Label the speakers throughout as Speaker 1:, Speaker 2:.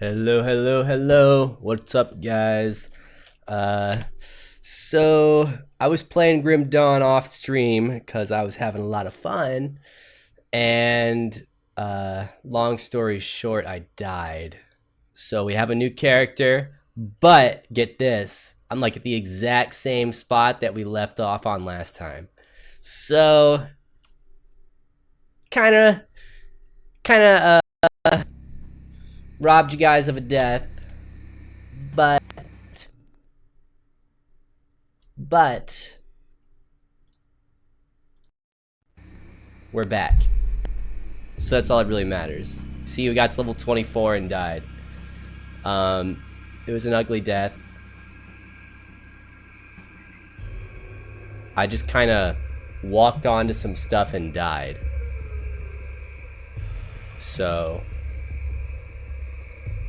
Speaker 1: Hello, hello, hello. What's up, guys? So I was playing Grim Dawn off stream because I was having a lot of fun, and long story short, I died. So we have a new character, but get this, I'm like at the exact same spot that we left off on last time. So kind of, kind of robbed you guys of a death, but but we're back. So that's all that really matters. See, we got to level 24 and died. Um, it was an ugly death. I just kind of walked onto some stuff and died. So,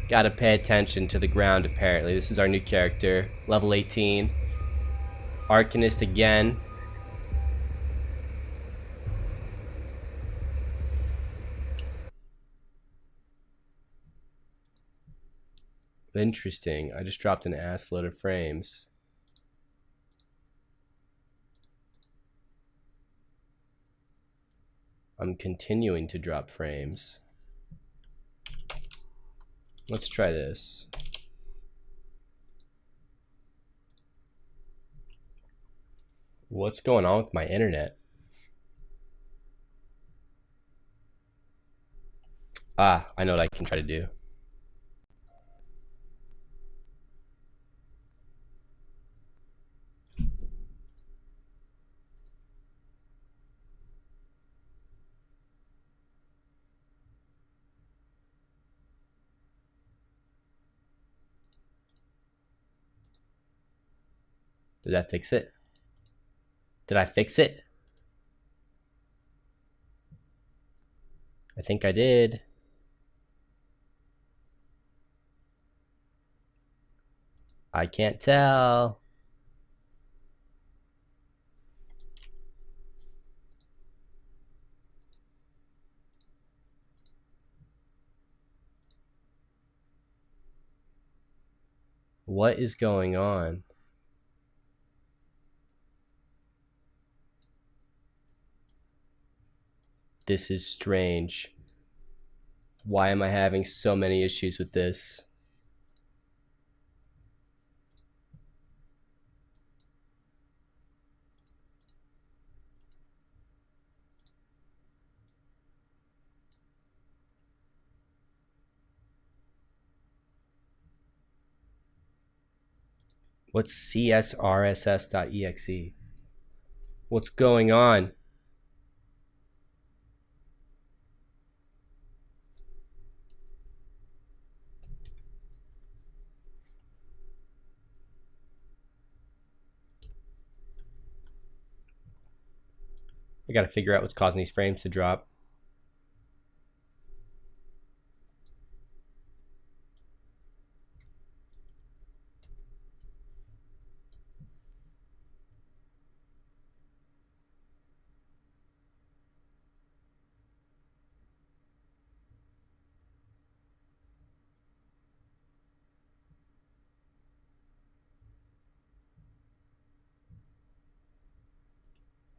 Speaker 1: gotta pay attention to the ground apparently. This is our new character, level 18. Arcanist again. Interesting. I just dropped an ass load of frames. I'm continuing to drop frames. Let's try this. What's going on with my internet? Ah, I know what I can try to do. Did that fix it? Did I fix it? I think I did. I can't tell. What is going on? This is strange. Why am I having so many issues with this? What's csrss.exe? What's going on? I gotta figure out what's causing these frames to drop.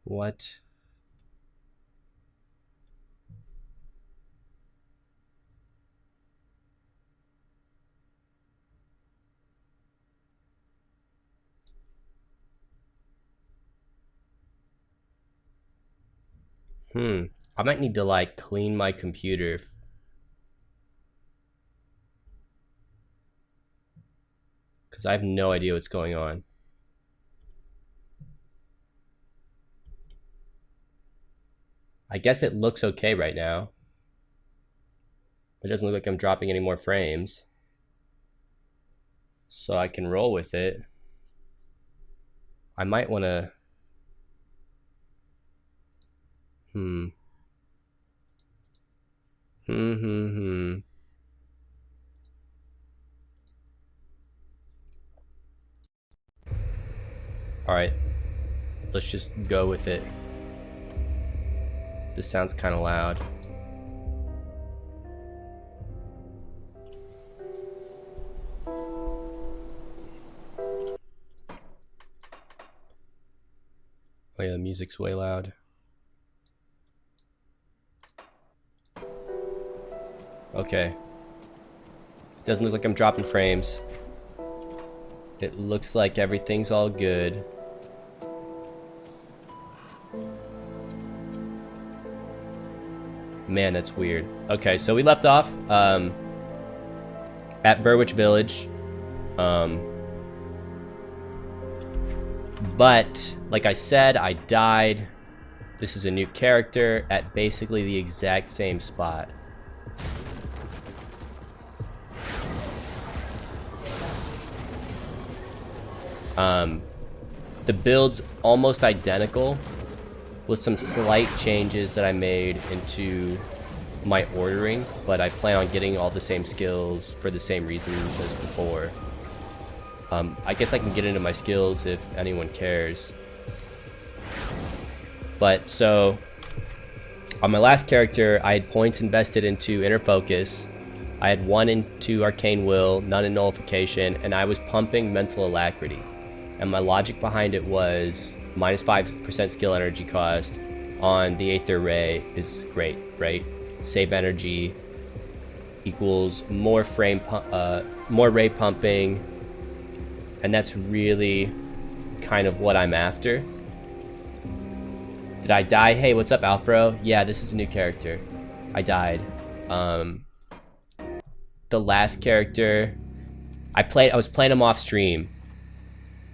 Speaker 1: What? I might need to like clean my computer. Because I have no idea what's going on. I guess it looks okay right now. It doesn't look like I'm dropping any more frames. So I can roll with it. I might want to... Hmm. Alright. Let's just go with it. This sounds kind of loud. Oh yeah, the music's way loud. Okay. Doesn't look like I'm dropping frames. It looks like everything's all good. Man, that's weird. Okay, so we left off at Burwich Village. But, like I said, I died. This is a new character at basically the exact same spot. The build's almost identical, with some slight changes that I made into my ordering, but I plan on getting all the same skills for the same reasons as before. I guess I can get into my skills if anyone cares. But so, on my last character, I had points invested into Inner Focus. I had 1 into Arcane Will, none in Nullification, and I was pumping Mental Alacrity. And my logic behind it was minus 5% skill energy cost on the Aether Ray is great, right? Save energy equals more more ray pumping, and that's really kind of what I'm after. Did I die? Hey, what's up, Alfro? Yeah, this is a new character. I died. The last character I was playing him off stream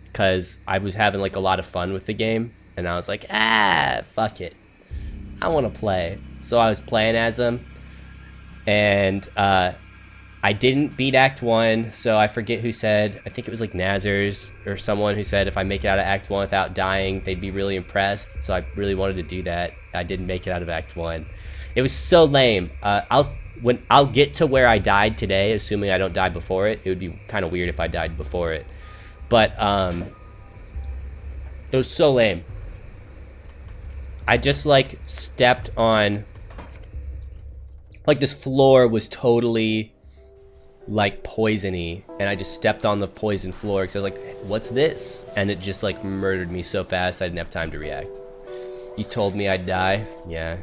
Speaker 1: because I was having like a lot of fun with the game, and I was like, fuck it, I want to play. So I was playing as him, and I didn't beat Act 1, so I forget who said, I think it was like Nazers or someone who said if I make it out of Act 1 without dying, they'd be really impressed. So I really wanted to do that. I didn't make it out of Act 1. It was so lame. I'll get to where I died today, assuming I don't die before it. It would be kind of weird if I died before it. But it was so lame. I just like stepped on, like this floor was totally like poisony, and I just stepped on the poison floor because I was like, what's this? And it just like murdered me so fast I didn't have time to react. You told me I'd die. Yeah.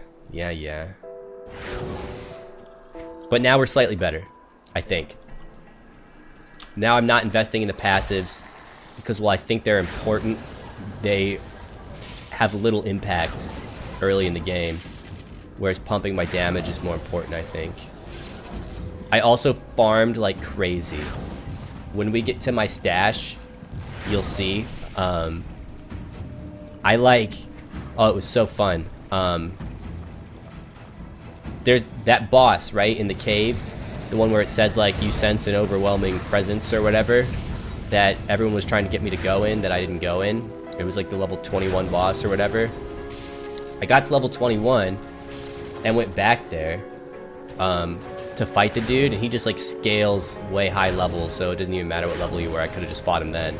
Speaker 1: But now we're slightly better, I think. Now I'm not investing in the passives because while I think they're important, they have little impact early in the game, whereas pumping my damage is more important, I think. I also farmed like crazy. When we get to my stash, you'll see. Oh, it was so fun. There's that boss, right, in the cave, the one where it says like you sense an overwhelming presence or whatever, that everyone was trying to get me to go in, that I didn't go in. It was like the level 21 boss or whatever. I got to level 21 and went back there to fight the dude, and he just like scales way high levels, so it didn't even matter what level you were. I could have just fought him then.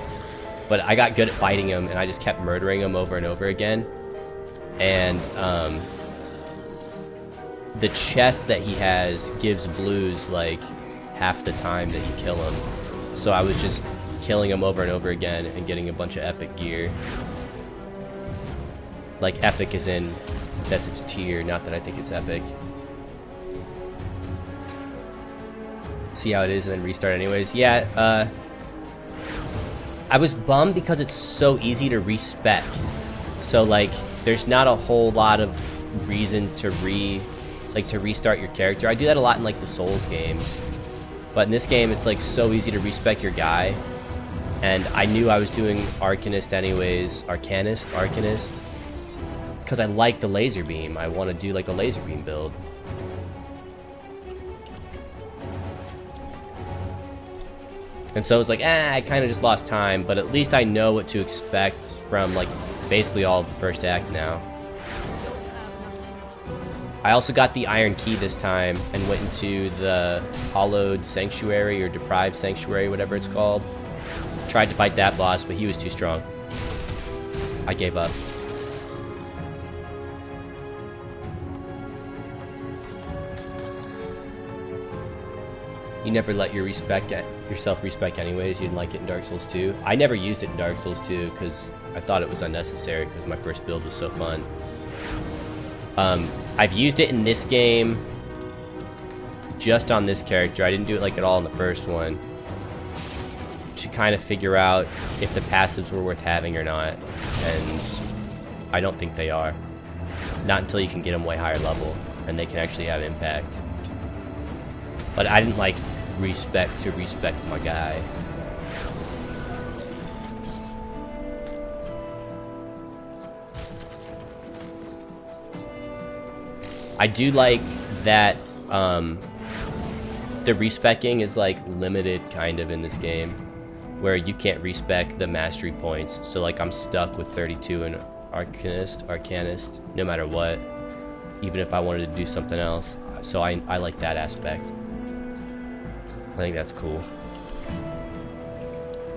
Speaker 1: But I got good at fighting him, and I just kept murdering him over and over again. And the chest that he has gives blues like half the time that you kill him. So I was just killing him over and over again and getting a bunch of epic gear. Like epic as in that's its tier, not that I think it's epic. See how it is and then restart anyways. Yeah, I was bummed because it's so easy to respec. So like there's not a whole lot of reason to restart your character. I do that a lot in like the Souls games, but in this game it's like so easy to respec your guy, and I knew I was doing Arcanist anyways, Arcanist, because I like the laser beam. I want to do like a laser beam build. And so it was like, I kind of just lost time, but at least I know what to expect from like basically all of the first act now. I also got the Iron Key this time and went into the Hollowed Sanctuary or Deprived Sanctuary, whatever it's called. Tried to fight that boss, but he was too strong. I gave up. You never let yourself respec anyways. You didn't like it in Dark Souls 2. I never used it in Dark Souls 2 because I thought it was unnecessary because my first build was so fun. I've used it in this game just on this character. I didn't do it like at all in the first one to kind of figure out if the passives were worth having or not, and I don't think they are. Not until you can get them way higher level and they can actually have impact. But I didn't like respect my guy. I do like that the respecking is like limited kind of in this game, where you can't respec the mastery points. So like I'm stuck with 32 in Arcanist, no matter what, even if I wanted to do something else. So I like that aspect. I think that's cool.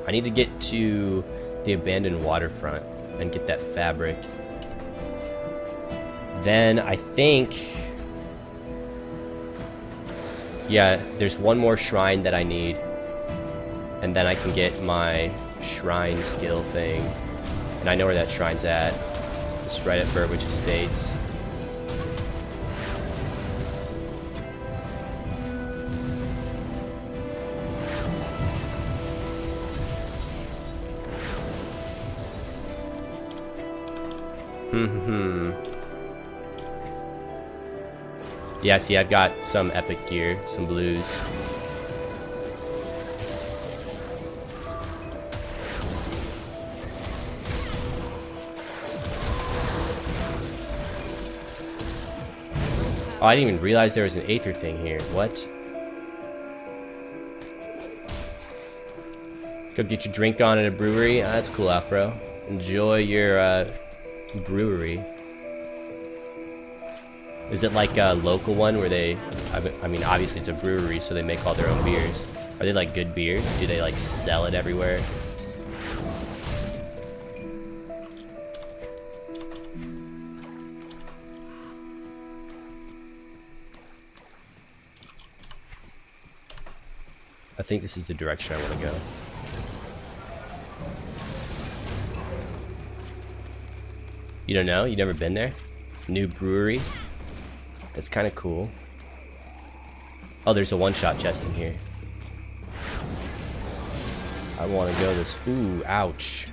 Speaker 1: I need to get to the abandoned waterfront and get that fabric. Then I think, yeah, there's one more shrine that I need, and then I can get my shrine skill thing. And I know where that shrine's at. It's right at Burbage Estates. Yeah, see, I've got some epic gear, some blues. Oh, I didn't even realize there was an Aether thing here. What? Go get your drink on at a brewery. Oh, that's cool, Afro. Enjoy your brewery. Is it like a local one where they, I mean, obviously it's a brewery, so they make all their own beers. Are they like good beer? Do they like sell it everywhere? I think this is the direction I want to go. You don't know? You've never been there? New brewery? That's kind of cool. Oh, there's a one-shot chest in here. I want to go this. Ooh, ouch.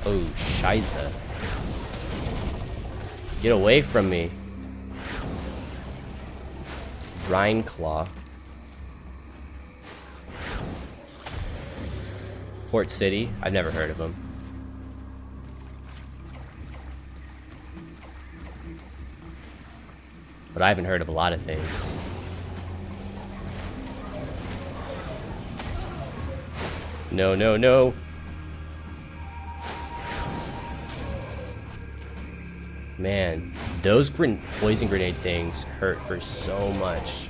Speaker 1: Oh, scheisse. Get away from me. Rhineclaw. Port City. I've never heard of them. But I haven't heard of a lot of things. No, no, no. Man, those poison grenade things hurt for so much.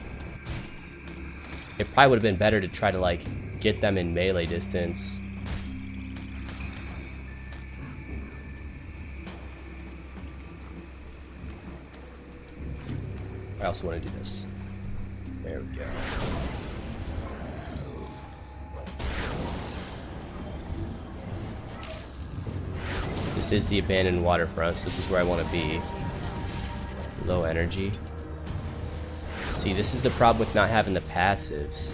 Speaker 1: It probably would have been better to try to like get them in melee distance. I also want to do this. There we go. This is the abandoned waterfront, so this is where I want to be. Low energy. See, this is the problem with not having the passives.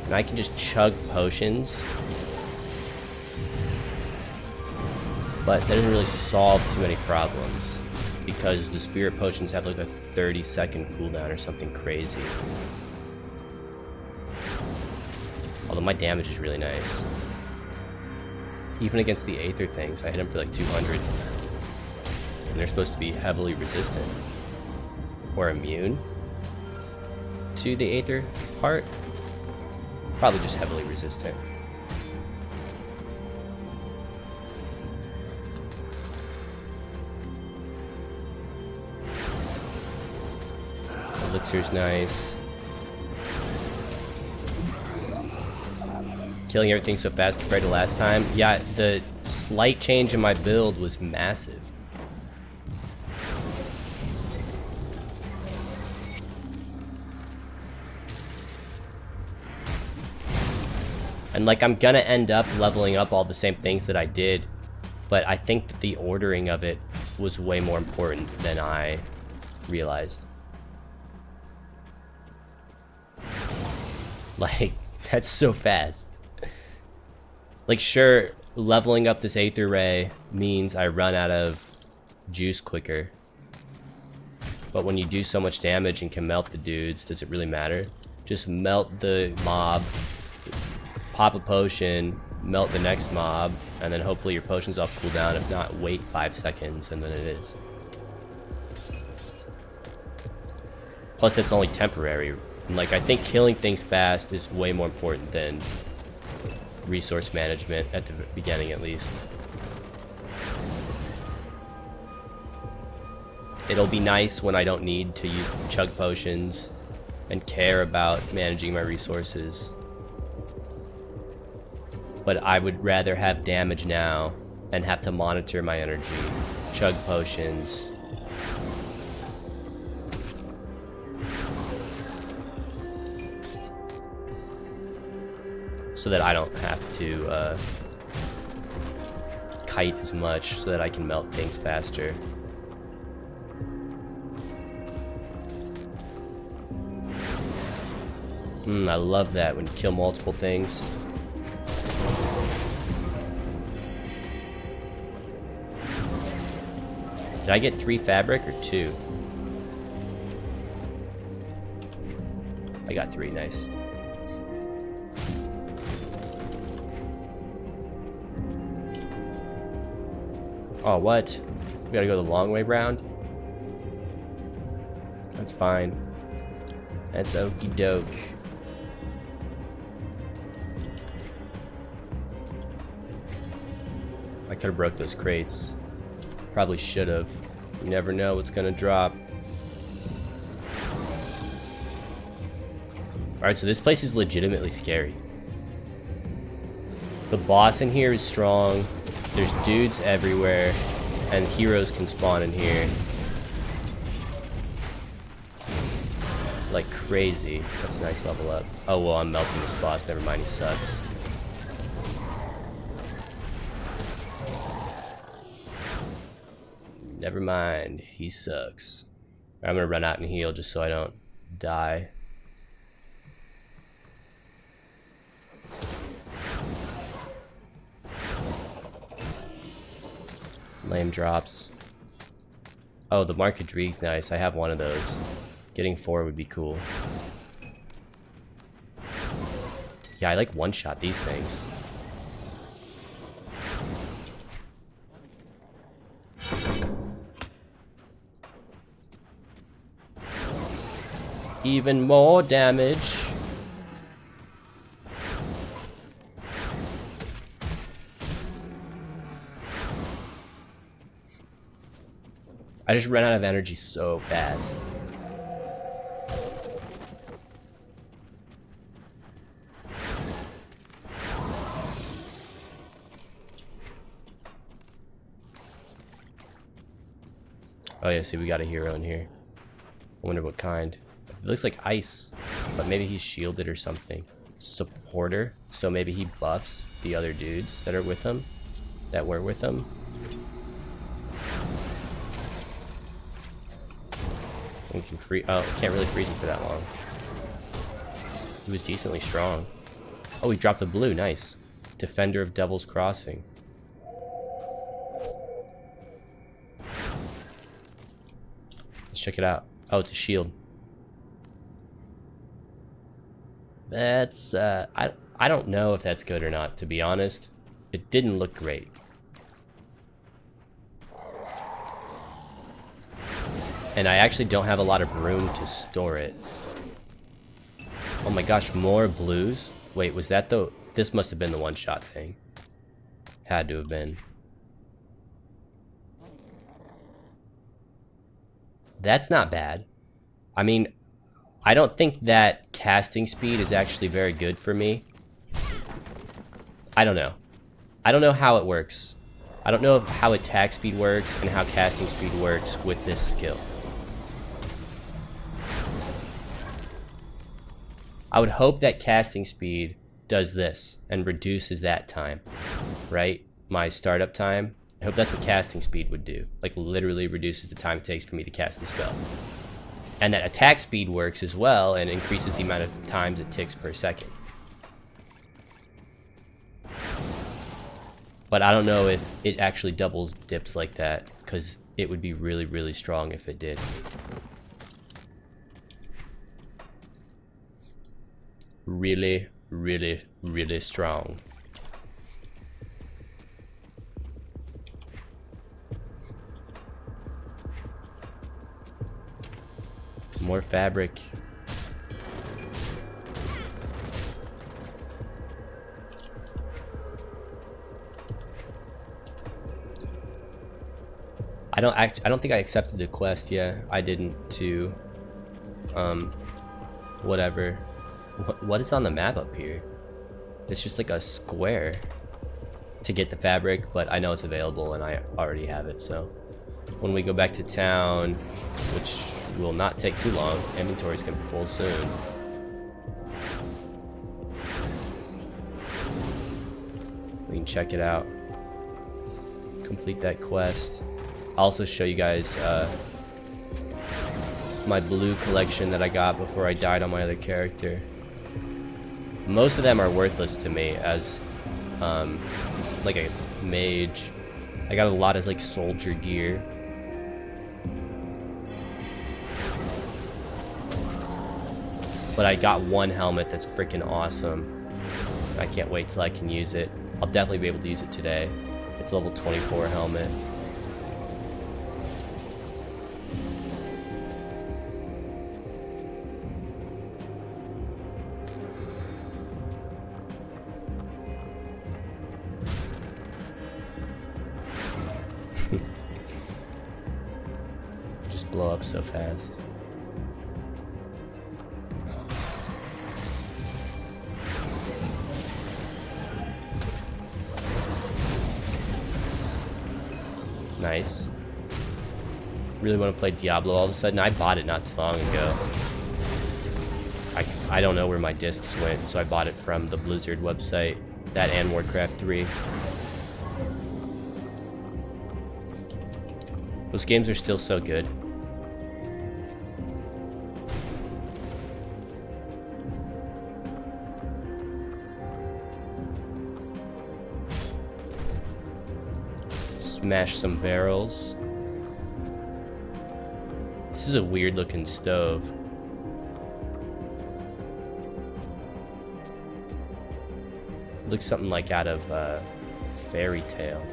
Speaker 1: And I can just chug potions. But that doesn't really solve too many problems, because the spirit potions have like a 30-second cooldown or something crazy. Although my damage is really nice. Even against the Aether things, I hit them for like 200. And they're supposed to be heavily resistant. Or immune to the Aether part. Probably just heavily resistant. Elixir's nice. Killing everything so fast compared to last time. Yeah, the slight change in my build was massive. And like, I'm gonna end up leveling up all the same things that I did, but I think that the ordering of it was way more important than I realized. Like, that's so fast. Like, sure, leveling up this Aether Ray means I run out of juice quicker. But when you do so much damage and can melt the dudes, does it really matter? Just melt the mob, pop a potion, melt the next mob, and then hopefully your potion's off cooldown. If not, wait 5 seconds and then it is. Plus, it's only temporary. And like, I think killing things fast is way more important than resource management at the beginning, at least. It'll be nice when I don't need to use chug potions and care about managing my resources. But I would rather have damage now and have to monitor my energy, chug potions. So that I don't have to kite as much, so that I can melt things faster. I love that when you kill multiple things. Did I get 3 fabric or 2? I got 3, nice. Oh, what? We gotta go the long way round? That's fine. That's okie doke. I could have broke those crates. Probably should have. You never know what's gonna drop. Alright, so this place is legitimately scary. The boss in here is strong. There's dudes everywhere. And heroes can spawn in here. Like crazy. That's a nice level up. Oh, well, I'm melting this boss. Never mind, he sucks. Never mind, he sucks. I'm gonna run out and heal just so I don't die. Lame drops. Oh, the Market Dreeg's nice. I have one of those. Getting 4 would be cool. Yeah, I like one-shot these things. Even more damage. I just ran out of energy so fast. Oh yeah, see, we got a hero in here. I wonder what kind. It looks like ice, but maybe he's shielded or something. Supporter, so maybe he buffs the other dudes that are with him, that were with him. We can can't really freeze him for that long. He was decently strong. Oh, he dropped the blue, nice. Defender of Devil's Crossing. Let's check it out. Oh, it's a shield. That's, I don't know if that's good or not, to be honest. It didn't look great. And I actually don't have a lot of room to store it. Oh my gosh, more blues? Wait, was that the... This must have been the one-shot thing. Had to have been. That's not bad. I mean, I don't think that casting speed is actually very good for me. I don't know. I don't know how it works. I don't know how attack speed works and how casting speed works with this skill. I would hope that casting speed does this and reduces that time, right? My startup time. I hope that's what casting speed would do. Like literally reduces the time it takes for me to cast the spell. And that attack speed works as well and increases the amount of times it ticks per second. But I don't know if it actually doubles dips like that, because it would be really, really strong if it did. Really, really, really strong. More fabric. I don't think I accepted the quest. Yeah, I didn't too. Whatever. What is on the map up here? It's just like a square to get the fabric, but I know it's available and I already have it. So when we go back to town, which will not take too long, inventory's gonna be full soon. We can check it out. Complete that quest. I'll also show you guys my blue collection that I got before I died on my other character. Most of them are worthless to me as like a mage. I got a lot of like soldier gear. But I got one helmet that's freaking awesome. I can't wait till I can use it. I'll definitely be able to use it today. It's a level 24 helmet. Just blow up so fast. Nice. Really want to play Diablo all of a sudden. I bought it not too long ago. I don't know where my discs went, so I bought it from the Blizzard website. That and Warcraft 3. Those games are still so good. Smash some barrels. This is a weird looking stove. Looks something like out of Fairy Tale.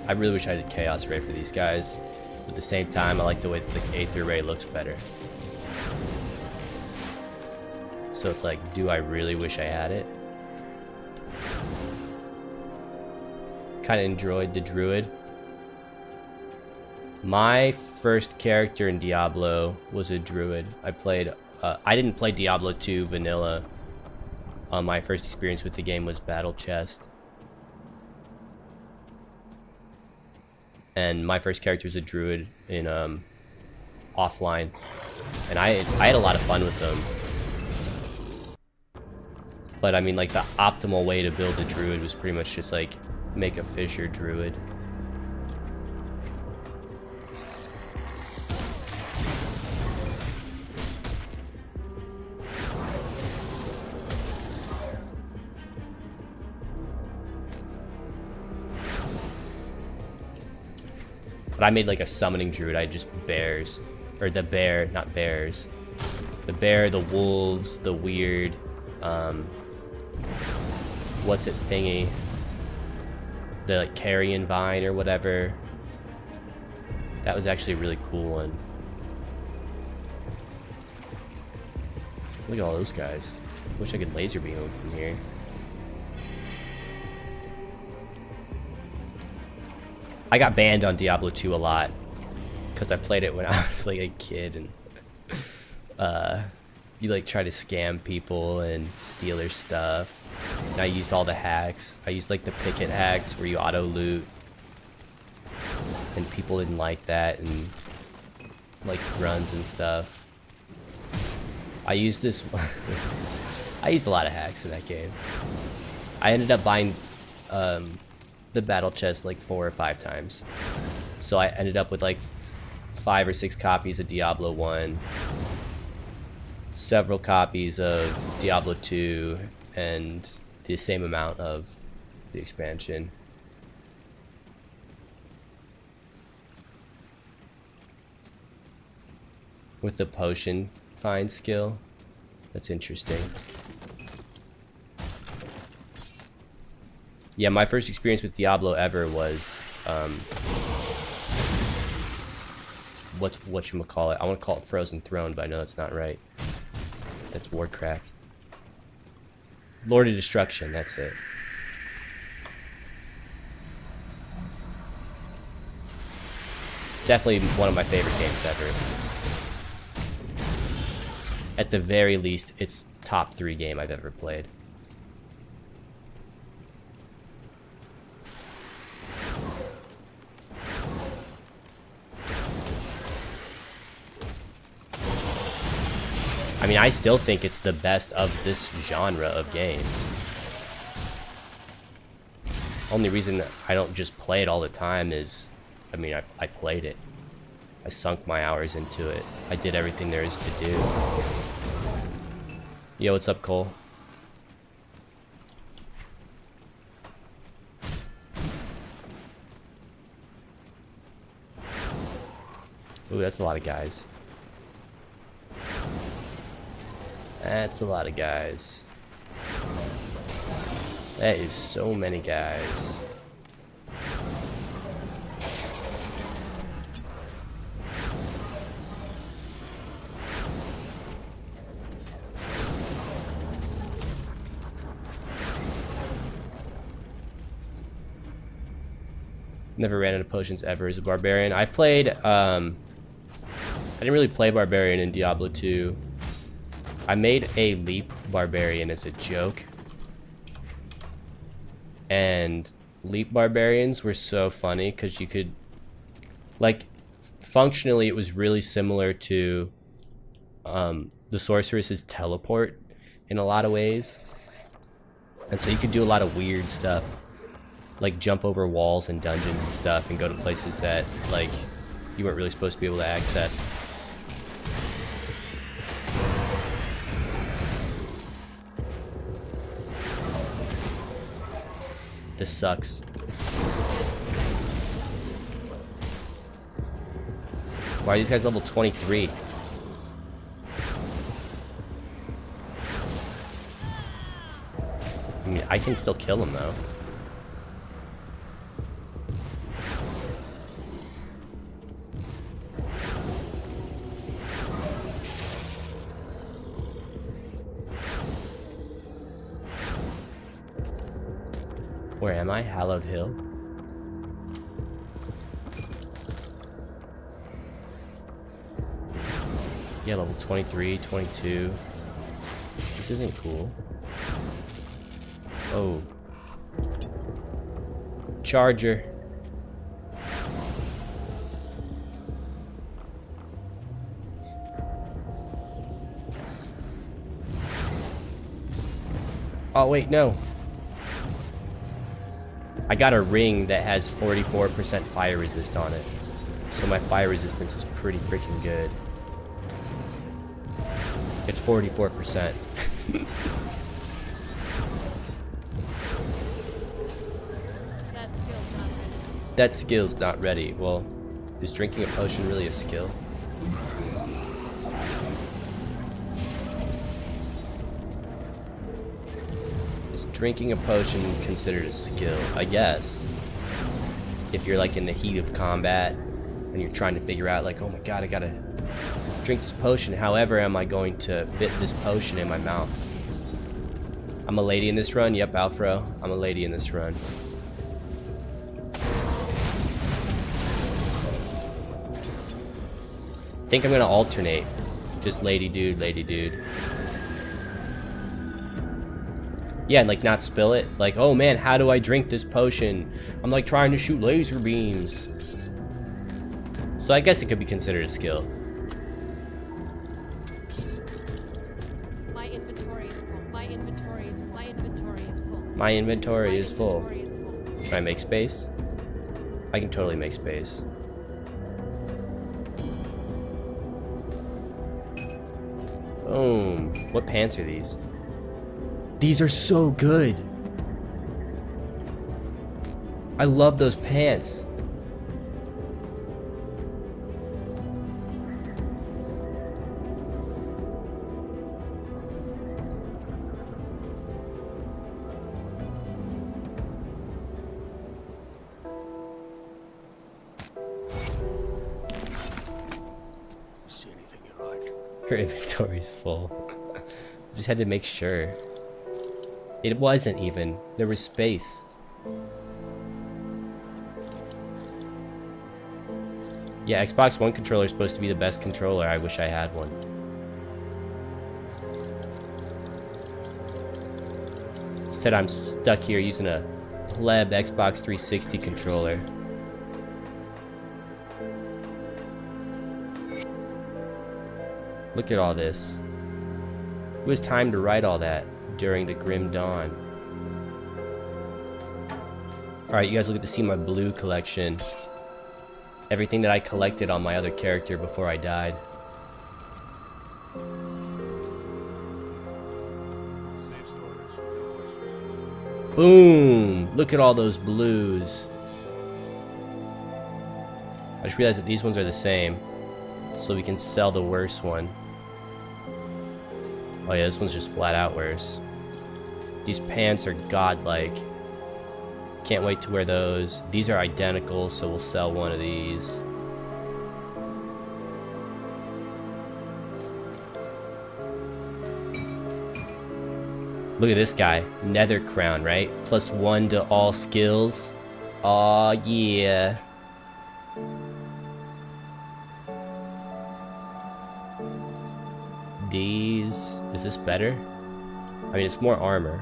Speaker 1: I really wish I did Chaos Ray for these guys. But at the same time, I like the way the Aether Ray looks better. So it's like, do I really wish I had it? Kind of enjoyed the Druid. My first character in Diablo was a Druid. I didn't play Diablo 2 vanilla. My first experience with the game was Battle Chest. And my first character was a Druid in offline. And I had a lot of fun with them. But I mean, like, the optimal way to build a Druid was pretty much just like make a Fisher Druid. But I made like a summoning Druid. I had just bears. Or the bear, not bears. The bear, the wolves, the weird, what's it thingy? The like carrion vine or whatever. That was actually a really cool one. Look at all those guys. Wish I could laser beam them from here. I got banned on Diablo 2 a lot because I played it when I was like a kid, and you like try to scam people and steal their stuff. And I used all the hacks. I used like the picket hacks where you auto loot, and people didn't like that, and like runs and stuff. I used this. I used a lot of hacks in that game. I ended up buying the battle chest like 4 or 5 times. So I ended up with like 5 or 6 copies of Diablo 1, several copies of Diablo 2, and the same amount of the expansion. With the potion find skill. That's interesting. Yeah, my first experience with Diablo ever was whatchamacallit. I want to call it Frozen Throne, but I know that's not right. That's Warcraft. Lord of Destruction, that's it. Definitely one of my favorite games ever. At the very least, it's top 3 game I've ever played. I mean, I still think it's the best of this genre of games. Only reason I don't just play it all the time is, I mean, I played it. I sunk my hours into it. I did everything there is to do. Yo, what's up, Cole? Ooh, that's a lot of guys. That's a lot of guys. That is so many guys. Never ran out of potions ever as a barbarian. I played, I didn't really play barbarian in Diablo 2. I made a leap barbarian as a joke. And leap barbarians were so funny because you could, like, functionally it was really similar to the sorceress's teleport in a lot of ways. And so you could do a lot of weird stuff. Like jump over walls and dungeons and stuff and go to places that like you weren't really supposed to be able to access. This sucks. Why are these guys level 23? I mean, I can still kill them though. Where am I? Hallowed Hill? Yeah, level 23, 22. This isn't cool. Oh. Charger. Oh, wait, no. I got a ring that has 44% fire resist on it. So my fire resistance is pretty freaking good. It's 44%. That skill's not ready. Well, is drinking a potion really a skill? Drinking a potion considered a skill, I guess. If you're like in the heat of combat and you're trying to figure out like, oh my god, I gotta drink this potion. However, am I going to fit this potion in my mouth? I'm a lady in this run. Yep, Alfro. I'm a lady in this run. I think I'm gonna alternate. Just lady dude, lady dude. Yeah, and like not spill it. Like, oh man, how do I drink this potion? I'm like trying to shoot laser beams. So I guess it could be considered a skill.
Speaker 2: My inventory is full. My inventory is full. My inventory is full.
Speaker 1: My inventory is full.
Speaker 2: Inventory is full.
Speaker 1: Can I make space? I can totally make space. Boom. What pants are these? These are so good. I love those pants.
Speaker 3: See anything you like?
Speaker 1: Her inventory's full. Just had to make sure. It wasn't even. There was space. Yeah, Xbox One controller is supposed to be the best controller. I wish I had one. Instead, I'm stuck here using a pleb Xbox 360 controller. Look at all this. It was time to write all that during the Grim Dawn. Alright, you guys will get to see my blue collection. Everything that I collected on my other character before I died.
Speaker 3: Safe storage. No questions.
Speaker 1: Boom! Look at all those blues. I just realized that these ones are the same. So we can sell the worse one. Oh yeah, this one's just flat out worse. These pants are godlike. Can't wait to wear those. These are identical, so we'll sell one of these. Look at this guy. Nether Crown, right? +1 to all skills. Aw, yeah. These... Is this better? I mean, it's more armor.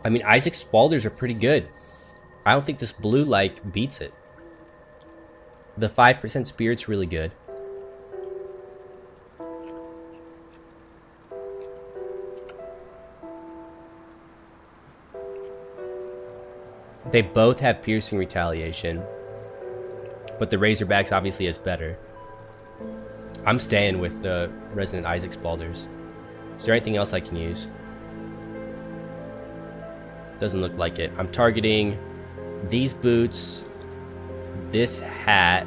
Speaker 1: I mean, Isaac Spalders are pretty good. I don't think this blue like beats it. The 5% spirit's really good. They both have piercing retaliation, but the Razorback's obviously is better. I'm staying with the Resident Isaac Spalders. Is there anything else I can use? Doesn't look like it. I'm targeting these boots, this hat,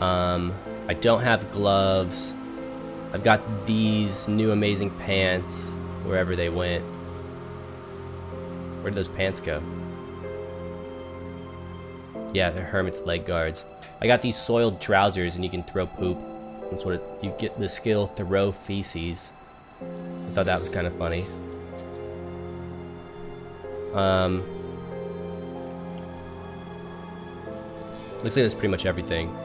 Speaker 1: I don't have gloves. I've got these new amazing pants wherever they went. Where did those pants go? Yeah, they're Hermit's leg guards. I got these soiled trousers and you can throw poop. That's what you get the skill throw feces. I thought that was kind of funny. Looks like that's pretty much everything.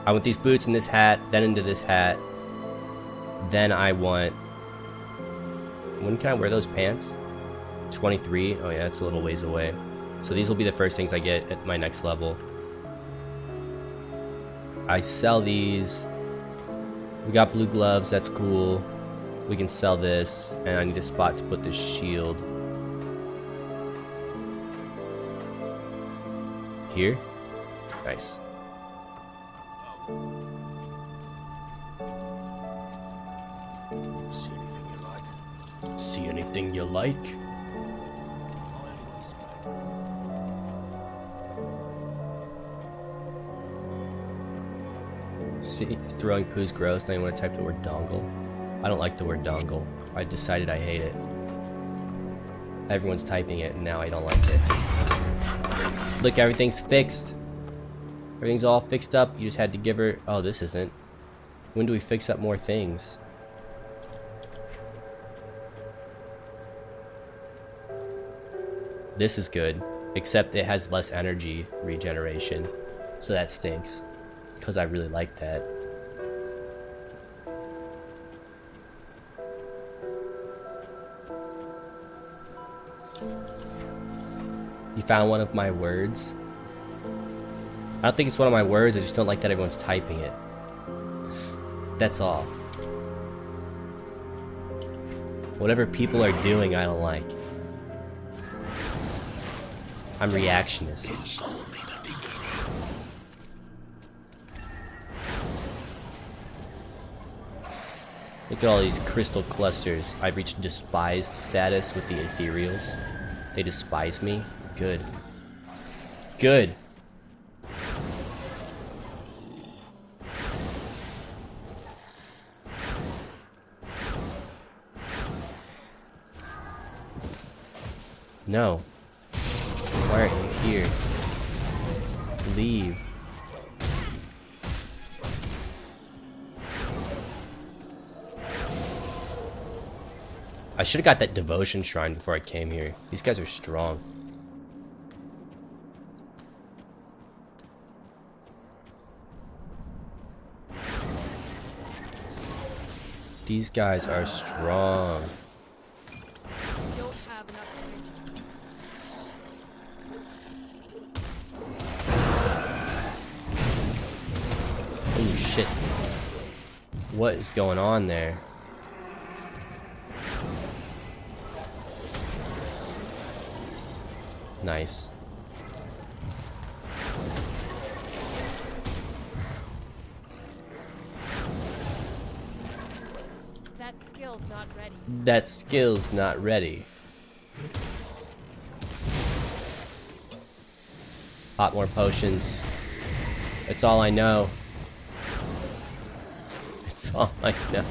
Speaker 1: I want these boots and this hat, then into this hat. Then I want... When can I wear those pants? 23? Oh yeah, that's a little ways away. So these will be the first things I get at my next level. I sell these. We got blue gloves, that's cool. We can sell this, and I need a spot to put this shield. Here? Nice.
Speaker 3: See anything you like?
Speaker 1: See anything you like? See, throwing poo's gross. Now you want to type the word dongle. I don't like the word dongle. I decided I hate it. Everyone's typing it, and now I don't like it. Look, everything's fixed. Everything's all fixed up. You just had to give her... Oh, this isn't. When do we fix up more things? This is good. Except it has less energy regeneration. So that stinks. Because I really like that. You found one of my words? I don't think it's one of my words, I just don't like that everyone's typing it. That's all. Whatever people are doing, I don't like. I'm reactionist. Look at all these crystal clusters. I've reached despised status with the ethereals. They despise me. Good. Good. No. Why aren't you here? Leave. I should have got that devotion shrine before I came here. These guys are strong. These guys are strong.
Speaker 2: Don't have enough energy.
Speaker 1: Oh shit. What is going on there? Nice.
Speaker 2: That skill's not ready.
Speaker 1: That skill's not ready. Pop more potions. It's all I know. It's all I know.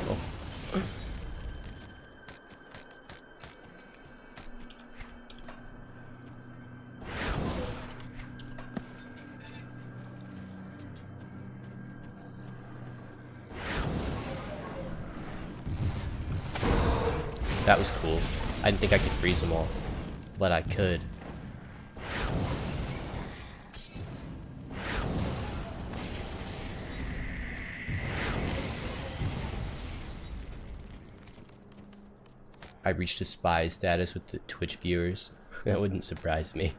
Speaker 1: That was cool. I didn't think I could freeze them all, but I could. I reached a spy status with the Twitch viewers. That wouldn't surprise me.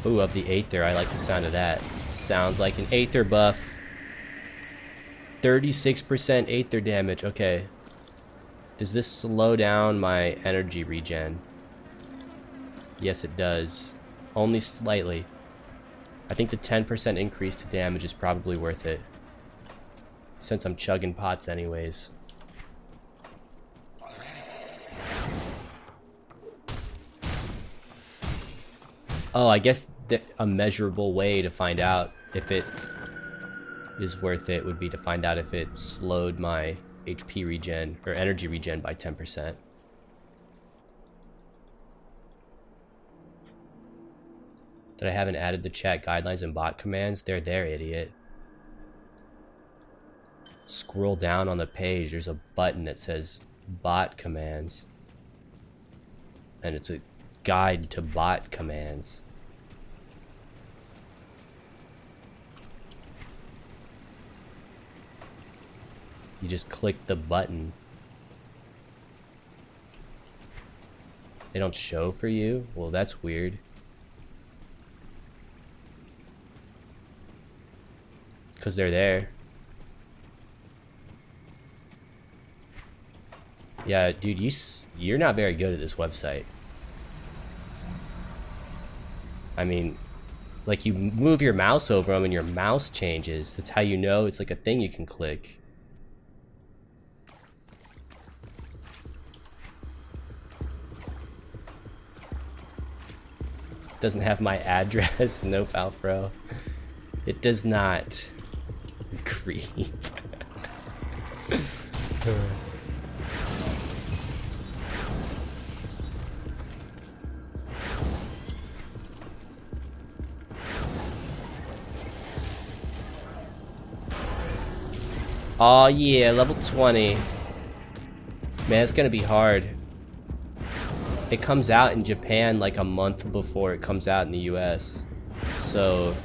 Speaker 1: Ooh, of the Aether, I like the sound of that. Sounds like an Aether buff. 36% Aether damage, okay. Does this slow down my energy regen? Yes, it does. Only slightly. I think the 10% increase to damage is probably worth it. Since I'm chugging pots anyways. Oh, I guess a measurable way to find out if it is worth it would be to find out if it slowed my HP regen or energy regen by 10%. That I haven't added the chat guidelines and bot commands. They're there, idiot. Scroll down on the page. There's a button that says bot commands. And it's a guide to bot commands. You just click the button. They don't show for you? Well, that's weird. Because they're there. Yeah, dude, you're not very good at this website. I mean, like, you move your mouse over them and your mouse changes. That's how you know it's like a thing you can click. Doesn't have my address. Nope, Alfro. It does not. Creep. Oh yeah, level 20. Man, it's gonna be hard. It comes out in Japan like a month before it comes out in the US. So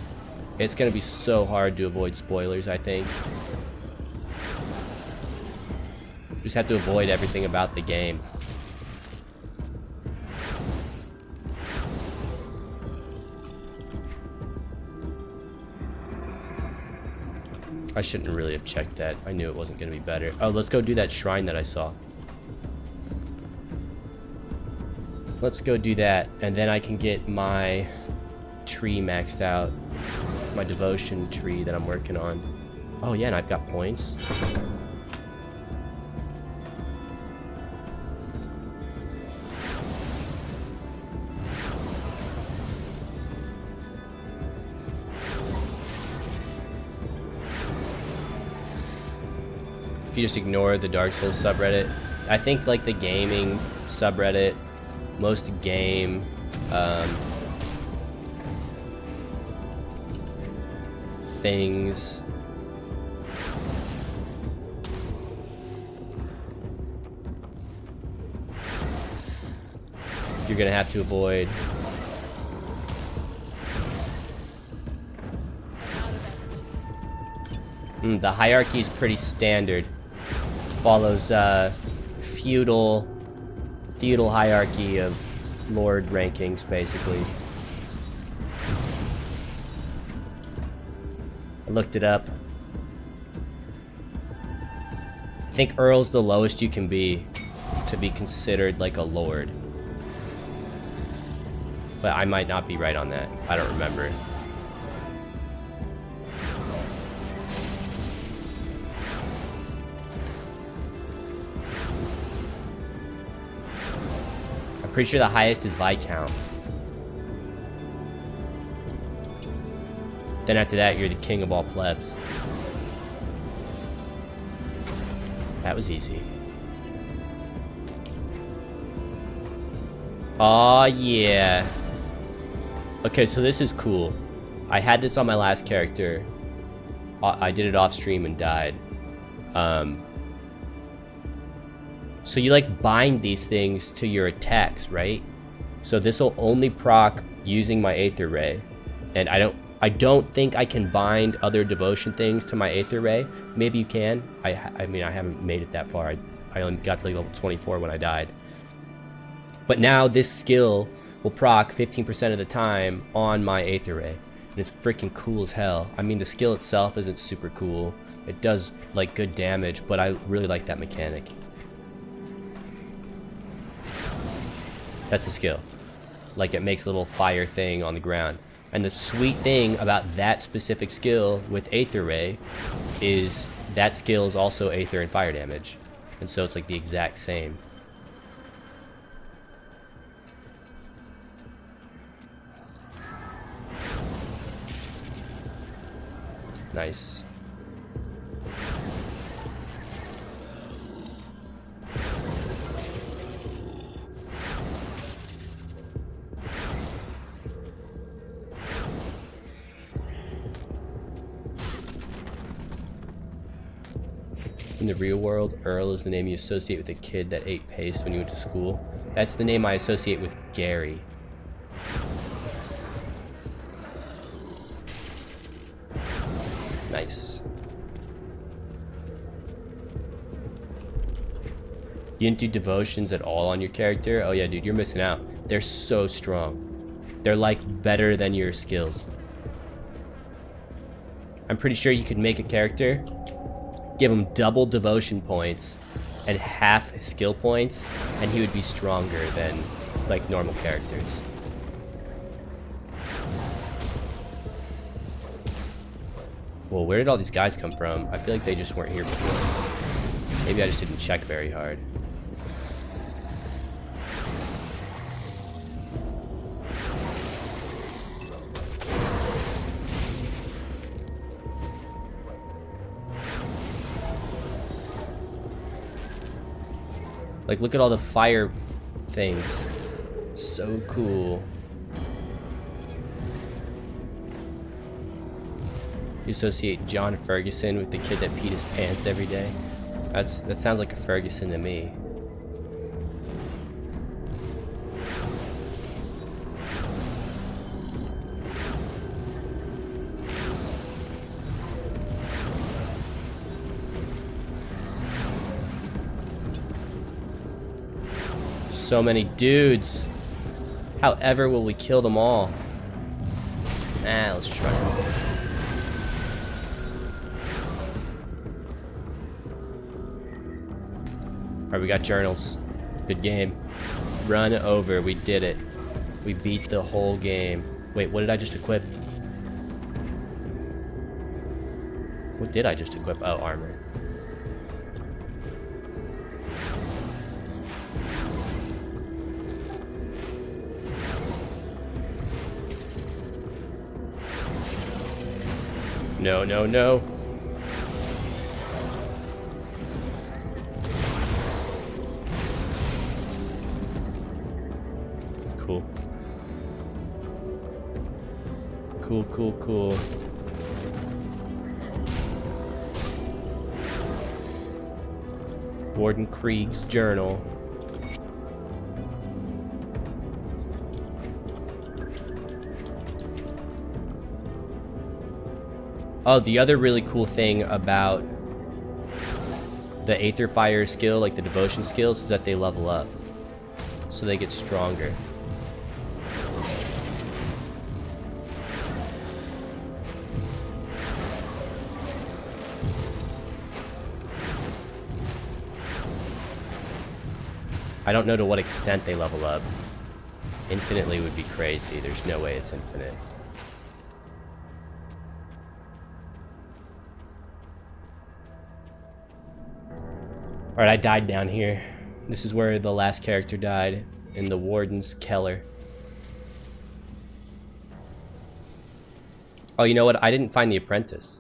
Speaker 1: it's gonna be so hard to avoid spoilers, I think. Just have to avoid everything about the game. I shouldn't really have checked that. I knew it wasn't gonna be better. Oh, let's go do that shrine that I saw. Let's go do that, and then I can get my tree maxed out. My devotion tree that I'm working on. Oh yeah, and I've got points. If you just ignore the Dark Souls subreddit, I think like the gaming subreddit, most game things you're gonna have to avoid. The hierarchy is pretty standard. Follows feudal hierarchy of lord rankings, basically. I looked it up. I think Earl's the lowest you can be to be considered like a lord. But I might not be right on that. I don't remember. I'm pretty sure the highest is Viscount. Then after that, you're the king of all plebs. That was easy. Aw, yeah. Okay, so this is cool. I had this on my last character. I did it off stream and died. So you like bind these things to your attacks, right? So this will only proc using my Aether Ray, and I don't think I can bind other devotion things to my Aether Ray. Maybe you can. I mean, I haven't made it that far. I only got to like level 24 when I died. But now this skill will proc 15% of the time on my Aether Ray, and it's freaking cool as hell. I mean, the skill itself isn't super cool. It does like good damage, but I really like that mechanic. That's the skill. Like, it makes a little fire thing on the ground. And the sweet thing about that specific skill with Aether Ray is that skill is also Aether and fire damage. And so it's like the exact same. Nice. In the real world, Earl is the name you associate with a kid that ate paste when you went to school. That's the name I associate with Gary. Nice. You didn't do devotions at all on your character? Oh yeah, dude, you're missing out. They're so strong. They're like better than your skills. I'm pretty sure you could make a character, give him double devotion points and half skill points, and he would be stronger than like normal characters. Well, where did all these guys come from? I feel like they just weren't here before. Maybe I just didn't check very hard. Like, look at all the fire things. So cool. You associate John Ferguson with the kid that peed his pants every day? That sounds like a Ferguson to me. So many dudes. However, will we kill them all? Let's try it. Alright, we got journals. Good game. Run over. We did it. We beat the whole game. Wait, what did I just equip? What did I just equip? Oh, armor. No, no, no. Cool. Cool, cool, cool. Warden Krieg's journal. Oh, the other really cool thing about the Aether Fire skill, like the devotion skills, is that they level up. So they get stronger. I don't know to what extent they level up. Infinitely would be crazy. There's no way it's infinite. Alright, I died down here. This is where the last character died, in the Warden's Keller. Oh, you know what? I didn't find the apprentice.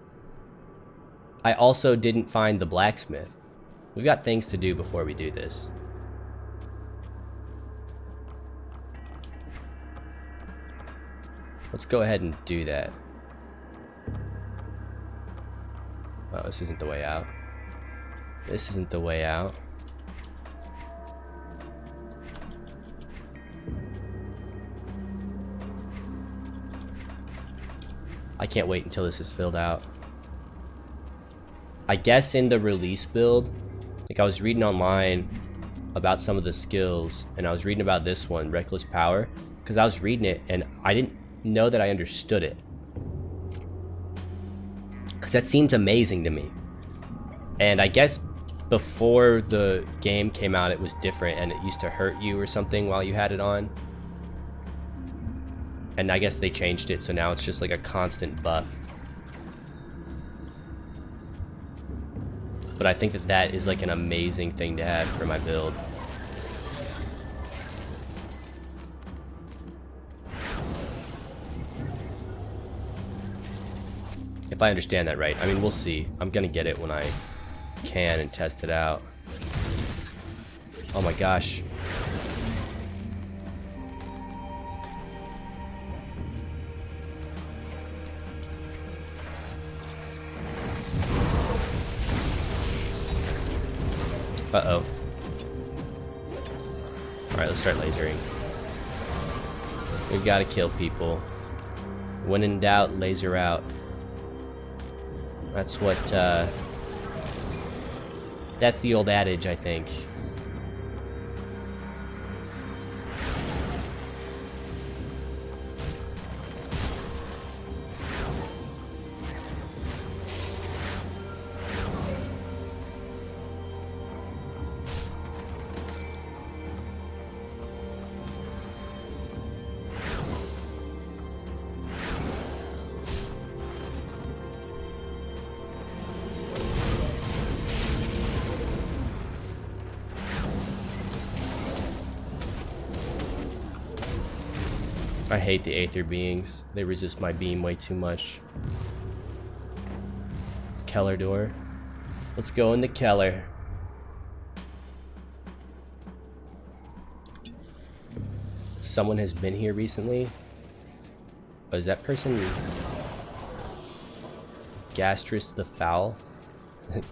Speaker 1: I also didn't find the blacksmith. We've got things to do before we do this. Let's go ahead and do that. Oh, this isn't the way out. This isn't the way out. I can't wait until this is filled out. I guess in the release build, like I was reading online about some of the skills, and I was reading about this one, Reckless Power, because I was reading it and I didn't know that I understood it. Because that seems amazing to me. And I guess before the game came out, it was different and it used to hurt you or something while you had it on. And I guess they changed it, so now it's just like a constant buff. But I think that that is like an amazing thing to have for my build. If I understand that right. I mean, we'll see. I'm gonna get it when I can and test it out. Oh my gosh. Uh-oh. Alright, let's start lasering. We've got to kill people. When in doubt, laser out. That's what, that's the old adage, I think. I hate the Aether beings. They resist my beam way too much. Keller door. Let's go in the Keller. someone has been here recently. Oh, is that person Gastrus the Foul?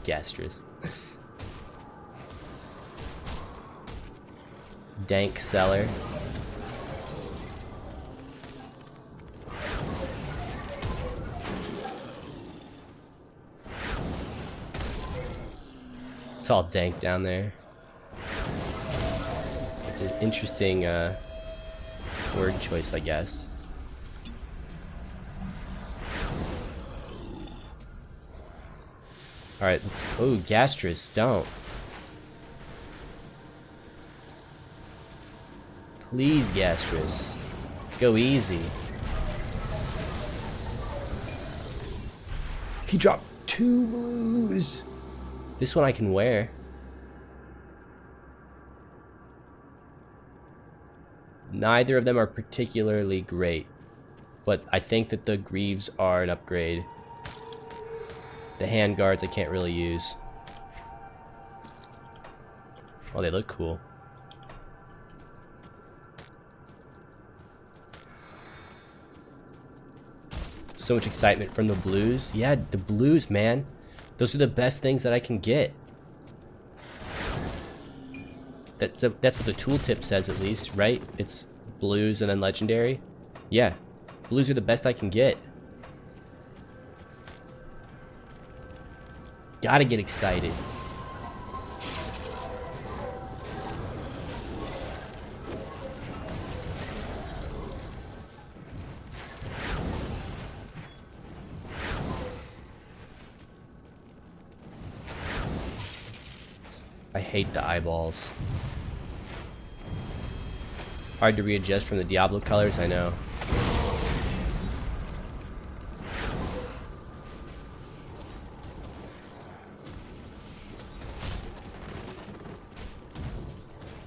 Speaker 1: Gastrus. Dank Cellar. It's all dank down there. It's an interesting word choice, I guess. Alright, let's... Oh, Gastrus, don't. Please, Gastrus. Go easy. He dropped 2 blues. This one I can wear. Neither of them are particularly great, but I think that the greaves are an upgrade. The handguards I can't really use. Oh, they look cool. So much excitement from the blues. Yeah, the blues, man. Those are the best things that I can get. That's what the tooltip says, at least, right? It's blues and then legendary. Yeah, blues are the best I can get. Gotta get excited. I hate the eyeballs. Hard to readjust from the Diablo colors, I know.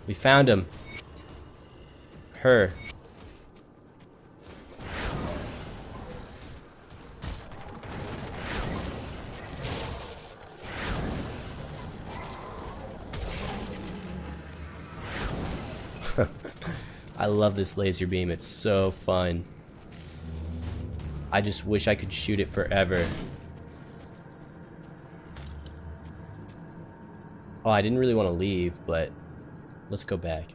Speaker 1: We found him. Her. I love this laser beam, it's so fun. I just wish I could shoot it forever. Oh, I didn't really want to leave, but let's go back.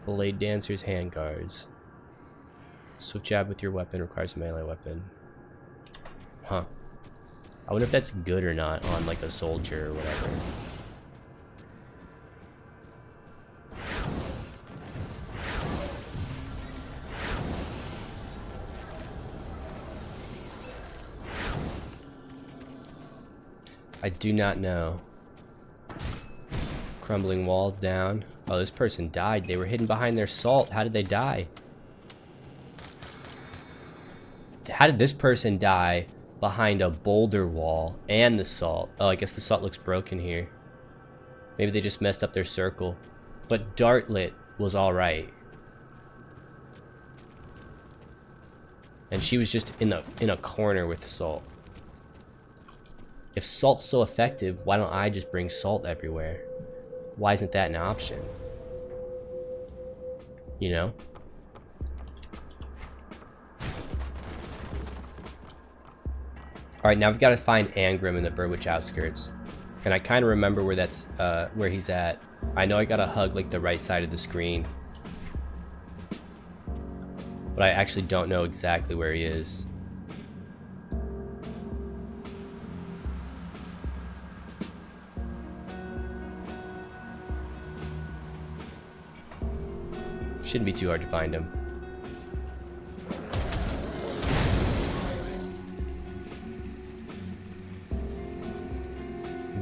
Speaker 1: Blade Dancer's handguards. Swift jab with your weapon requires a melee weapon. Huh. I wonder if that's good or not on like a soldier or whatever. I do not know. Crumbling wall down. Oh, this person died. They were hidden behind their salt. How did they die? How did this person die behind a boulder wall and the salt? Oh, I guess the salt looks broken here. Maybe they just messed up their circle. But Dartlet was alright. And she was just in a corner with salt. If salt's so effective, why don't I just bring salt everywhere? Why isn't that an option? You know? Alright, now we've got to find Angrim in the Burrwitch outskirts. And I kind of remember where that's, where he's at. I know I gotta hug, like, the right side of the screen. But I actually don't know exactly where he is. Shouldn't be too hard to find him.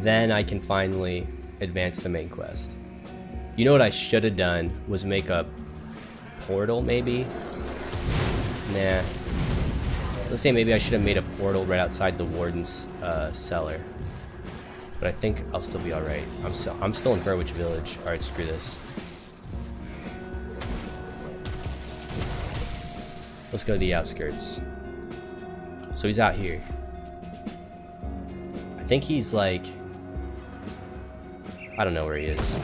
Speaker 1: Then I can finally advance the main quest. You know what I should have done was make a portal, maybe? Nah. Let's say maybe I should have made a portal right outside the warden's cellar. But I think I'll still be alright. I'm still in Burrwitch Village. Alright, screw this. Let's go to the outskirts. So he's out here. I think he's like I don't know where he is.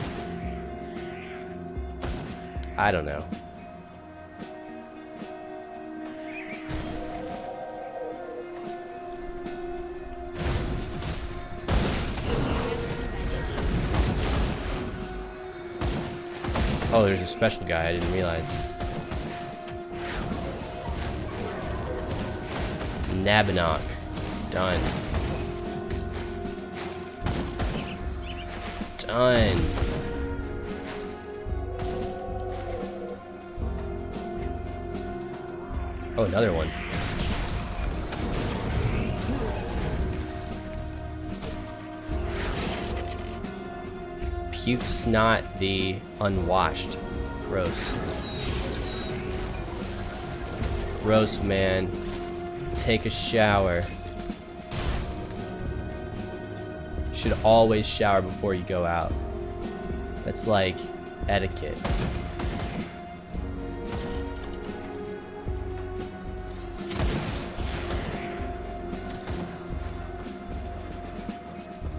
Speaker 1: I don't know. Oh, there's a special guy. I didn't realize. Nabinok. Done. Done. Oh, another one. Puke Snot the Unwashed. Gross. Gross, man. Take a shower. You should always shower before you go out. That's like etiquette.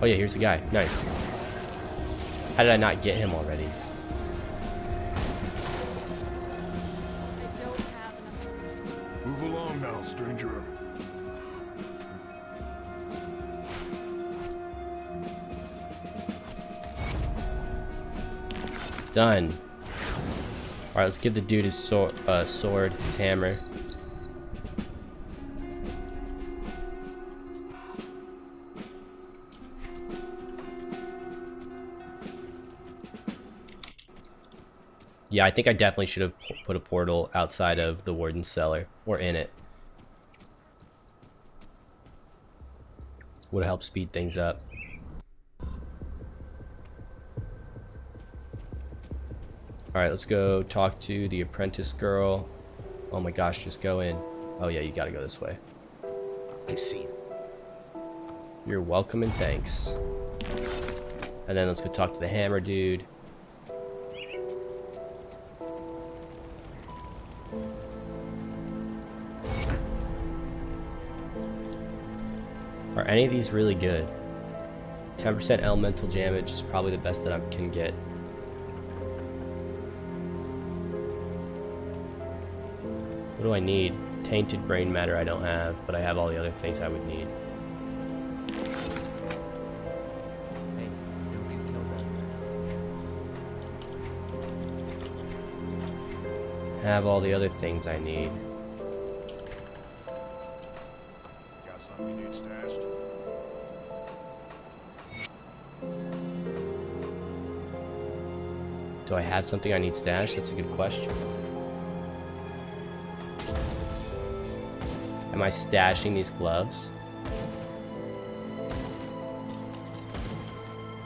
Speaker 1: Oh yeah, here's the guy. Nice. How did I not get him already?
Speaker 2: I don't have enough.
Speaker 3: Move along now, stranger.
Speaker 1: Done. Alright, let's give the dude his sword, his hammer. Yeah, I think I definitely should have put a portal outside of the warden's cellar, or in it. Would help speed things up. Alright, let's go talk to the apprentice girl. Oh my gosh, just go in. Oh yeah, you gotta go this way.
Speaker 4: I see.
Speaker 1: You're welcome and thanks. And then let's go talk to the hammer dude. Are any of these really good? 10% elemental damage is probably the best that I can get. What do I need? Tainted brain matter I don't have, but I have all the other things I would need.
Speaker 4: Hey, nobody killed that.
Speaker 1: Have all the other things I need.
Speaker 3: Got something you need stashed?
Speaker 1: Do I have something I need stashed? That's a good question. Am I stashing these gloves?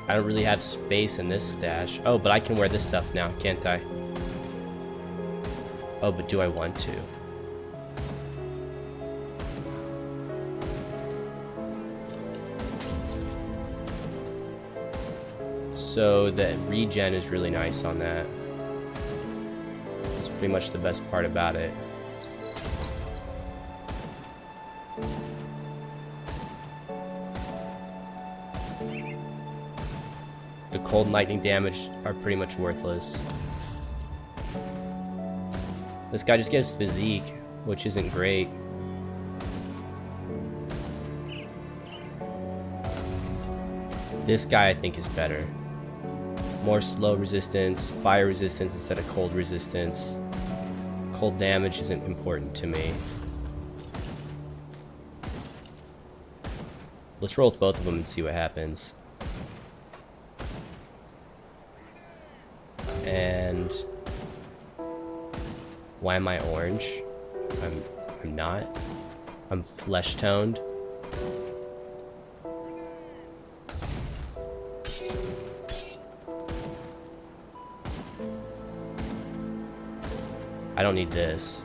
Speaker 1: I don't really have space in this stash. Oh, but I can wear this stuff now, can't I? Oh, but do I want to? So the regen is really nice on that. That's pretty much the best part about it. The cold and lightning damage are pretty much worthless. This guy just gets physique, which isn't great. This guy I think is better. More slow resistance, fire resistance instead of cold resistance. Cold damage isn't important to me. Let's roll with both of them and see what happens. And why am I orange? I'm not. I'm flesh toned. I don't need this.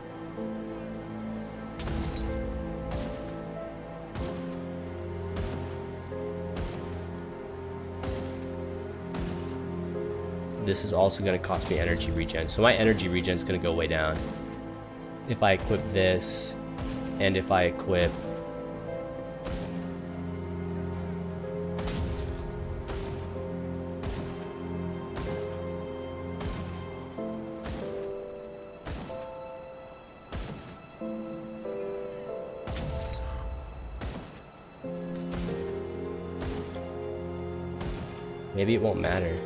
Speaker 1: This is also going to cost me energy regen. So my energy regen is going to go way down if I equip this and if I equip Maybe it won't matter.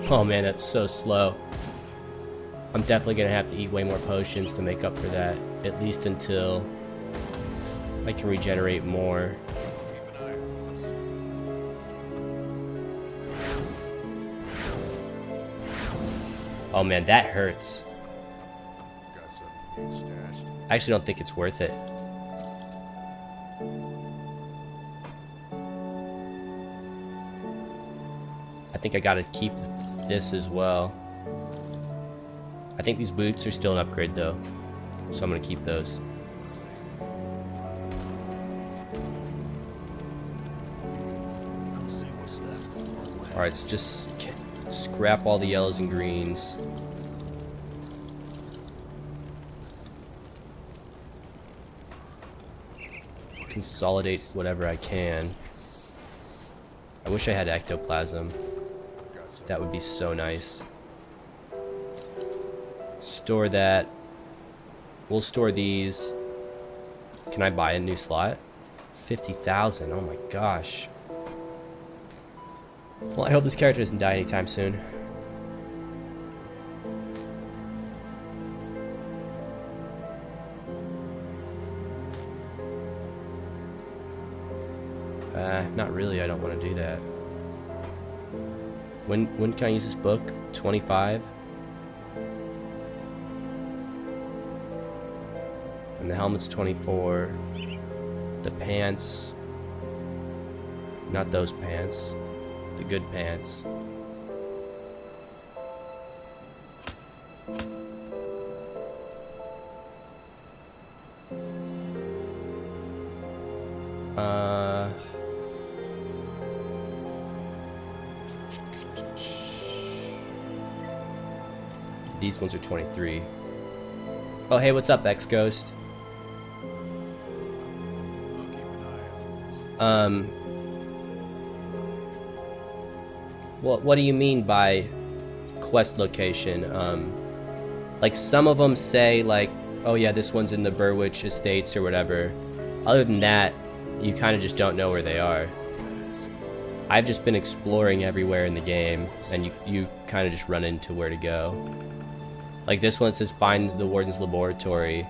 Speaker 1: Oh man, that's so slow. I'm definitely gonna have to eat way more potions to make up for that, at least until I can regenerate more.
Speaker 3: Keep an eye on this.
Speaker 1: Oh man, that hurts.
Speaker 3: Got something you need stashed?
Speaker 1: I actually don't think it's worth it. I think I gotta keep this as well. I think these boots are still an upgrade though, so I'm gonna keep those.
Speaker 3: Let's see what's left.
Speaker 1: Alright, let's just scrap all the yellows and greens. Consolidate whatever I can. I wish I had ectoplasm.
Speaker 3: Got something.
Speaker 1: That would be so nice. Store that. We'll store these. Can I buy a new slot? 50,000. Oh my gosh. Well, I hope this character doesn't die anytime soon. Not really. I don't want to do that. When can I use this book? 25. And the helmet's 24. The pants. Not those pants. The good pants. These ones are 23. Oh, hey, what's up, X-Ghost?
Speaker 3: I'll keep an eye on this.
Speaker 1: What do you mean by quest location? Like some of them say like, oh yeah, this one's in the Burwich Estates or whatever. Other than that, you kind of just don't know where they are. I've just been exploring everywhere in the game, and you kind of just run into where to go. Like this one says find the Warden's laboratory.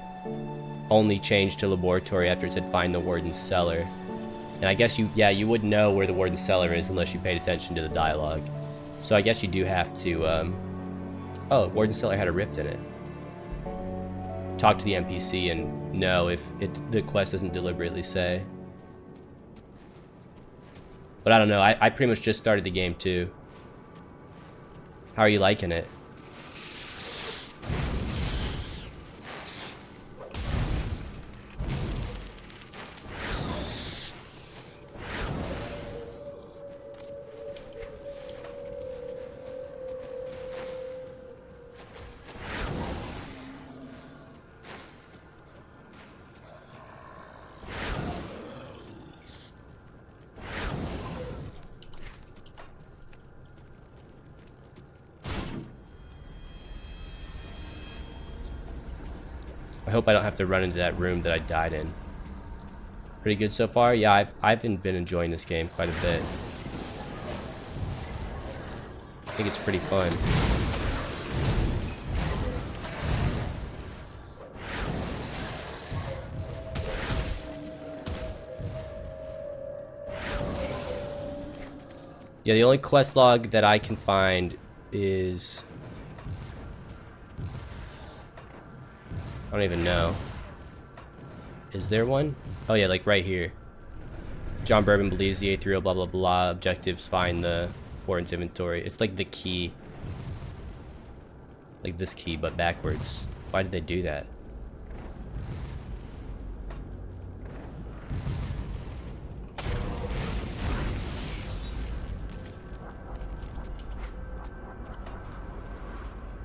Speaker 1: Only changed to laboratory after it said find the Warden's cellar. And I guess you wouldn't know where the Warden's cellar is unless you paid attention to the dialogue. So I guess you do have to, oh, Warden's cellar had a rift in it. Talk to the NPC and know if the quest doesn't deliberately say. But I don't know, I pretty much just started the game too. How are you liking it? I hope I don't have to run into that room that I died in. Pretty good so far? Yeah, I've been enjoying this game quite a bit. I think it's pretty fun. Yeah, the only quest log that I can find is... I don't even know. Is there one? Oh yeah, like right here. John Bourbon believes the A30 blah blah blah objectives find the Warden's inventory. It's like the key. Like this key, but backwards. Why did they do that?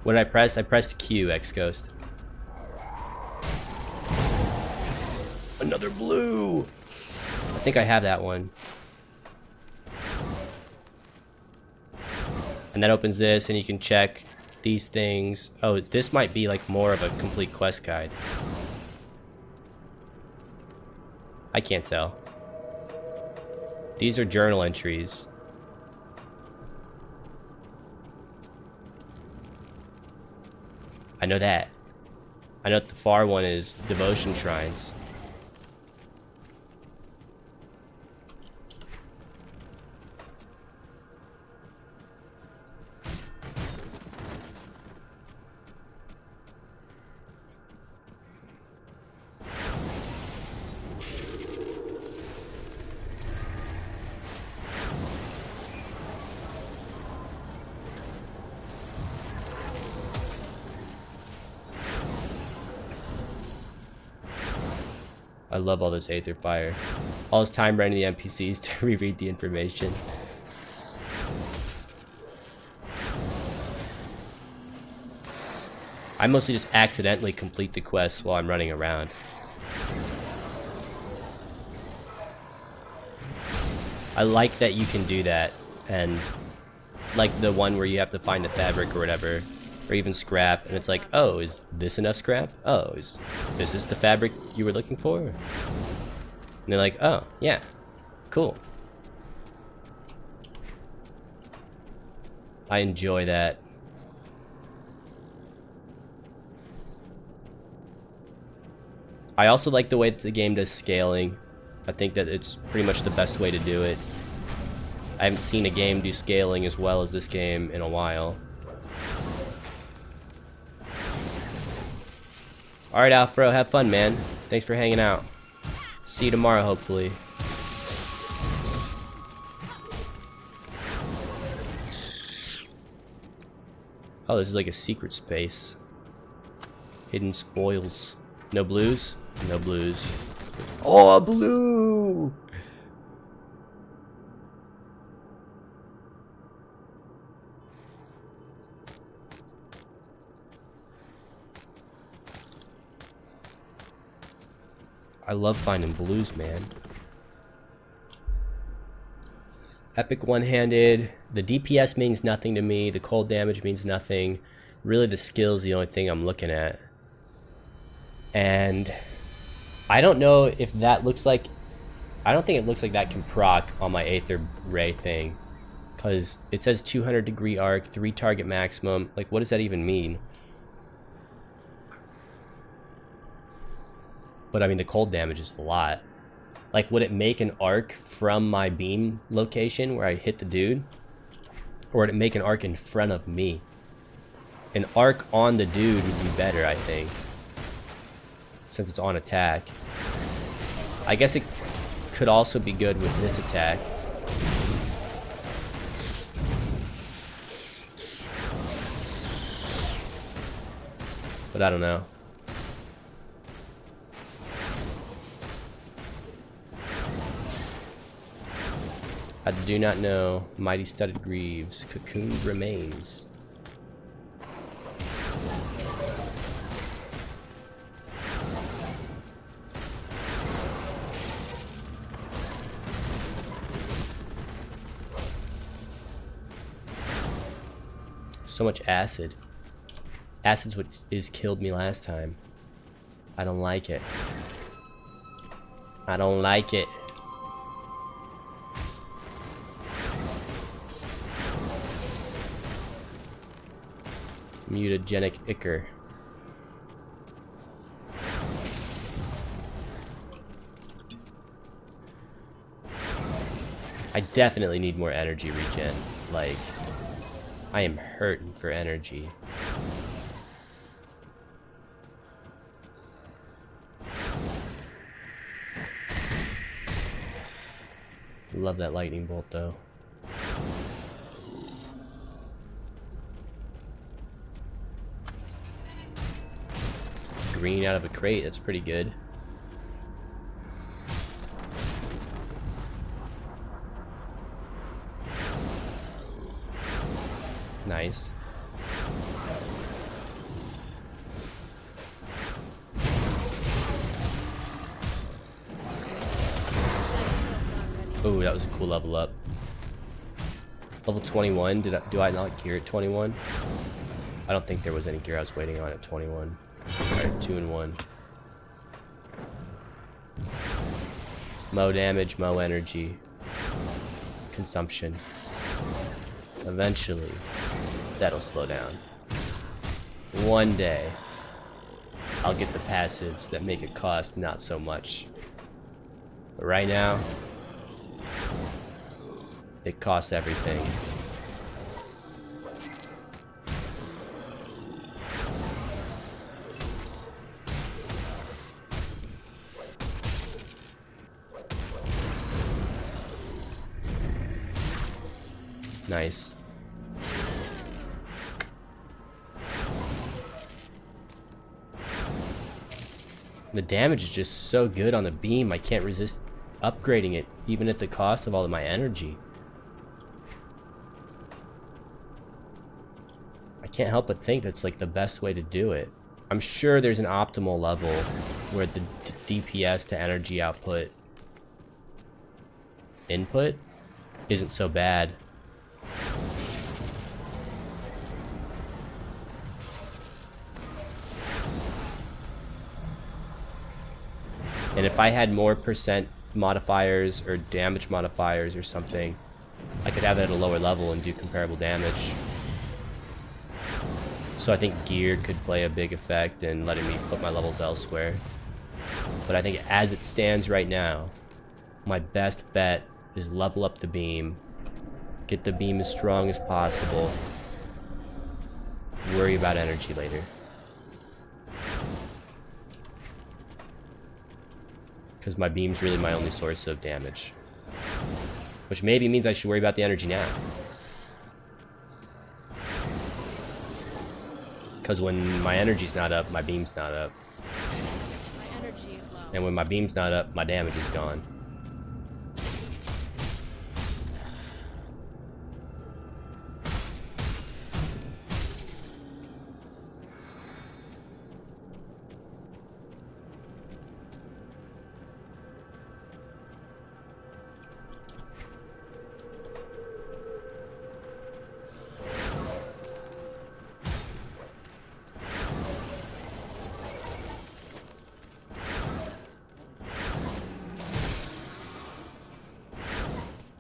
Speaker 1: What did I press? I pressed Q, X-Ghost. another blue. I think I have that one. And that opens this, and you can check these things. Oh, this might be like more of a complete quest guide. I can't tell. These are journal entries. I know that. I know that the far one is devotion shrines. I love all this Aether Fire. All this time running the NPCs to reread the information. I mostly just accidentally complete the quests while I'm running around. I like that you can do that, and like the one where you have to find the fabric or whatever, or even scrap, and it's like, oh, is this enough scrap? Oh, is this the fabric you were looking for? And they're like, oh, yeah, cool. I enjoy that. I also like the way that the game does scaling. I think that it's pretty much the best way to do it. I haven't seen a game do scaling as well as this game in a while. Alright, Alfro, have fun, man. Thanks for hanging out. See you tomorrow, hopefully. Oh, this is like a secret space. Hidden spoils. No blues? No blues. Oh, a blue! I love finding blues, man. Epic one-handed. The DPS means nothing to me. The cold damage means nothing. Really, the skill's the only thing I'm looking at. And I don't know if that looks like... I don't think it looks like that can proc on my Aether Ray thing. Because it says 200 degree arc, 3 target maximum. Like, what does that even mean? But I mean, the cold damage is a lot. Like, would it make an arc from my beam location where I hit the dude? Or would it make an arc in front of me? An arc on the dude would be better, I think. Since it's on attack. I guess it could also be good with this attack. But I don't know. I do not know. Mighty Studded Greaves. Cocooned Remains. So much acid. Acid's what is killed me last time. I don't like it. I don't like it. Mutagenic Ichor. I definitely need more energy regen. Like, I am hurting for energy. Love that lightning bolt though. Green out of a crate, that's pretty good. Nice. Oh, that was a cool level up. Level 21. Do I not gear at 21? I don't think there was any gear I was waiting on at 21. Alright, 2 and 1. Mo damage, mo energy. Consumption. Eventually, that'll slow down. One day, I'll get the passives that make it cost not so much. But right now, it costs everything. Nice. The damage is just so good on the beam, I can't resist upgrading it, even at the cost of all of my energy. I can't help but think that's like the best way to do it. I'm sure there's an optimal level where the DPS to energy output input isn't so bad. And if I had more percent modifiers or damage modifiers or something, I could have it at a lower level and do comparable damage. So I think gear could play a big effect in letting me put my levels elsewhere. But I think as it stands right now, my best bet is level up the beam, get the beam as strong as possible, worry about energy later. Because my beam's really my only source of damage. Which maybe means I should worry about the energy now. Because when my energy's not up, my beam's not up.
Speaker 2: My energy is low.
Speaker 1: And when my beam's not up, my damage is gone.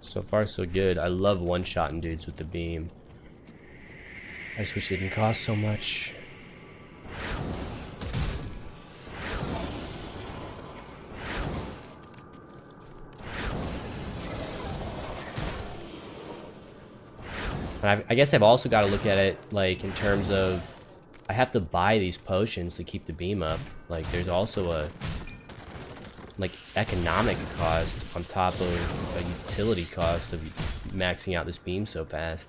Speaker 1: So far, so good. I love one-shotting dudes with the beam. I just wish it didn't cost so much. And I guess I've also got to look at it, like, in terms of I have to buy these potions to keep the beam up. Like, there's also a like economic cost on top of a utility cost of maxing out this beam so fast.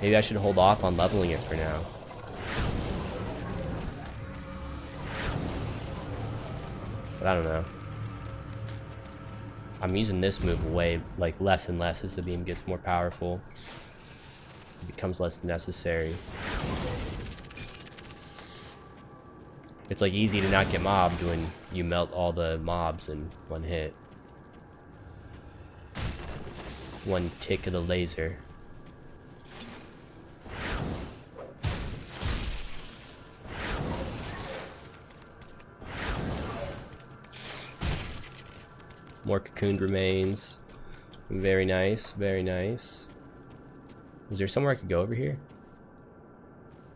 Speaker 1: Maybe I should hold off on leveling it for now. But I don't know. I'm using this move way, like, less and less as the beam gets more powerful. It becomes less necessary. It's like easy to not get mobbed when you melt all the mobs in one hit. One tick of the laser. More cocooned remains. Very nice, very nice. Is there somewhere I could go over here?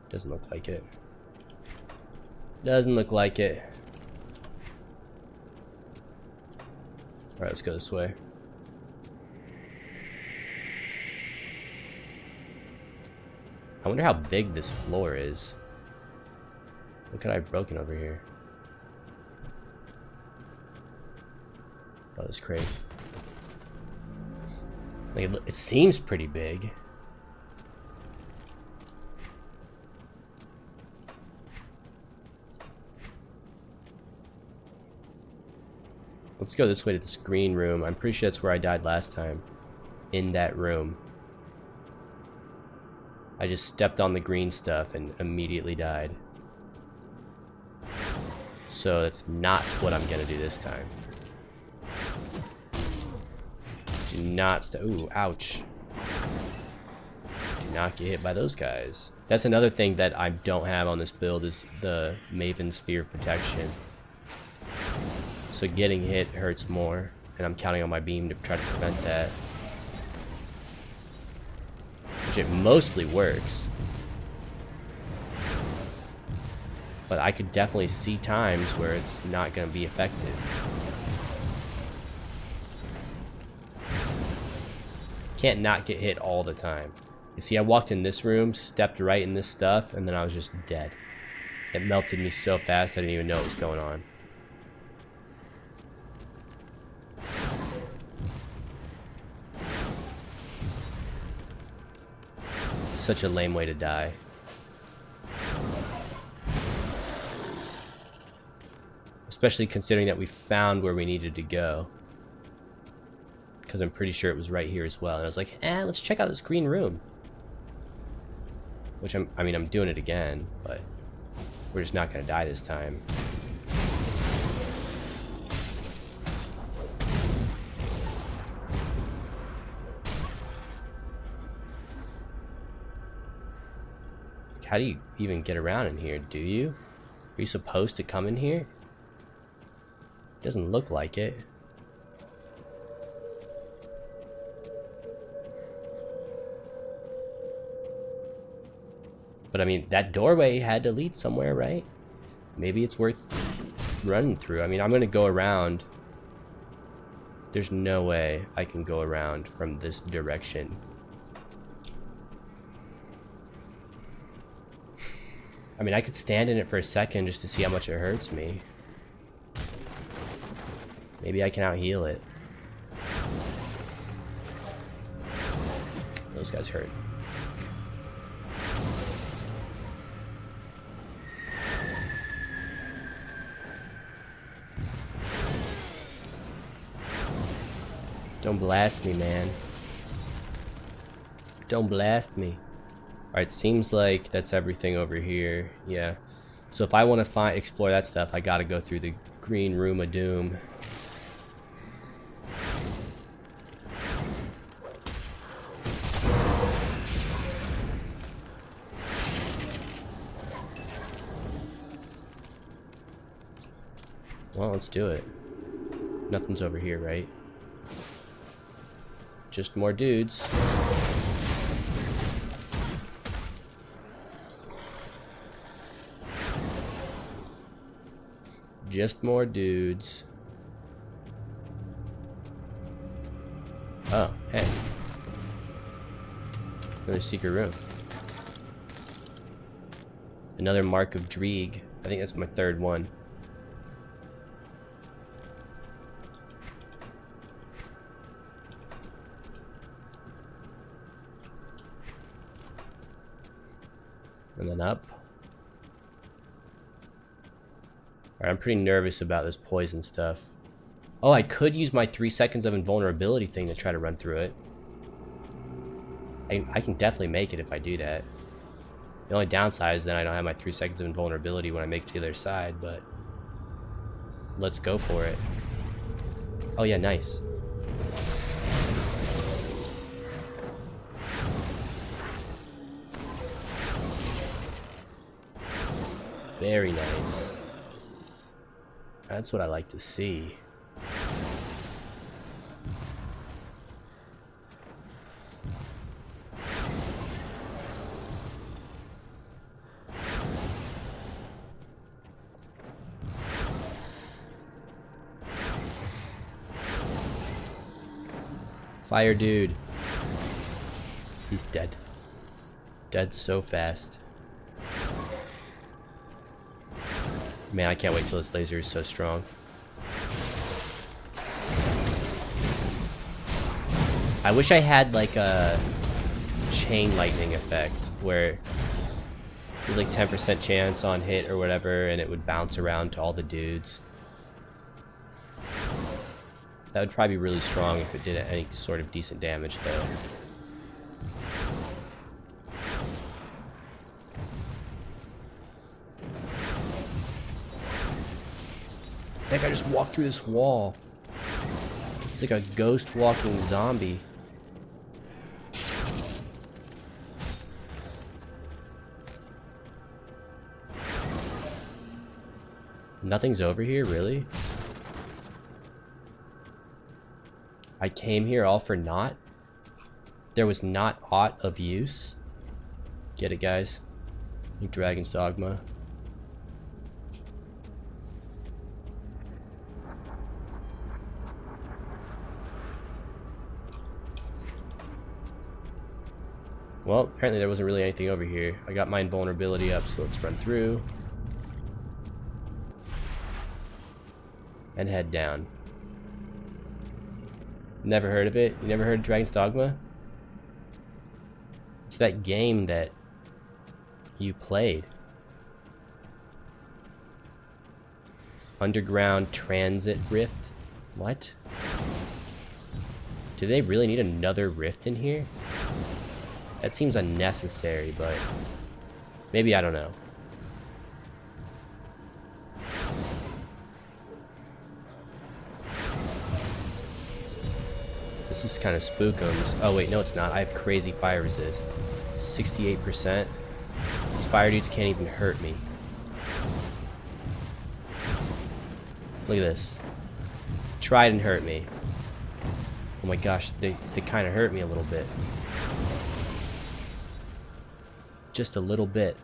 Speaker 1: Doesn't look like it. Doesn't look like it. Alright, let's go this way. I wonder how big this floor is. What could I have broken over here? Oh, this crate. Like, it seems pretty big. Let's go this way to this green room. I'm pretty sure that's where I died last time. In that room. I just stepped on the green stuff and immediately died. So that's not what I'm gonna do this time. not ooh, ouch. Do not get hit by those guys. That's another thing that I don't have on this build is the Maven Sphere protection. So getting hit hurts more, and I'm counting on my beam to try to prevent that. Which it mostly works. But I could definitely see times where it's not going to be effective. Can't not get hit all the time. You see, I walked in this room, stepped right in this stuff, and then I was just dead. It melted me so fast I didn't even know what was going on. Such a lame way to die. Especially considering that we found where we needed to go. Because I'm pretty sure it was right here as well. And I was like, let's check out this green room. Which I'm doing it again, but we're just not going to die this time. How do you even get around in here? Do you? Are you supposed to come in here? Doesn't look like it. But I mean, that doorway had to lead somewhere, right? Maybe it's worth running through. I mean, I'm gonna go around. There's no way I can go around from this direction. I mean, I could stand in it for a second just to see how much it hurts me. Maybe I can out-heal it. Those guys hurt. Don't blast me, man. Don't blast me. Alright, seems like that's everything over here. Yeah. So if I want to explore that stuff, I gotta go through the green room of doom. Well, let's do it. Nothing's over here, right? Just more dudes. Just more dudes. Oh, hey. Another secret room. Another Mark of Dreeg. I think that's my third one. And then up. Alright, I'm pretty nervous about this poison stuff. Oh, I could use my 3 seconds of invulnerability thing to try to run through it. I can definitely make it if I do that. The only downside is then I don't have my 3 seconds of invulnerability when I make it to the other side, but let's go for it. Oh yeah, nice. Very nice. That's what I like to see. Fire dude. He's dead. Dead so fast. Man, I can't wait till this laser is so strong. I wish I had like a chain lightning effect where there's like 10% chance on hit or whatever and it would bounce around to all the dudes. That would probably be really strong if it did any sort of decent damage though. I think I just walked through this wall. It's like a ghost walking zombie. Nothing's over here, really? I came here all for naught? There was not aught of use? Get it, guys? Like Dragon's Dogma. Well, apparently there wasn't really anything over here. I got my invulnerability up, so let's run through. And head down. Never heard of it? You never heard of Dragon's Dogma? It's that game that you played. Underground Transit Rift? What? Do they really need another rift in here? That seems unnecessary, but maybe, I don't know. This is kind of spookums. Oh wait, no it's not. I have crazy fire resist. 68%. These fire dudes can't even hurt me. Look at this. Tried and hurt me. Oh my gosh, they kind of hurt me a little bit. Just a little bit.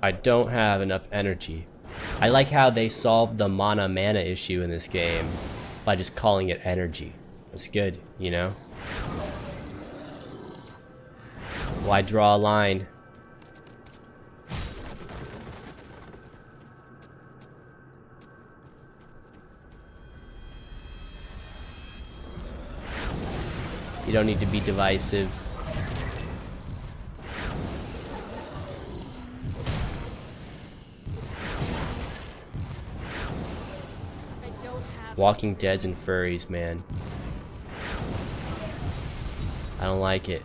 Speaker 1: I don't have enough energy. I like how they solved the mana issue in this game by just calling it energy. It's good, you know? Why draw a line? You don't need to be divisive. Walking Deads and furries, man. I don't like it.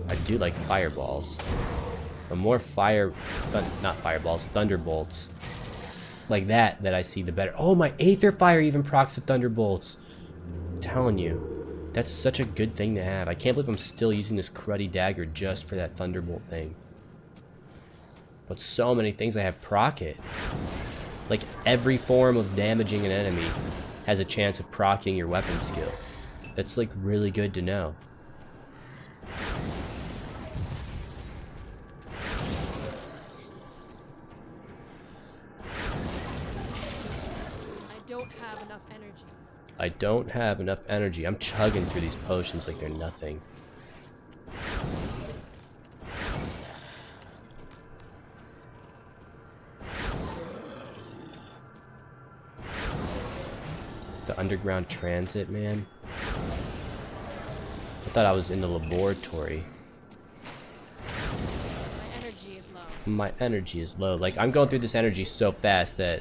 Speaker 1: I do like fireballs. The more not fireballs, thunderbolts. Like that I see, the better. Oh, my Aether Fire even procs the thunderbolts. I'm telling you. That's such a good thing to have. I can't believe I'm still using this cruddy dagger just for that thunderbolt thing. But so many things I have proc it. Like every form of damaging an enemy has a chance of proccing your weapon skill. That's like really good to know. I don't have enough energy. I'm chugging through these potions like they're nothing. The underground transit, man. I thought I was in the laboratory.
Speaker 2: My energy is low.
Speaker 1: My energy is low. Like, I'm going through this energy so fast that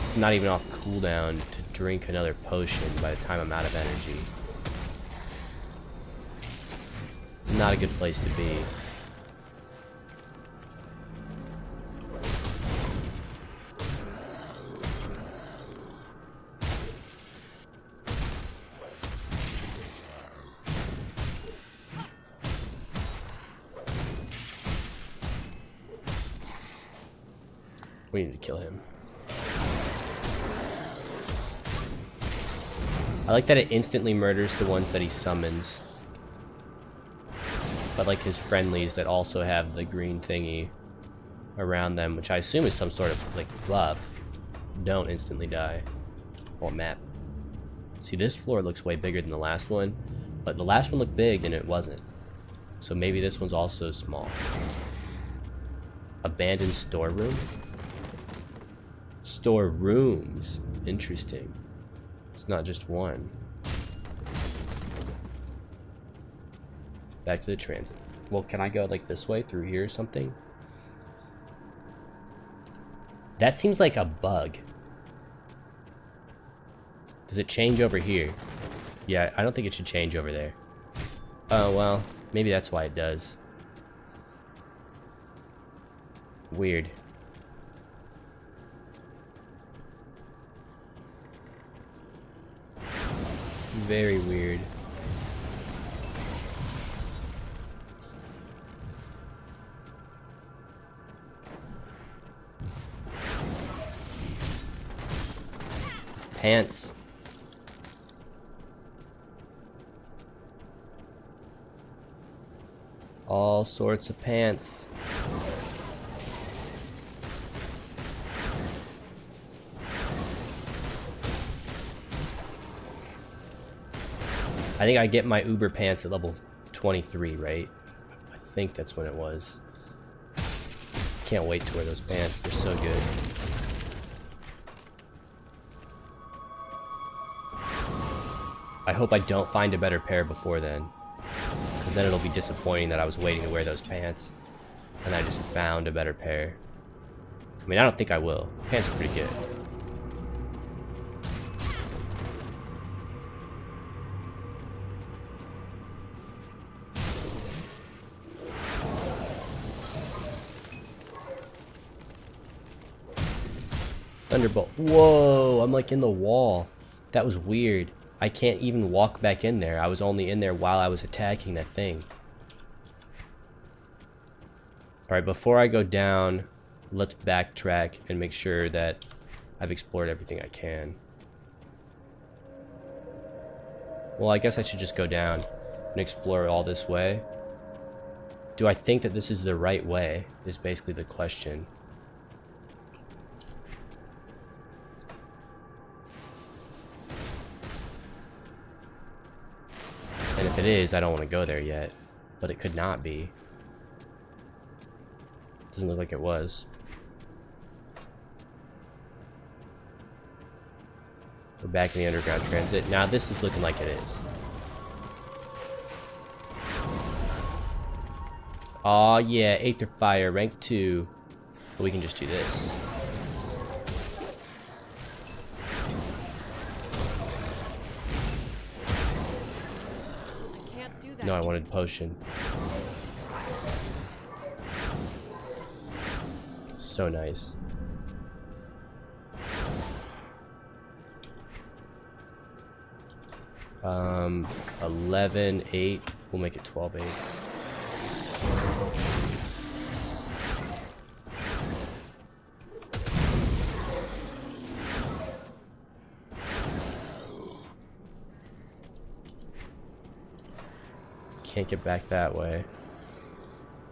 Speaker 1: it's not even off cooldown to drink another potion by the time I'm out of energy. Not a good place to be. We need to kill him. I like that it instantly murders the ones that he summons. But like his friendlies that also have the green thingy around them, which I assume is some sort of like buff, don't instantly die. What map? See, this floor looks way bigger than the last one, but the last one looked big and it wasn't. So maybe this one's also small. Abandoned storeroom? Storerooms. Interesting. It's not just one. Back to the transit. Well, can I go like this way through here or something? That seems like a bug. Does it change over here? Yeah, I don't think it should change over there. Oh, well, maybe that's why it does. Weird. Very weird. Pants. All sorts of pants. I think I get my Uber pants at level 23, right? I think that's when it was. Can't wait to wear those pants. They're so good. I hope I don't find a better pair before then. Because then it'll be disappointing that I was waiting to wear those pants. And I just found a better pair. I mean, I don't think I will. Pants are pretty good. Thunderbolt. Whoa, I'm like in the wall. That was weird. I can't even walk back in there. I was only in there while I was attacking that thing. Alright, before I go down, let's backtrack and make sure that I've explored everything I can. Well, I guess I should just go down and explore all this way. Do I think that this is the right way, is basically the question. And if it is, I don't want to go there yet. But it could not be. Doesn't look like it was. We're back in the underground transit. Now this is looking like it is. Aw, yeah, Aether Fire, rank 2. But we can just do this. No, I wanted potion. So nice. Um, 11, 8. We'll make it 12, 8. Can't get back that way.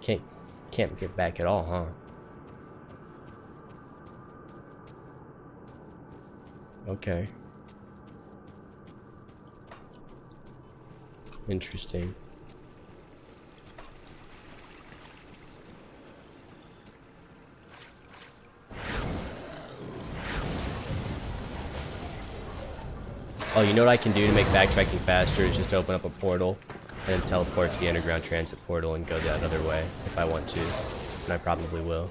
Speaker 1: Can't get back at all, huh? Okay. Interesting. Oh, you know what I can do to make backtracking faster is just open up a portal and then teleport to the underground transit portal and go that other way if I want to. And I probably will.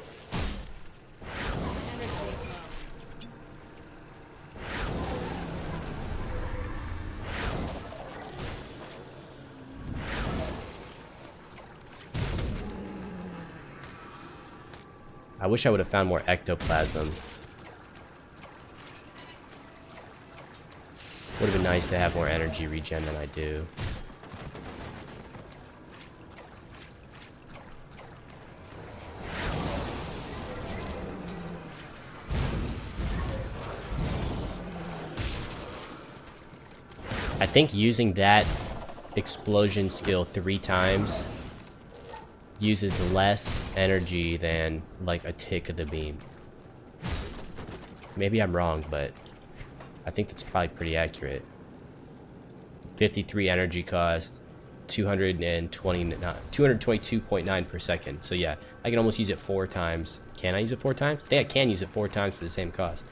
Speaker 1: I wish I would have found more ectoplasm. Would have been nice to have more energy regen than I do. I think using that explosion skill 3 times uses less energy than like a tick of the beam. Maybe I'm wrong, but I think that's probably pretty accurate. 53 energy cost, 222.9 per second. So yeah, I can almost use it 4 times. Can I use it 4 times? I think I can use it 4 times for the same cost.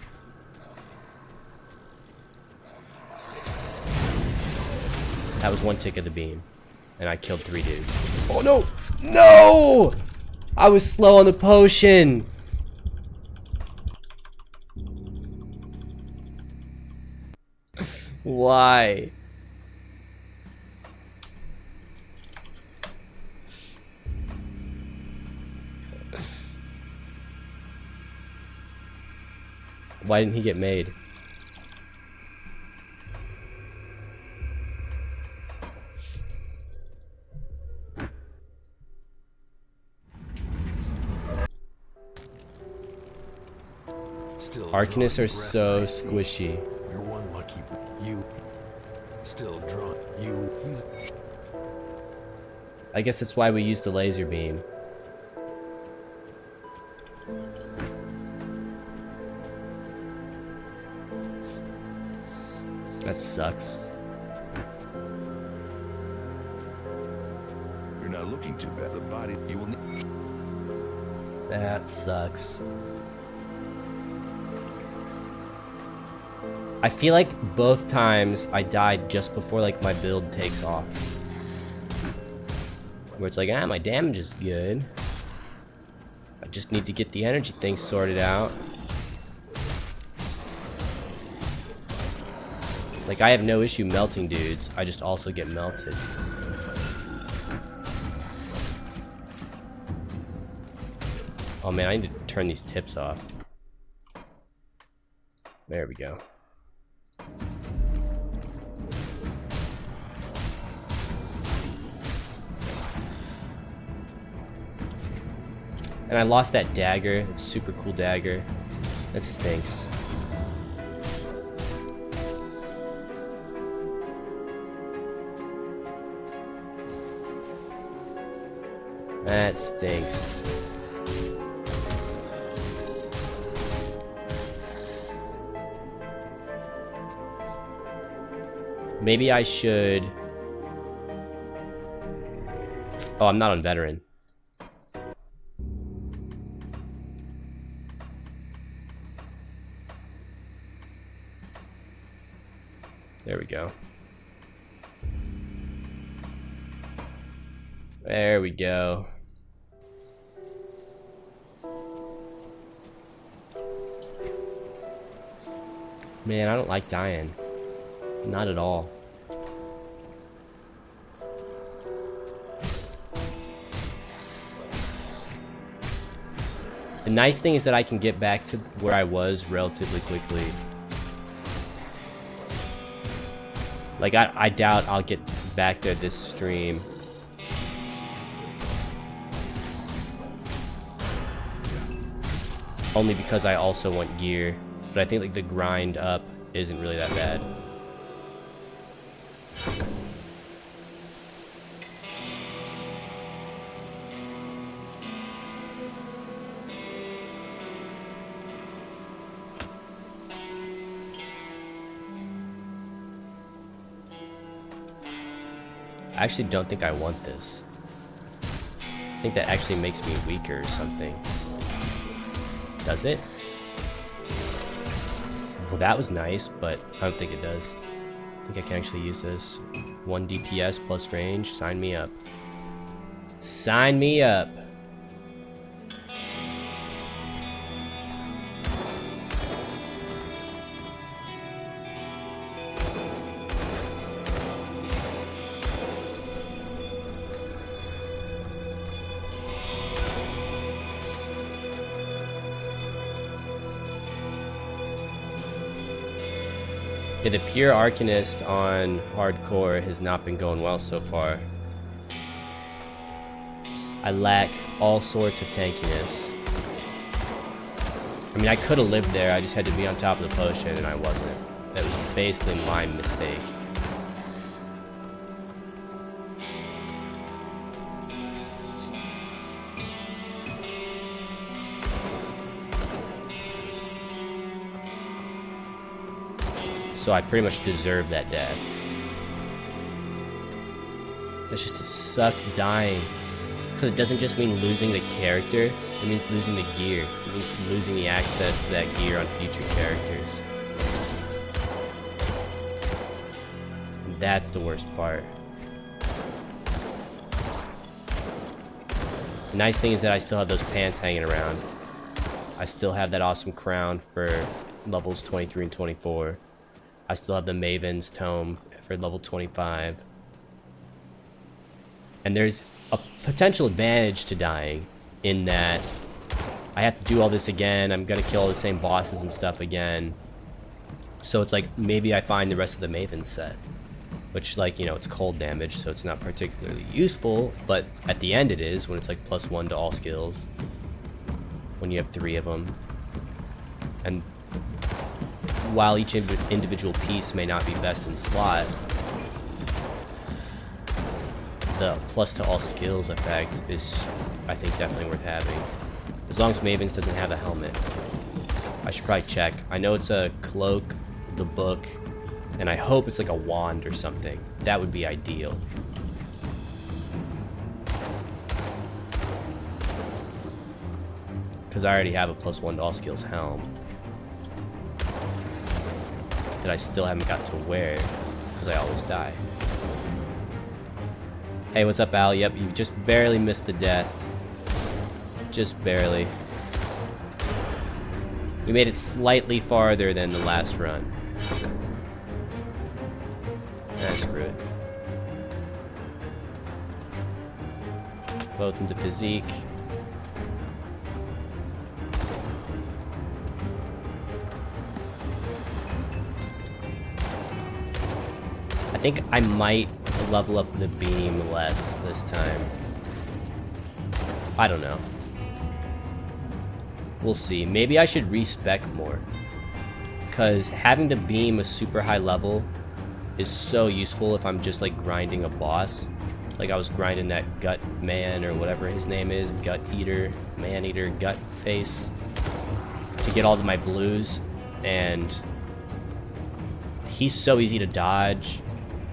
Speaker 1: That was 1 tick of the beam. And I killed 3 dudes. Oh no! No! I was slow on the potion! Why? Why didn't he get made?
Speaker 3: Still
Speaker 1: Arcanists
Speaker 3: drawing
Speaker 1: are so
Speaker 3: breath, I see.
Speaker 1: squishy.
Speaker 3: You're one lucky. You. Still drunk. You. He's.
Speaker 1: I guess that's why we use the laser beam. That sucks.
Speaker 3: You're not looking too bad. The body. You will need.
Speaker 1: That sucks. I feel like both times I died just before like my build takes off. Where it's like, ah, my damage is good. I just need to get the energy thing sorted out. Like, I have no issue melting dudes. I just also get melted. Oh man, I need to turn these tips off. There we go. And I lost that dagger. It's super cool dagger. That stinks. That stinks. Maybe I should... Oh, I'm not on veteran. There we go. There we go. Man, I don't like dying. Not at all. The nice thing is that I can get back to where I was relatively quickly. Like, I doubt I'll get back there this stream. Only because I also want gear. But I think like the grind up isn't really that bad. I actually don't think I want this. I think that actually makes me weaker or something. Does it? Well, that was nice, but I don't think it does. I think I can actually use this. 1 DPS plus range. Sign me up. Sign me up. Yeah, the pure Arcanist on hardcore has not been going well so far. I lack all sorts of tankiness. I mean, I could have lived there, I just had to be on top of the potion and I wasn't. That was basically my mistake. So I pretty much deserve that death. That's just, it sucks dying. Because it doesn't just mean losing the character, it means losing the gear. It means losing the access to that gear on future characters. And that's the worst part. The nice thing is that I still have those pants hanging around. I still have that awesome crown for levels 23 and 24. I still have the Maven's Tome for level 25. And there's a potential advantage to dying in that I have to do all this again. I'm gonna kill all the same bosses and stuff again. So it's like maybe I find the rest of the Maven set, which, like, you know, it's cold damage, so it's not particularly useful, but at the end it is, when it's like +1 to all skills, when you have 3 of them. And while each individual piece may not be best in slot, the plus to all skills effect is, I think, definitely worth having. As long as Maven's doesn't have a helmet. I should probably check. I know it's a cloak, the book, and I hope it's like a wand or something. That would be ideal. Because I already have a +1 to all skills helm that I still haven't got to wear because I always die. Hey, what's up, Al? Yep, you just barely missed the death. Just barely. We made it slightly farther than the last run. Ah, screw it. Both into physique. I think I might level up the beam less this time. I don't know. We'll see. Maybe I should respec more. Because having the beam a super high level is so useful if I'm just like grinding a boss. Like I was grinding that Gut Man or whatever his name is, Gut Eater, Man Eater, Gut Face, to get all of my blues, and he's so easy to dodge,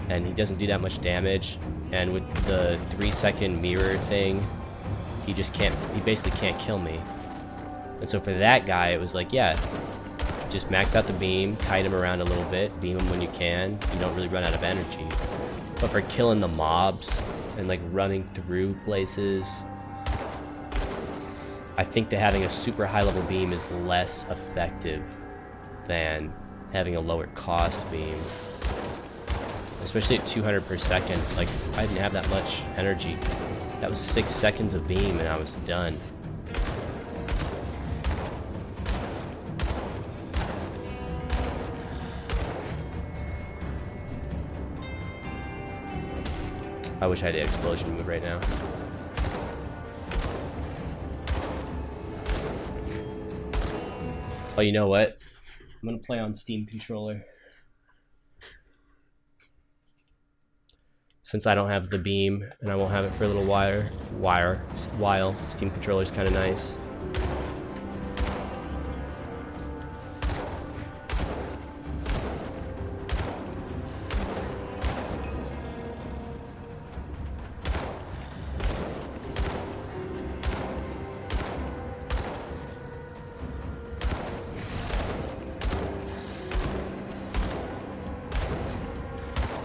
Speaker 1: and he doesn't do that much damage, and with the 3-second mirror thing, he basically can't kill me. And so for that guy, it was like, yeah, just max out the beam, kite him around a little bit, beam him when you can, you don't really run out of energy. But for killing the mobs and like running through places, I think that having a super high level beam is less effective than having a lower cost beam. Especially at 200 per second, like I didn't have that much energy. That was 6 seconds of beam and I was done. I wish I had an explosion move right now. Oh, you know what? I'm gonna play on Steam controller. Since I don't have the beam and I won't have it for a little while. Steam controller's kind of nice.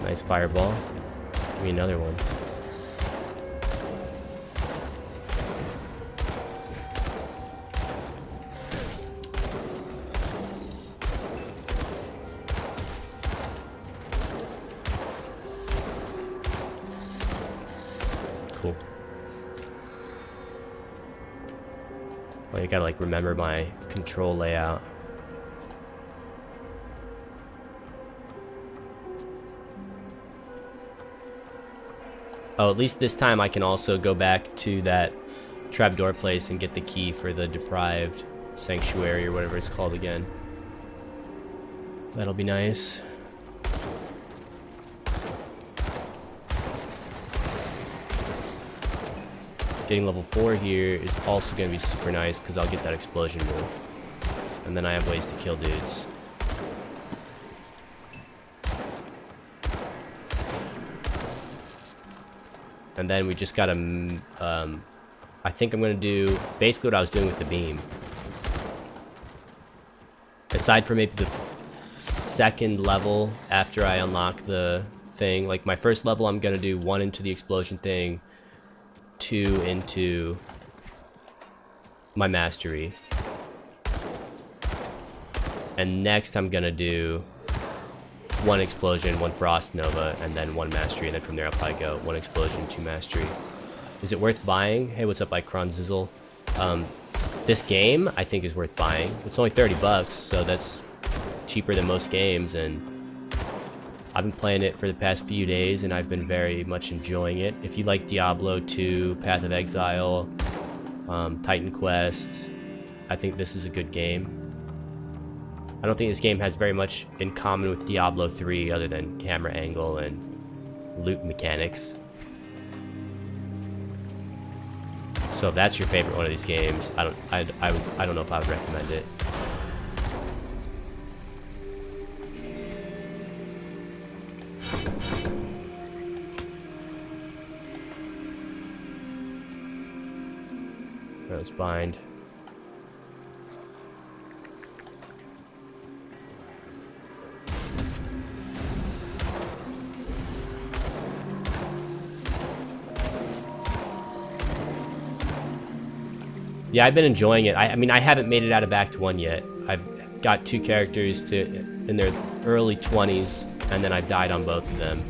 Speaker 1: Nice fireball. Give me another one. Cool. Well, you gotta like remember my control layout. Oh, at least this time I can also go back to that trapdoor place and get the key for the deprived sanctuary or whatever it's called again. That'll be nice. Getting level 4 here is also going to be super nice because I'll get that explosion move. And then I have ways to kill dudes. And then we just gotta, I think I'm gonna do basically what I was doing with the beam. Aside from maybe the second level after I unlock the thing, like my first level I'm gonna do 1 into the explosion thing, 2 into my mastery. And next I'm gonna do 1 explosion, 1 frost nova, and then 1 mastery, and then from there I'll probably go 1 explosion, 2 mastery. Is it worth buying? Hey, what's up, Icronzizzle? This game I think is worth buying. It's only 30 bucks, so that's cheaper than most games, and I've been playing it for the past few days, and I've been very much enjoying it. If you like Diablo 2, Path of Exile, Titan Quest, I think this is a good game. I don't think this game has very much in common with Diablo 3 other than camera angle and loot mechanics. So if that's your favorite one of these games, I don't know if I would recommend it. Let's bind. Yeah, I've been enjoying it. I mean, I haven't made it out of Act 1 yet. I've got 2 characters in their early 20s, and then I've died on both of them.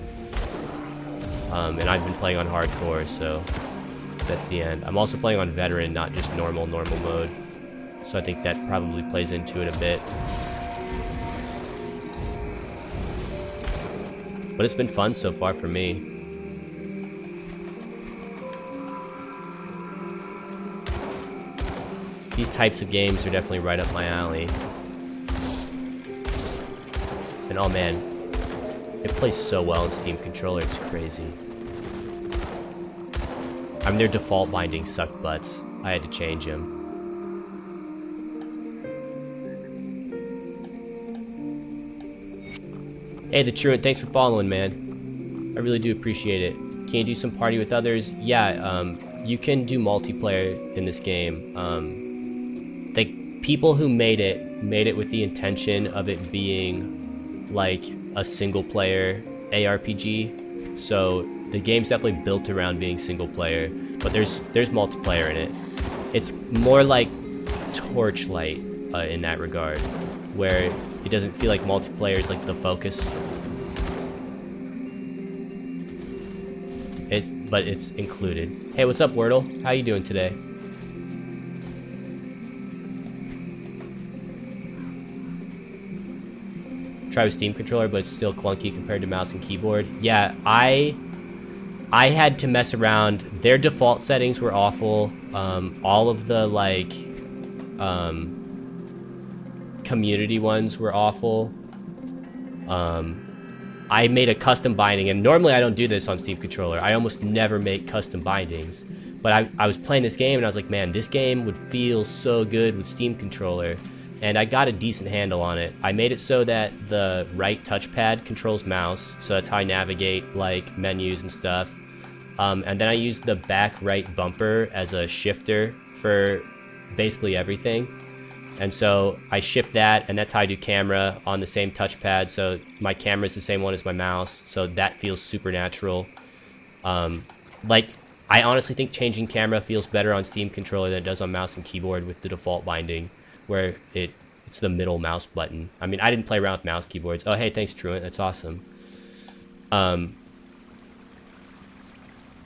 Speaker 1: And I've been playing on hardcore, so that's the end. I'm also playing on veteran, not just normal mode. So I think that probably plays into it a bit. But it's been fun so far for me. These types of games are definitely right up my alley. And oh man, it plays so well in Steam Controller, it's crazy. I mean, their default bindings suck butts. I had to change them. Hey, The Truant, thanks for following, man. I really do appreciate it. Can you do some party with others? Yeah, you can do multiplayer in this game. The people who made it with the intention of it being like a single player ARPG. So the game's definitely built around being single player, but there's multiplayer in it. It's more like Torchlight in that regard, where it doesn't feel like multiplayer is like the focus. But it's included. Hey, what's up, Wordle? How you doing today? Try with Steam controller, but it's still clunky compared to mouse and keyboard. Yeah, I had to mess around. Their default settings were awful. All of the like community ones were awful. I made a custom binding, and normally I don't do this on Steam controller. I almost never make custom bindings. But I was playing this game and I was like, man, this game would feel so good with Steam controller. And I got a decent handle on it. I made it so that the right touchpad controls mouse, so that's how I navigate like menus and stuff. And then I used the back right bumper as a shifter for basically everything. And so I shift that, and that's how I do camera on the same touchpad. So my camera is the same one as my mouse, so that feels super natural. Like, I honestly think changing camera feels better on Steam controller than it does on mouse and keyboard with the default binding, where it's the middle mouse button. I mean, I didn't play around with mouse keyboards. Oh, hey, thanks, Truant. That's awesome. I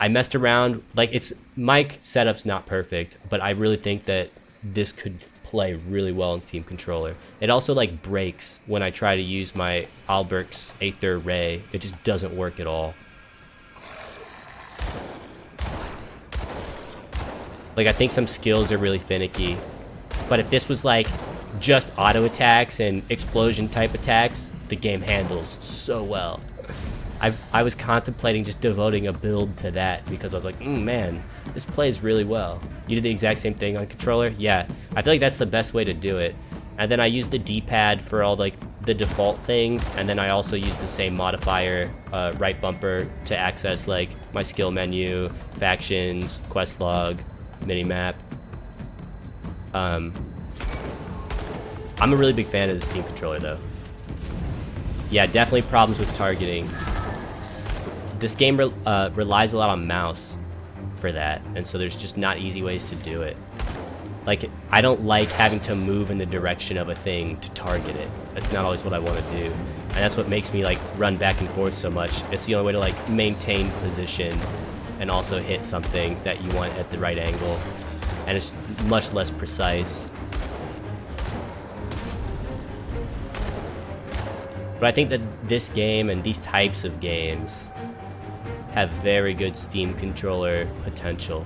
Speaker 1: messed around. Like, my setup's not perfect, but I really think that this could play really well in Steam controller. It also like breaks when I try to use my Albert's Aether Ray. It just doesn't work at all. Like, I think some skills are really finicky, but if this was like just auto attacks and explosion type attacks, the game handles so well. I was contemplating just devoting a build to that because I was like, man, this plays really well. You did the exact same thing on controller? Yeah, I feel like that's the best way to do it. And then I used the D-pad for all like the default things, and then I also used the same modifier, right bumper, to access like my skill menu, factions, quest log, minimap. I'm a really big fan of the Steam controller though. Yeah, definitely problems with targeting. This game relies a lot on mouse for that, and so there's just not easy ways to do it. Like, I don't like having to move in the direction of a thing to target it. That's not always what I want to do. And that's what makes me like run back and forth so much. It's the only way to like maintain position and also hit something that you want at the right angle. And it's much less precise. But I think that this game and these types of games have very good Steam controller potential.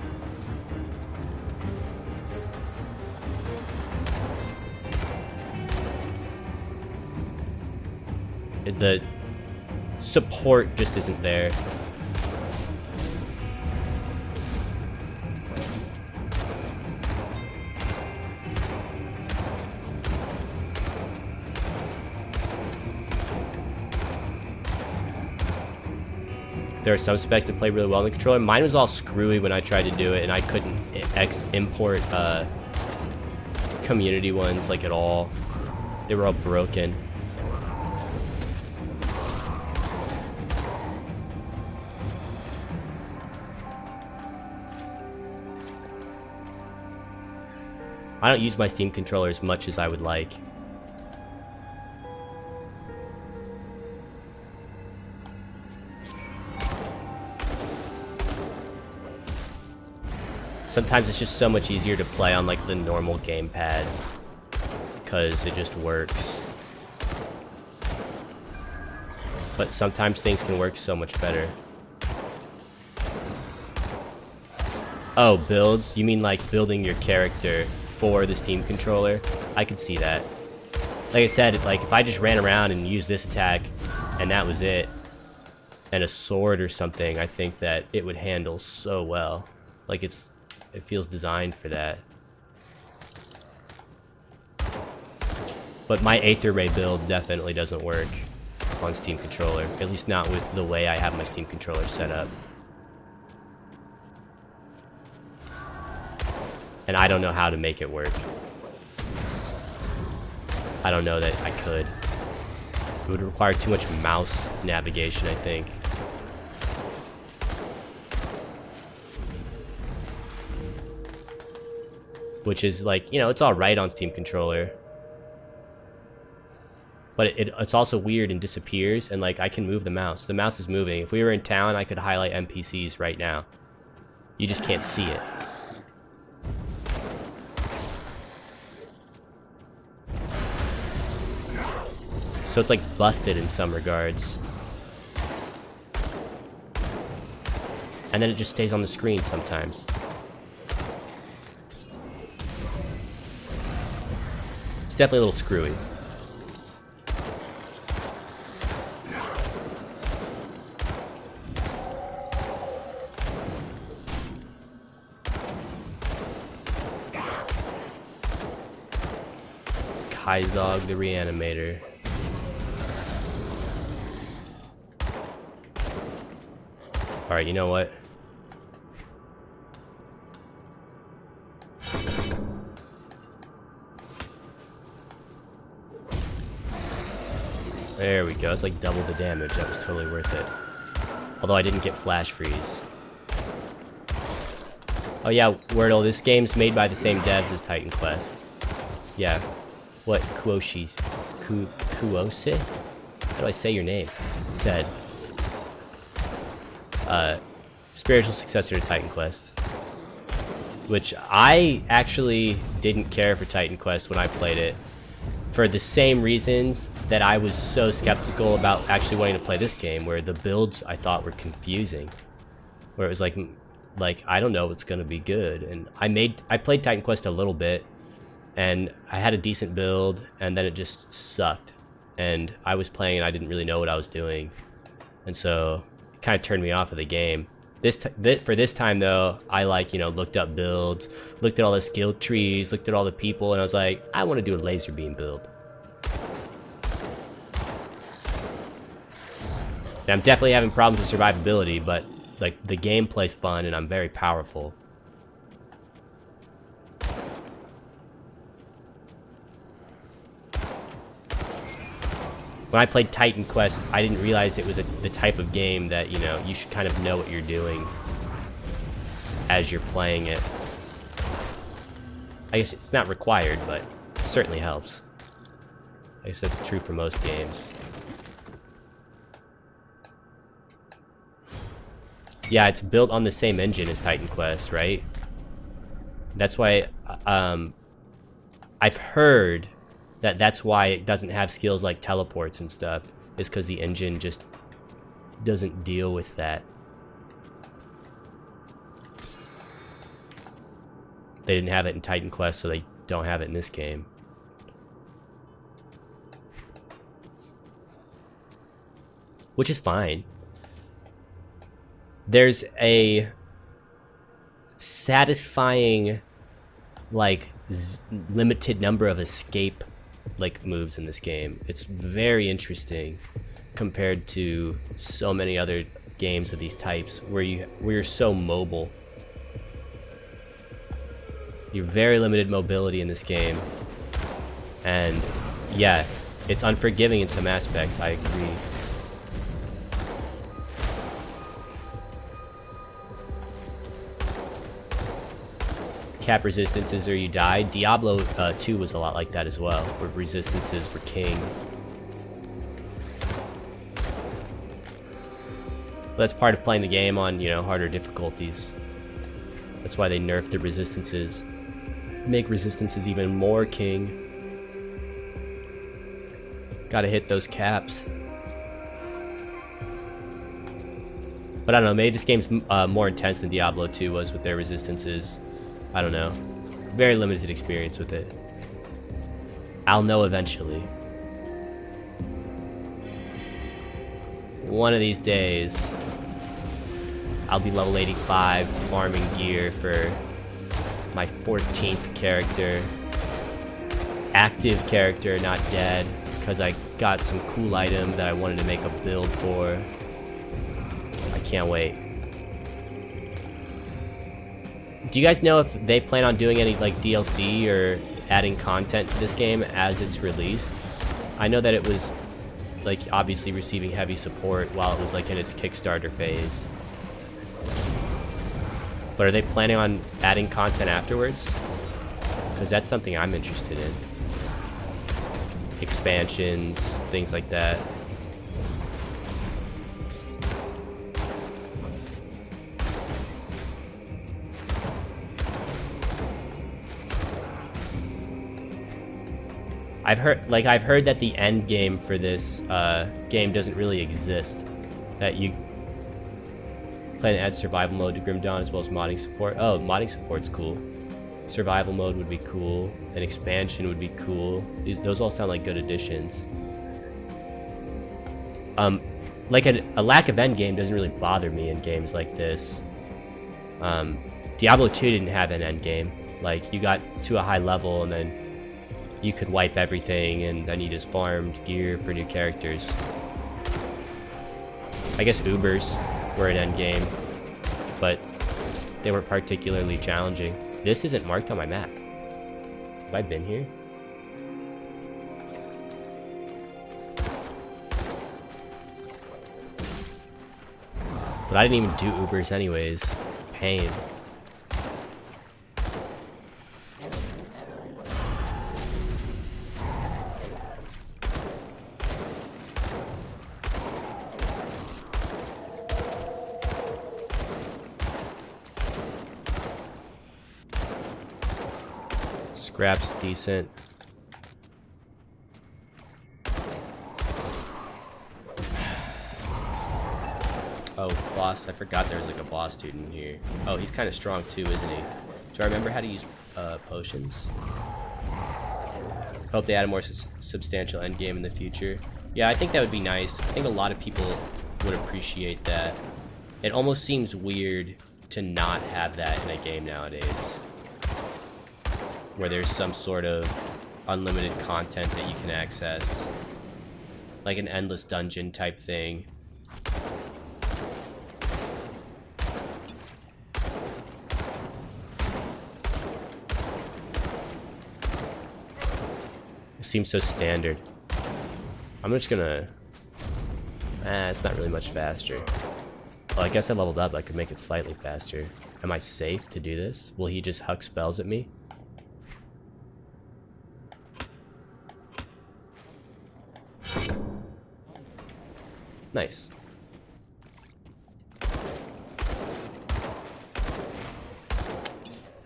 Speaker 1: The support just isn't there. There are some specs that play really well on the controller. Mine was all screwy when I tried to do it, and I couldn't import community ones like at all. They were all broken. I don't use my Steam controller as much as I would like. Sometimes it's just so much easier to play on like the normal gamepad because it just works. But sometimes things can work so much better. Oh, builds? You mean like building your character for the Steam controller? I could see that. Like I said, like if I just ran around and used this attack and that was it, and a sword or something, I think that it would handle so well. Like it feels designed for that. But my Aether Ray build definitely doesn't work on Steam controller, at least not with the way I have my Steam controller set up. And I don't know how to make it work. I don't know that I could. It would require too much mouse navigation, I think. Which is like, you know, it's alright on Steam controller. But it's also weird and disappears, and like I can move the mouse. The mouse is moving. If we were in town, I could highlight NPCs right now. You just can't see it. So it's like busted in some regards. And then it just stays on the screen sometimes. It's definitely a little screwy. Kaizog the Reanimator. Alright, you know what? There we go. It's like double the damage. That was totally worth it. Although I didn't get flash freeze. Oh yeah, Wordle, this game's made by the same devs as Titan Quest. Yeah. What Kuose? How do I say your name? Said. Spiritual successor to Titan Quest. Which I actually didn't care for Titan Quest when I played it. For the same reasons that I was so skeptical about actually wanting to play this game, where the builds I thought were confusing. Where it was like I don't know what's gonna be good. And I played Titan Quest a little bit, and I had a decent build, and then it just sucked. And I was playing and I didn't really know what I was doing. And so it kind of turned me off of the game. For this time though, I looked up builds, looked at all the skill trees, looked at all the people, and I was like, I want to do a laser beam build. And I'm definitely having problems with survivability, but like the gameplay's fun and I'm very powerful. When I played Titan Quest, I didn't realize it was the type of game that, you know, you should kind of know what you're doing as you're playing it. I guess it's not required, but it certainly helps. I guess that's true for most games. Yeah, it's built on the same engine as Titan Quest, right? That's why I've heard that that's why it doesn't have skills like teleports and stuff, is because the engine just doesn't deal with that. They didn't have it in Titan Quest, so they don't have it in this game. Which is fine. There's a satisfying, like, limited number of escape, like, moves in this game. It's very interesting compared to so many other games of these types where you're so mobile. You're very limited mobility in this game. And yeah, it's unforgiving in some aspects, I agree. Cap resistances or you die. Diablo 2 was a lot like that as well, where resistances were king. But that's part of playing the game on, you know, harder difficulties. That's why they nerfed the resistances. Make resistances even more king. Gotta hit those caps. But I don't know, maybe this game's more intense than Diablo 2 was with their resistances. I don't know. Very limited experience with it. I'll know eventually. One of these days, I'll be level 85 farming gear for my 14th character. Active character, not dead, because I got some cool item that I wanted to make a build for. I can't wait. Do you guys know if they plan on doing any like DLC or adding content to this game as it's released? I know that it was like obviously receiving heavy support while it was like in its Kickstarter phase. But are they planning on adding content afterwards? Because that's something I'm interested in. Expansions, things like that. I've heard that the end game for this game doesn't really exist. That you plan to add survival mode to Grim Dawn as well as modding support. Oh, modding support's cool. Survival mode would be cool. An expansion would be cool. Those all sound like good additions. Like a lack of end game doesn't really bother me in games like this. Diablo 2 didn't have an end game. Like you got to a high level and then you could wipe everything and then you just farmed gear for new characters. I guess Ubers were an end game, but they weren't particularly challenging. This isn't marked on my map. Have I been here? But I didn't even do Ubers anyways. Pain. Scrap's decent. Oh, boss. I forgot there was like a boss dude in here. Oh, he's kind of strong too, isn't he? Do I remember how to use potions? Hope they add a more substantial endgame in the future. Yeah, I think that would be nice. I think a lot of people would appreciate that. It almost seems weird to not have that in a game nowadays, where there's some sort of unlimited content that you can access. Like an endless dungeon type thing. It seems so standard. I'm just gonna... it's not really much faster. Well, I guess I leveled up. I could make it slightly faster. Am I safe to do this? Will he just huck spells at me? Nice.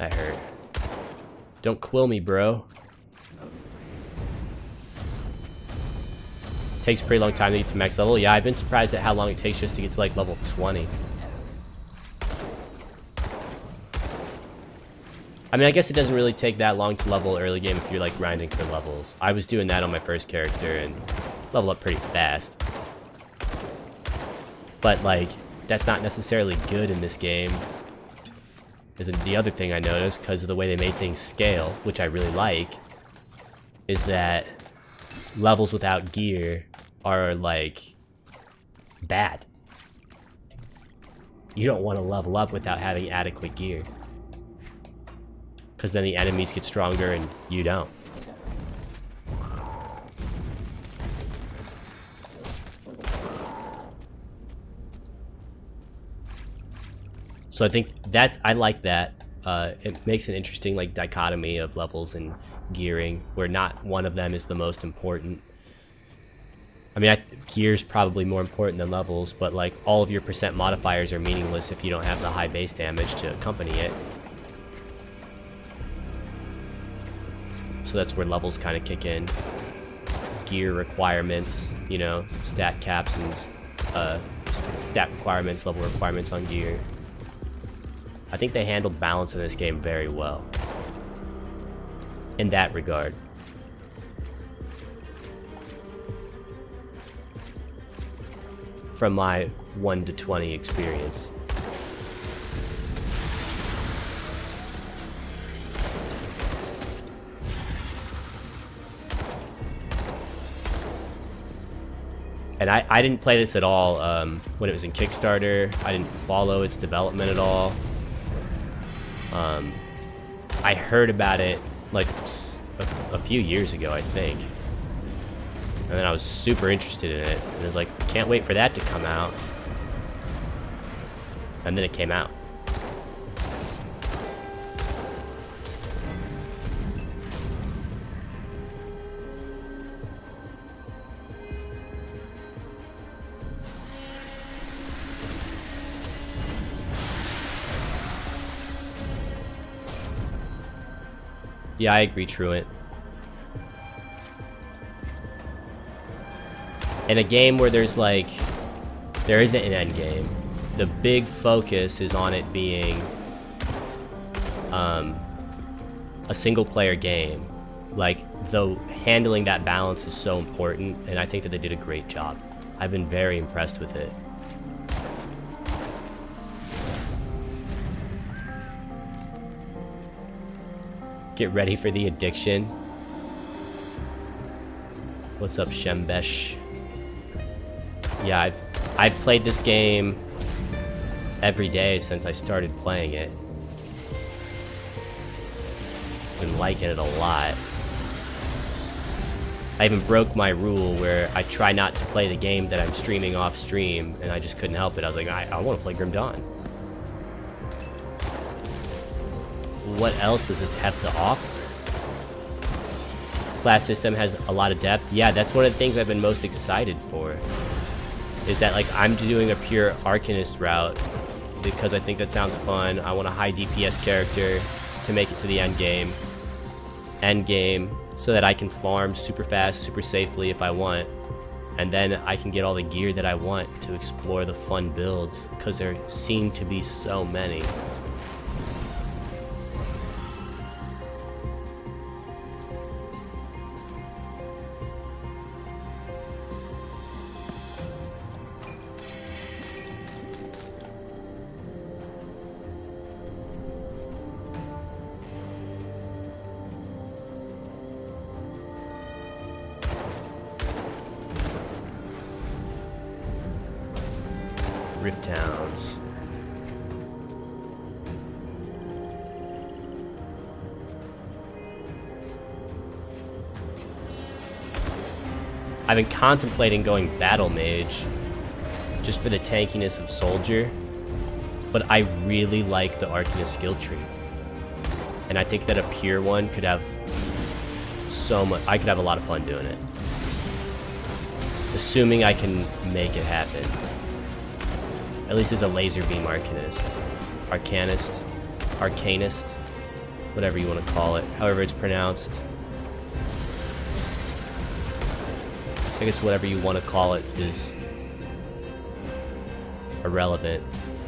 Speaker 1: That hurt. Don't quill me, bro. Takes a pretty long time to get to max level. Yeah, I've been surprised at how long it takes just to get to like level 20. I mean, I guess it doesn't really take that long to level early game if you're like grinding for levels. I was doing that on my first character and level up pretty fast. But like, that's not necessarily good in this game. Isn't the other thing I noticed, because of the way they made things scale, which I really like, is that levels without gear are like bad. You don't want to level up without having adequate gear, because then the enemies get stronger and you don't. So I think I like that. It makes an interesting like dichotomy of levels and gearing, where not one of them is the most important. I mean, gear's probably more important than levels, but like all of your percent modifiers are meaningless if you don't have the high base damage to accompany it. So that's where levels kind of kick in. Gear requirements, you know, stat caps and stat requirements, level requirements on gear. I think they handled balance in this game very well in that regard. From my 1 to 20 experience. And I didn't play this at all when it was in Kickstarter. I didn't follow its development at all. I heard about it like a few years ago, I think. And then I was super interested in it. And I was like, can't wait for that to come out. And then it came out. Yeah, I agree, Truant. In a game where there isn't an end game, the big focus is on it being a single player game. Like, though handling that balance is so important, and I think that they did a great job. I've been very impressed with it. Get ready for the addiction. What's up, Shembesh? Yeah, I've played this game every day since I started playing it. Been liking it a lot. I even broke my rule where I try not to play the game that I'm streaming off stream, and I just couldn't help it. I was like, I want to play Grim Dawn. What else does this have to offer? Class system has a lot of depth. Yeah, that's one of the things I've been most excited for. Is that like I'm doing a pure Arcanist route because I think that sounds fun. I want a high DPS character to make it to the end game, so that I can farm super fast, super safely if I want, and then I can get all the gear that I want to explore the fun builds, because there seem to be so many. Rift Towns. I've been contemplating going Battle Mage just for the tankiness of Soldier, but I really like the Arcanist skill tree. And I think that a pure one could have so much, I could have a lot of fun doing it. Assuming I can make it happen. At least as a laser beam Arcanist. Arcanist. whatever you want to call it, however it's pronounced. I guess whatever you want to call it is irrelevant.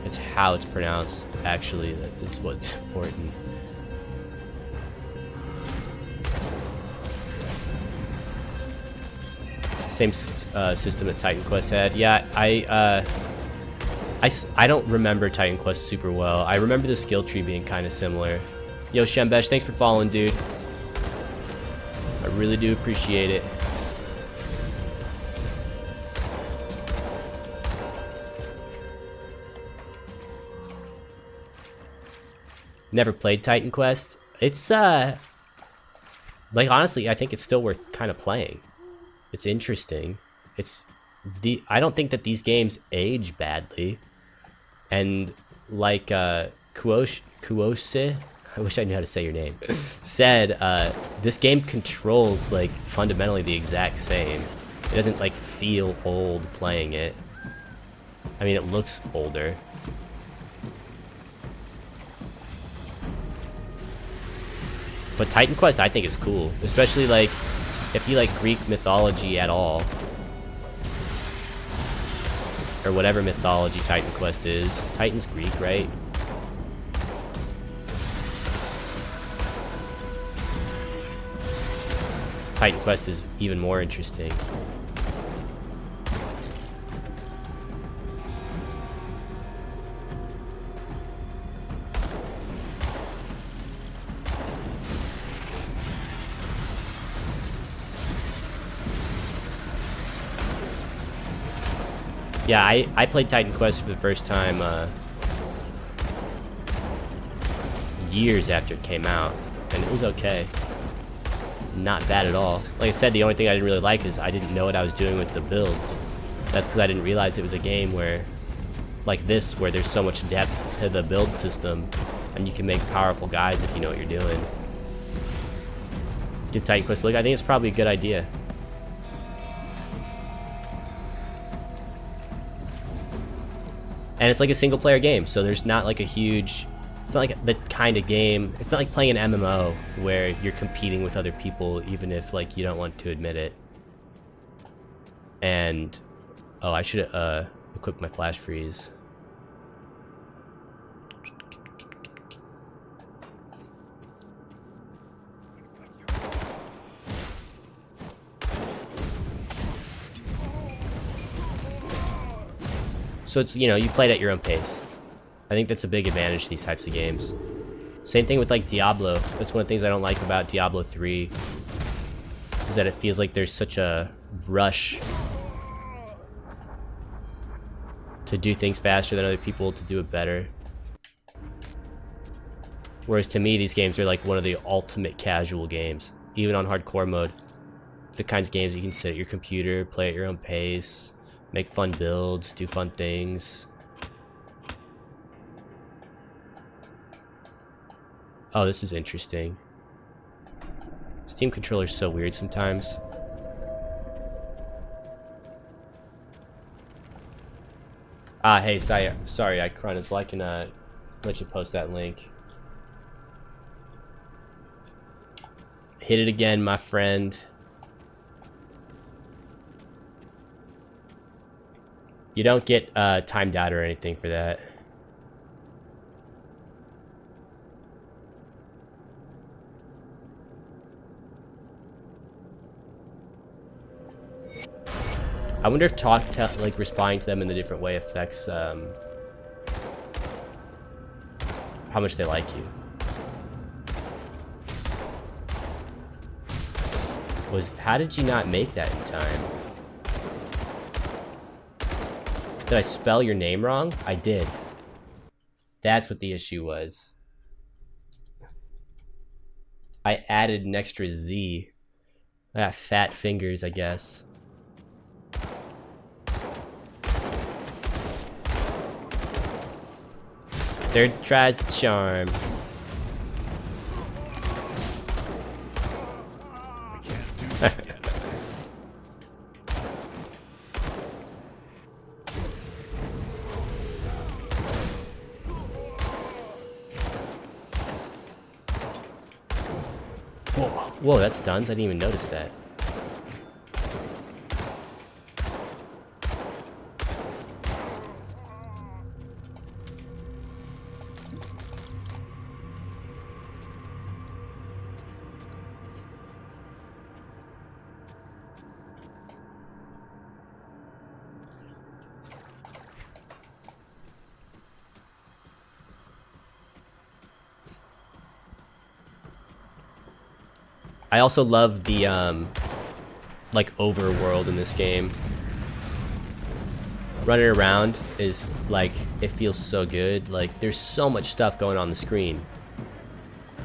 Speaker 1: It's how it's pronounced, actually, that is what's important. Same system that Titan Quest had. Yeah, I don't remember Titan Quest super well. I remember the skill tree being kind of similar. Yo, Shembesh, thanks for following, dude. I really do appreciate it. Never played Titan Quest. It's like, honestly, I think it's still worth kind of playing. It's interesting. I don't think that these games age badly. And like Kuose, I wish I knew how to say your name, said this game controls like fundamentally the exact same. It doesn't like feel old playing it. I mean, it looks older. But Titan Quest I think is cool, especially like if you like Greek mythology at all, or whatever mythology Titan Quest is. Titan's Greek, right? Titan Quest is even more interesting. Yeah, I played Titan Quest for the first time years after it came out, and it was okay. Not bad at all. Like I said, the only thing I didn't really like is I didn't know what I was doing with the builds. That's because I didn't realize it was a game where, like this, where there's so much depth to the build system, and you can make powerful guys if you know what you're doing. Give Titan Quest a look. I think it's probably a good idea. And it's like a single player game, so there's not like a huge, it's not like the kind of game, it's not like playing an MMO where you're competing with other people even if like you don't want to admit it. And oh, I should equip my flash freeze. So it's, you know, you play it at your own pace. I think that's a big advantage to these types of games. Same thing with like Diablo. That's one of the things I don't like about Diablo 3, is that it feels like there's such a rush to do things faster than other people, to do it better. Whereas to me, these games are like one of the ultimate casual games, even on hardcore mode. The kinds of games you can sit at your computer, play at your own pace, make fun builds, do fun things. Oh, this is interesting. Steam controller's so weird sometimes. Ah, hey, sorry, Icronus, I can let you post that link. Hit it again, my friend. You don't get timed out or anything for that. I wonder if like responding to them in a different way affects how much they like you. How did you not make that in time? Did I spell your name wrong? I did. That's what the issue was. I added an extra Z. I got fat fingers, I guess. Third tries the charm. Whoa, that stuns. I didn't even notice that. I also love the like overworld in this game. Running around is like, it feels so good. Like there's so much stuff going on the screen,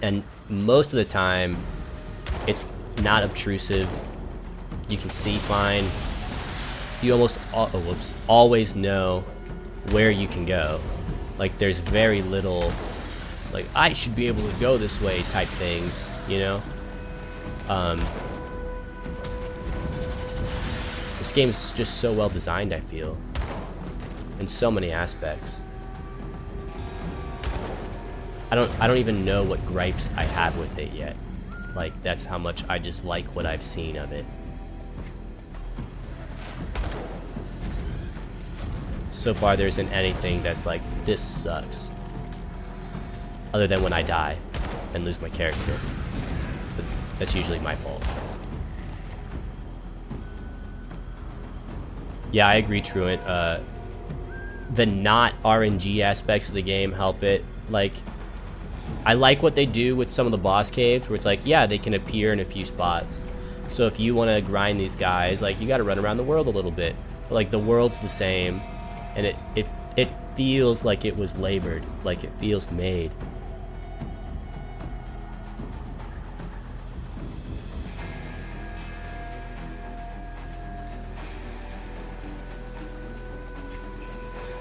Speaker 1: and most of the time it's not obtrusive. You can see fine. You always know where you can go. Like there's very little like, I should be able to go this way type things, you know. This game is just so well designed, I feel, in so many aspects. I don't even know what gripes I have with it yet. Like, that's how much I just like what I've seen of it. So far, there isn't anything that's like, this sucks. Other than when I die and lose my character. But that's usually my fault. Yeah, I agree, Truant. The not RNG aspects of the game help it. Like, I like what they do with some of the boss caves, where it's like, yeah, they can appear in a few spots. So if you want to grind these guys, like, you got to run around the world a little bit. But like, the world's the same, and it feels like it was labored, like it feels made.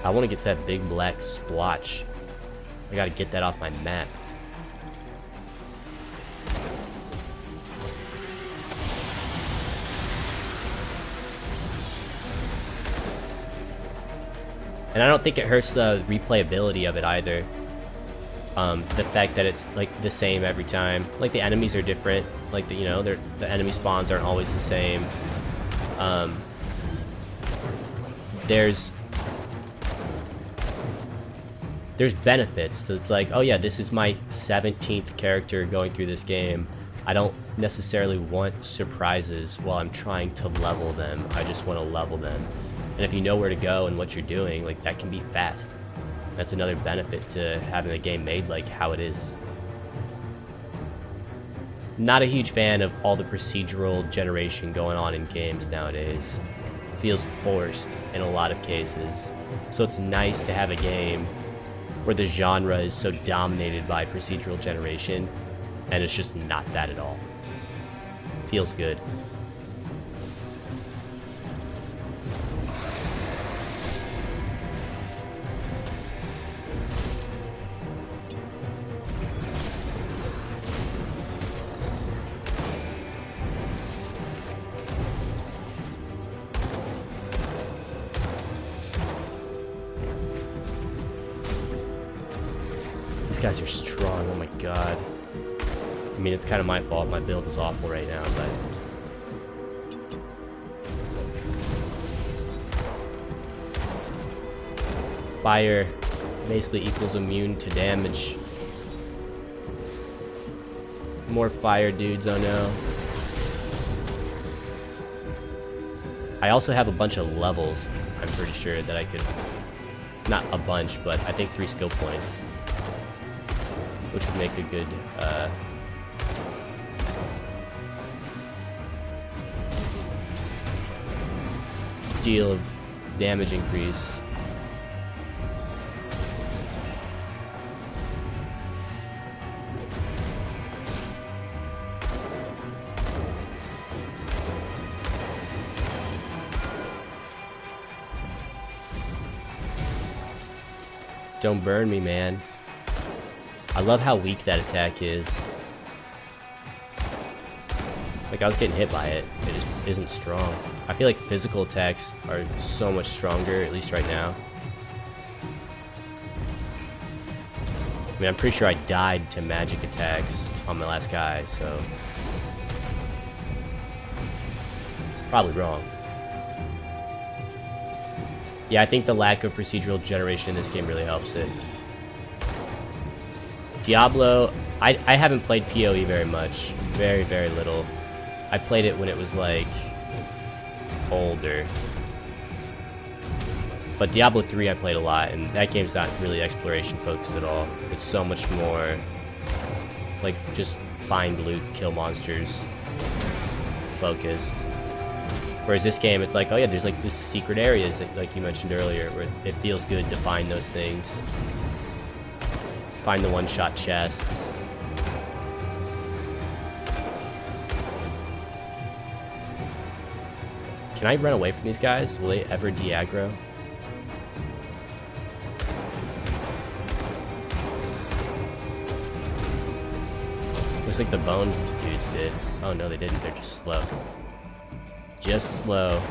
Speaker 1: I want to get to that big black splotch. I gotta get that off my map. And I don't think it hurts the replayability of it either. The fact that it's like the same every time. Like the enemies are different. Like the enemy spawns aren't always the same. There's benefits. So it's like, oh yeah, this is my 17th character going through this game. I don't necessarily want surprises while I'm trying to level them. I just want to level them. And if you know where to go and what you're doing, like, that can be fast. That's another benefit to having a game made like how it is. Not a huge fan of all the procedural generation going on in games nowadays. It feels forced in a lot of cases. So it's nice to have a game where the genre is so dominated by procedural generation, and it's just not that at all. Feels good. These guys are strong, oh my god. I mean, it's kind of my fault, my build is awful right now, but... Fire basically equals immune to damage. More fire dudes, oh no. I also have a bunch of levels, I'm pretty sure, that I could... Not a bunch, but I think 3 skill points. Which would make a good, deal of damage increase. Don't burn me, man. I love how weak that attack is. Like, I was getting hit by it. It just isn't strong. I feel like physical attacks are so much stronger, at least right now. I mean, I'm pretty sure I died to magic attacks on my last guy, so... Probably wrong. Yeah, I think the lack of procedural generation in this game really helps it. Diablo, I haven't played PoE very much. Very, very little. I played it when it was, like, older. But Diablo 3 I played a lot, and that game's not really exploration focused at all. It's so much more, like, just find loot, kill monsters focused. Whereas this game, it's like, oh yeah, there's like this secret areas, that, like you mentioned earlier, where it feels good to find those things. Find the one-shot chests. Can I run away from these guys? Will they ever de-aggro? Looks like the bone dudes did. Oh no, they didn't. They're just slow. Just slow.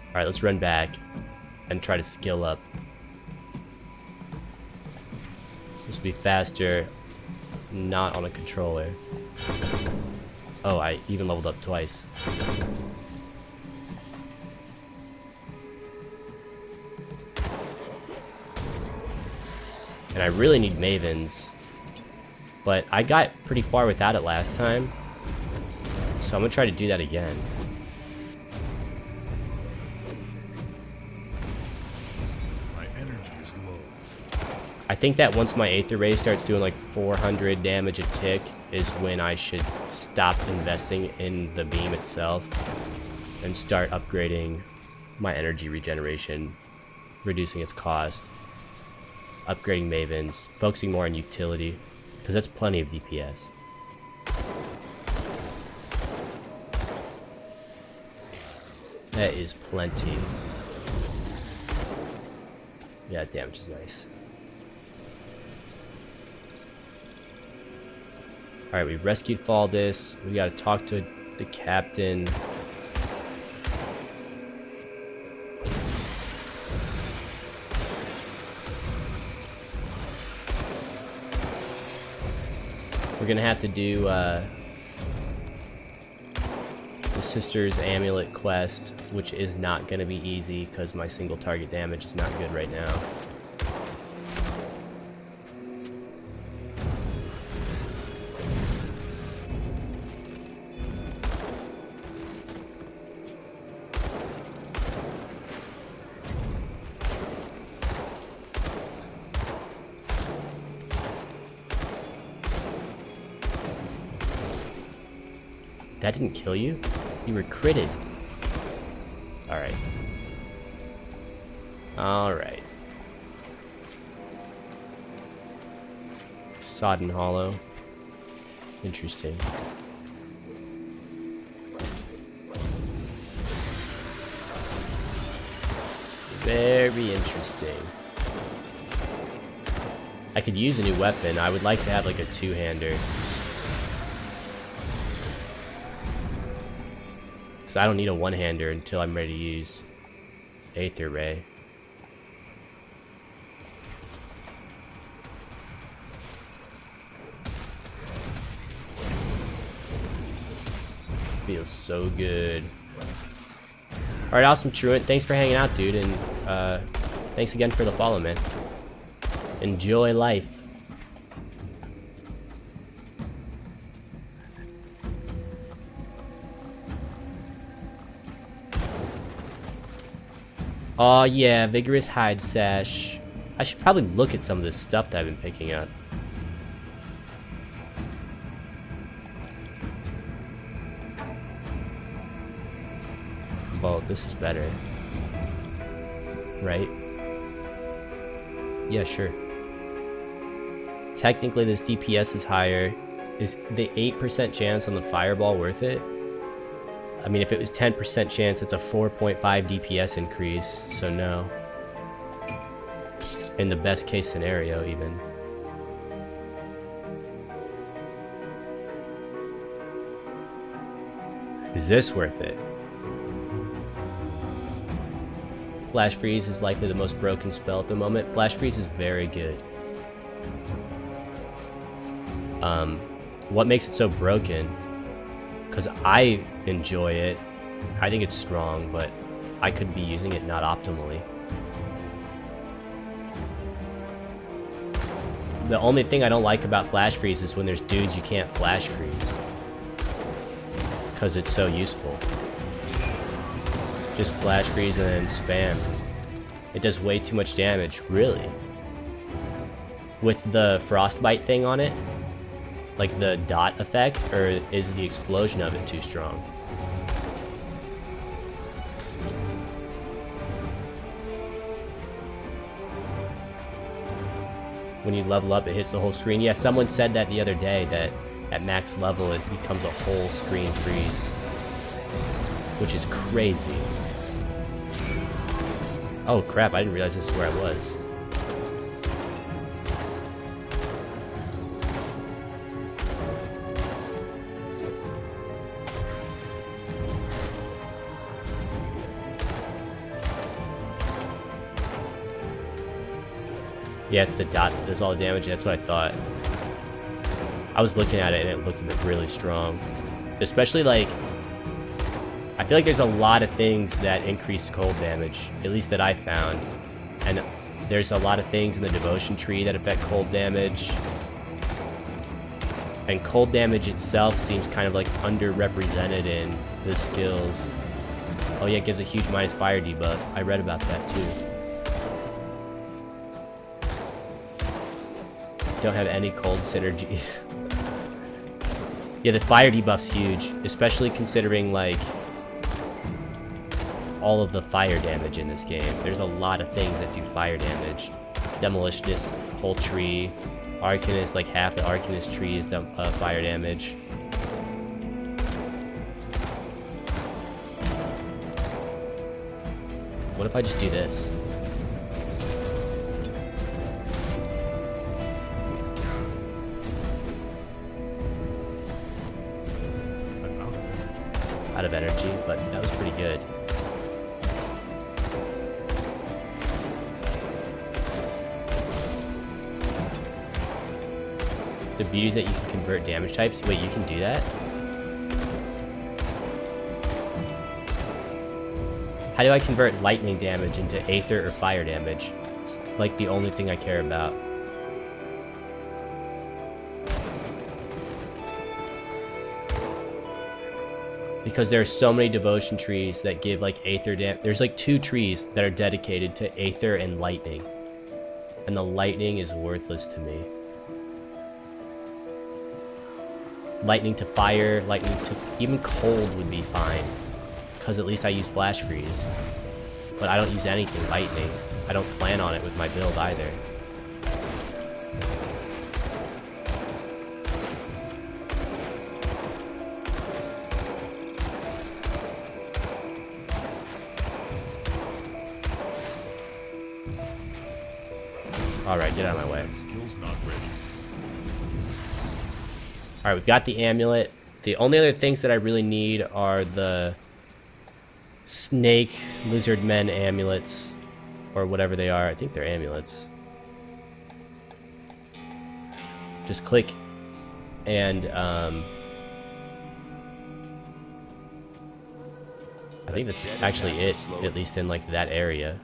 Speaker 1: Alright, let's run back and try to skill up. This will be faster, not on a controller. Oh, I even leveled up twice. And I really need Mavens, but I got pretty far without it last time, so I'm gonna try to do that again.
Speaker 3: My energy is low.
Speaker 1: I think that once my Aether Ray starts doing like 400 damage a tick is when I should stop investing in the beam itself and start upgrading my energy regeneration, reducing its cost, upgrading Mavens, focusing more on utility, because that's plenty of DPS. That is plenty. Yeah, damage is nice. Alright, we rescued Faldis. We gotta talk to the captain. We're gonna have to do the Sister's Amulet quest, which is not gonna be easy because my single target damage is not good right now. That didn't kill you? You were critted. Alright. Alright. Sodden Hollow. Interesting. Very interesting. I could use a new weapon. I would like to have like a two-hander. So I don't need a one-hander until I'm ready to use Aether Ray. Feels so good. Alright, awesome Truant. Thanks for hanging out, dude, and thanks again for the follow, man. Enjoy life. Oh yeah, Vigorous Hide Sash. I should probably look at some of this stuff that I've been picking up. Well, this is better. Right? Yeah, sure. Technically this DPS is higher. Is the 8% chance on the fireball worth it? I mean, if it was 10% chance, it's a 4.5 DPS increase, so no. In the best case scenario, even. Is this worth it? Flash Freeze is likely the most broken spell at the moment. Flash Freeze is very good. What makes it so broken? Because I enjoy it. I think it's strong, but I could be using it not optimally. The only thing I don't like about flash freeze is when there's dudes you can't flash freeze. Because it's so useful. Just flash freeze and then spam. It does way too much damage, really. With the frostbite thing on it, like the dot effect, or is the explosion of it too strong? When you level up, it hits the whole screen. Yeah, someone said that the other day, that at max level it becomes a whole screen freeze, which is crazy. Oh crap, I didn't realize this is where I was. Yeah, it's the dot that does all the damage. That's what I thought. I was looking at it and it looked really strong. Especially like, I feel like there's a lot of things that increase cold damage, at least that I found. And there's a lot of things in the devotion tree that affect cold damage. And cold damage itself seems kind of like underrepresented in the skills. Oh yeah, it gives a huge minus fire debuff. I read about that too. Don't have any cold synergy. Yeah, the fire debuff's huge, especially considering like all of the fire damage in this game. There's a lot of things that do fire damage. Demolitionist, whole tree. Arcanist, like half the Arcanist tree is fire damage. What if I just do this? Out of energy, but that was pretty good. The beauty is that you can convert damage types. Wait, you can do that? How do I convert lightning damage into aether or fire damage? It's like the only thing I care about. Because there are so many devotion trees that give like aether damage. There's like 2 trees that are dedicated to aether and lightning. And the lightning is worthless to me. Lightning to fire, lightning to even cold would be fine. Because at least I use flash freeze. But I don't use anything lightning. I don't plan on it with my build either. Alright, get out of my way.
Speaker 3: Skill's not ready.
Speaker 1: Alright, we've got the amulet. The only other things that I really need are the snake lizard men amulets. Or whatever they are. I think they're amulets. Just click and I think that's actually it, at least in like that area.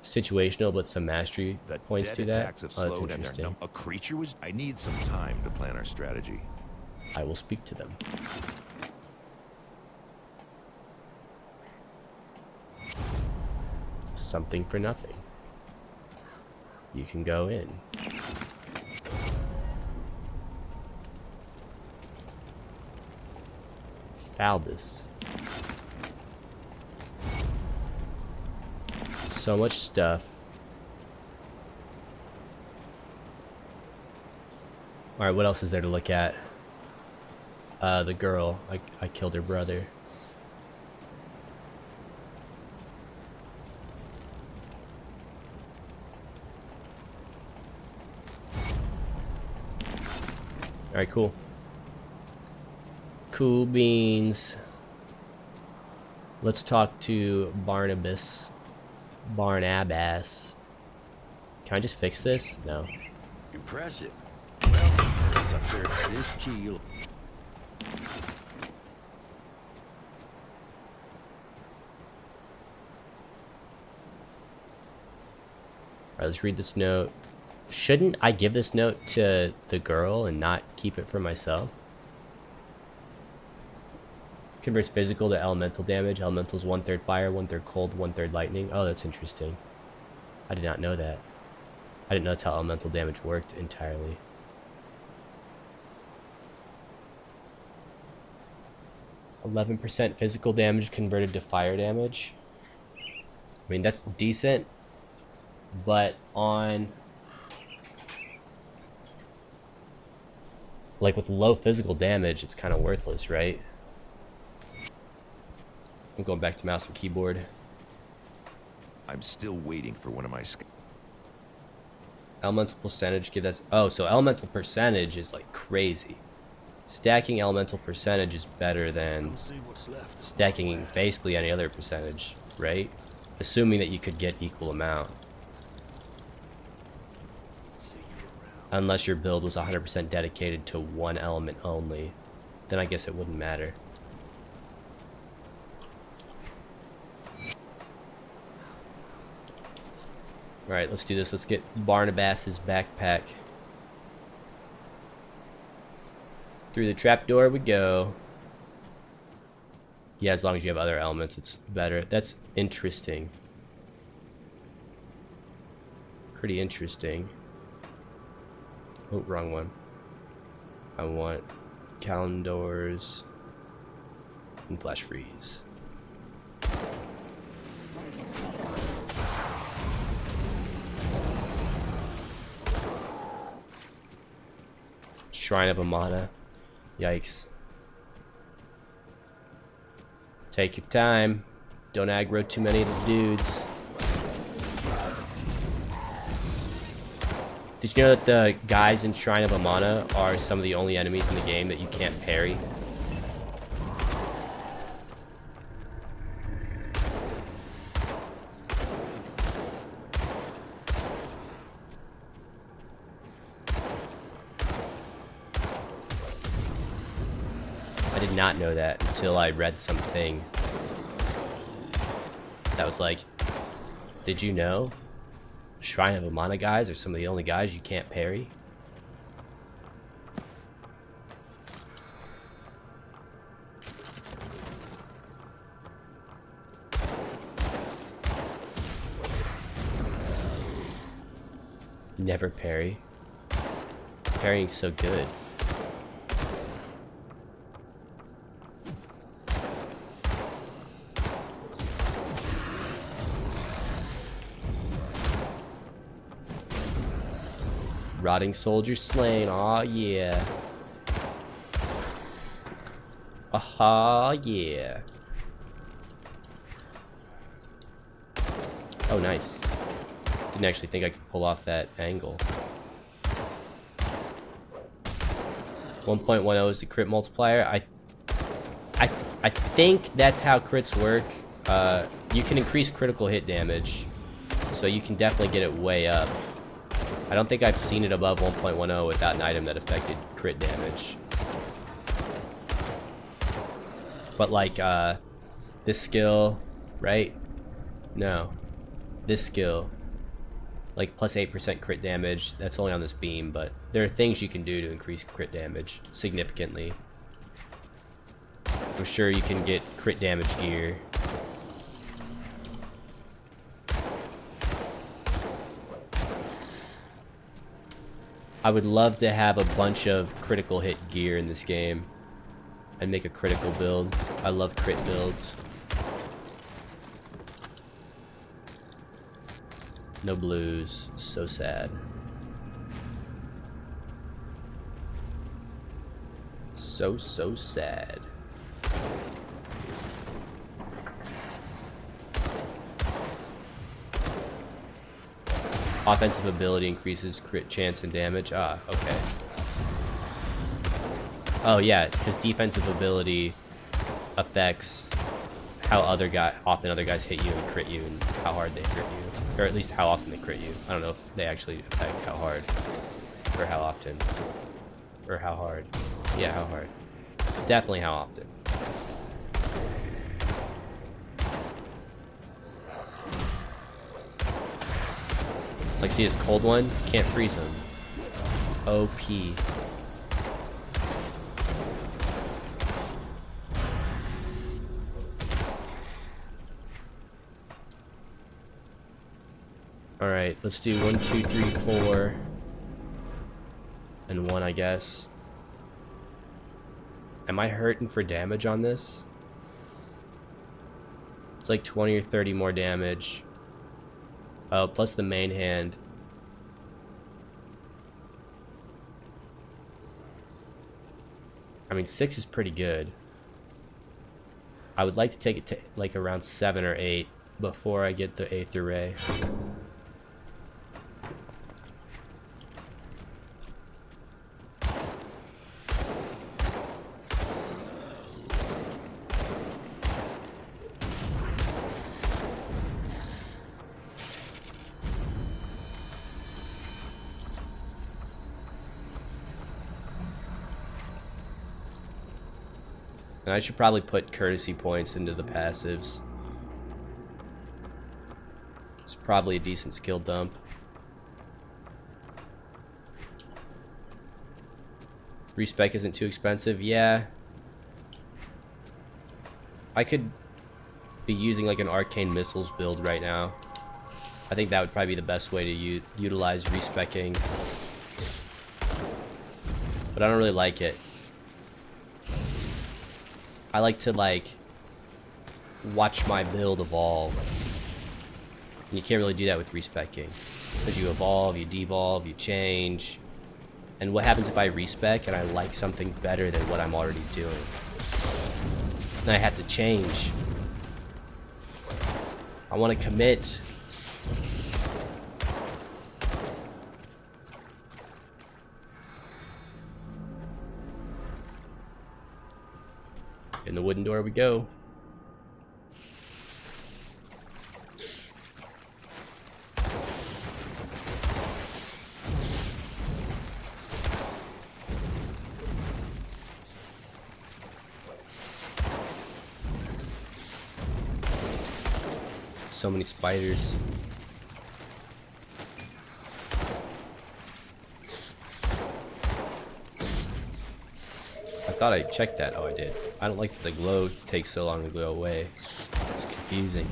Speaker 1: Situational, but some mastery points to that. Oh, that's interesting.
Speaker 3: A creature was. I need some time to plan our strategy.
Speaker 1: I will speak to them. Something for nothing. You can go in. Faldus. So much stuff. Alright, what else is there to look at? The girl. I killed her brother. Alright, cool. Cool beans. Let's talk to Barnabas. Barnabas. Can I just fix this? No.
Speaker 5: Impressive. Well, it's a fair this keel.
Speaker 1: Alright, let's read this note. Shouldn't I give this note to the girl and not keep it for myself? Converts physical to elemental damage. Elemental's 1/3 fire, 1/3 cold, 1/3 lightning. Oh, that's interesting. I did not know that. I didn't know that's how elemental damage worked entirely. %, physical damage converted to fire damage. I mean, that's decent, but on like with low physical damage, it's kind of worthless, right? I'm going back to mouse and keyboard.
Speaker 3: I'm still waiting for one of my
Speaker 1: Elemental percentage, give that. Oh, so elemental percentage is like crazy. Stacking elemental percentage is better than stacking basically any other percentage, right? Assuming that you could get equal amount. Unless your build was 100% dedicated to one element only, then I guess it wouldn't matter. Alright, let's do this. Let's get Barnabas's backpack. Through the trapdoor we go. Yeah, as long as you have other elements, it's better. That's interesting. Pretty interesting. Oh, wrong one. I want calendars and flash freeze. Shrine of Amana. Yikes. Take your time. Don't aggro too many of the dudes. Did you know that the guys in Shrine of Amana are some of the only enemies in the game that you can't parry? I did not know that until I read something that was like, did you know Shrine of Amana guys are some of the only guys you can't parry? Never parry. Parrying's so good. Rotting soldier slain. Aw, yeah. Aha, yeah. Oh, nice. Didn't actually think I could pull off that angle. 1.10 is the crit multiplier. I think that's how crits work. You can increase critical hit damage, so you can definitely get it way up. I don't think I've seen it above 1.10 without an item that affected crit damage. But like, this skill, right? No. This skill, like plus 8% crit damage, that's only on this beam, but there are things you can do to increase crit damage significantly. I'm sure you can get crit damage gear. I would love to have a bunch of critical hit gear in this game and make a critical build. I love crit builds. No blues. So sad. So sad. Offensive ability increases crit chance and damage. Ah, okay. Oh yeah, because defensive ability affects how often other guys hit you and crit you, and how hard they crit you, or at least how often they crit you. I don't know if they actually affect how hard. Or how often? Or how hard? Yeah, how hard. Definitely how often. Like, see this cold one? Can't freeze him. OP. Alright, let's do 1, 2, 3, 4. And 1, I guess. Am I hurting for damage on this? It's like 20 or 30 more damage. Oh, plus the main hand. I mean, 6 is pretty good. I would like to take it to like around 7 or 8 before I get the Aether Ray. And I should probably put courtesy points into the passives. It's probably a decent skill dump. Respec isn't too expensive. Yeah. I could be using like an arcane missiles build right now. I think that would probably be the best way to utilize respecing. But I don't really like it. I like to like watch my build evolve. And you can't really do that with respecing. Because you evolve, you devolve, you change. And what happens if I respec and I like something better than what I'm already doing? And I have to change. I want to commit. In the wooden door we go. So many spiders. I thought I checked that. Oh, I did. I don't like that the glow takes so long to go away. It's confusing.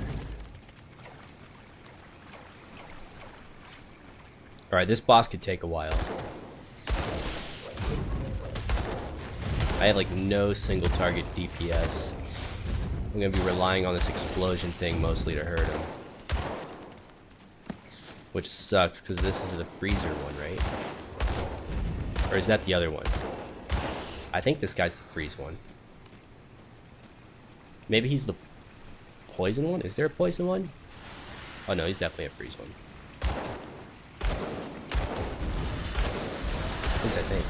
Speaker 1: Alright, this boss could take a while. I have like no single target DPS. I'm gonna be relying on this explosion thing mostly to hurt him. Which sucks, because this is the freezer one, right? Or is that the other one? I think this guy's the freeze one. Maybe he's the poison one? Is there a poison one? Oh no, he's definitely a freeze one. At least I think.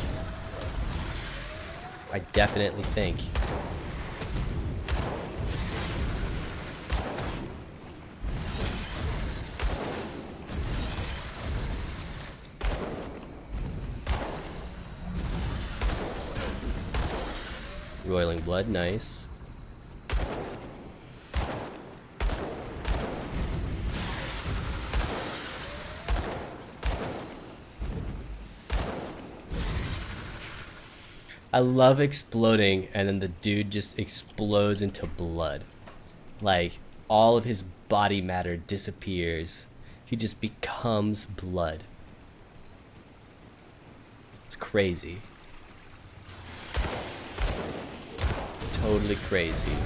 Speaker 1: I definitely think. Roiling blood, nice. I love exploding and then the dude just explodes into blood. Like, all of his body matter disappears. He just becomes blood. It's crazy. Totally crazy.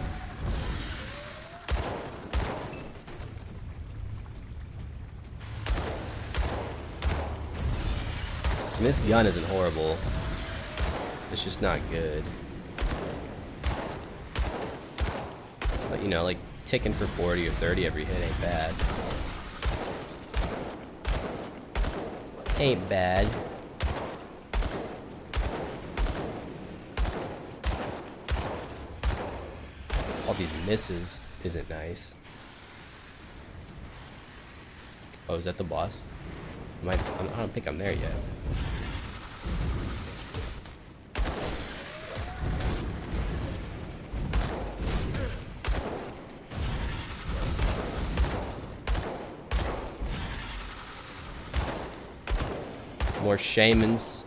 Speaker 1: And this gun isn't horrible. It's just not good. But you know, like ticking for 40 or 30 every hit ain't bad. Ain't bad. All these misses isn't nice. Oh, is that the boss? I don't think I'm there yet. More shamans.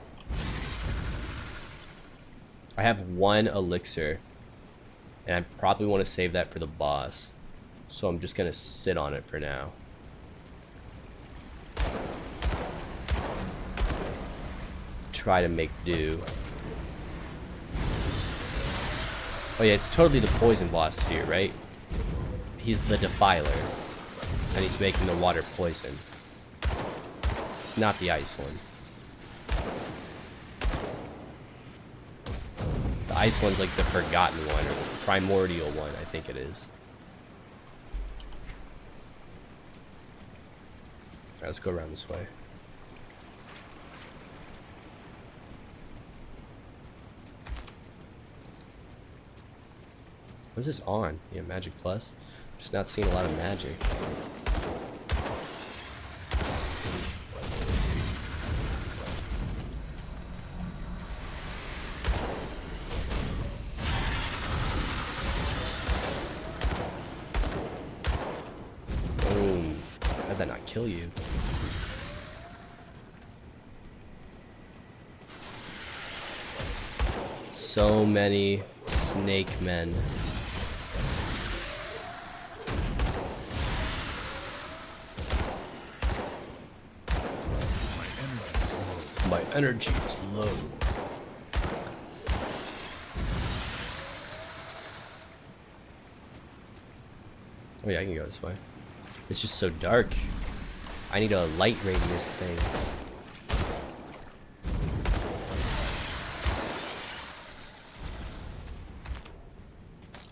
Speaker 1: I have 1 elixir. And I probably want to save that for the boss. So I'm just going to sit on it for now. Try to make do. Oh yeah, it's totally the poison boss here, right? He's the Defiler. And he's making the water poison. It's not the ice one. The ice one's like the forgotten one, or the primordial one, I think it is. Alright, let's go around this way. What's this on? Yeah, Magic Plus. Just not seeing a lot of magic. Boom. How'd that not kill you? So many snake men. My energy is low. Oh yeah, I can go this way. It's just so dark. I need a light radius thing.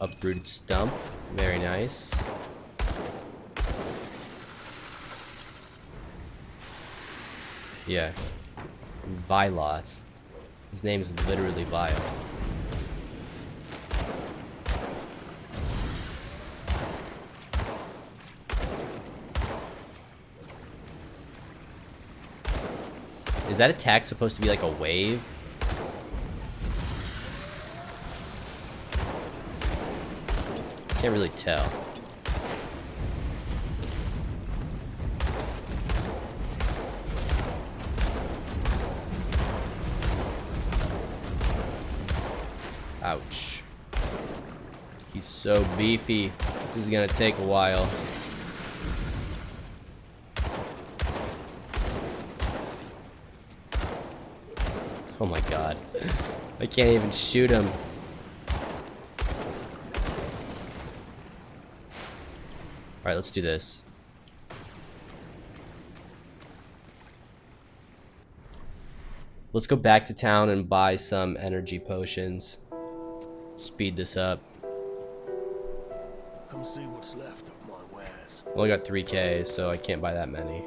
Speaker 1: Uprooted stump. Very nice. Yeah. Viloth. His name is literally Vile. Is that attack supposed to be like a wave? Can't really tell. Ouch. He's so beefy. This is gonna take a while. Oh my god. I can't even shoot him. Alright, let's do this. Let's go back to town and buy some energy potions. Speed this up.
Speaker 5: Come see what's left of my wares.
Speaker 1: Only got 3k, so I can't buy that many.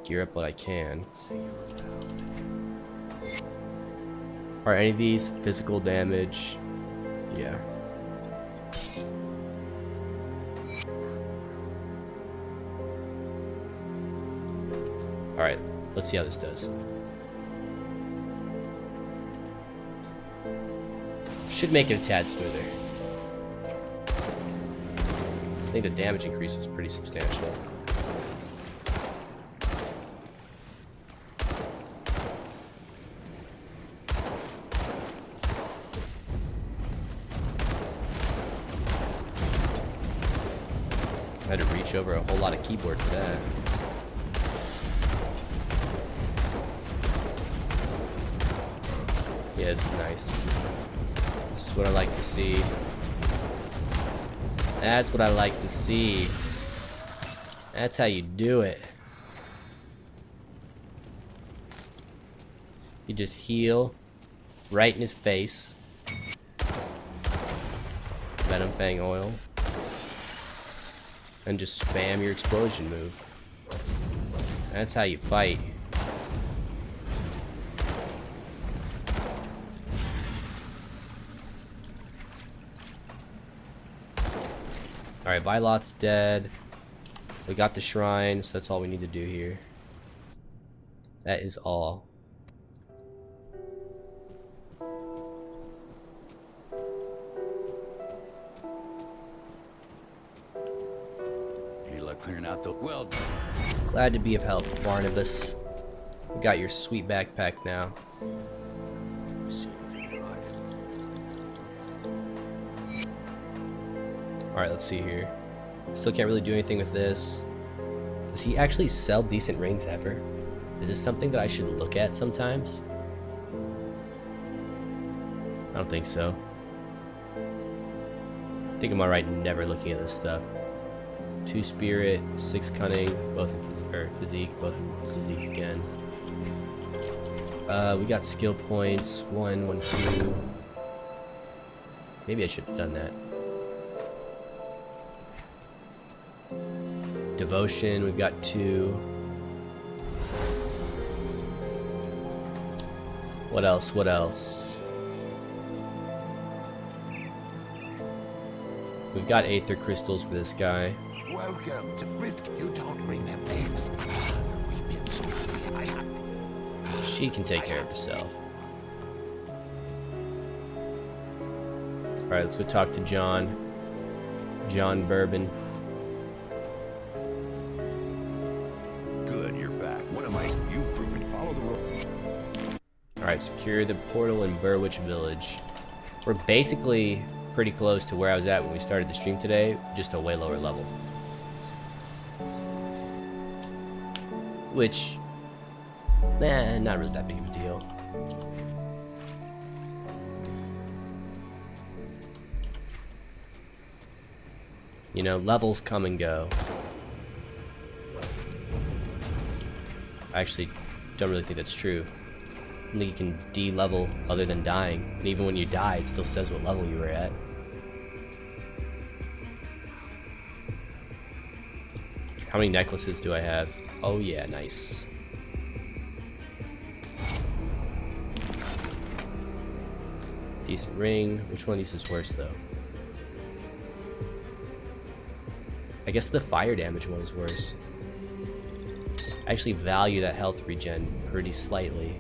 Speaker 1: Gear up what I can.
Speaker 5: See you around.
Speaker 1: Are any of these physical damage? Yeah. Alright, let's see how this does. Should make it a tad smoother. I think the damage increase was pretty substantial. I had to reach over a whole lot of keyboard for that. Yeah, this is nice. This is what I like to see. That's what I like to see. That's how you do it. You just heal right in his face. Venom Fang oil. And just spam your explosion move. That's how you fight. Alright, Viloth's dead. We got the shrine, so that's all we need to do here. That is all.
Speaker 5: You luck clearing out the well done.
Speaker 1: Glad to be of help, Barnabas. We got your sweet backpack now. Alright, let's see here. Still can't really do anything with this. Does he actually sell decent rings ever? Is this something that I should look at sometimes? I don't think so. I think I'm alright never looking at this stuff. 2 spirit, 6 cunning, both in physique, both in physique again. We got skill points, 1, 1, 2. Maybe I should have done that. Devotion, we've got 2. What else? What else? We've got Aether crystals for this guy.
Speaker 3: Welcome to Rift. You don't remember names. We've been so happy.
Speaker 1: She can take care of herself. Alright, let's go talk to John. John Bourbon.
Speaker 3: Good, you're back. What am I? You've proven. Follow the rules.
Speaker 1: Alright, secure the portal in Burwich Village. We're basically pretty close to where I was at when we started the stream today, just a way lower level. Which, not really that big of a deal. You know, levels come and go. I actually don't really think that's true. I don't think you can de-level other than dying. And even when you die, it still says what level you were at. How many necklaces do I have? Oh yeah, nice. Decent ring. Which one of these is worse though? I guess the fire damage one is worse. I actually value that health regen pretty slightly.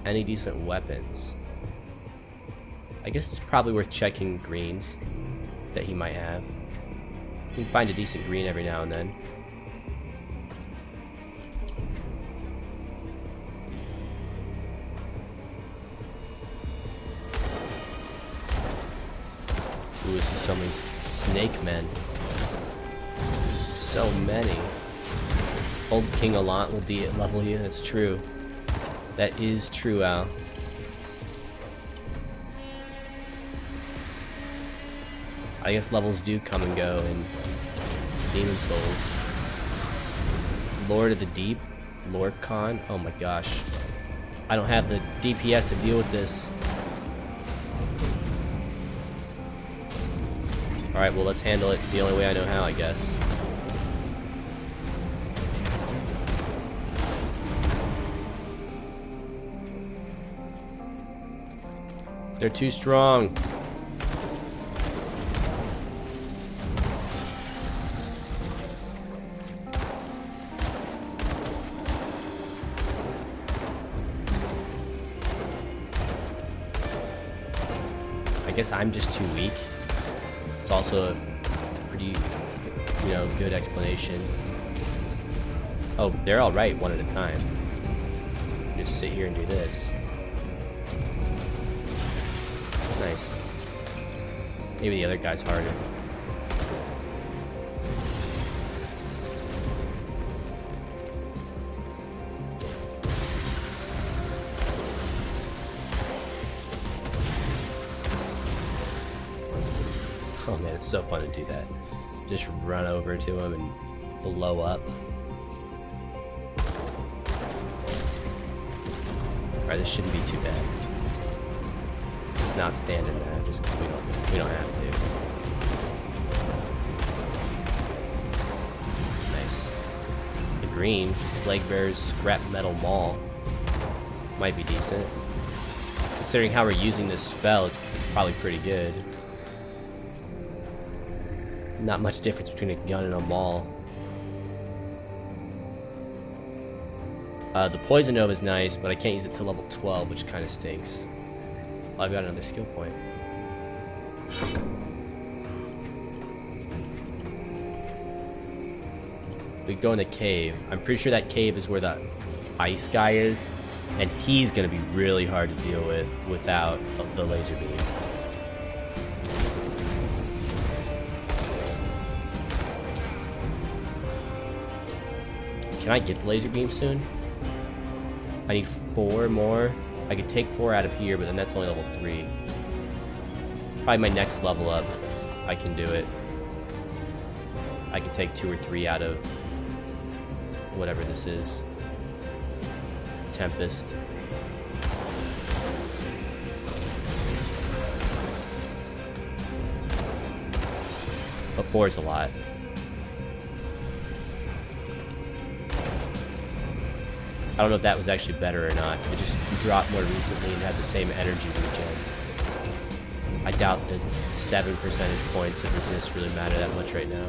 Speaker 1: Any decent weapons? I guess it's probably worth checking greens that he might have. You can find a decent green every now and then. Ooh, I see so many snake men. So many. Old King Allant will level you, that's true. That is true, Al. I guess levels do come and go in Demon Souls. Lord of the Deep, Lorcan. Oh my gosh. I don't have the DPS to deal with this. Alright, well let's handle it the only way I know how, I guess. They're too strong. I guess I'm just too weak. It's also a pretty, good explanation. Oh, they're all right one at a time. Just sit here and do this. Nice. Maybe the other guy's harder. Oh man, it's so fun to do that. Just run over to him and blow up. Alright, this shouldn't be too bad. It's not standing there, just because we don't have to. Nice. The green, Plague Bear's Scrap Metal Maul, might be decent. Considering how we're using this spell, it's probably pretty good. Not much difference between a gun and a maul. The Poison Nova is nice, but I can't use it till level 12, which kind of stinks. Oh, I've got another skill point. We go in the cave. I'm pretty sure that cave is where the ice guy is, and he's gonna be really hard to deal with without the laser beam. Can I get the laser beam soon? I need 4 more. I could take 4 out of here, but then that's only level 3. Probably my next level up, I can do it. I can take 2 or 3 out of whatever this is. Tempest. But 4 is a lot. I don't know if that was actually better or not. It just dropped more recently and had the same energy regen. I doubt that 7 percentage points of resist really matter that much right now.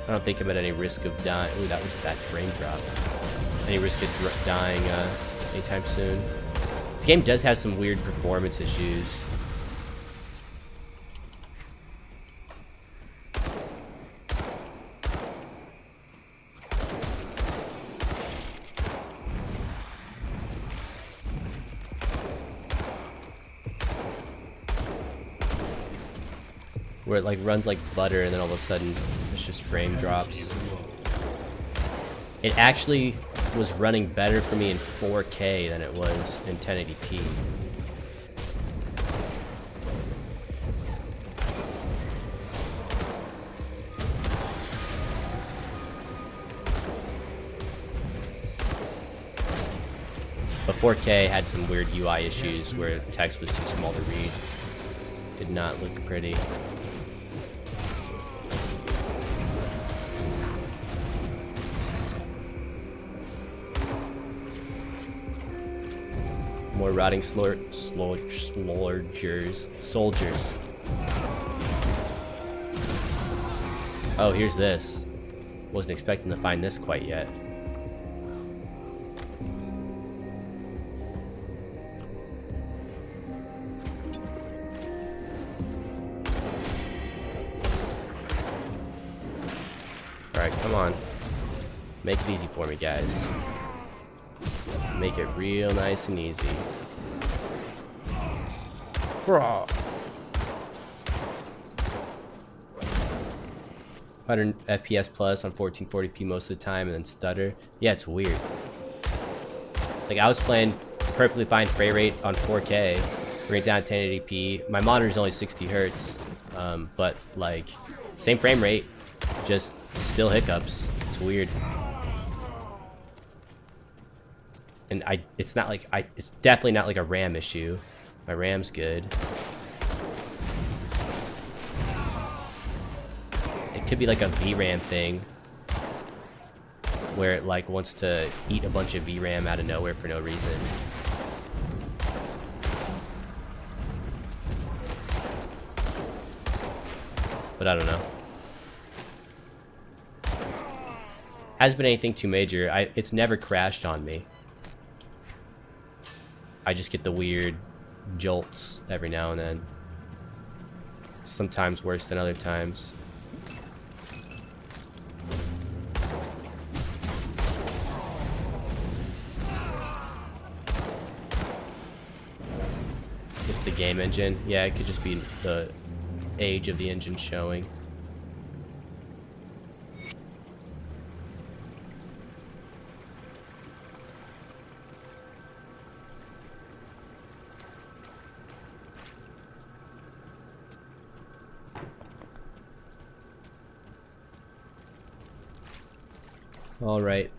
Speaker 1: I don't think I'm at any risk of dying. Ooh, that was a bad frame drop. Any risk of dying anytime soon. This game does have some weird performance issues. Where it like runs like butter and then all of a sudden it's just frame drops. It actually was running better for me in 4K than it was in 1080p. But 4K had some weird UI issues where text was too small to read. Did not look pretty. More rotting soldiers. Oh, here's this. Wasn't expecting to find this quite yet. Alright, come on. Make it easy for me, guys. Make it real nice and easy. Bro. 100 FPS plus on 1440p most of the time and then stutter. Yeah, it's weird. Like I was playing perfectly fine frame rate on 4K, bring it down to 1080p. My monitor's only 60 hertz, but like same frame rate, just still hiccups. It's weird. And it's not like it's definitely not like a RAM issue. My RAM's good. It could be like a VRAM thing where it like wants to eat a bunch of VRAM out of nowhere for no reason. But I don't know. Hasn't been anything too major. It's never crashed on me. I just get the weird jolts every now and then. Sometimes worse than other times. It's the game engine. Yeah, it could just be the age of the engine showing. Alright.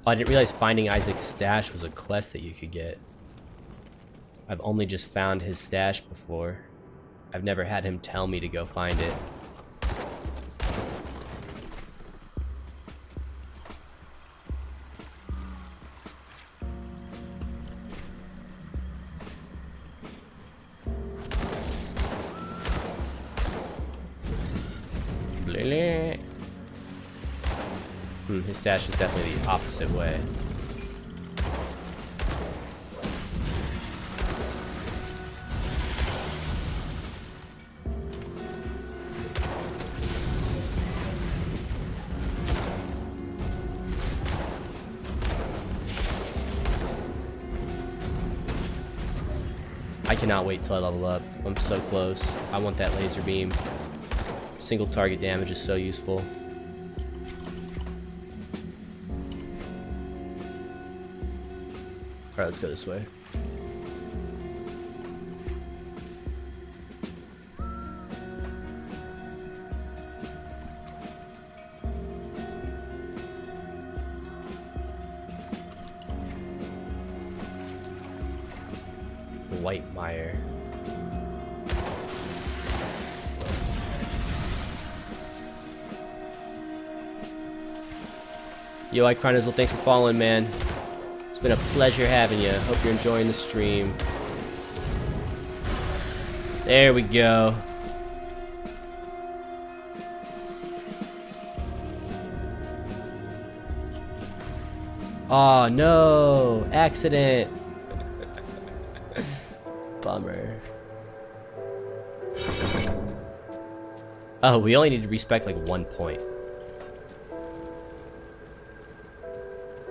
Speaker 1: Oh, I didn't realize finding Isaac's stash was a quest that you could get. I've only just found his stash before. I've never had him tell me to go find it. His stash is definitely the opposite way. I cannot wait till I level up. I'm so close. I want that laser beam. Single target damage is so useful. Alright, let's go this way. Whitemire. Yo, iChronizzle, thanks for following, man. It's been a pleasure having you. Hope you're enjoying the stream. There we go. Oh no, accident. Bummer. Oh, we only need to respec like 1 point.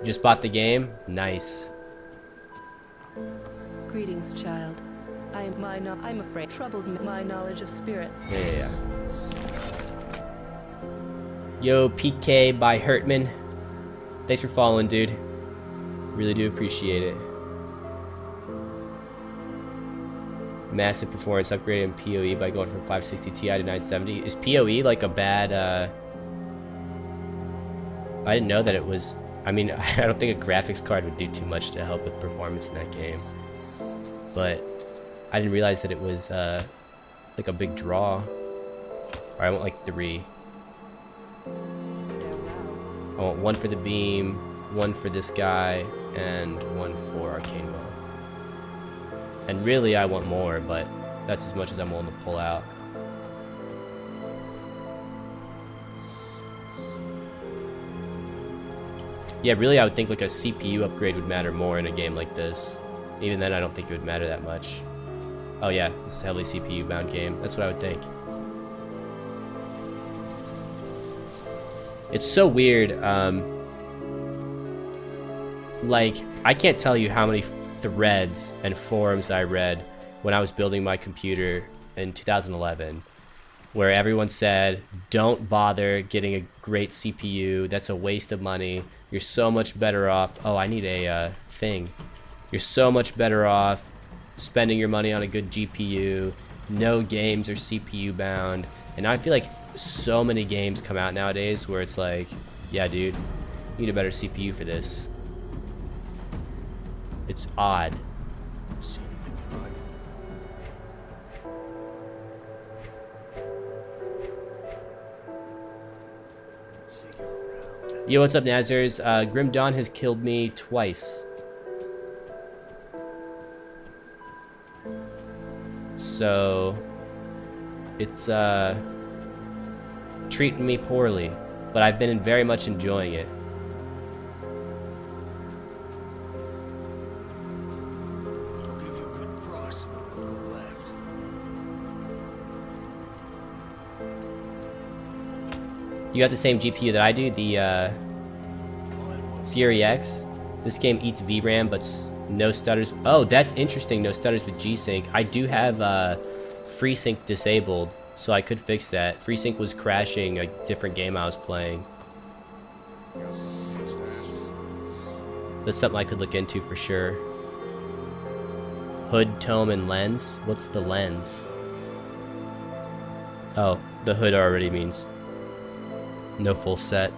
Speaker 1: Just bought the game? Nice.
Speaker 6: Greetings, child. I'm afraid troubled my knowledge of spirit.
Speaker 1: Yeah. Yo, PK by Hurtman. Thanks for following, dude. Really do appreciate it. Massive performance upgrade in PoE by going from 560 Ti to 970. Is PoE like a bad, I didn't know that it was... I mean, I don't think a graphics card would do too much to help with performance in that game. But I didn't realize that it was, like a big draw. Alright, I want like 3. I want 1 for the beam, 1 for this guy, and 1 for Arcane Bow. And really, I want more, but that's as much as I'm willing to pull out. Yeah, really, I would think like a CPU upgrade would matter more in a game like this. Even then, I don't think it would matter that much. Oh yeah, this is a heavily CPU-bound game. That's what I would think. It's so weird. Like, I can't tell you how many threads and forums I read when I was building my computer in 2011, where everyone said, don't bother getting a great CPU, that's a waste of money, you're so much better off. Oh, I need a thing. You're so much better off spending your money on a good GPU, no games are CPU bound. And I feel like so many games come out nowadays where it's like, yeah dude, you need a better CPU for this. It's odd. Yo, what's up, Nazers? Grim Dawn has killed me twice. So it's treating me poorly, but I've been very much enjoying it.
Speaker 5: I'll give you a good price. I've got left.
Speaker 1: You got the same GPU that I do, the Fury X. This game eats VRAM, but no stutters. Oh, that's interesting. No stutters with G-Sync. I do have FreeSync disabled, so I could fix that. FreeSync was crashing a different game I was playing. That's something I could look into for sure. Hood, tome, and lens. What's the lens? Oh, the hood already means no full set.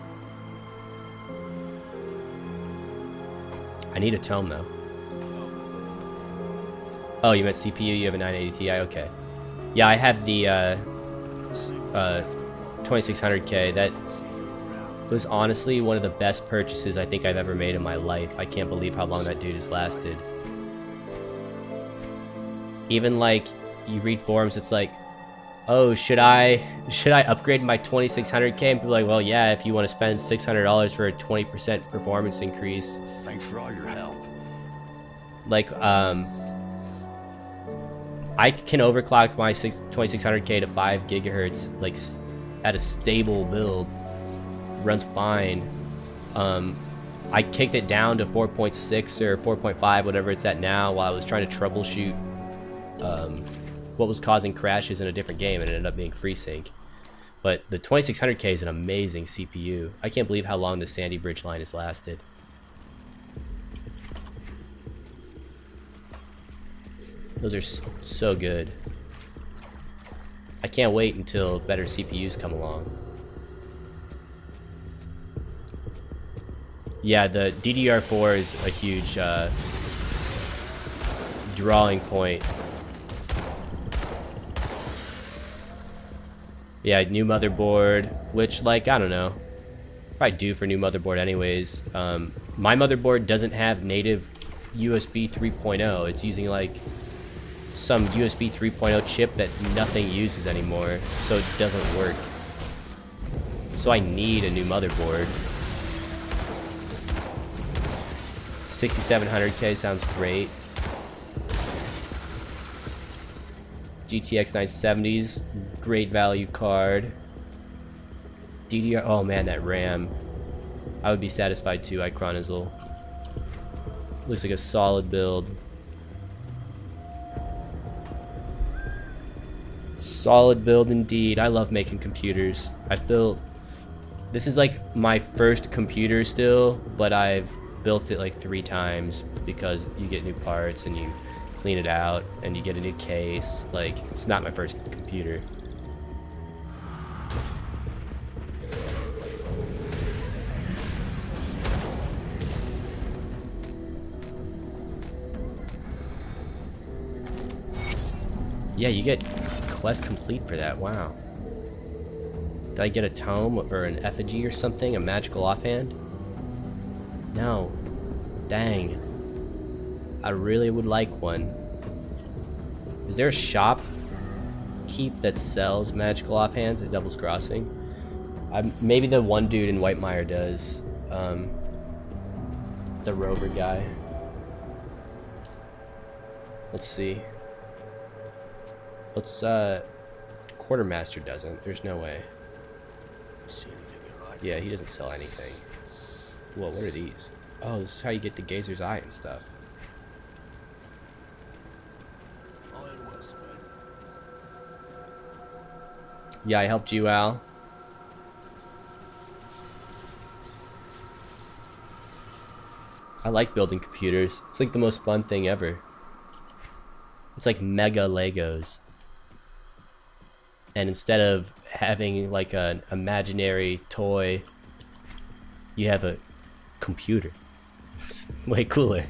Speaker 1: I need a tome though. Oh, you meant CPU? You have a 980 Ti? Okay. Yeah, I have the 2600K. That was honestly one of the best purchases I think I've ever made in my life. I can't believe how long that dude has lasted. Even like, you read forums, it's like, oh, should I upgrade my 2600K? And people are like, well, yeah, if you want to spend $600 for a 20% performance increase.
Speaker 5: Thanks for all your help.
Speaker 1: Like, I can overclock my 2600K to 5 gigahertz, like, at a stable build. Runs fine. I kicked it down to 4.6 or 4.5, whatever it's at now, while I was trying to troubleshoot what was causing crashes in a different game, and it ended up being FreeSync. But the 2600K is an amazing CPU. I can't believe how long the Sandy Bridge line has lasted. Those are so good. I can't wait until better CPUs come along. Yeah, the DDR4 is a huge drawing point. Yeah, new motherboard, which, like, I don't know, probably due for new motherboard anyways. My motherboard doesn't have native USB 3.0. It's using like some USB 3.0 chip that nothing uses anymore, so it doesn't work. So I need a new motherboard. 6700K sounds great. GTX 970s, great value card. DDR, oh man, that RAM. I would be satisfied too, Icronizel. Looks like a solid build. Solid build indeed. I love making computers. I've built, this is like my first computer still, but I've built it like 3 times because you get new parts and you clean it out and you get a new case. Like, it's not my first computer. Yeah, you get quest complete for that. Wow. Did I get a tome or an effigy or something? A magical offhand? No. Dang. I really would like one. Is there a shop keep that sells magical offhands at Devil's Crossing? Maybe the one dude in Whitemire does. The rover guy. Let's see. Let's, Quartermaster doesn't. There's no way.
Speaker 5: See anything you like?
Speaker 1: Yeah, he doesn't sell anything. Whoa, what are these? Oh, this is how you get the Gazer's Eye and stuff.
Speaker 5: All in one spot.
Speaker 1: Yeah, I helped you, Al. I like building computers. It's like the most fun thing ever. It's like mega Legos. And instead of having like an imaginary toy, you have a computer. It's way cooler.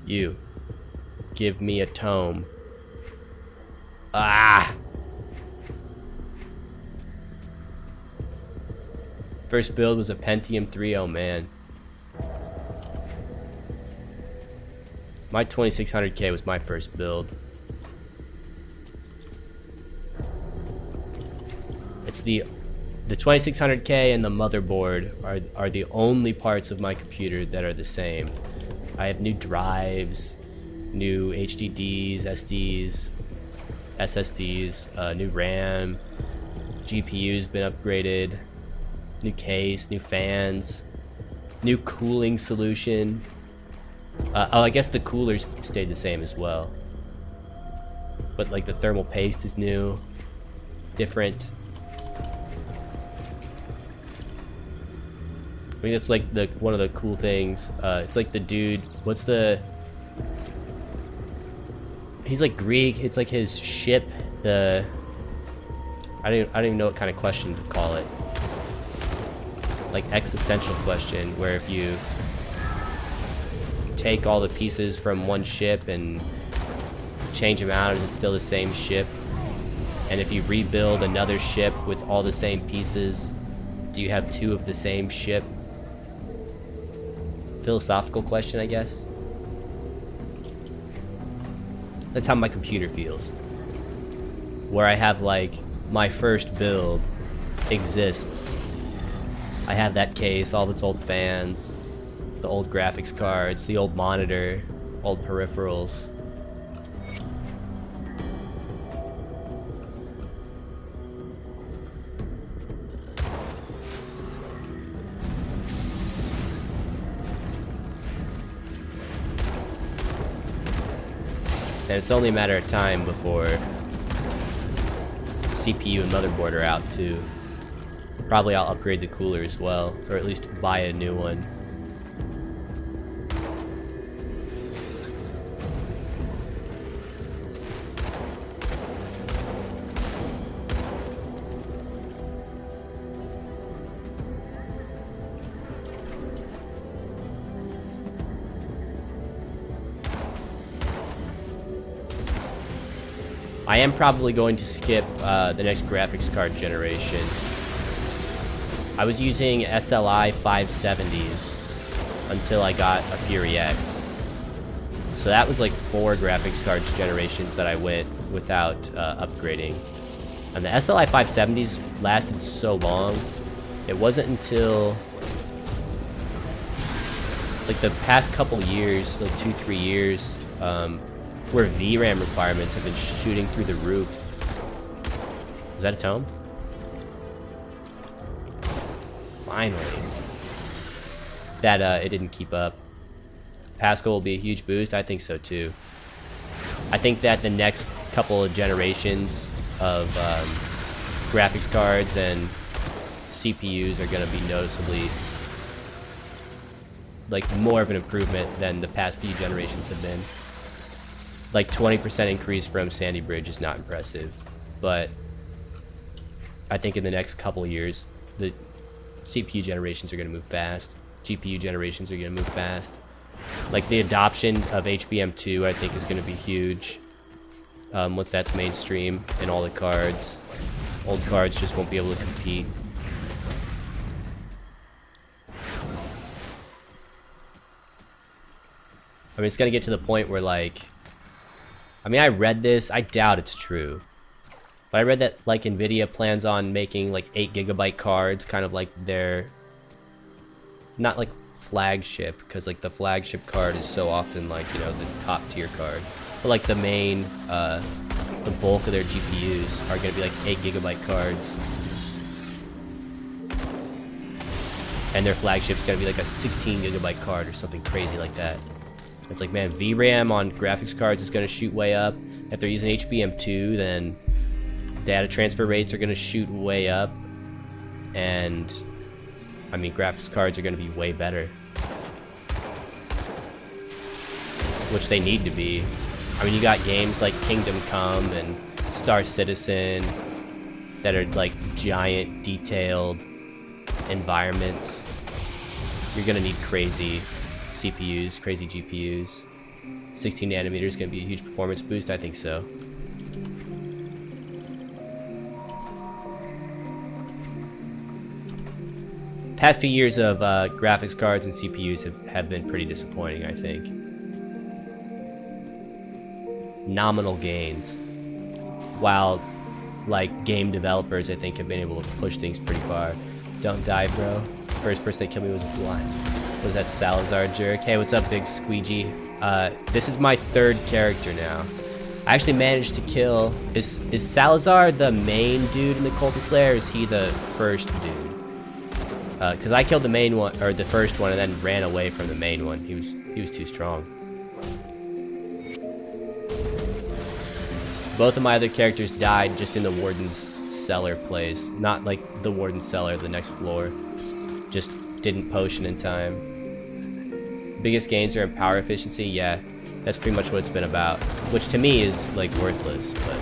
Speaker 1: You give me a tome. Ah! First build was a Pentium 3. Oh man. My 2600K was my first build. It's the 2600K and the motherboard are the only parts of my computer that are the same. I have new drives, new HDDs, SDs, SSDs, new RAM, GPU's been upgraded, new case, new fans, new cooling solution. Oh, I guess the coolers stayed the same as well. But like the thermal paste is new, different. I mean, it's like one of the cool things. It's like the dude. What's the? He's like Greek. It's like his ship. I don't even know what kind of question to call it. Like existential question, where if you take all the pieces from one ship and change them out, is it still the same ship? And if you rebuild another ship with all the same pieces, do you have 2 of the same ship? Philosophical question, I guess. That's how my computer feels. Where I have like my first build exists. I have that case, all of its old fans, the old graphics cards, the old monitor, old peripherals. And it's only a matter of time before CPU and motherboard are out too. Probably I'll upgrade the cooler as well, or at least buy a new one. I am probably going to skip the next graphics card generation. I was using SLI 570s until I got a Fury X. So that was like 4 graphics card generations that I went without upgrading. And the SLI 570s lasted so long. It wasn't until like the past couple years, like 2-3 years, where VRAM requirements have been shooting through the roof. Is that a tome? Finally. That it didn't keep up. Pascal will be a huge boost. I think so too. I think that the next couple of generations of graphics cards and CPUs are going to be noticeably like more of an improvement than the past few generations have been. Like 20% increase from Sandy Bridge is not impressive, but I think in the next couple of years, the CPU generations are going to move fast. GPU generations are going to move fast. Like the adoption of HBM2, I think, is going to be huge once that's mainstream in all the cards. Old cards just won't be able to compete. I mean, it's going to get to the point where, like, I mean, I read this, I doubt it's true, but I read that, like, NVIDIA plans on making, like, 8GB cards, kind of like their, not like flagship, because, like, the flagship card is so often, like, you know, the top tier card, but, like, the main, the bulk of their GPUs are going to be, like, 8GB cards, and their flagship's going to be, like, a 16GB card or something crazy like that. It's like, man, VRAM on graphics cards is going to shoot way up. If they're using HBM2, then data transfer rates are going to shoot way up. And, I mean, graphics cards are going to be way better. Which they need to be. I mean, you got games like Kingdom Come and Star Citizen that are, like, giant, detailed environments. You're going to need crazy CPUs, crazy GPUs. 16 nanometers is going to be a huge performance boost. I think so. Past few years of graphics cards and CPUs have been pretty disappointing, I think. Nominal gains. While, like, game developers, I think, have been able to push things pretty far. Don't die, bro. First person that killed me was a blind. Was that Salazar jerk? Hey, what's up, big squeegee? This is my 3rd character now. I actually managed to kill... Is Salazar the main dude in the Cultist Lair, or is he the first dude? Because I killed the main one, or the first one, and then ran away from the main one. He was too strong. Both of my other characters died just in the Warden's cellar place. Not like the Warden's cellar, the next floor. Just didn't potion in time. Biggest gains are in power efficiency. Yeah, that's pretty much what it's been about. Which to me is like worthless, but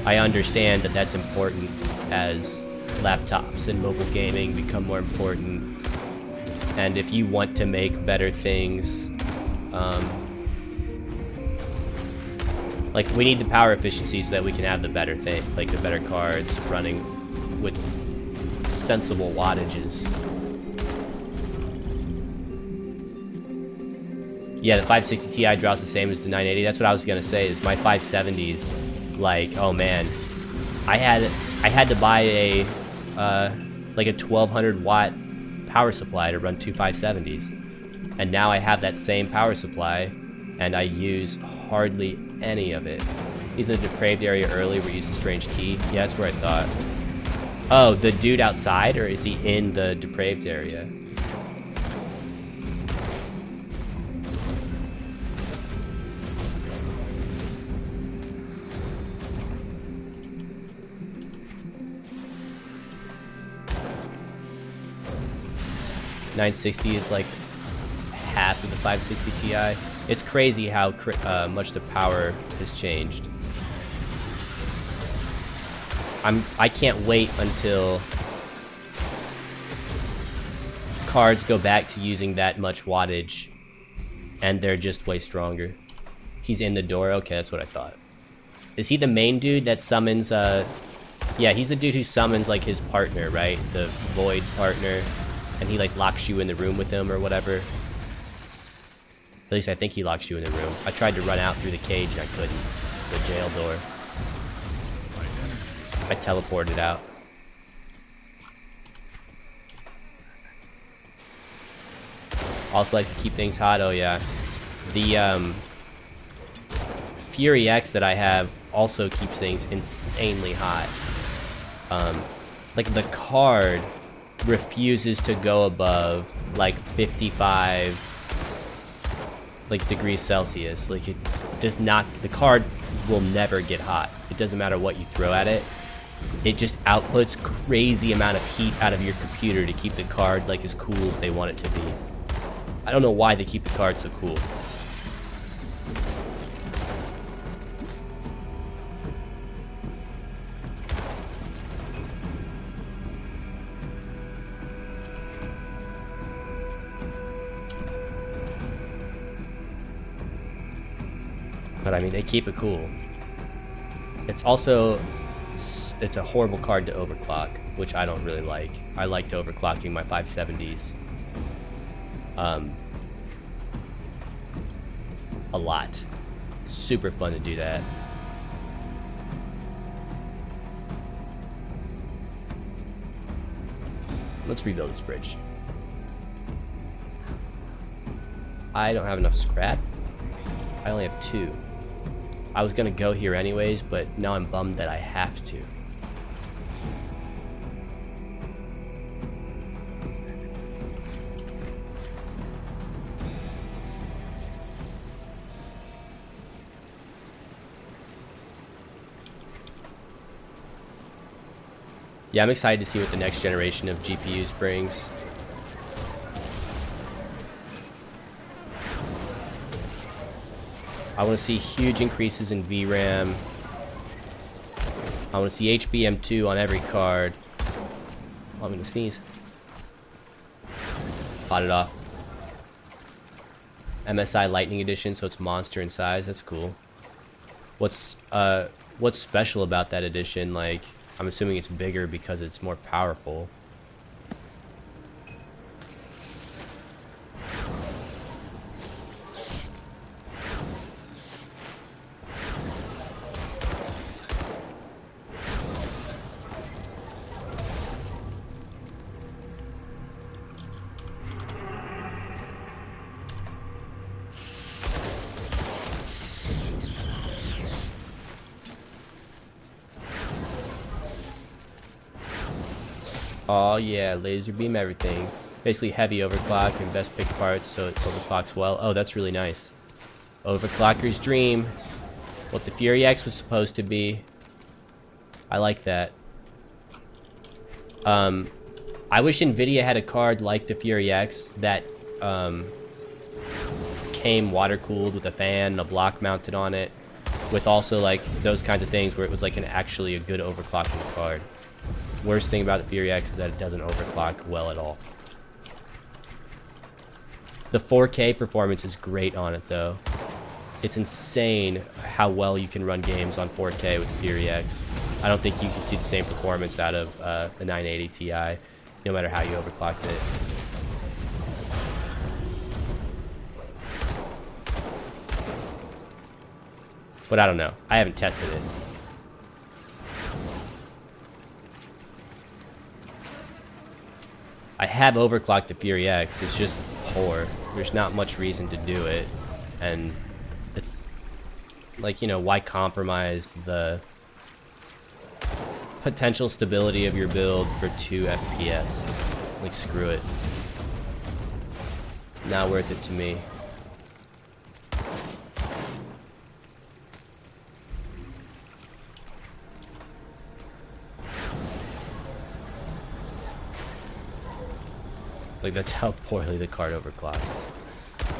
Speaker 1: I understand that that's important as laptops and mobile gaming become more important. And if you want to make better things, like we need the power efficiency so that we can have the better thing, like the better cards running with sensible wattages. Yeah, the 560 Ti draws the same as the 980. That's what I was gonna say. Is my 570s, like, oh man, I had to buy a like a 1200 watt power supply to run 2 570s, and now I have that same power supply, and I use hardly any of it. He's in the depraved area early. We're using strange key. Yeah, that's where I thought. Oh, the dude outside, or is he in the depraved area? 960 is like half of the 560 Ti. It's crazy how much the power has changed. I can't wait until cards go back to using that much wattage and they're just way stronger. He's in the door. Okay, that's what I thought. Is he the main dude that summons yeah, he's the dude who summons like his partner, right? The void partner, and he like locks you in the room with him or whatever. At least I think he locks you in the room. I tried to run out through the cage and I couldn't. The jail door. I teleported out. Also likes to keep things hot. Oh yeah. The Fury X that I have also keeps things insanely hot. Like the card refuses to go above like 55 like degrees Celsius. Like it does not, the card will never get hot. It doesn't matter what you throw at it. It just outputs crazy amount of heat out of your computer to keep the card like as cool as they want it to be. I don't know why they keep the card so cool. But I mean, they keep it cool. It's also, it's a horrible card to overclock, which I don't really like. I like to overclocking my 570s. A lot. Super fun to do that. Let's rebuild this bridge. I don't have enough scrap. I only have 2. I was gonna go here anyways, but now I'm bummed that I have to. Yeah, I'm excited to see what the next generation of GPUs brings. I want to see huge increases in VRAM. I want to see HBM2 on every card. Oh, I'm gonna sneeze. Fought it off. MSI Lightning Edition, so it's monster in size. That's cool. What's special about that edition? Like, I'm assuming it's bigger because it's more powerful. Oh yeah, laser beam everything. Basically heavy overclock and best pick parts so it overclocks well. Oh, that's really nice. Overclocker's dream. What the Fury X was supposed to be. I like that. I wish Nvidia had a card like the Fury X that came water cooled with a fan and a block mounted on it, with also like those kinds of things where it was like actually a good overclocking card. Worst thing about the Fury X is that it doesn't overclock well at all. The 4K performance is great on it though. It's insane how well you can run games on 4K with the Fury X. I don't think you can see the same performance out of the 980 Ti, no matter how you overclocked it. But I don't know. I haven't tested it. I have overclocked the Fury X, it's just poor. There's not much reason to do it. And it's like, you know, why compromise the potential stability of your build for 2 FPS? Like, screw it. Not worth it to me. Like, that's how poorly the card overclocks.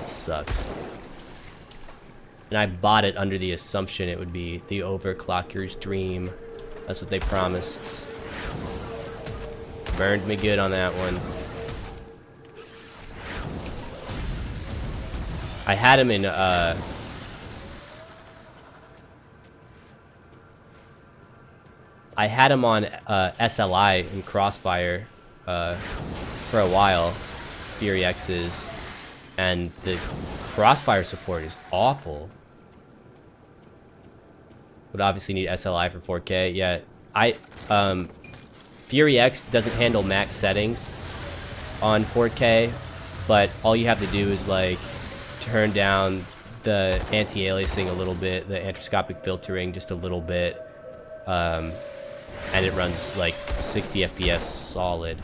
Speaker 1: It sucks. And I bought it under the assumption it would be the overclocker's dream. That's what they promised. Burned me good on that one. I had him in, I had him on SLI in Crossfire for a while, Fury X's, and the Crossfire support is awful. Would obviously need SLI for 4K. Yeah, Fury X doesn't handle max settings on 4K, but all you have to do is like turn down the anti-aliasing a little bit, the anthroposcopic filtering just a little bit, and it runs like 60 FPS solid.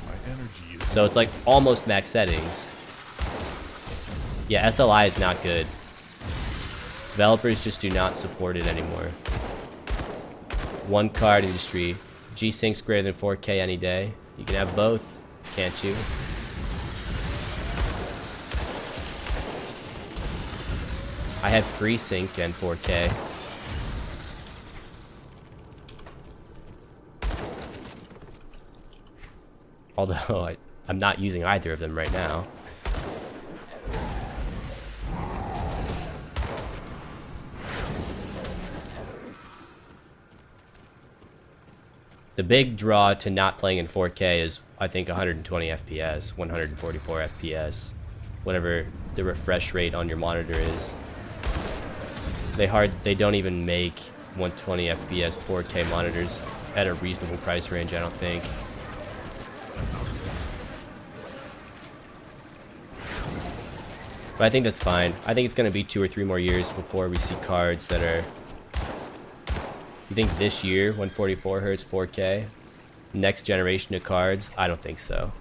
Speaker 5: My energy is
Speaker 1: So it's like almost max settings. Yeah, SLI is not good. Developers just do not support it anymore. One card industry. G-Sync's greater than 4K any day. You can have both, can't you? I had FreeSync and 4K. Although I'm not using either of them right now. The big draw to not playing in 4K is, I think, 120 FPS, 144 FPS, whatever the refresh rate on your monitor is. They don't even make 120 FPS 4K monitors at a reasonable price range, I don't think. But I think that's fine. I think it's going to be 2 or 3 more years before we see cards that are... You think this year, 144 Hz 4K? Next generation of cards? I don't think so.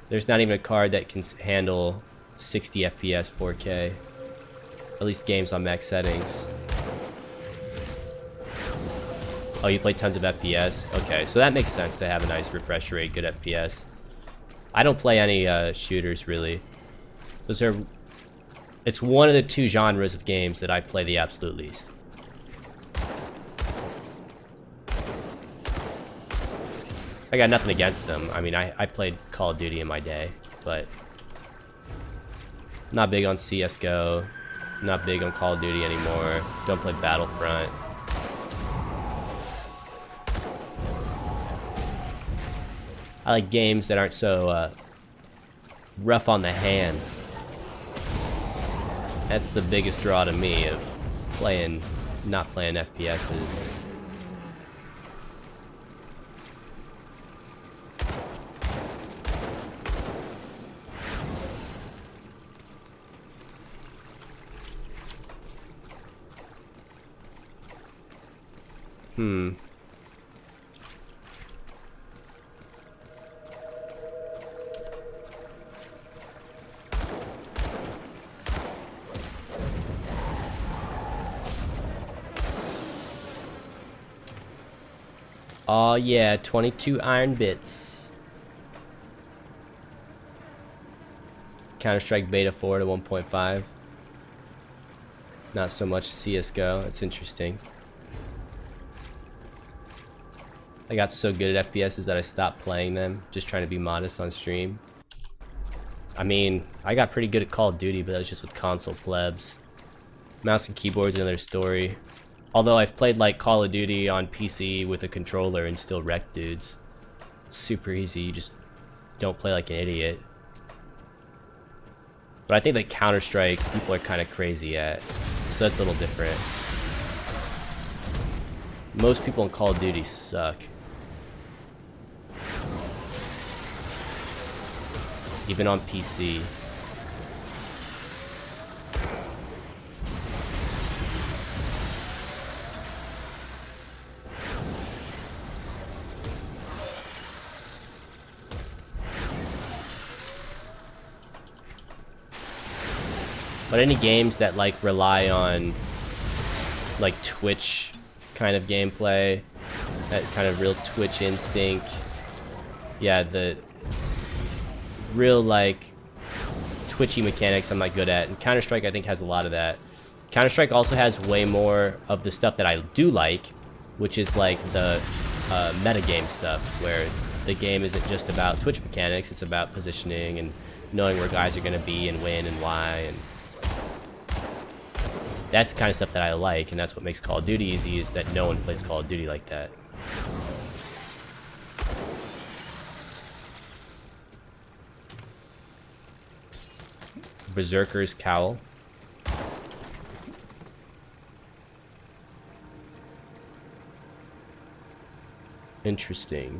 Speaker 1: There's not even a card that can handle 60 FPS 4K. At least games on max settings. Oh, you play tons of FPS? Okay, so that makes sense to have a nice refresh rate, good FPS. I don't play any shooters, really. It's one of the 2 genres of games that I play the absolute least. I got nothing against them. I mean, I played Call of Duty in my day, but not big on CSGO, not big on Call of Duty anymore. Don't play Battlefront. I like games that aren't so rough on the hands. That's the biggest draw to me of not playing FPSs. Oh yeah, 22 iron bits. Counter-Strike Beta 4 to 1.5. Not so much CSGO, it's interesting. I got so good at FPSs that I stopped playing them, just trying to be modest on stream. I mean, I got pretty good at Call of Duty, but that was just with console plebs. Mouse and keyboard's another story. Although I've played like Call of Duty on PC with a controller and still wrecked dudes. Super easy, you just don't play like an idiot. But I think that Counter-Strike people are kind of crazy at, so that's a little different. Most people in Call of Duty suck. Even on PC. But any games that like rely on like Twitch kind of gameplay, that kind of real Twitch instinct, Yeah, the real like twitchy mechanics I'm not good at, and Counter-Strike I think has a lot of that. Counter-Strike also has way more of the stuff that I do like, which is like the metagame stuff, where the game isn't just about Twitch mechanics, it's about positioning and knowing where guys are going to be and when and why, and that's the kind of stuff that I like, and that's what makes Call of Duty easy, is that no one plays Call of Duty like that. Berserker's Cowl. Interesting.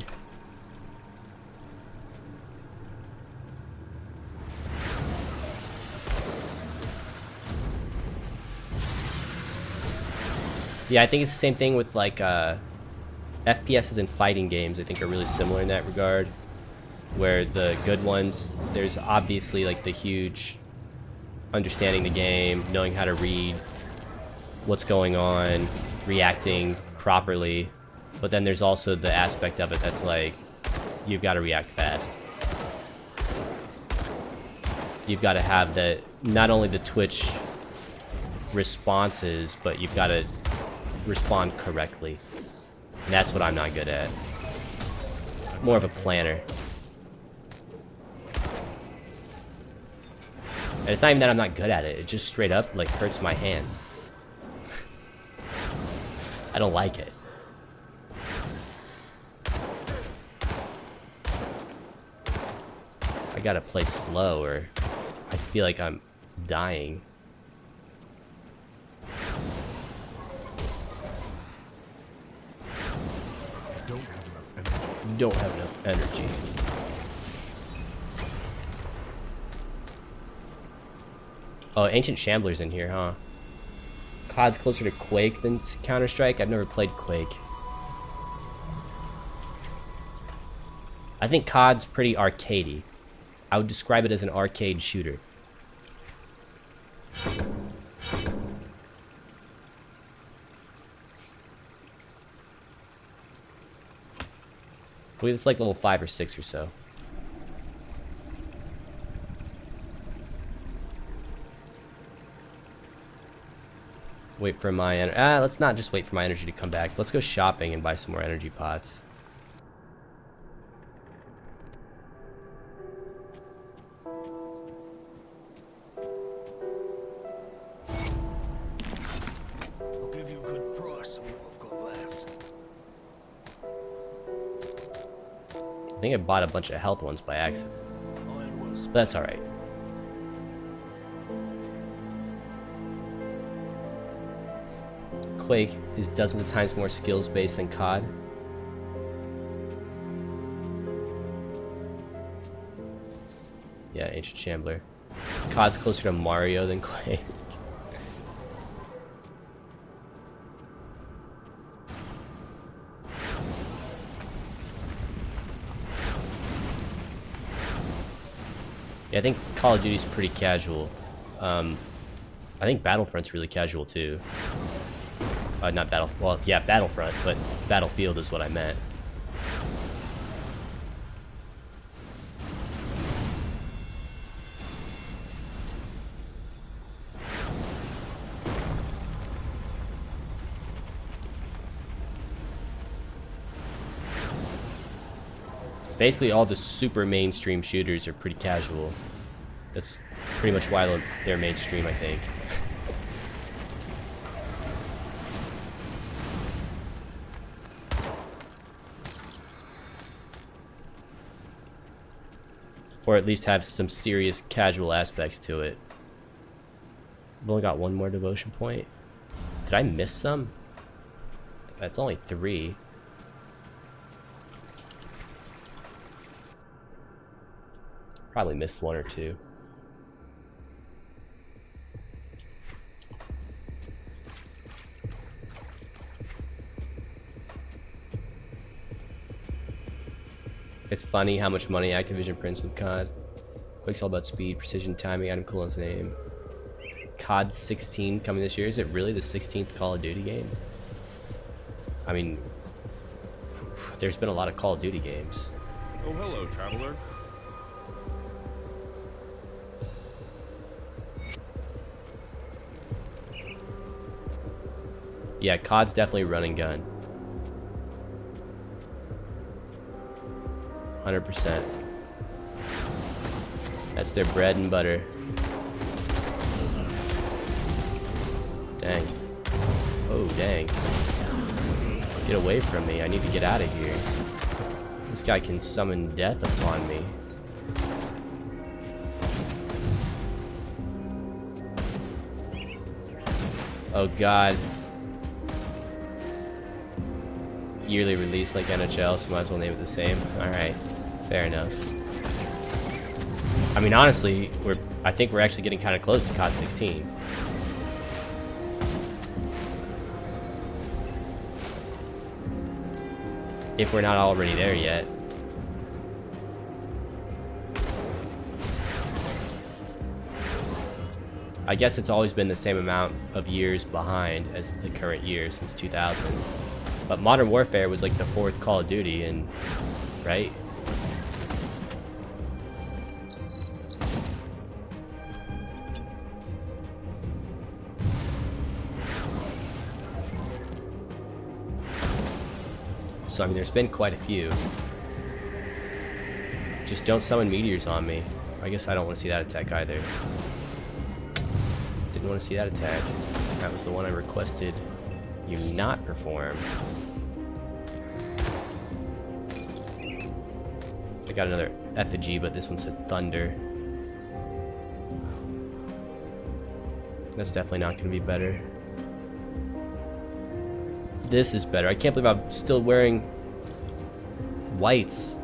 Speaker 1: Yeah, I think it's the same thing with like FPSs and fighting games. I think are really similar in that regard, where the good ones, there's obviously like the huge understanding the game, knowing how to read what's going on, reacting properly, but then there's also the aspect of it that's like, you've got to react fast. You've got to have the, not only the Twitch responses, but you've got to respond correctly. And that's what I'm not good at. More of a planner. And it's not even that I'm not good at it, it just straight up like hurts my hands. I don't like it. I gotta play slow or I feel like I'm dying. Don't have enough energy. Oh, Ancient Shambler's in here, huh? COD's closer to Quake than Counter-Strike? I've never played Quake. I think COD's pretty arcadey. I would describe it as an arcade shooter. I believe it's like level 5 or 6 or so. Wait for my let's not just wait for my energy to come back. Let's go shopping and buy some more energy pots.
Speaker 5: I'll give you a good price on what I've got left.
Speaker 1: I think I bought a bunch of health ones by accident.
Speaker 5: Iron will
Speaker 1: But that's alright. Quake is dozens of times more skills based than COD. Yeah, Ancient Shambler. COD's closer to Mario than Quake. Yeah, I think Call of Duty's pretty casual. I think Battlefront's really casual too. Not well, yeah, Battlefront, but Battlefield is what I meant. Basically, all the super mainstream shooters are pretty casual. That's pretty much why they're mainstream, I think. Or at least have some serious casual aspects to it. I've only got one more devotion point. Did I miss some? That's only 3. Probably missed 1 or 2. It's funny how much money Activision prints with COD. Quake's all about speed, precision, timing, item cooldown's name. COD 16 coming this year. Is it really the 16th Call of Duty game? I mean, there's been a lot of Call of Duty games.
Speaker 5: Oh, hello, traveler.
Speaker 1: Yeah, COD's definitely run and gun. 100%. That's their bread and butter. Dang. Oh, dang. Get away from me. I need to get out of here. This guy can summon death upon me. Oh, God. Yearly release like NHL, so might as well name it the same. Alright. Fair enough. I mean, honestly, I think we're actually getting kind of close to COD 16. If we're not already there yet. I guess it's always been the same amount of years behind as the current year since 2000. But Modern Warfare was like the 4th Call of Duty, and right? So, I mean, there's been quite a few. Just don't summon meteors on me. I guess I don't want to see that attack either. Didn't want to see that attack. That was the one I requested you not perform. I got another effigy, but this one said thunder. That's definitely not going to be better. This is better. I can't believe I'm still wearing whites.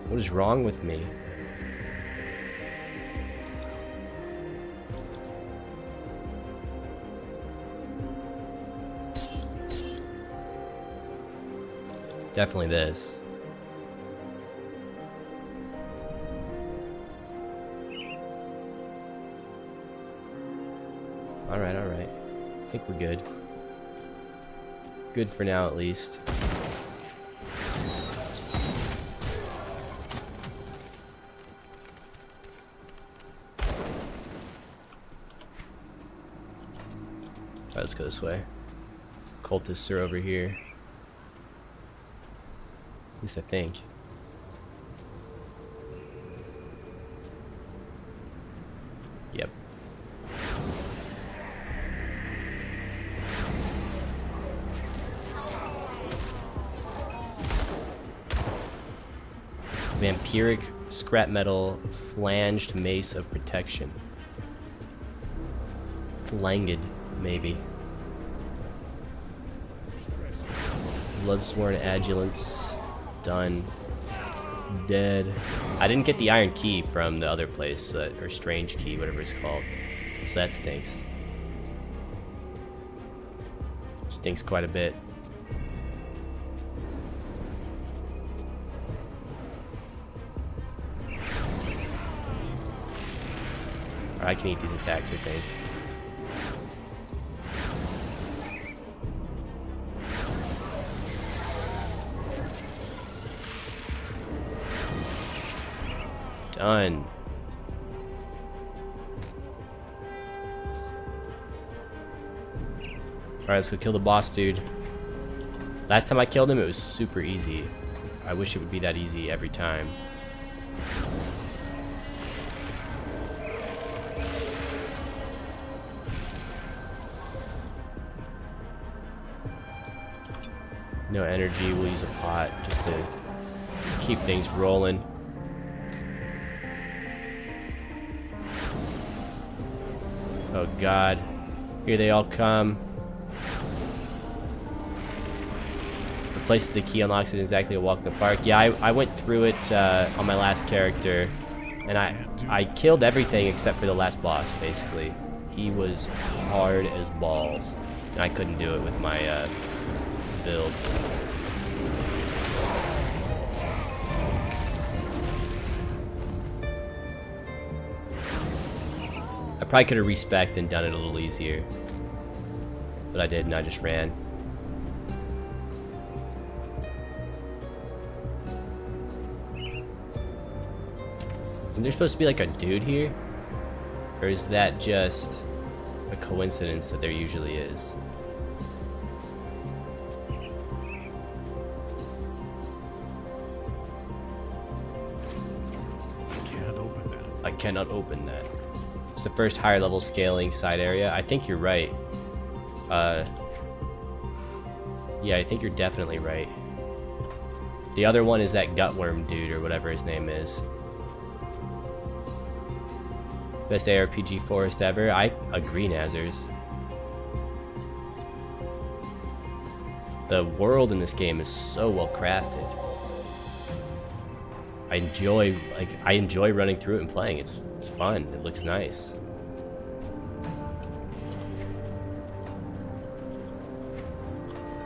Speaker 1: What is wrong with me? Definitely this. Alright, alright. I think we're good. Good for now, at least. Alright, let's go this way. Cultists are over here. At least I think. Yep. Vampiric scrap metal flanged mace of protection. Flanged, maybe. Bloodsworn adjuvants. Done. Dead. I didn't get the iron key from the other place, or strange key, whatever it's called. So that stinks. Stinks quite a bit. I can eat these attacks, I think. Done. Alright, let's go kill the boss dude. Last time I killed him, it was super easy. I wish it would be that easy every time. No energy, we'll use a pot just to keep things rolling. Oh god, here they all come. Replace the key unlocks it exactly a walk in the park. Yeah, I went through it on my last character, and I killed everything except for the last boss, basically. He was hard as balls, and I couldn't do it with my build. I probably could have respec'd and done it a little easier, but I didn't. I just ran. Isn't there supposed to be like a dude here? Or is that just a coincidence that there usually is?
Speaker 7: Can't open that.
Speaker 1: I cannot open that. It's the first higher level scaling side area. I think you're right. Yeah, I think you're definitely right. The other one is that gutworm dude or whatever his name is. Best ARPG forest ever. I agree, Nazers. The world in this game is so well crafted. I enjoy running through it and playing. It's fun. It looks nice.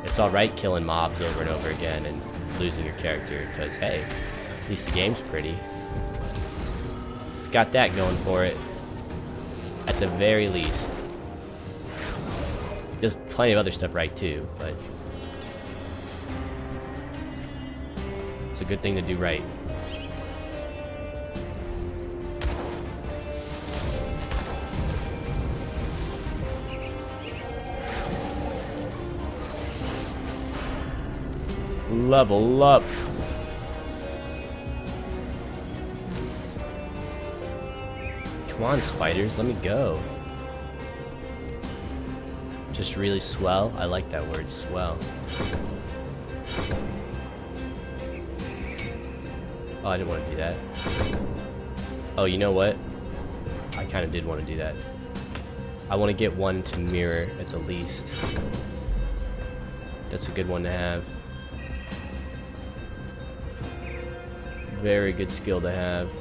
Speaker 1: It's alright killing mobs over and over again and losing your character, because hey, at least the game's pretty. It's got that going for it. At the very least. There's plenty of other stuff right too, but it's a good thing to do right. Level up. Come on, spiders, let me go. Just really swell. I like that word, swell. Oh, I didn't want to do that. Oh, you know what? I kind of did want to do that. I want to get one to mirror at the least. That's a good one to have. Very good skill to have.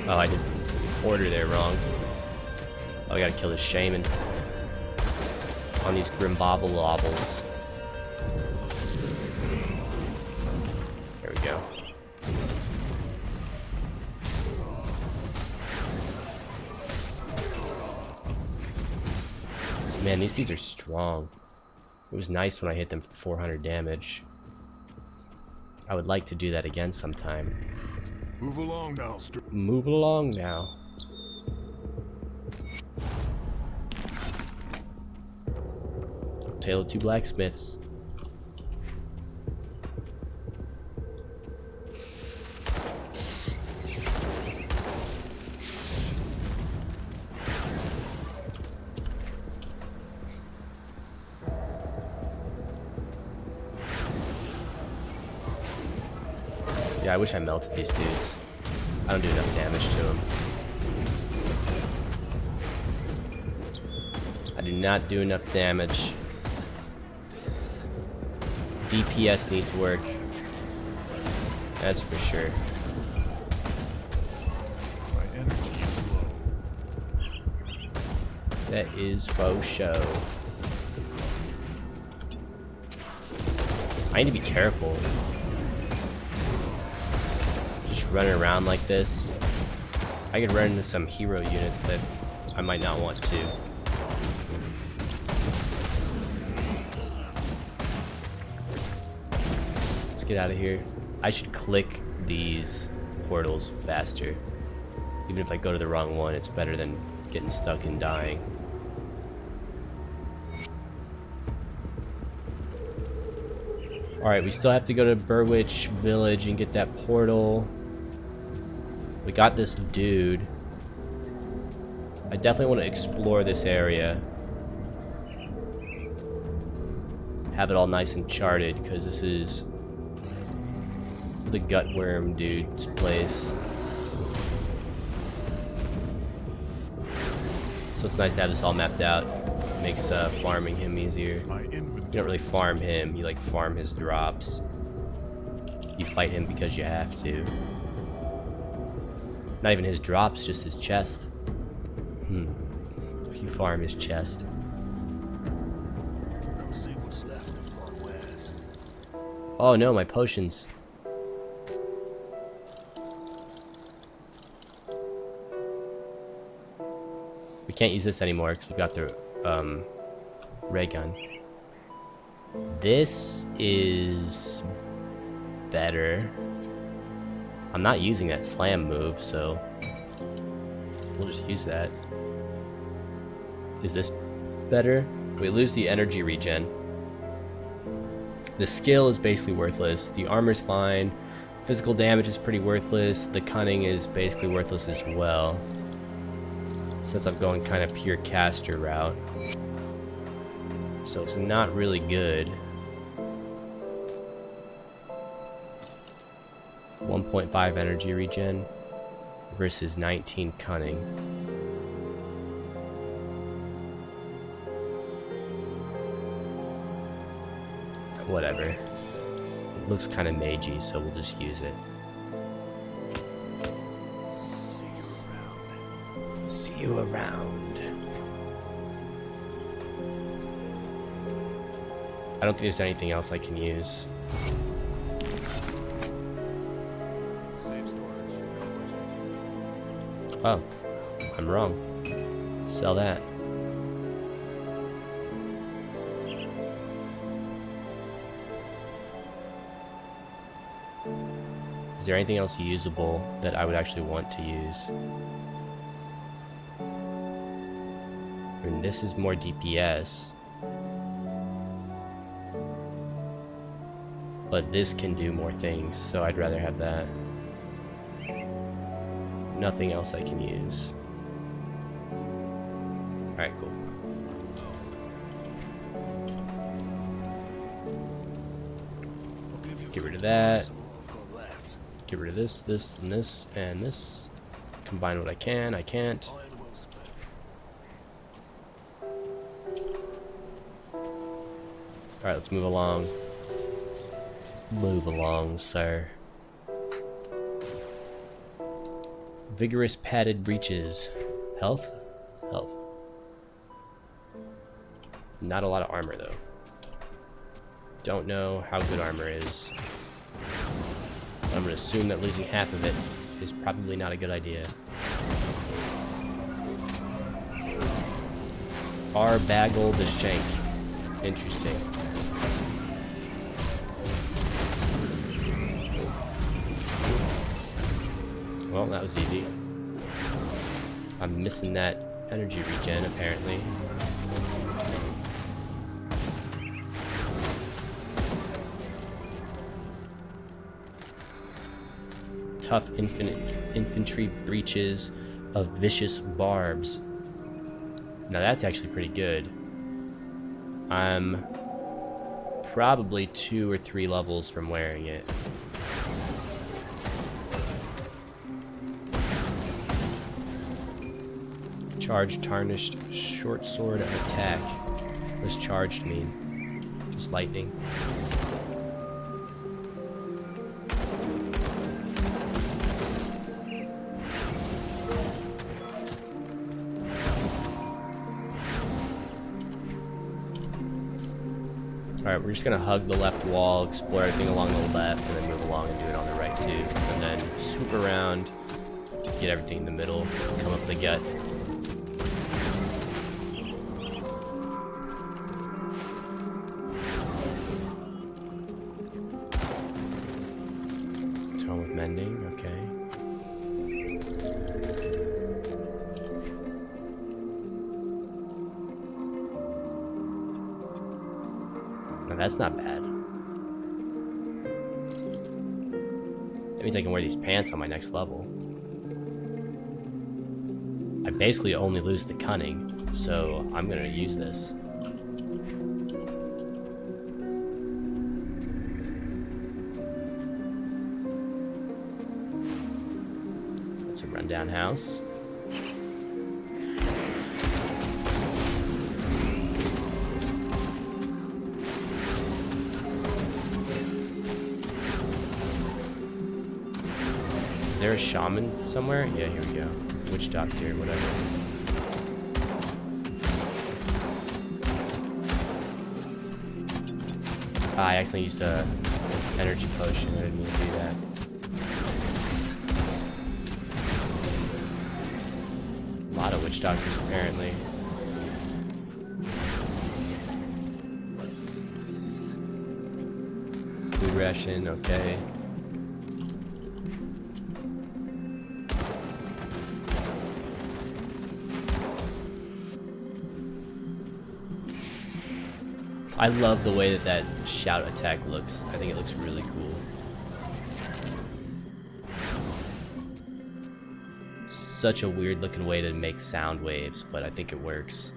Speaker 1: Oh, I did order there wrong. Oh, I gotta kill this shaman. On these Grimbobble Lobbles. There we go. Man, these dudes are strong. It was nice when I hit them for 400 damage. I would like to do that again sometime.
Speaker 7: Move along now,
Speaker 1: Move along now. Tale of Two Blacksmiths. Yeah, I wish I melted these dudes. I don't do enough damage to them. I do not do enough damage. DPS needs work. That's for sure.
Speaker 7: My energy is low.
Speaker 1: That is faux show. I need to be careful. Just running around like this. I could run into some hero units that I might not want to. Let's get out of here. I should click these portals faster. Even if I go to the wrong one, it's better than getting stuck and dying. Alright, we still have to go to Burwitch Village and get that portal. We got this dude. I definitely want to explore this area. Have it all nice and charted, because this is the Gutworm dude's place. So it's nice to have this all mapped out. Makes farming him easier. You don't really farm him, you like farm his drops. You fight him because you have to. Not even his drops, just his chest. You farm his chest.
Speaker 7: See what's left of my wares.
Speaker 1: Oh no, my potions. We can't use this anymore because we got the ray gun. This is better. I'm not using that slam move, so we'll just use that. Is this better? We lose the energy regen. The skill is basically worthless. The armor's fine. Physical damage is pretty worthless. The cunning is basically worthless as well, since I'm going kind of pure caster route. So it's not really good. 1.5 energy regen versus 19 cunning. Whatever. It looks kind of magey, so we'll just use it.
Speaker 7: See you around.
Speaker 1: See you around. I don't think there's anything else I can use.
Speaker 7: Safe storage.
Speaker 1: Oh, I'm wrong. Sell that. Is there anything else usable that I would actually want to use? I mean, this is more DPS. But this can do more things, so I'd rather have that. Nothing else I can use. Alright, cool. Get rid of that. Get rid of this, this, and this, and this. Combine what I can, I can't. Alright, let's move along. Move along, sir. Vigorous padded breeches. Health? Health. Not a lot of armor, though. Don't know how good armor is. I'm gonna assume that losing half of it is probably not a good idea. Arbaggle the Shank. Interesting. Well, that was easy. I'm missing that energy regen, apparently. Tough infantry breeches of vicious barbs. Now that's actually pretty good. I'm probably 2 or 3 levels from wearing it. Charged tarnished short sword of attack. What does charged mean? Just lightning. Alright, we're just gonna hug the left wall, explore everything along the left, and then move along and do it on the right too. And then swoop around, get everything in the middle, come up the gut. Tone with mending, okay. Now that's not bad. That means I can wear these pants on my next level. I basically only lose the cunning, so I'm gonna use this. It's a rundown house. Is there a shaman somewhere? Yeah, here we go. Witch doctor, whatever. Ah, I accidentally used a energy potion. I didn't mean to do that. A lot of witch doctors, apparently. ration, okay. I love the way that that shout attack looks. I think it looks really cool. Such a weird looking way to make sound waves, but I think it works.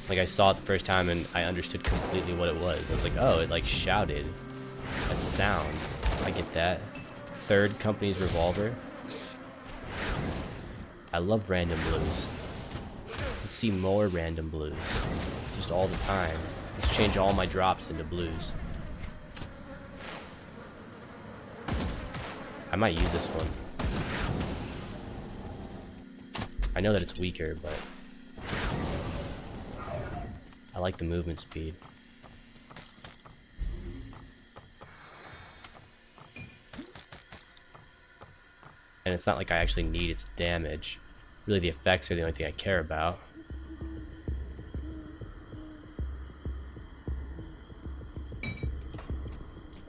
Speaker 1: Like, I saw it the first time and I understood completely what it was. I was like, oh, it like shouted. That's sound. I get that. Third Company's revolver. I love random blues. Let's see more random blues. Just all the time. Let's change all my drops into blues. I might use this one. I know that it's weaker, but I like the movement speed. And it's not like I actually need its damage. Really, the effects are the only thing I care about.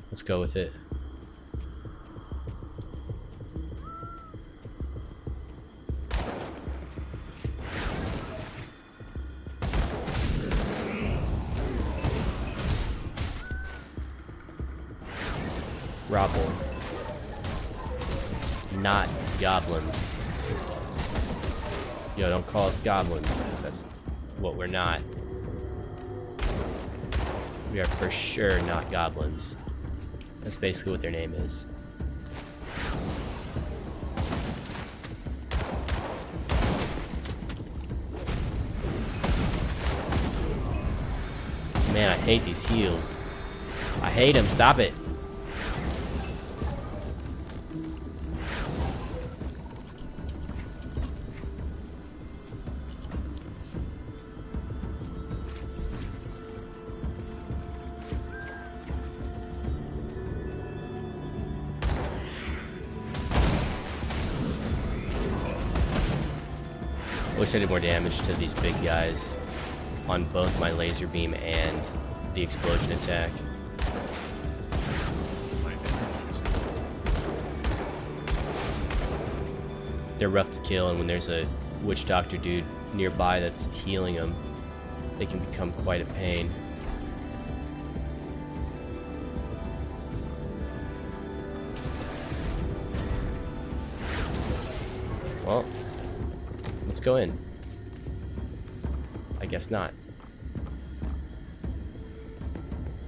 Speaker 1: Let's go with it. Robble. Not goblins. Yo, don't call us goblins, because that's what we're not. We are for sure not goblins. That's basically what their name is. Man, I hate these heals. I hate them. Stop it. Wish I did more damage to these big guys on both my laser beam and the explosion attack. They're rough to kill, and when there's a witch doctor dude nearby that's healing them, they can become quite a pain. Well, let's go in. I guess not.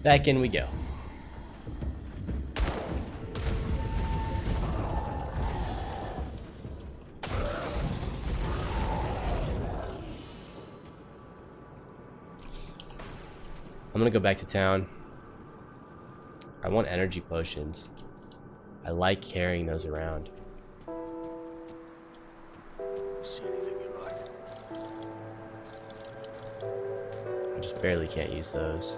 Speaker 1: Back in we go. I'm gonna go back to town. I want energy potions. I like carrying those around.
Speaker 7: See anything you like?
Speaker 1: I just barely can't use those.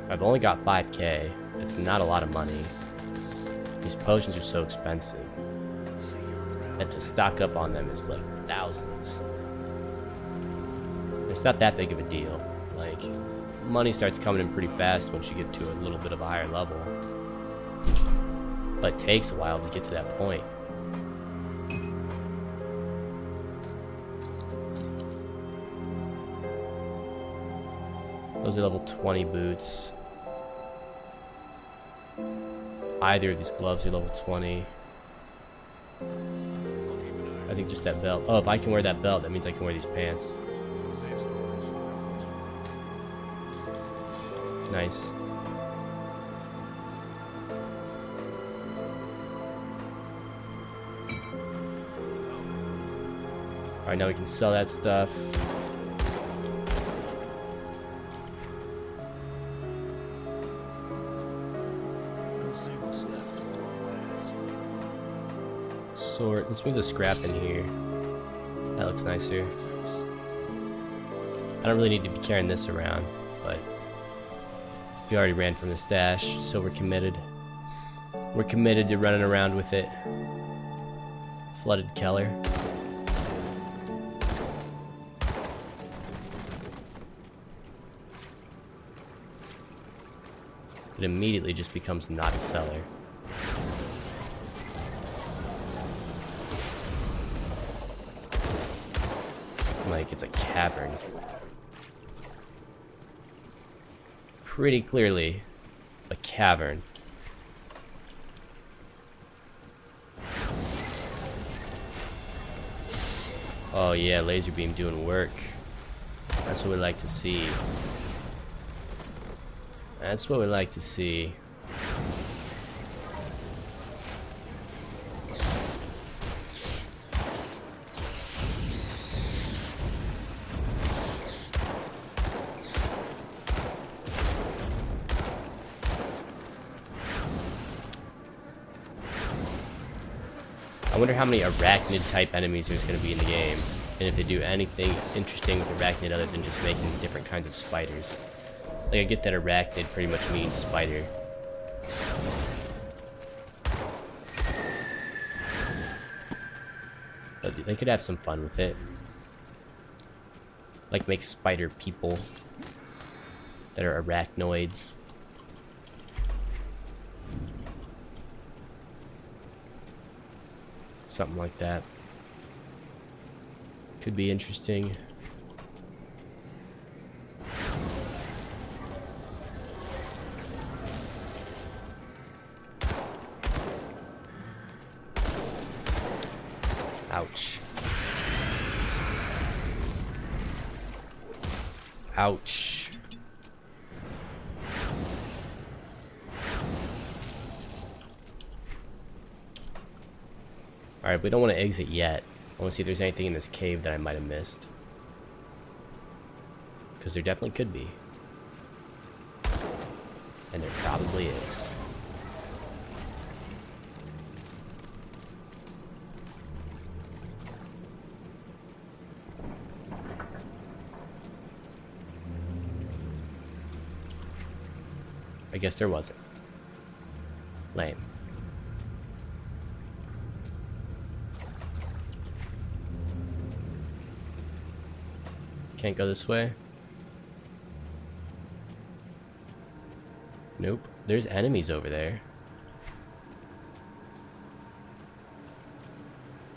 Speaker 1: I've only got 5k. It's not a lot of money. These potions are so expensive that to stock up on them is like thousands. It's not that big of a deal. Like, money starts coming in pretty fast once you get to a little bit of a higher level. But it takes a while to get to that point. Those are level 20 boots. Either of these gloves are level 20. I think just that belt. Oh, if I can wear that belt, that means I can wear these pants.
Speaker 7: Safe storage.
Speaker 1: Nice. Alright, now we can sell that stuff.
Speaker 7: Let's see what's left of our wares.
Speaker 1: Sword. Let's move the scrap in here. That looks nicer. I don't really need to be carrying this around, but we already ran from the stash, so we're committed. We're committed to running around with it. Flooded Keller. it immediately just becomes not a cellar. Like it's a cavern. Pretty clearly a cavern. Oh yeah, laser beam doing work. That's what we like to see. That's what we like to see. I wonder how many arachnid type enemies there's going to be in the game, and if they do anything interesting with arachnid other than just making different kinds of spiders. Like, I get that arachnid pretty much means spider. But they could have some fun with it. Like, make spider people that are arachnoids. Something like that. Could be interesting. Ouch. Ouch. Alright, we don't want to exit yet. I want to see if there's anything in this cave that I might have missed. Because there definitely could be. And there probably is. I guess there wasn't. Lame. Can't go this way? Nope. There's enemies over there.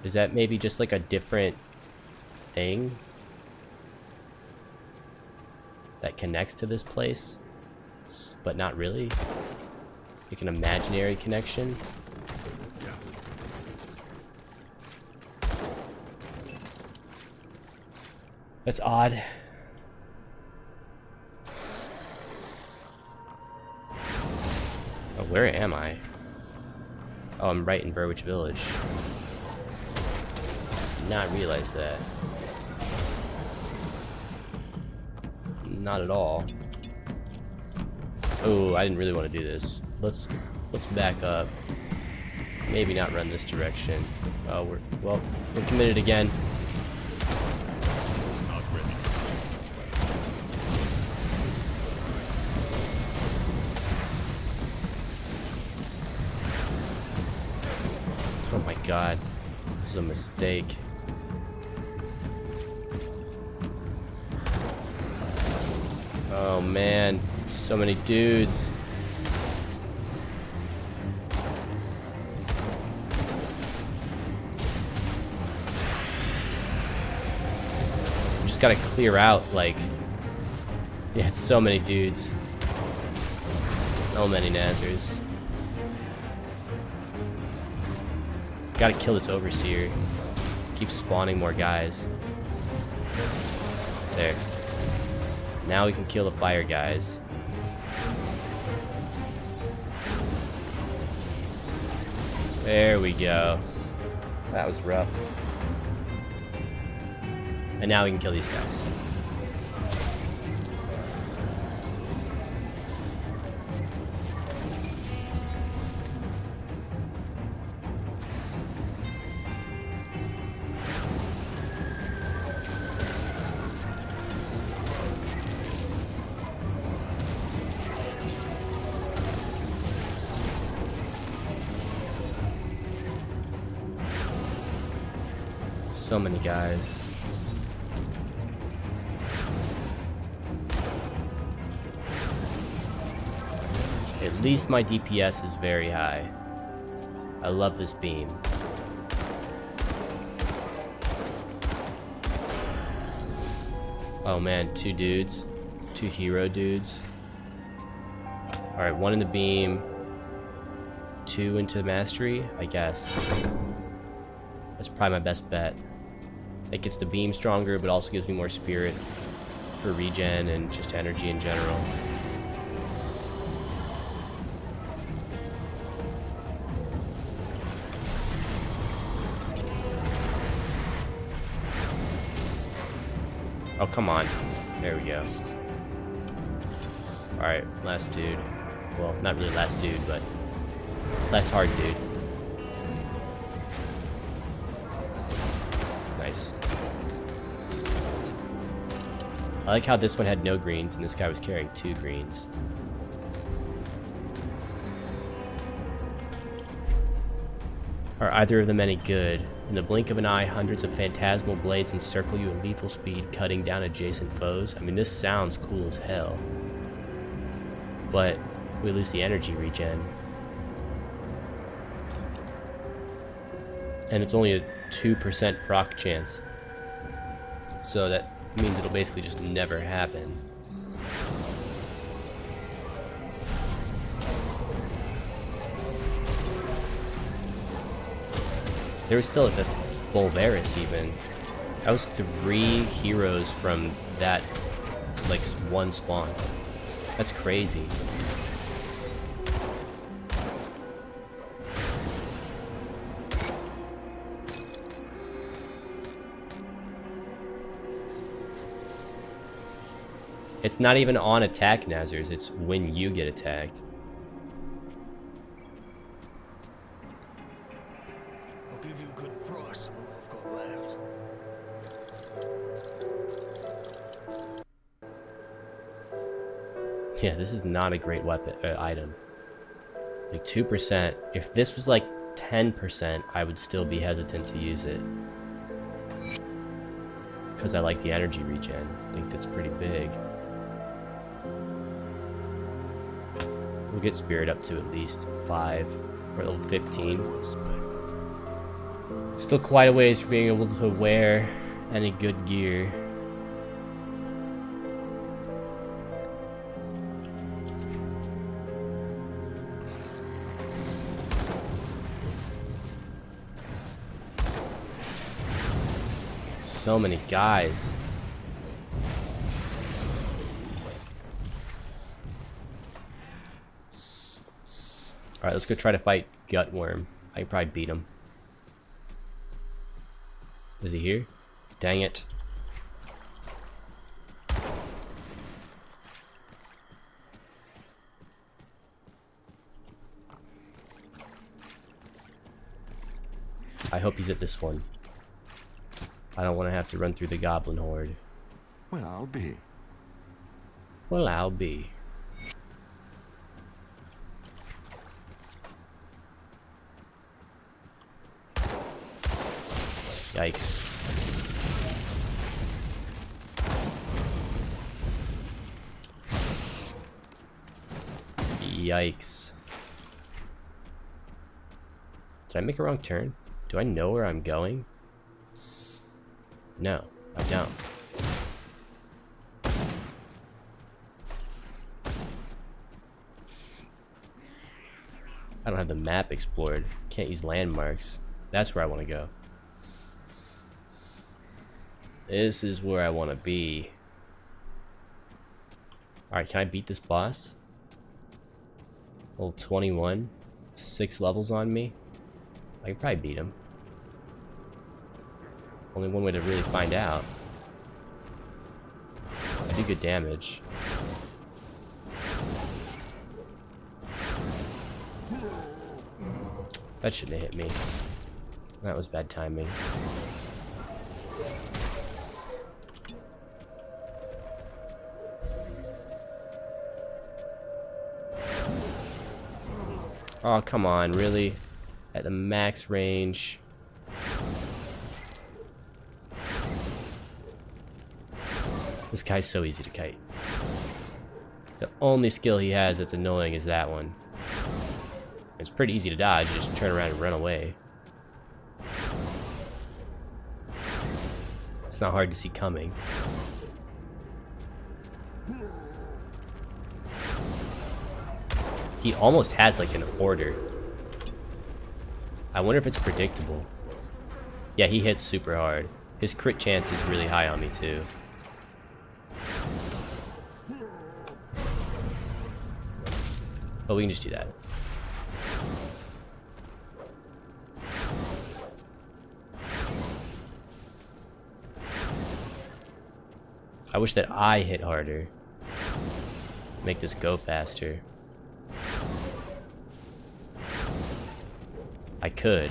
Speaker 1: Is that maybe just like a different thing that connects to this place? But not really? Like an imaginary connection? That's odd. Oh, where am I? Oh, I'm right in Burwich Village. Did not realize that. Not at all. Oh, I didn't really want to do this. Let's back up. Maybe not run this direction. Oh, we're committed again. Oh my god, this is a mistake. Oh man, so many dudes. Just gotta clear out, like, yeah, it's so many dudes. So many Nazers. Gotta kill this overseer. Keep spawning more guys. There. Now we can kill the fire guys. There we go. That was rough. And now we can kill these guys. So many guys. Okay, At least my DPS is very high. I love this beam. Oh man, 2 dudes. 2 hero dudes. Alright, 1 in the beam. 2 into mastery, I guess. That's probably my best bet. It gets the beam stronger, but also gives me more spirit for regen and just energy in general. Oh, come on. There we go. Alright, last dude. Well, not really last dude, but last hard dude. Nice. I like how this one had no greens and this guy was carrying 2 greens. Are either of them any good? In the blink of an eye, hundreds of phantasmal blades encircle you at lethal speed, cutting down adjacent foes. I mean, this sounds cool as hell. But we lose the energy regen. And it's only a 2% proc chance. So that means it'll basically just never happen. There was still a Bolvarus even. That was 3 heroes from that, like, 1 spawn. That's crazy. It's not even on attack Nazers, it's when you get attacked.
Speaker 7: I'll give you a good price for what I've got left.
Speaker 1: Yeah, this is not a great weapon item. Like 2%. If this was like 10%, I would still be hesitant to use it. Because I like the energy regen. I think that's pretty big. We'll get spirit up to at least 5 or level 15. Still quite a ways from being able to wear any good gear. So many guys. Alright, let's go try to fight Gutworm. I can probably beat him. Is he here? Dang it. I hope he's at this one. I don't want to have to run through the goblin horde.
Speaker 3: Well, I'll be.
Speaker 1: Well, I'll be. Yikes. Yikes. Did I make a wrong turn? Do I know where I'm going? No, I don't. I don't have the map explored. Can't use landmarks. That's where I want to go. This is where I want to be. Alright, can I beat this boss? Level 21. 6 levels on me. I can probably beat him. Only one way to really find out. I do good damage. That shouldn't have hit me. That was bad timing. Oh, come on, really? At the max range. This guy's so easy to kite. The only skill he has that's annoying is that one. It's pretty easy to dodge, just turn around and run away. It's not hard to see coming. He almost has like an order. I wonder if it's predictable. Yeah, he hits super hard. His crit chance is really high on me too. But we can just do that. I wish that I hit harder. Make this go faster. I could.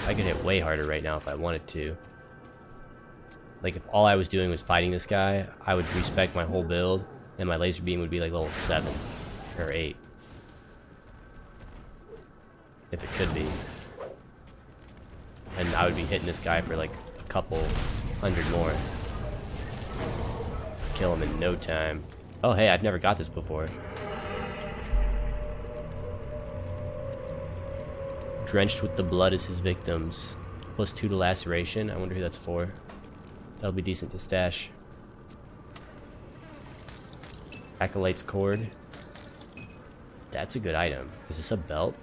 Speaker 1: I could hit way harder right now if I wanted to. Like if all I was doing was fighting this guy, I would respec my whole build and my laser beam would be like level 7 or 8. If it could be. And I would be hitting this guy for like a couple hundred more. Kill him in no time. Oh hey, I've never got this before. Drenched with the blood as his victims. +2 to laceration. I wonder who that's for. That'll be decent to stash. Acolyte's cord. That's a good item. Is this a belt?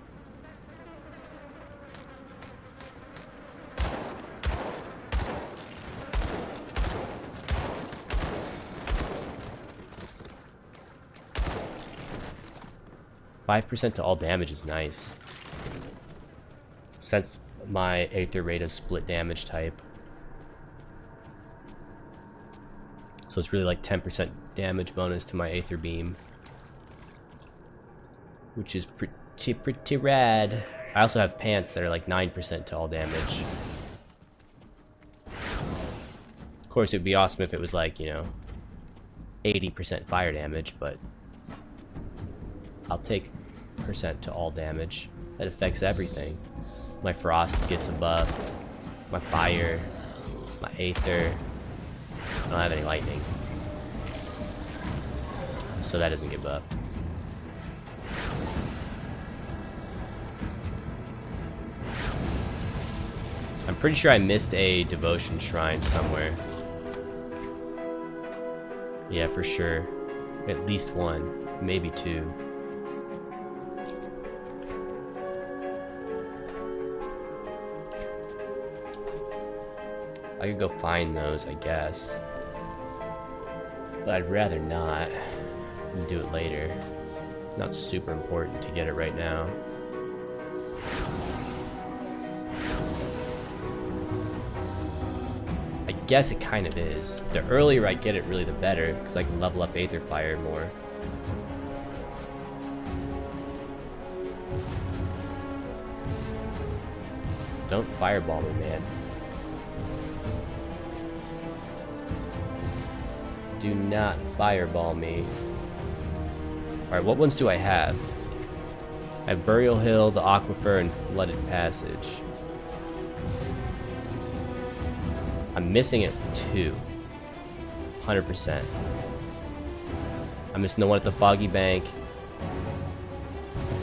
Speaker 1: %5 to all damage is nice. Since my Aether rate is split damage type. So it's really like 10% damage bonus to my Aether beam. Which is pretty rad. I also have pants that are like 9% to all damage. Of course, it would be awesome if it was like, you know, 80% fire damage, but I'll take % to all damage. That affects everything. My frost gets a buff. My fire. My Aether. I don't have any lightning. So that doesn't get buffed. I'm pretty sure I missed a devotion shrine somewhere. Yeah, for sure. At least one. Maybe 2. I could go find those, I guess. But I'd rather not. And do it later. Not super important to get it right now. I guess it kind of is. The earlier I get it, really the better, because I can level up Aether Fire more. Don't fireball me, man. Do not fireball me. Alright, what ones do I have? I have Burial Hill, the Aquifer, and Flooded Passage. I'm missing it 2. 100%. I'm missing the one at the Foggy Bank.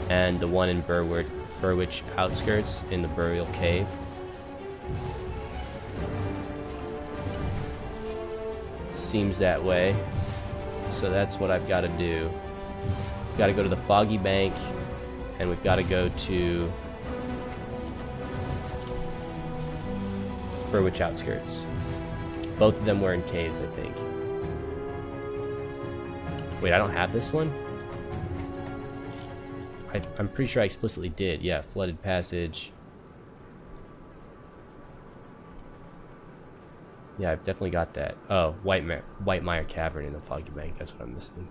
Speaker 1: And the one in Burwich outskirts in the Burial Cave. Seems that way. So that's what I've got to do. We've got to go to the Foggy Bank, and we've got to go to Burwich outskirts. Both of them were in caves, I think. Wait, I don't have this one? I'm pretty sure I explicitly did. Yeah, Flooded Passage. Yeah, I've definitely got that. Oh, Whitemire Cavern in the Foggy Bank. That's what I'm missing.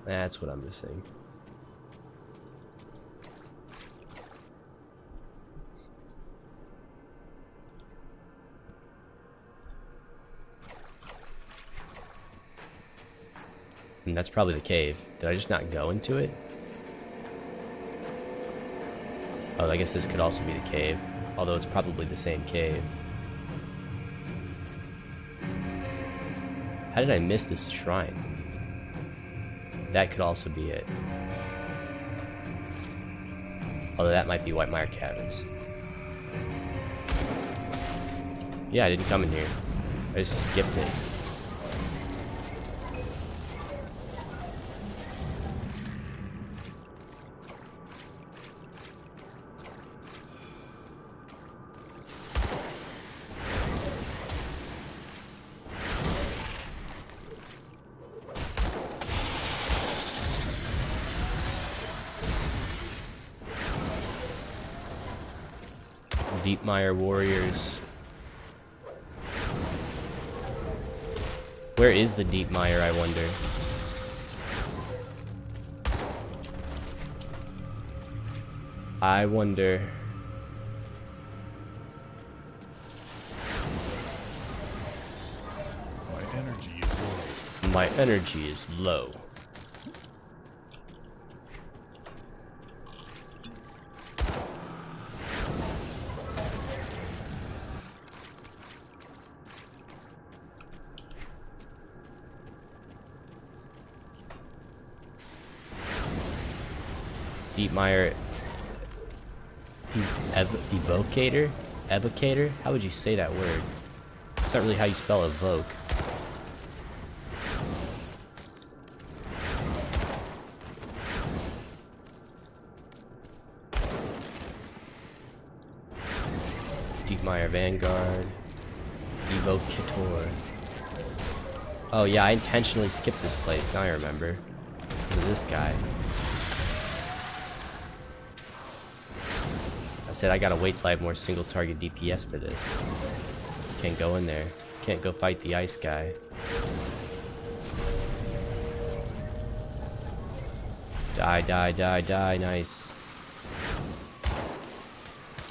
Speaker 1: That's what I'm missing. And that's probably the cave. Did I just not go into it? Oh, I guess this could also be the cave. Although it's probably the same cave. How did I miss this shrine? That could also be it. Although that might be Whitemire Caverns. Yeah, I didn't come in here. I just skipped it. Deepmire Warriors. Where is the Deepmire, I wonder? I wonder.
Speaker 7: My energy is low.
Speaker 1: My energy is low. Deepmire Evocator? Evocator? How would you say that word? It's not really how you spell evoke. Deepmire Vanguard. Evocator. Oh yeah, I intentionally skipped this place, now I remember. Because of this guy. I said I gotta wait till I have more single target DPS for this. Can't go in there. Can't go fight the ice guy. Die, die, die, die, nice.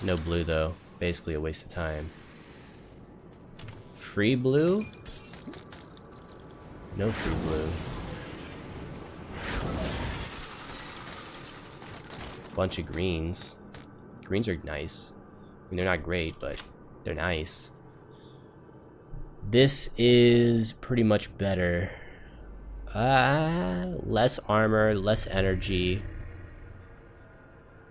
Speaker 1: No blue though. Basically a waste of time. Free blue? No free blue. Bunch of greens. Greens are nice. I mean, they're not great, but they're nice. This is pretty much better. Less armor, less energy.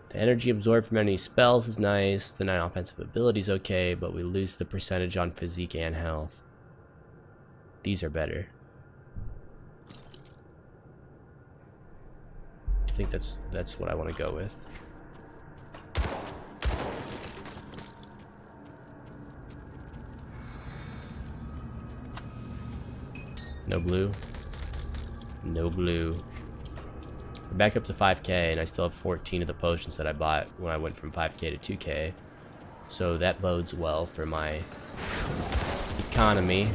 Speaker 1: The energy absorbed from any spells is nice. The 9 offensive ability is okay, but we lose the percentage on physique and health. These are better. I think that's what I want to go with. No blue. No blue. We're back up to 5k, and I still have 14 of the potions that I bought when I went from 5k to 2k. So that bodes well for my economy.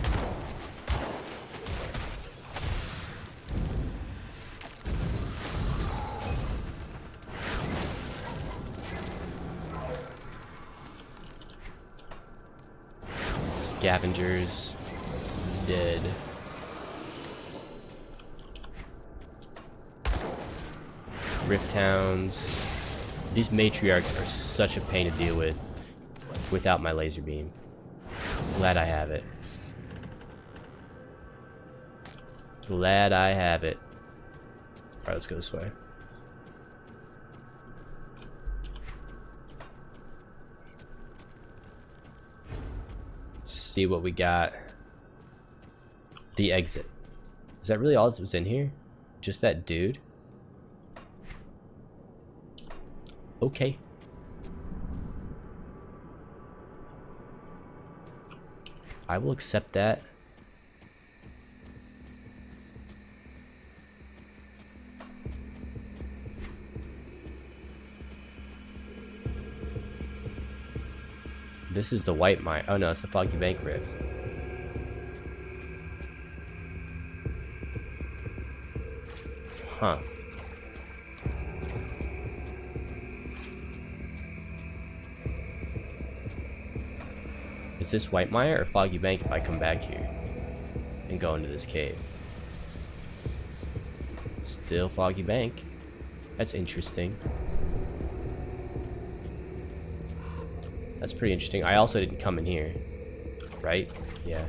Speaker 1: Scavengers. Dead. Rift Towns. These matriarchs are such a pain to deal with without my laser beam. Glad I have it. Glad I have it. Alright, let's go this way. See what we got. The exit. Is that really all that was in here? Just that dude? Okay. I will accept that. This is the Whitemire. Oh no, it's the Foggy Bank Rift. Huh. Is this Whitemire or Foggy Bank if I come back here and go into this cave? Still Foggy Bank. That's interesting. That's pretty interesting. I also didn't come in here, right? Yeah.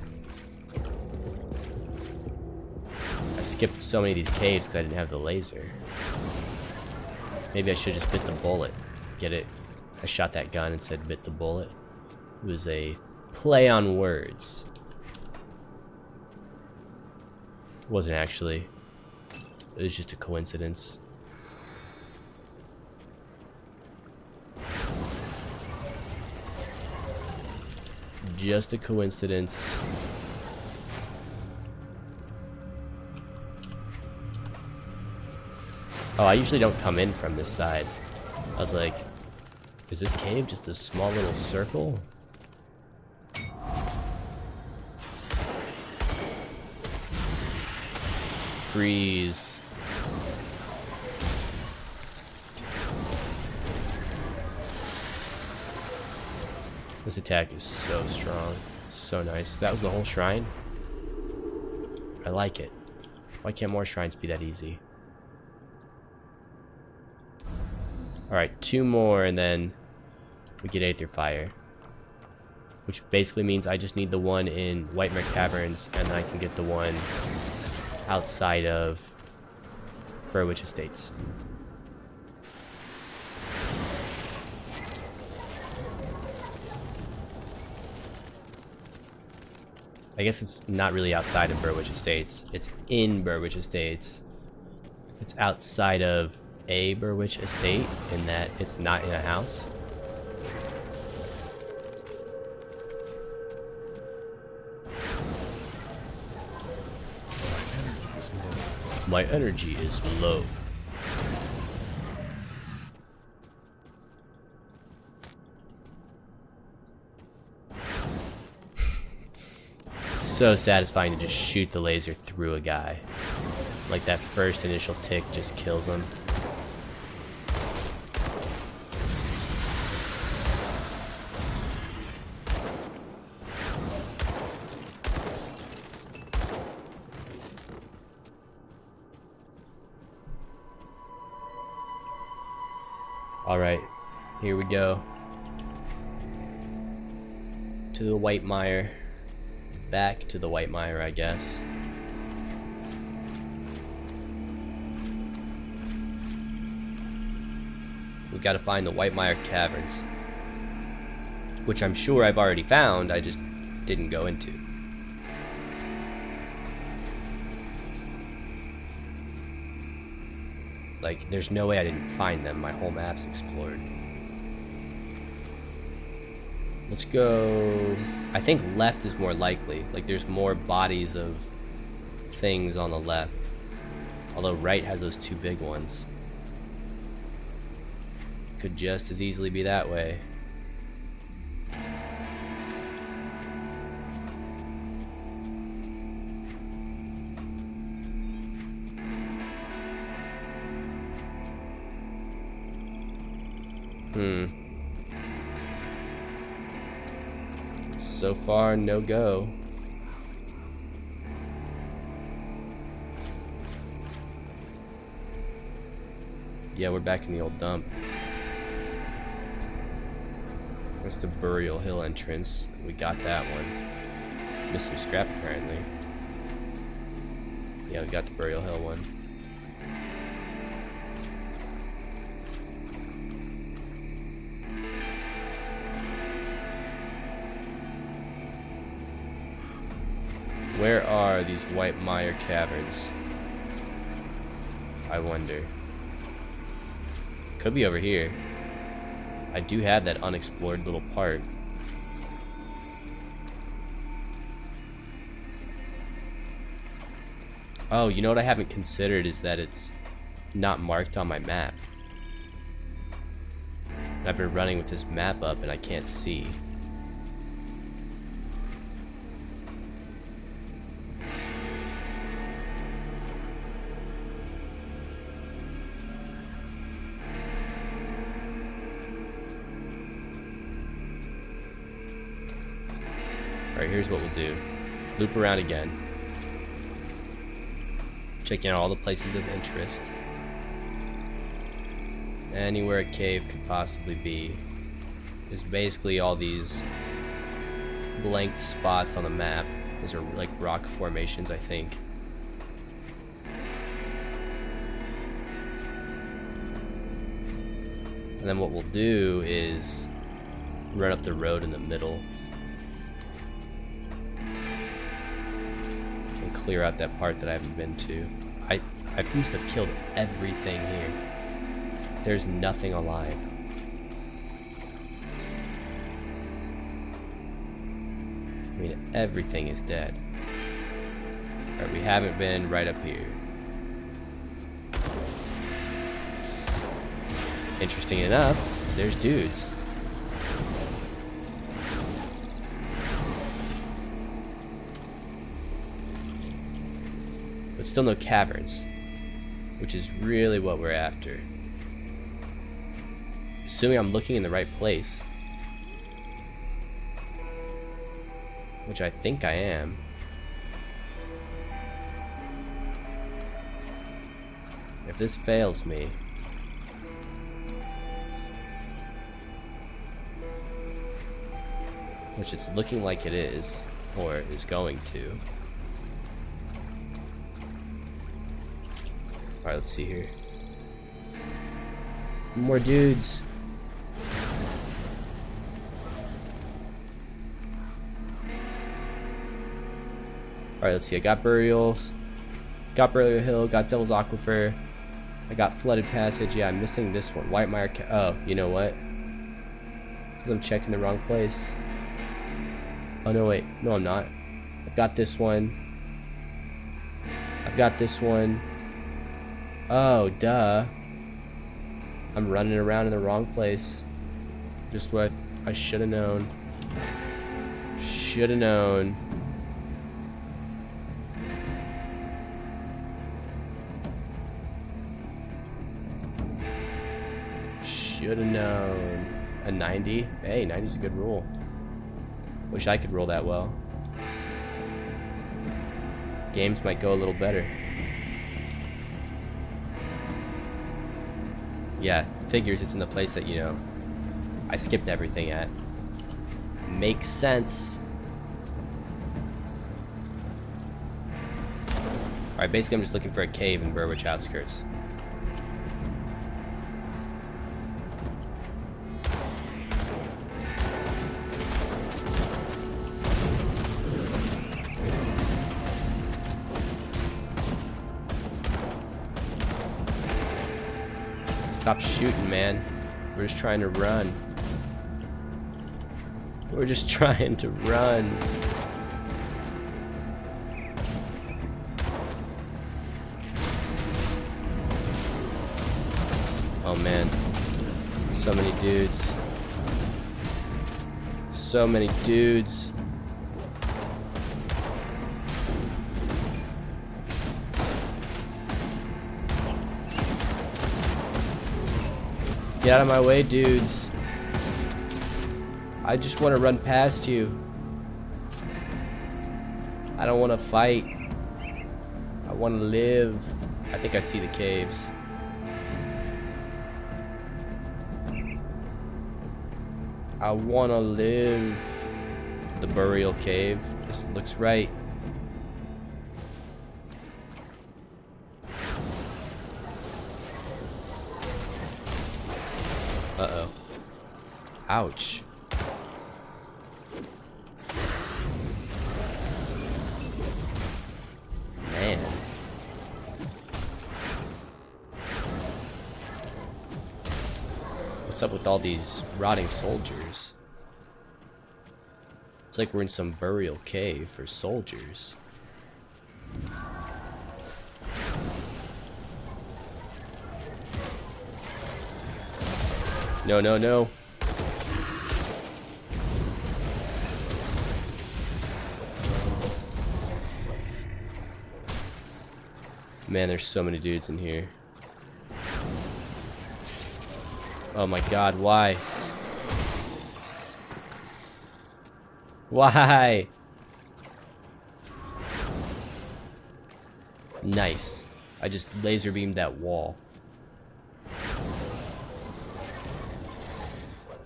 Speaker 1: I skipped so many of these caves because I didn't have the laser. Maybe I should just bit the bullet. Get it? I shot that gun and said bit the bullet. It was a play on words. It wasn't actually. It was just a coincidence. Just a coincidence. Oh, I usually don't come in from this side. I was like, is this cave just a small little circle? Freeze. This attack is so strong. So nice. That was the whole shrine? I like it. Why can't more shrines be that easy? Alright, 2 more and then we get Aether Fire. Which basically means I just need the one in Whitemare Caverns and then I can get the one outside of Burrwitch Estates. I guess it's not really outside of Burrwitch Estates. It's in Burrwitch Estates. It's outside of a Burrwitch Estate in that it's not in a house. My energy is low. So satisfying to just shoot the laser through a guy. Like that first initial tick just kills him. Alright, here we go. To the Whitemire. Back to the Whitemire, I guess. We gotta find the Whitemire Caverns. Which I'm sure I've already found, I just didn't go into. Like, there's no way I didn't find them. My whole map's explored. Let's go... I think left is more likely. Like, there's more bodies of things on the left. Although right has those 2 big ones. Could just as easily be that way. So far, no go. Yeah, we're back in the old dump. That's the Burial Hill entrance. We got that one. Missed some scrap, apparently. Yeah, we got the Burial Hill one. Where are these Whitemire Caverns? I wonder. Could be over here. I do have that unexplored little part. Oh, you know what I haven't considered is that it's not marked on my map. I've been running with this map up and I can't see. Alright, here's what we'll do. Loop around again. Checking out all the places of interest. Anywhere a cave could possibly be. There's basically all these blanked spots on the map. Those are like rock formations, I think. And then what we'll do is run up the road in the middle and clear out that part that I haven't been to. I must have killed everything here. There's nothing alive. I mean, everything is dead. Alright, we haven't been right up here. Interesting enough, there's dudes. But still no caverns, which is really what we're after. Assuming I'm looking in the right place, which I think I am. If this fails me, which it's looking like it is, or is going to. Alright, let's see here. More dudes. Alright, let's see. I got Burials. Got Burial Hill. Got Devil's Aquifer. I got Flooded Passage. Yeah, I'm missing this one. Whitemire. Oh, you know what? Because I'm checking the wrong place. Oh, no, wait. No, I'm not. I've got this one. I've got this one. Oh, duh. I'm running around in the wrong place. Just what I should have known. Should have known. Should have known. A 90? Hey, 90's a good roll. Wish I could roll that well. Games might go a little better. Yeah, figures it's in the place that, you know, I skipped everything at. Makes sense. Alright, basically I'm just looking for a cave in Burrwitch Outskirts. Stop shooting, man. We're just trying to run. We're just trying to run. Oh man. So many dudes. So many dudes. Get out of my way, dudes. I just want to run past you. I don't want to fight. I want to live. I think I see the caves. I want to live. The burial cave. This looks right. Uh-oh. Ouch. Man. What's up with all these rotting soldiers? It's like we're in some burial cave for soldiers. No, no, no. Man, there's so many dudes in here. Oh my god, why? Why? Nice. I just laser beamed that wall.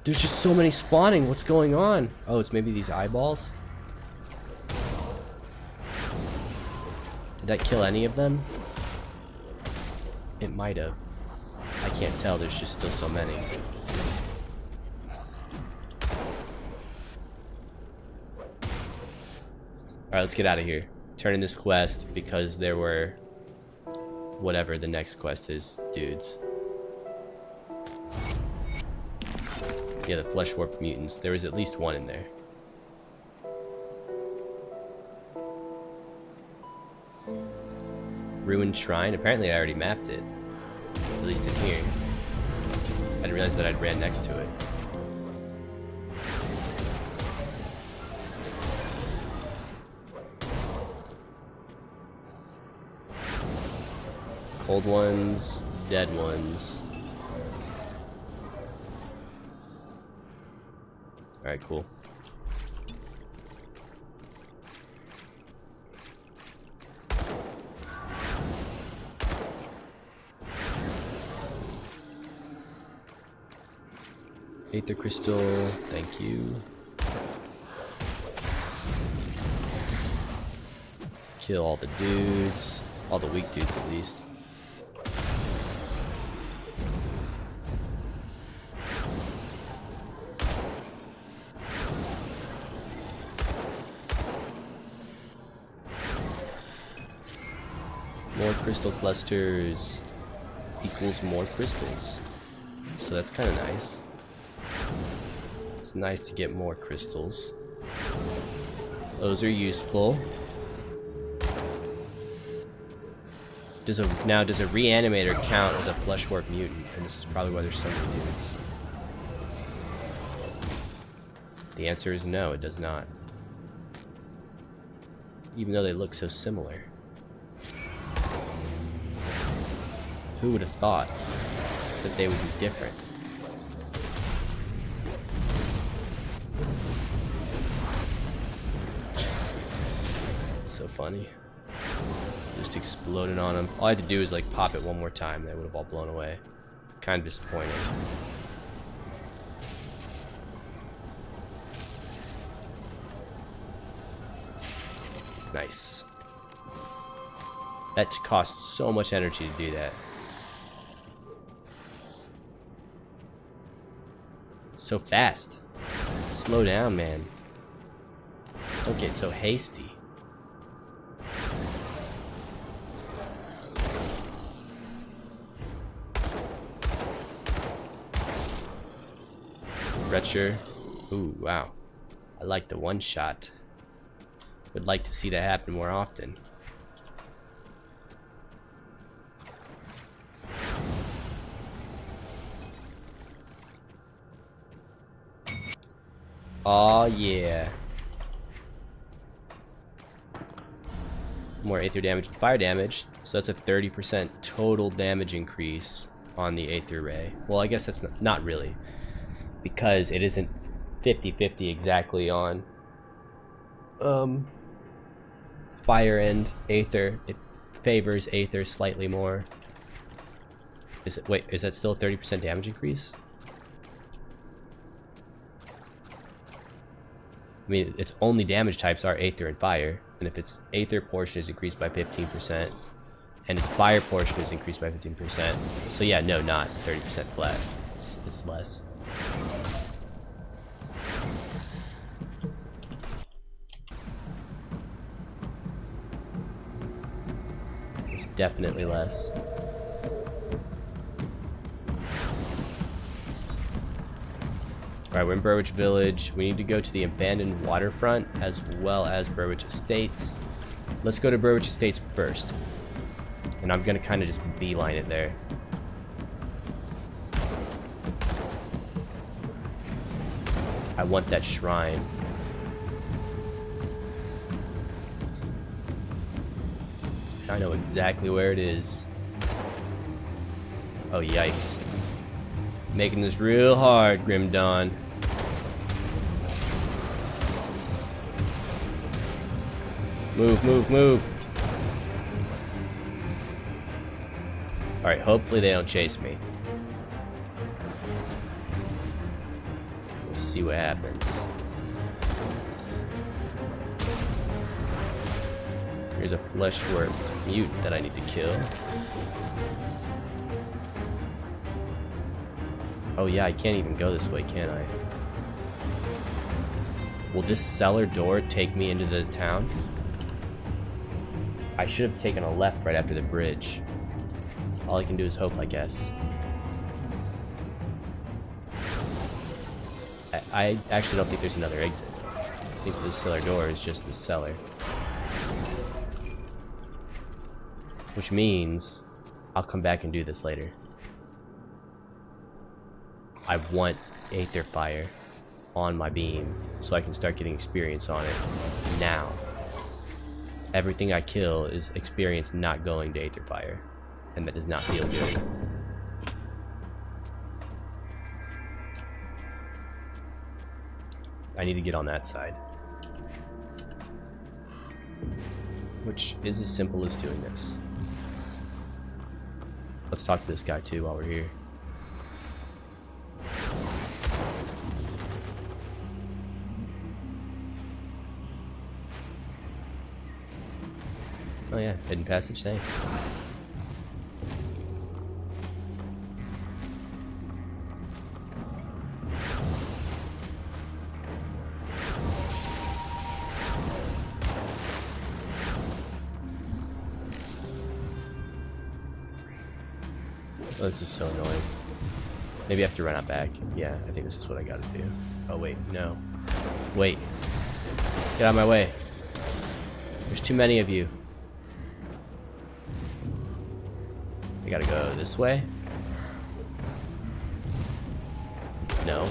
Speaker 1: There's just so many spawning. What's going on? Oh, it's maybe these eyeballs? Did that kill any of them? It might have. I can't tell. There's just still so many. Alright, let's get out of here. Turn in this quest because there were whatever the next quest is, dudes. Yeah, the flesh warp mutants. There was at least one in there. Ruined Shrine. Apparently I already mapped it. At least in here. I didn't realize that I'd ran next to it. Cold ones, dead ones. Alright, cool. Aether crystal, thank you. Kill all the dudes. All the weak dudes at least. More crystal clusters equals more crystals. So that's kind of nice. It's nice to get more crystals. Those are useful. Does a reanimator count as a flesh warp mutant? And this is probably why there's so many dudes. The answer is no, it does not. Even though they look so similar. Who would have thought that they would be different? It's so funny. Just exploded on them. All I had to do is like pop it one more time, they would have all blown away. Kind of disappointing. Nice. That costs so much energy to do that. So fast. Slow down, man. Don't get so hasty. Retcher. Ooh, wow. I like the one shot. Would like to see that happen more often. Oh yeah. More Aether damage and fire damage. So that's a 30% total damage increase on the Aether Ray. Well, I guess that's not really. Because it isn't 50-50 exactly on fire and Aether. It favors Aether slightly more. Is that still a 30% damage increase? I mean, its only damage types are Aether and Fire, and if its Aether portion is increased by 15%, and its Fire portion is increased by 15%, so yeah, no, not 30% flat. It's less. It's definitely less. Alright, we're in Burwich Village. We need to go to the abandoned waterfront as well as Burwich Estates. Let's go to Burwich Estates first. And I'm gonna kind of just beeline it there. I want that shrine. I know exactly where it is. Oh, yikes. Making this real hard, Grim Dawn. Move, move, move. Alright, hopefully they don't chase me. We'll see what happens. Here's a flesh warped mutant that I need to kill. Oh yeah, I can't even go this way, can I? Will this cellar door take me into the town? I should have taken a left right after the bridge. All I can do is hope, I guess. I actually don't think there's another exit. I think this cellar door is just the cellar. Which means I'll come back and do this later. I want Aether Fire on my beam so I can start getting experience on it now. Everything I kill is experience not going to Aether Fire, and that does not feel good. I need to get on that side, which is as simple as doing this. Let's talk to this guy too while we're here. Oh yeah, hidden passage, thanks. Oh, this is so annoying. Maybe I have to run out back. Yeah, I think this is what I gotta do. Oh wait, no. Wait. Get out of my way. There's too many of you. I gotta go this way? No.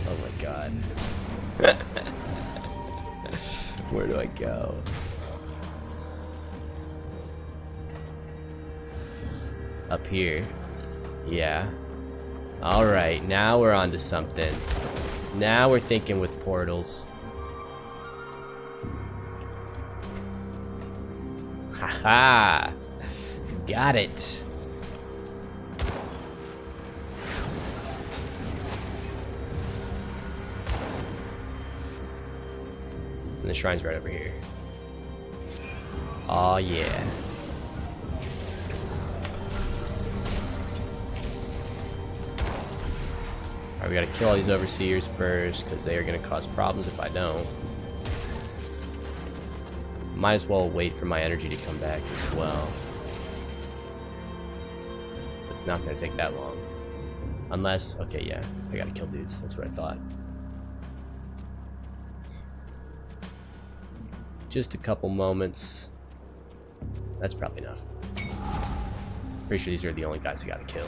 Speaker 1: Oh my god. Where do I go? Up here. Yeah. Alright, now we're on to something. Now we're thinking with portals. Haha! Got it! And the shrine's right over here. Oh yeah. Alright, we gotta kill all these overseers first, because they are gonna cause problems if I don't. Might as well wait for my energy to come back as well. It's not gonna take that long. Unless, okay, yeah, I gotta kill dudes. That's what I thought. Just a couple moments. That's probably enough. Pretty sure these are the only guys I gotta kill.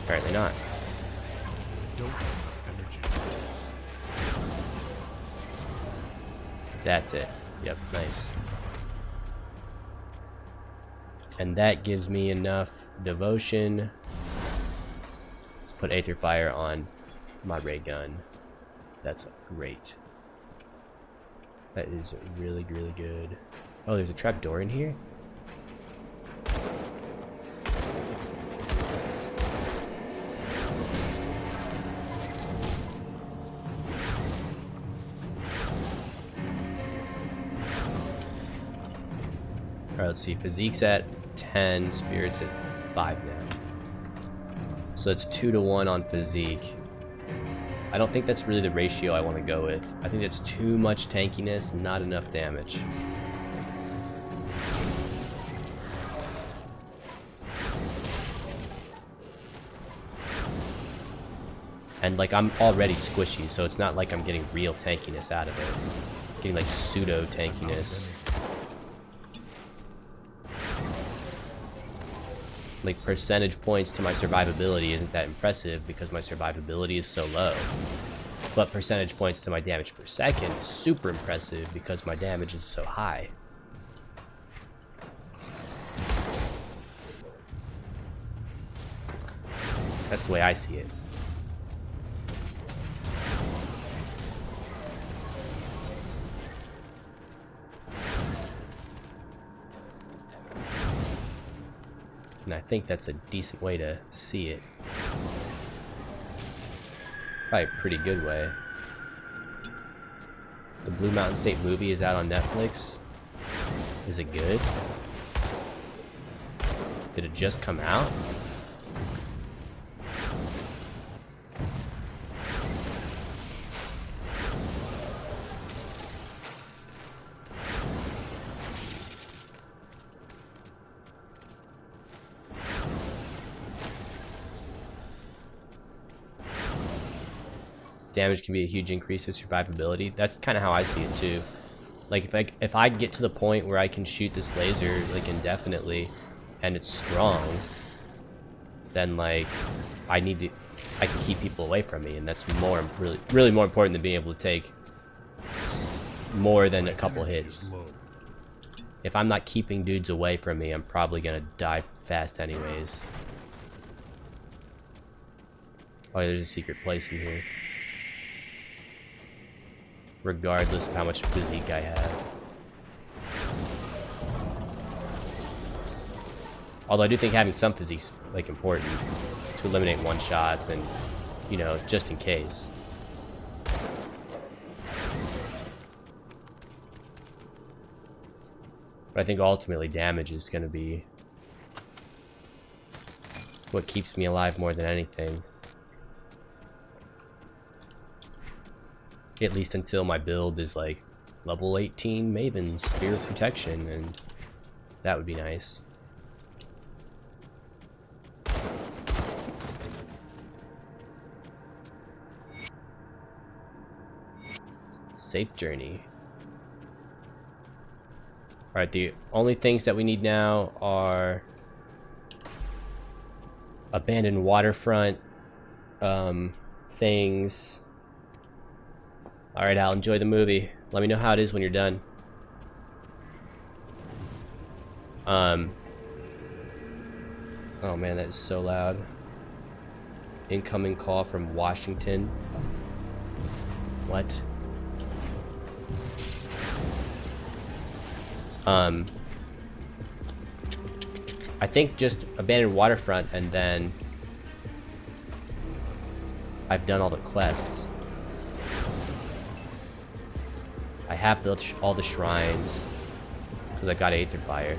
Speaker 1: Apparently not. That's it. Yep, nice. And that gives me enough devotion to put Aether Fire on my ray gun. That's great. That is really, really good. Oh, there's a trap door in here? Alright, let's see. Physique's at 10, Spirit's at 5 now. So it's 2 to 1 on Physique. I don't think that's really the ratio I want to go with. I think that's too much tankiness, not enough damage. And like, I'm already squishy, so it's not like I'm getting real tankiness out of it. I'm getting like pseudo tankiness. Like, percentage points to my survivability isn't that impressive because my survivability is so low. But percentage points to my damage per second is super impressive because my damage is so high. That's the way I see it. And I think that's a decent way to see it. Probably a pretty good way. The Blue Mountain State movie is out on Netflix. Is it good? Did it just come out? damage can be a huge increase in survivability. That's kind of how I see it too. Like if I get to the point where I can shoot this laser like indefinitely and it's strong, then like I can keep people away from me, and that's really more important than being able to take more than a couple hits. If I'm not keeping dudes away from me, I'm probably gonna die fast anyways. Oh, there's a secret place in here. Regardless of how much physique I have. Although I do think having some physique's like important to eliminate one-shots and, you know, just in case. But I think ultimately damage is going to be what keeps me alive more than anything. At least until my build is like level 18 Maven's Sphere of Protection, and that would be nice. Safe journey. Alright, the only things that we need now are abandoned waterfront things. Alright, Al, enjoy the movie. Let me know how it is when you're done. Oh man, that is so loud. Incoming call from Washington. What? I think just abandoned waterfront, and then I've done all the quests. I have all the shrines because I got Aether Fire,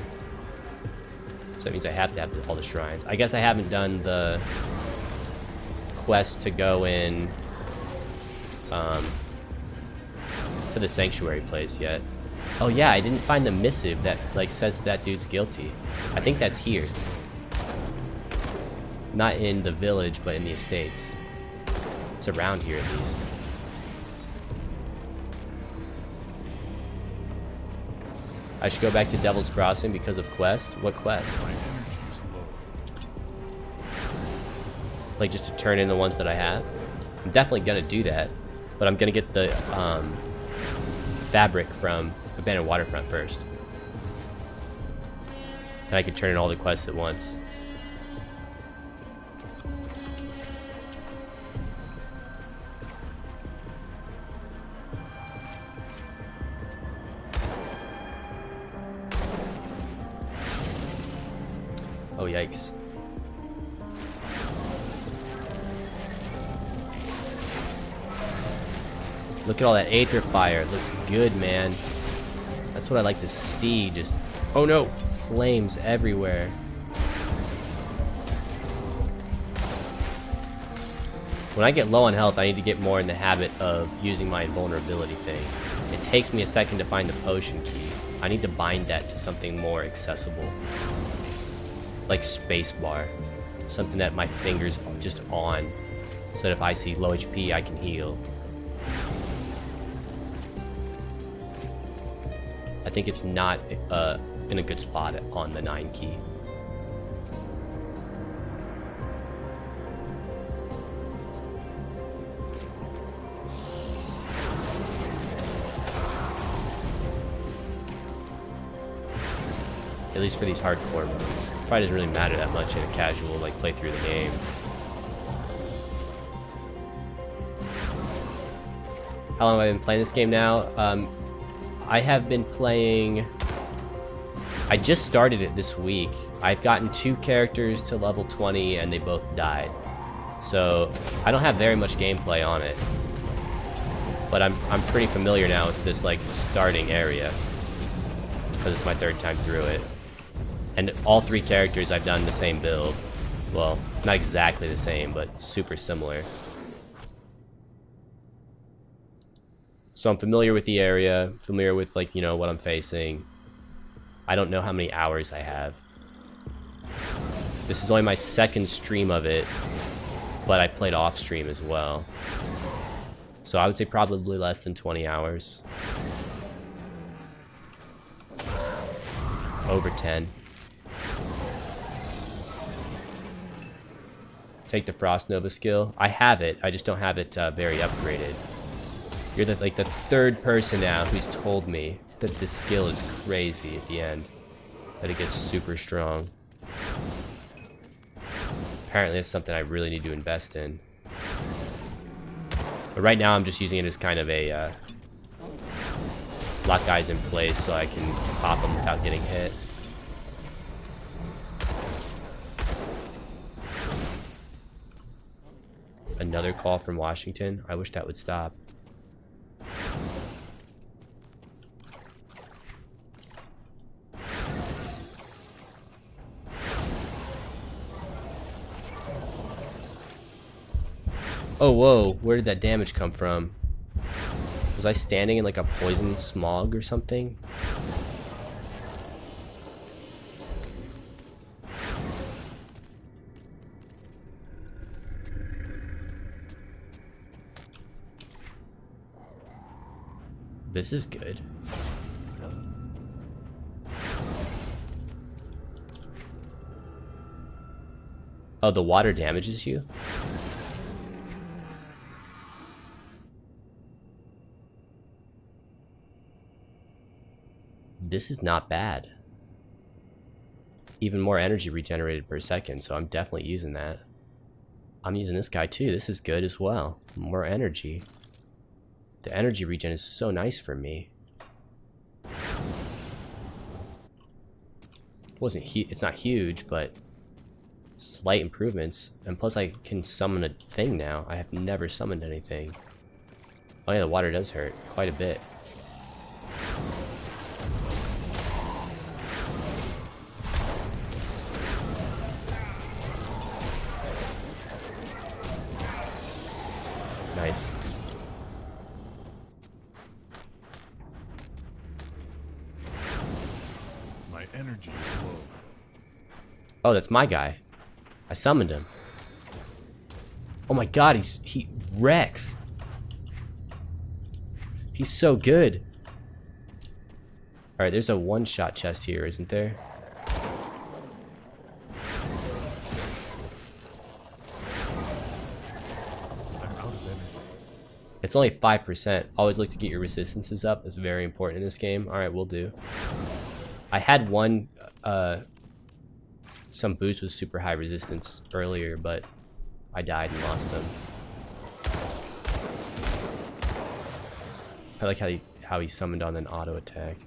Speaker 1: so that means I have to have all the shrines. I guess I haven't done the quest to go in to the sanctuary place yet. Oh yeah, I didn't find the missive that like says that dude's guilty. I think that's here. Not in the village, but in the estates. It's around here at least. I should go back to Devil's Crossing because of quest? What quest? Like just to turn in the ones that I have? I'm definitely gonna do that, but I'm gonna get the fabric from Abandoned Waterfront first. And I could turn in all the quests at once. Oh, yikes. Look at all that Aether Fire. It looks good, man. That's what I like to see. Just, oh no, flames everywhere. When I get low on health, I need to get more in the habit of using my invulnerability thing. It takes me a second to find the potion key. I need to bind that to something more accessible. Like spacebar. Something that my finger's just on. So that if I see low HP, I can heal. I think it's not in a good spot on the 9 key. At least for these hardcore modes. Probably doesn't really matter that much in a casual like play through the game. How long have I been playing this game now? I have been playing... I just started it this week. I've gotten 2 characters to level 20 and they both died. So I don't have very much gameplay on it. But I'm pretty familiar now with this like starting area. Because it's my 3rd time through it. And all 3 characters I've done the same build. Well, not exactly the same, but super similar. So I'm familiar with the area, familiar with like, you know, what I'm facing. I don't know how many hours I have. This is only my 2nd stream of it, but I played off stream as well. So I would say probably less than 20 hours. Over 10. Take the Frost Nova skill. I have it, I just don't have it very upgraded. You're like the third person now who's told me that this skill is crazy at the end. That it gets super strong. Apparently it's something I really need to invest in. But right now I'm just using it as kind of a lock guys in place so I can pop them without getting hit. Another call from Washington. I wish that would stop. Oh, whoa. Where did that damage come from? Was I standing in like a poison smog or something? This is good. Oh, the water damages you? This is not bad. Even more energy regenerated per second, so I'm definitely using that. I'm using this guy too. This is good as well. More energy. The energy regen is so nice for me. It's not huge, but slight improvements. And plus I can summon a thing now. I have never summoned anything. Oh yeah, the water does hurt quite a bit. Nice.
Speaker 7: My energy is low.
Speaker 1: Oh, that's my guy. I summoned him. Oh my god, he wrecks. He's so good. Alright, there's a one-shot chest here, isn't there? It's only 5%. Always look to get your resistances up. It's very important in this game. Alright, we'll do. I had some boots with super high resistance earlier, but I died and lost them. I like how he summoned on an auto attack.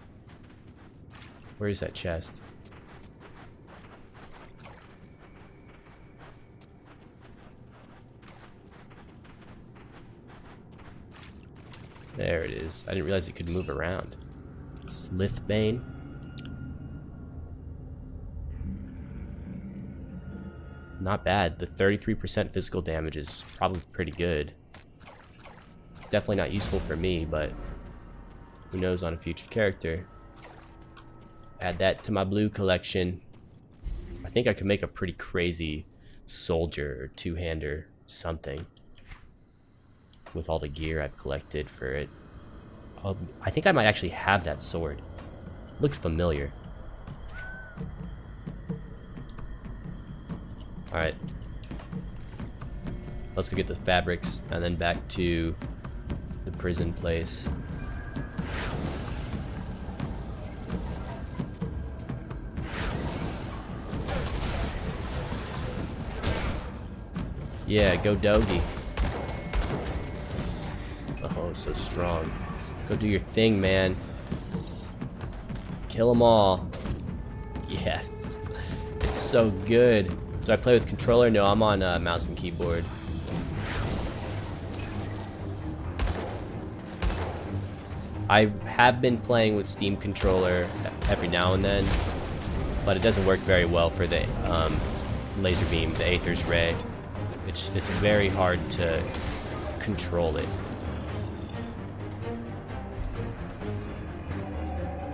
Speaker 1: Where is that chest? There it is. I didn't realize it could move around. Slithbane. Not bad. The 33% physical damage is probably pretty good. Definitely not useful for me, but who knows on a future character. Add that to my blue collection. I think I could make a pretty crazy soldier or two-hander something with all the gear I've collected for it. I think I might actually have that sword. Looks familiar. Alright. Let's go get the fabrics and then back to the prison place. Yeah, go Dogi. Oh, so strong. Go do your thing, man. Kill them all. Yes. It's so good. Do I play with controller? No, I'm on mouse and keyboard. I have been playing with Steam controller every now and then, but it doesn't work very well for the laser beam, the Aether's Ray. It's very hard to control it.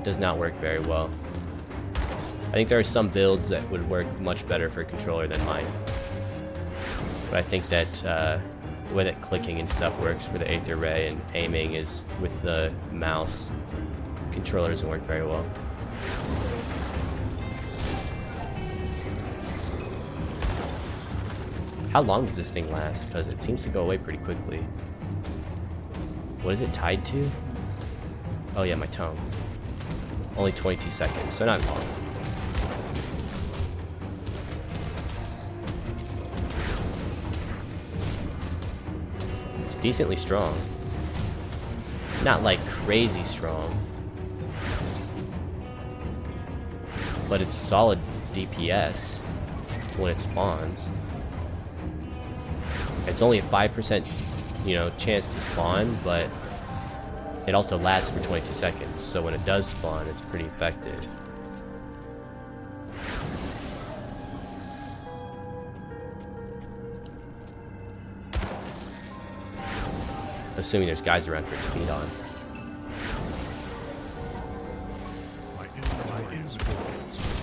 Speaker 1: Does not work very well. I think there are some builds that would work much better for a controller than mine. But I think that The way that clicking and stuff works for the Aether Ray and aiming is with the mouse. Controller doesn't work very well. How long does this thing last? Because it seems to go away pretty quickly. What is it tied to? Oh yeah, my tongue. Only 22 seconds, so not long. It's decently strong. Not like crazy strong. But it's solid DPS when it spawns. It's only a 5%, you know, chance to spawn, but it also lasts for 22 seconds. So when it does spawn, it's pretty effective. Assuming there's guys around for it to beat on.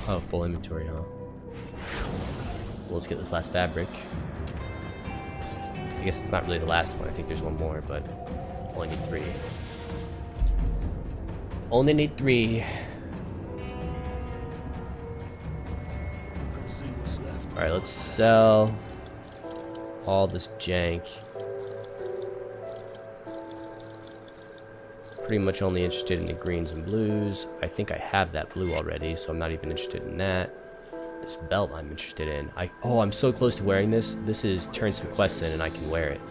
Speaker 1: Oh, full inventory, huh? Well, let's get this last fabric. I guess it's not really the last one. I think there's one more, but only need 3. Only need 3.
Speaker 7: See what's left.
Speaker 1: Alright, let's sell all this jank. Pretty much only interested in the greens and blues. I think I have that blue already, so I'm not even interested in that. This belt I'm interested in. Oh, I'm so close to wearing this. This is turn some quests in and I can wear it.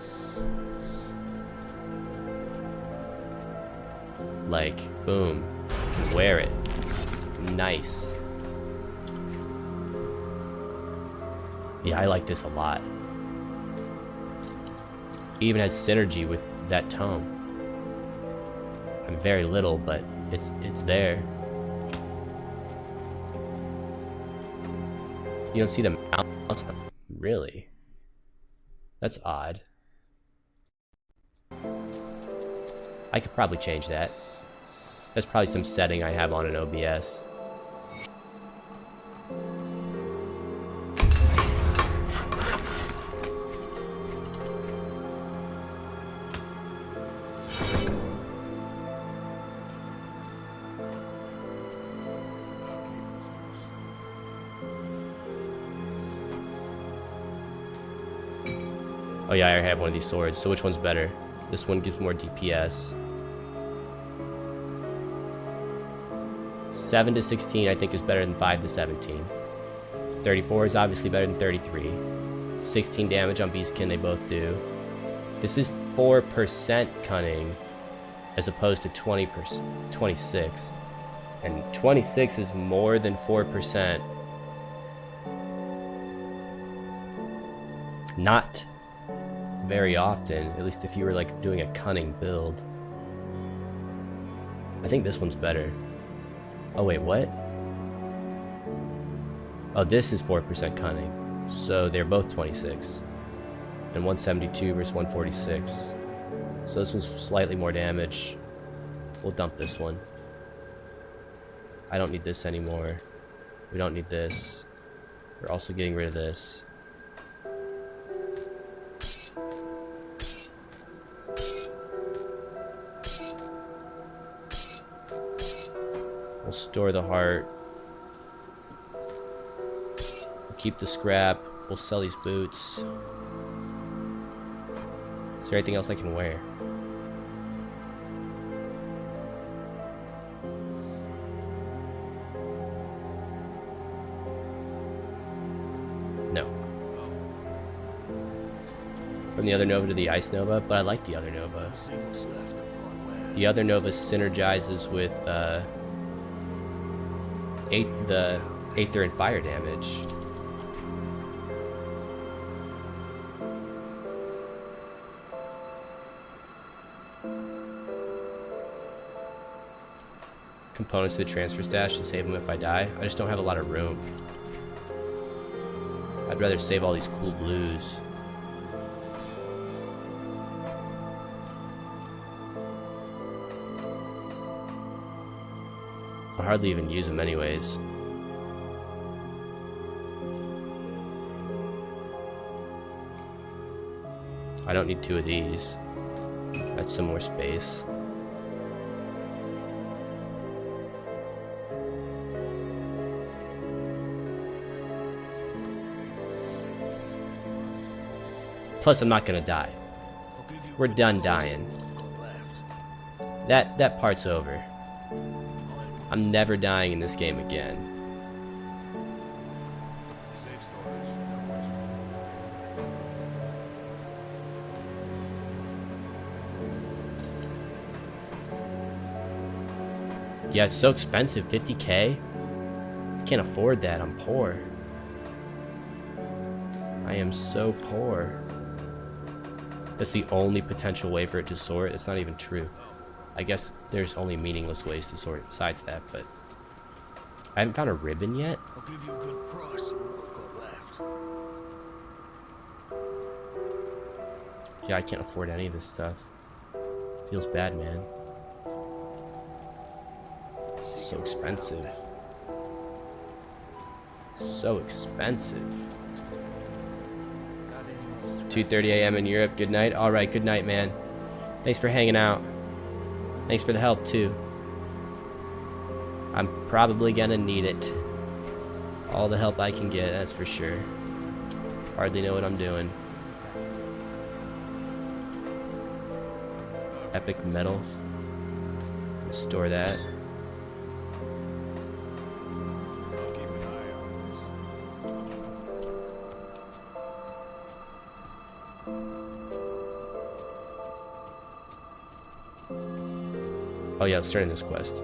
Speaker 1: Like, boom. Can wear it. Nice. Yeah, I like this a lot. Even has synergy with that tome. I'm very little, but it's there. You don't see the mouse? Really? That's odd. I could probably change that. That's probably some setting I have on an OBS. Oh yeah, I have one of these swords. So which one's better? This one gives more DPS. 7 to 16 I think is better than 5 to 17. 34 is obviously better than 33. 16 damage on Beastkin, they both do. This is 4% cunning as opposed to 20%, 26. And 26 is more than 4%. Not very often, at least if you were like doing a cunning build. I think this one's better. Oh wait, what? Oh, this is 4% cunning. So they're both 26. And 172 versus 146. So this one's slightly more damage. We'll dump this one. I don't need this anymore. We don't need this. We're also getting rid of this. We'll store the heart. We'll keep the scrap. We'll sell these boots. Is there anything else I can wear? No. From the other Nova to the Ice Nova, but I like the other Nova.
Speaker 7: See what's left of my wares.
Speaker 1: The other Nova synergizes with the Aether and fire damage. Components to the transfer stash to save them if I die. I just don't have a lot of room. I'd rather save all these cool blues. I hardly even use them anyways. I don't need 2 of these. That's some more space. Plus, I'm not gonna die.
Speaker 7: I'll give you
Speaker 1: We're
Speaker 7: good
Speaker 1: done
Speaker 7: cause
Speaker 1: dying.
Speaker 7: if I've got left.
Speaker 1: That part's over. I'm never dying in this game again.
Speaker 7: Safe storage. No questions.
Speaker 1: Yeah, it's so expensive, 50K? I can't afford that, I'm poor. I am so poor. That's the only potential way for it to sort. It's not even true. I guess there's only meaningless ways to sort besides that, but I haven't found a ribbon yet.
Speaker 7: I'll give you a good price for what I've got left.
Speaker 1: Yeah, I can't afford any of this stuff. Feels bad, man. So expensive. So expensive. 2:30 a.m. in Europe. Good night. All right, good night, man. Thanks for hanging out. Thanks for the help too. I'm probably gonna need it. All the help I can get, that's for sure. Hardly know what I'm doing. Epic metal. Store that.
Speaker 7: I'll keep an eye on this.
Speaker 1: Oh yeah, starting this quest.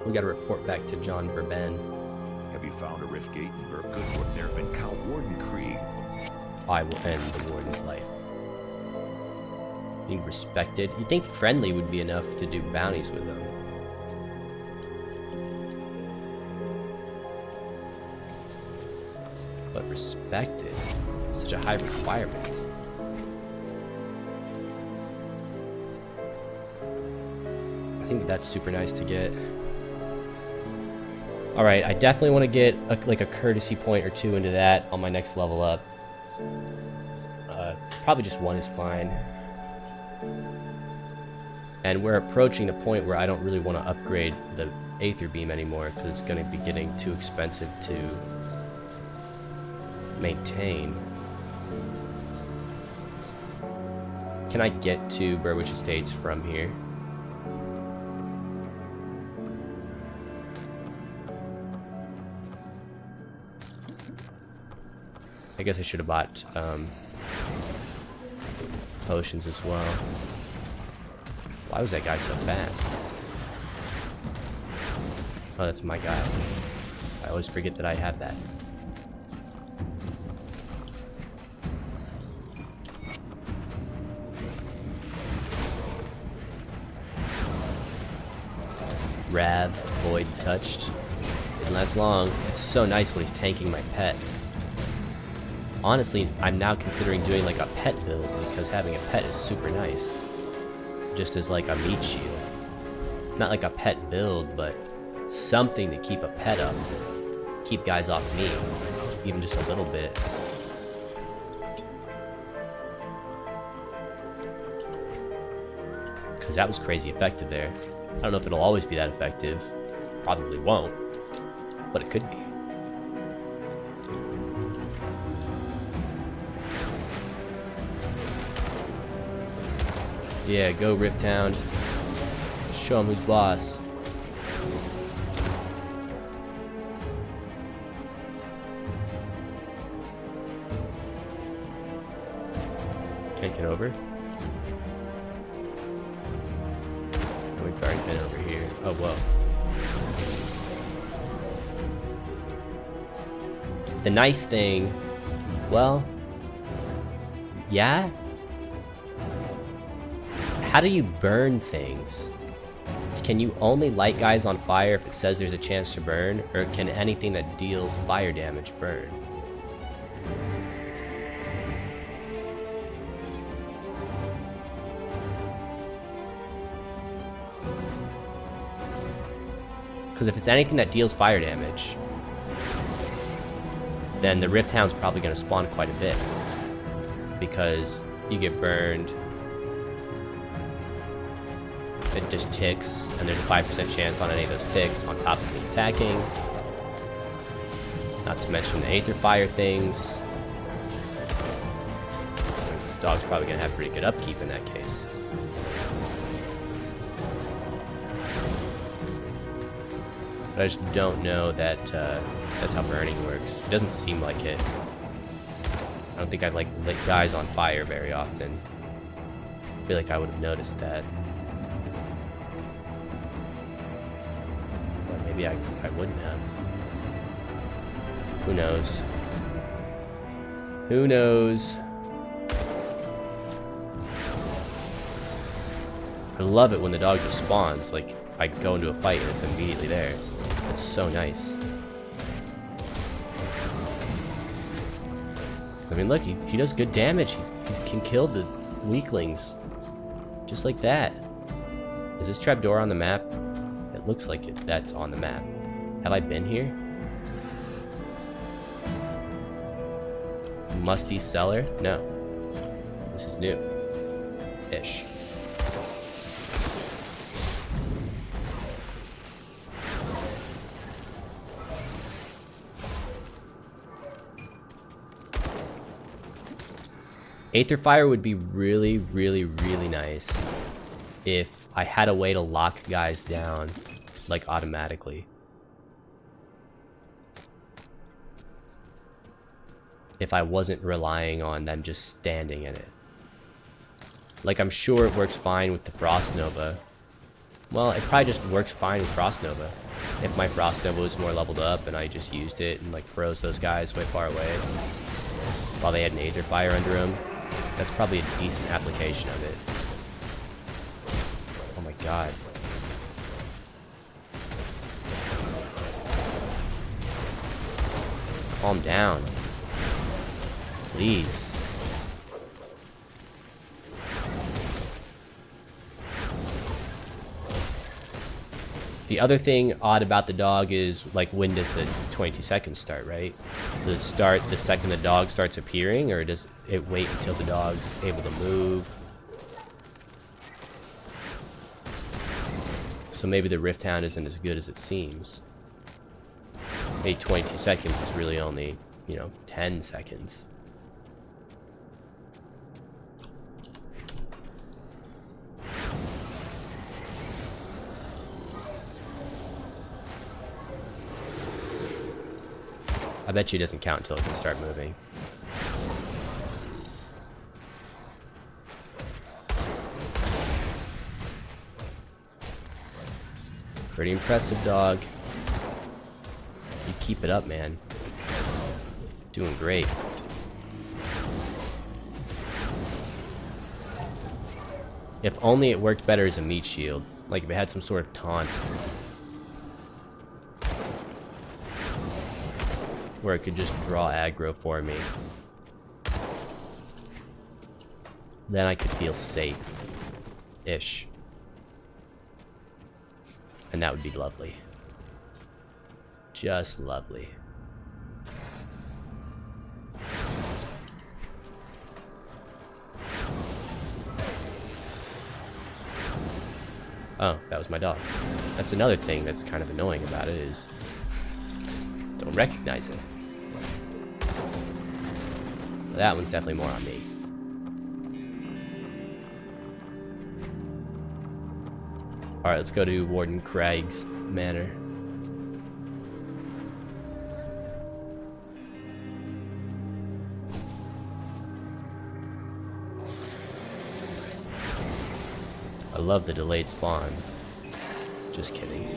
Speaker 1: We gotta report back to John Burben.
Speaker 3: Have you found a rift gate in Burke? Good work. There have been Count Warden Krieg.
Speaker 1: I will end the warden's life. Being respected. You'd think friendly would be enough to do bounties with them. But respected? Such a high requirement. I think that's super nice to get. Alright, I definitely want to get like a courtesy point or 2 into that on my next level up. Probably just 1 is fine. And we're approaching the point where I don't really want to upgrade the Aether Beam anymore because it's going to be getting too expensive to maintain. Can I get to Burwich Estates from here? I guess I should have bought potions as well. Why was that guy so fast? Oh, that's my guy. I always forget that I have that. Rav, Void touched. Didn't last long. It's so nice when he's tanking my pet. Honestly, I'm now considering doing like a pet build because having a pet is super nice. Just as like a meat shield. Not like a pet build, but something to keep a pet up. Keep guys off me. Even just a little bit. Because that was crazy effective there. I don't know if it'll always be that effective. Probably won't. But it could be. Yeah, go Rift Town. Show him who's boss. Can't get over? Oh, we've already been over here. Oh, whoa. The nice thing, well, yeah. How do you burn things? Can you only light guys on fire if it says there's a chance to burn, or can anything that deals fire damage burn? Because if it's anything that deals fire damage, then the Rift Hound's probably going to spawn quite a bit. Because you get burned. It just ticks, and there's a 5% chance on any of those ticks on top of me attacking. Not to mention the Aether Fire things. The dog's probably gonna have pretty good upkeep in that case. But I just don't know that that's how burning works. It doesn't seem like it. I don't think I like lit guys on fire very often. I feel like I would have noticed that. But maybe I wouldn't have. Who knows? Who knows? I love it when the dog just spawns. Like, I go into a fight and it's immediately there. It's so nice. I mean, look, he does good damage. He can kill the weaklings. Just like that. Is this trapdoor on the map? It looks like that's on the map. Have I been here? Musty cellar? No. This is new. Ish. Aether Fire would be really, really, really nice if I had a way to lock guys down, like, automatically. If I wasn't relying on them just standing in it. Like, I'm sure it works fine with the Frost Nova. Well, it probably just works fine with Frost Nova. If my Frost Nova was more leveled up and I just used it and, like, froze those guys way far away while they had an Aether Fire under them. That's probably a decent application of it. Oh my god. Calm down. Please. The other thing odd about the dog is, like, when does the 22 seconds start, right? Does it start the second the dog starts appearing, or does it wait until the dog's able to move? So maybe the Rift Hound isn't as good as it seems. Maybe 22 seconds is really only, 10 seconds. I bet you it doesn't count until it can start moving. Pretty impressive, dog. You keep it up, man. Doing great. If only it worked better as a meat shield. Like if it had some sort of taunt. Where it could just draw aggro for me. Then I could feel safe-ish. And that would be lovely. Just lovely. Oh, that was my dog. That's another thing that's kind of annoying about it is don't recognize it. That one's definitely more on me. Alright, let's go to Warden Craig's manor. I love the delayed spawn. Just kidding.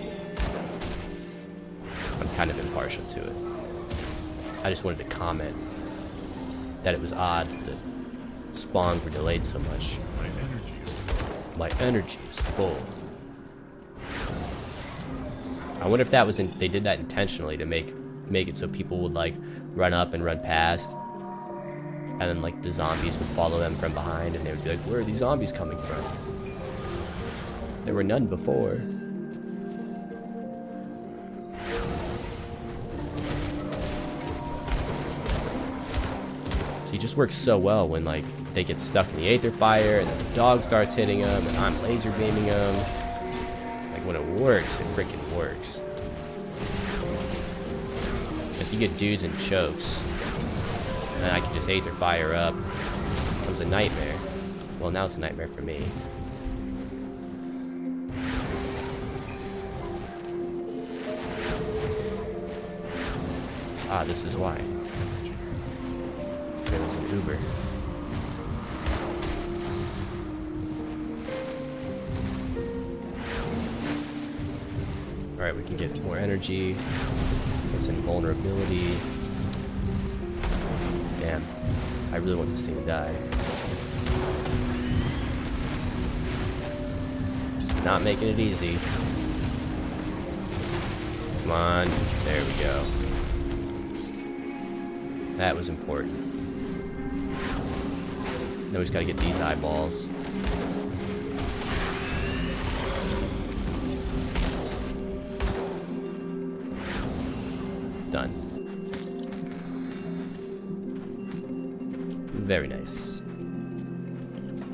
Speaker 1: I'm kind of impartial to it. I just wanted to comment that it was odd that spawns were delayed so much. My energy is full. I wonder if that was they did that intentionally to make it so people would like run up and run past, and then like the zombies would follow them from behind, and they would be like, "Where are these zombies coming from? There were none before." See, it just works so well when like they get stuck in the Aether Fire, and then the dog starts hitting them, and I'm laser beaming them. Like, when it works, it freaking works. If you get dudes in chokes, then I can just Aether Fire up. It becomes a nightmare. Well, now it's a nightmare for me. Ah, this is why. There was an Uber. Alright, we can get more energy. It's invulnerability. Damn. I really want this thing to die. It's not making it easy. Come on. There we go. That was important. Now we just gotta get these eyeballs. Done. Very nice.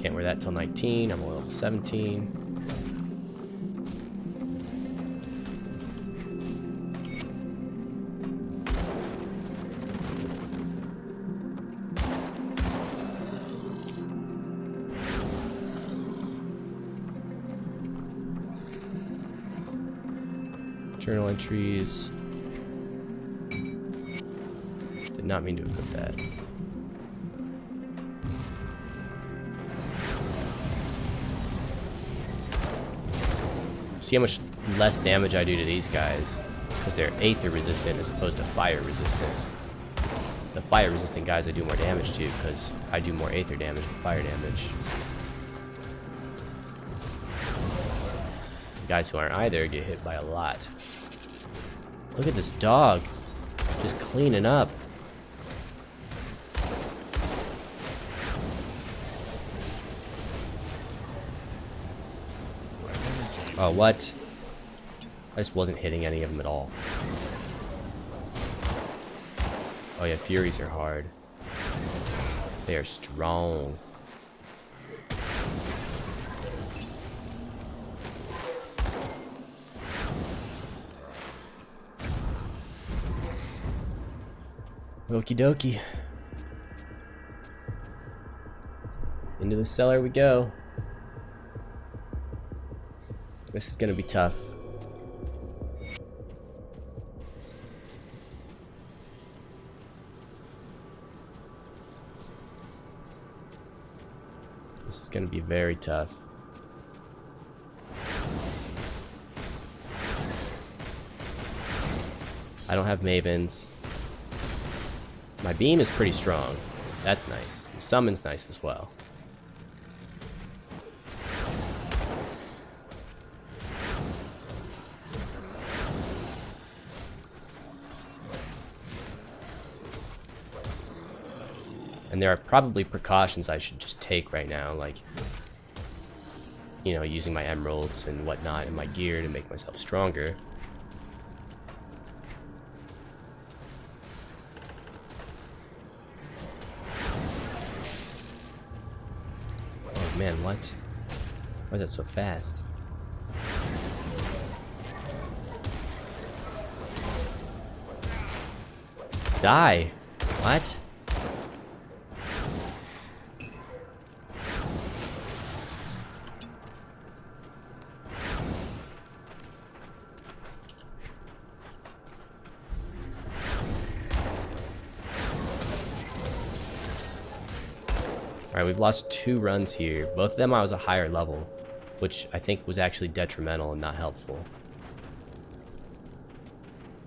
Speaker 1: Can't wear that till 19. I'm level 17. Journal entries. Did not mean to equip that. See how much less damage I do to these guys because they're Aether resistant as opposed to fire resistant. The fire resistant guys I do more damage to because I do more Aether damage than fire damage. The guys who aren't either get hit by a lot. Look at this dog, just cleaning up. Oh, what? I just wasn't hitting any of them at all. Oh yeah, Furies are hard. They are strong. Okie dokie. Into the cellar we go. This is gonna be tough. This is gonna be very tough. I don't have Mavens. My beam is pretty strong. That's nice. The summon's nice as well. And there are probably precautions I should just take right now, like, you know, using my emeralds and whatnot in my gear to make myself stronger. Oh man, what? Why is that so fast? Die! What? Alright, we've lost 2 runs here. Both of them I was a higher level, which I think was actually detrimental and not helpful.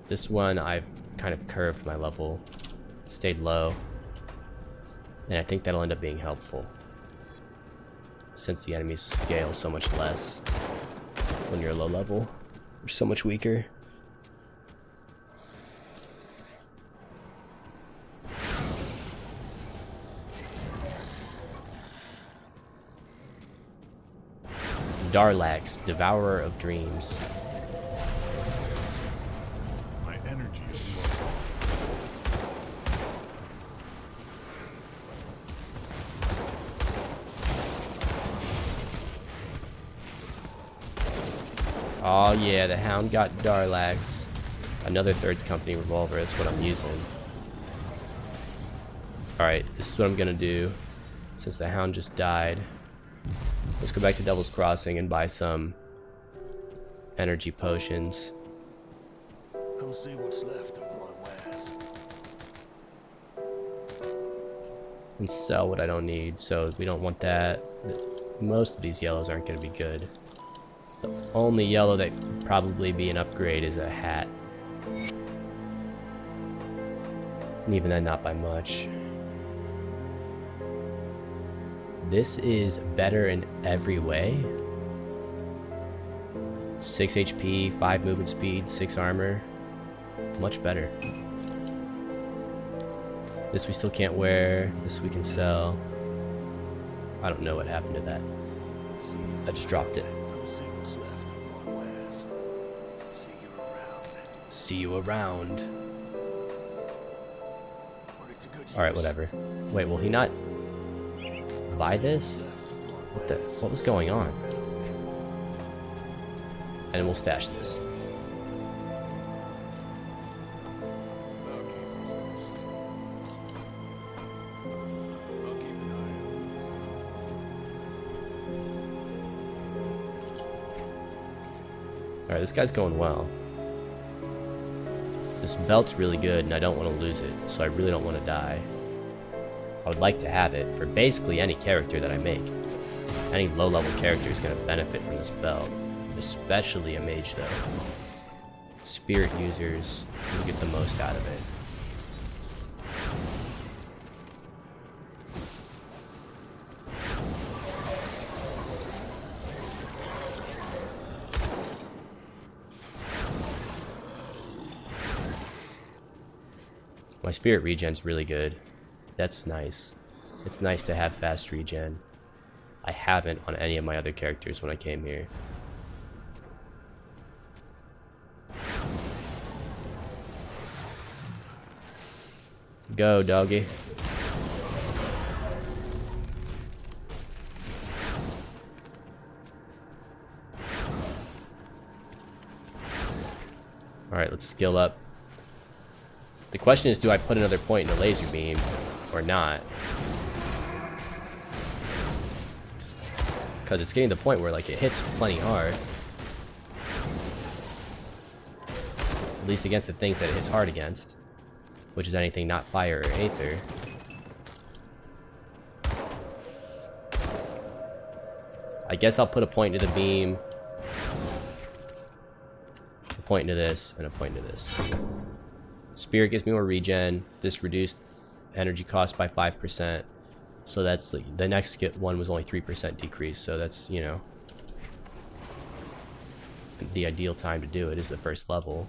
Speaker 1: This one I've kind of curved my level, stayed low, and I think that'll end up being helpful since the enemies scale so much less when you're low level. You're so much weaker. Darlax, Devourer of Dreams.
Speaker 7: My energy is low.
Speaker 1: Oh yeah, the Hound got Darlax. Another third company revolver, that's what I'm using. Alright, this is what I'm gonna do. Since the Hound just died. Let's go back to Devil's Crossing and buy some energy potions.
Speaker 7: Come see what's left of my wares.
Speaker 1: And sell what I don't need, so we don't want that. Most of these yellows aren't gonna be good. The only yellow that would probably be an upgrade is a hat. And even then, not by much. This is better in every way. 6 HP, 5 movement speed, 6 armor. Much better. This we still can't wear. This we can sell. I don't know what happened to that. I just dropped it.
Speaker 7: Come see what's left of my wares. See you around.
Speaker 1: See you around.
Speaker 7: But it's a good
Speaker 1: Alright,
Speaker 7: use.
Speaker 1: whatever. Wait, will he not buy this? What was going on? And then we'll stash this.
Speaker 7: I'll keep an eye on.
Speaker 1: Alright, this guy's going well. This belt's really good and I don't want to lose it, so I really don't want to die. I would like to have it for basically any character that I make. Any low-level character is going to benefit from this belt. Especially a mage, though. Spirit users will get the most out of it. My spirit regen's really good. That's nice. It's nice to have fast regen. I haven't on any of my other characters when I came here. Go, doggy. Alright, let's skill up. The question is, do I put another point in the laser beam or not? Because it's getting to the point where like it hits plenty hard. At least against the things that it hits hard against. Which is anything not fire or aether. I guess I'll put a point into the beam. A point into this, and a point into this. Spirit gives me more regen. This reduced energy cost by 5%. So that's like, the next one was only 3% decrease. So that's, you know, the ideal time to do it is the first level.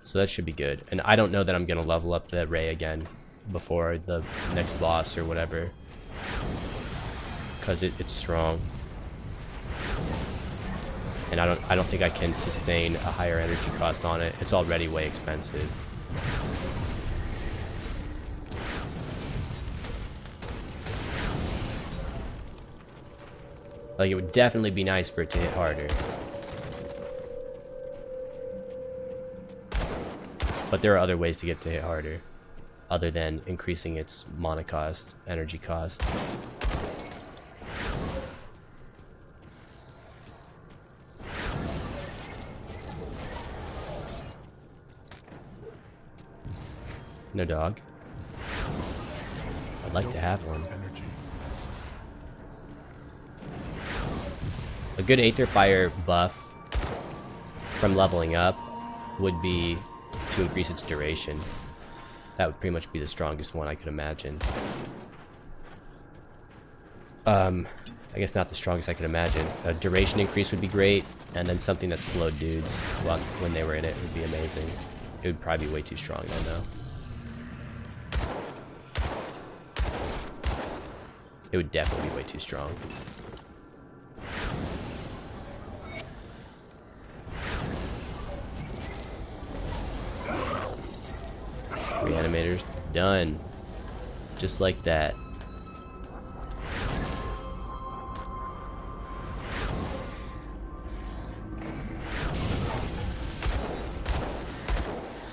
Speaker 1: So that should be good. And I don't know that I'm going to level up the Ray again before the next boss or whatever. Because it's strong. And I don't think I can sustain a higher energy cost on it. It's already way expensive. Like, it would definitely be nice for it to hit harder. But there are other ways to get to hit harder, other than increasing its mana cost, energy cost. No dog. I'd like to have one. A good Aether Fire buff from leveling up would be to increase its duration. That would pretty much be the strongest one I could imagine. I guess not the strongest I could imagine. A duration increase would be great, and then something that slowed dudes when they were in it would be amazing. It would probably be way too strong though. It would definitely be way too strong. animators. Done. Just like that.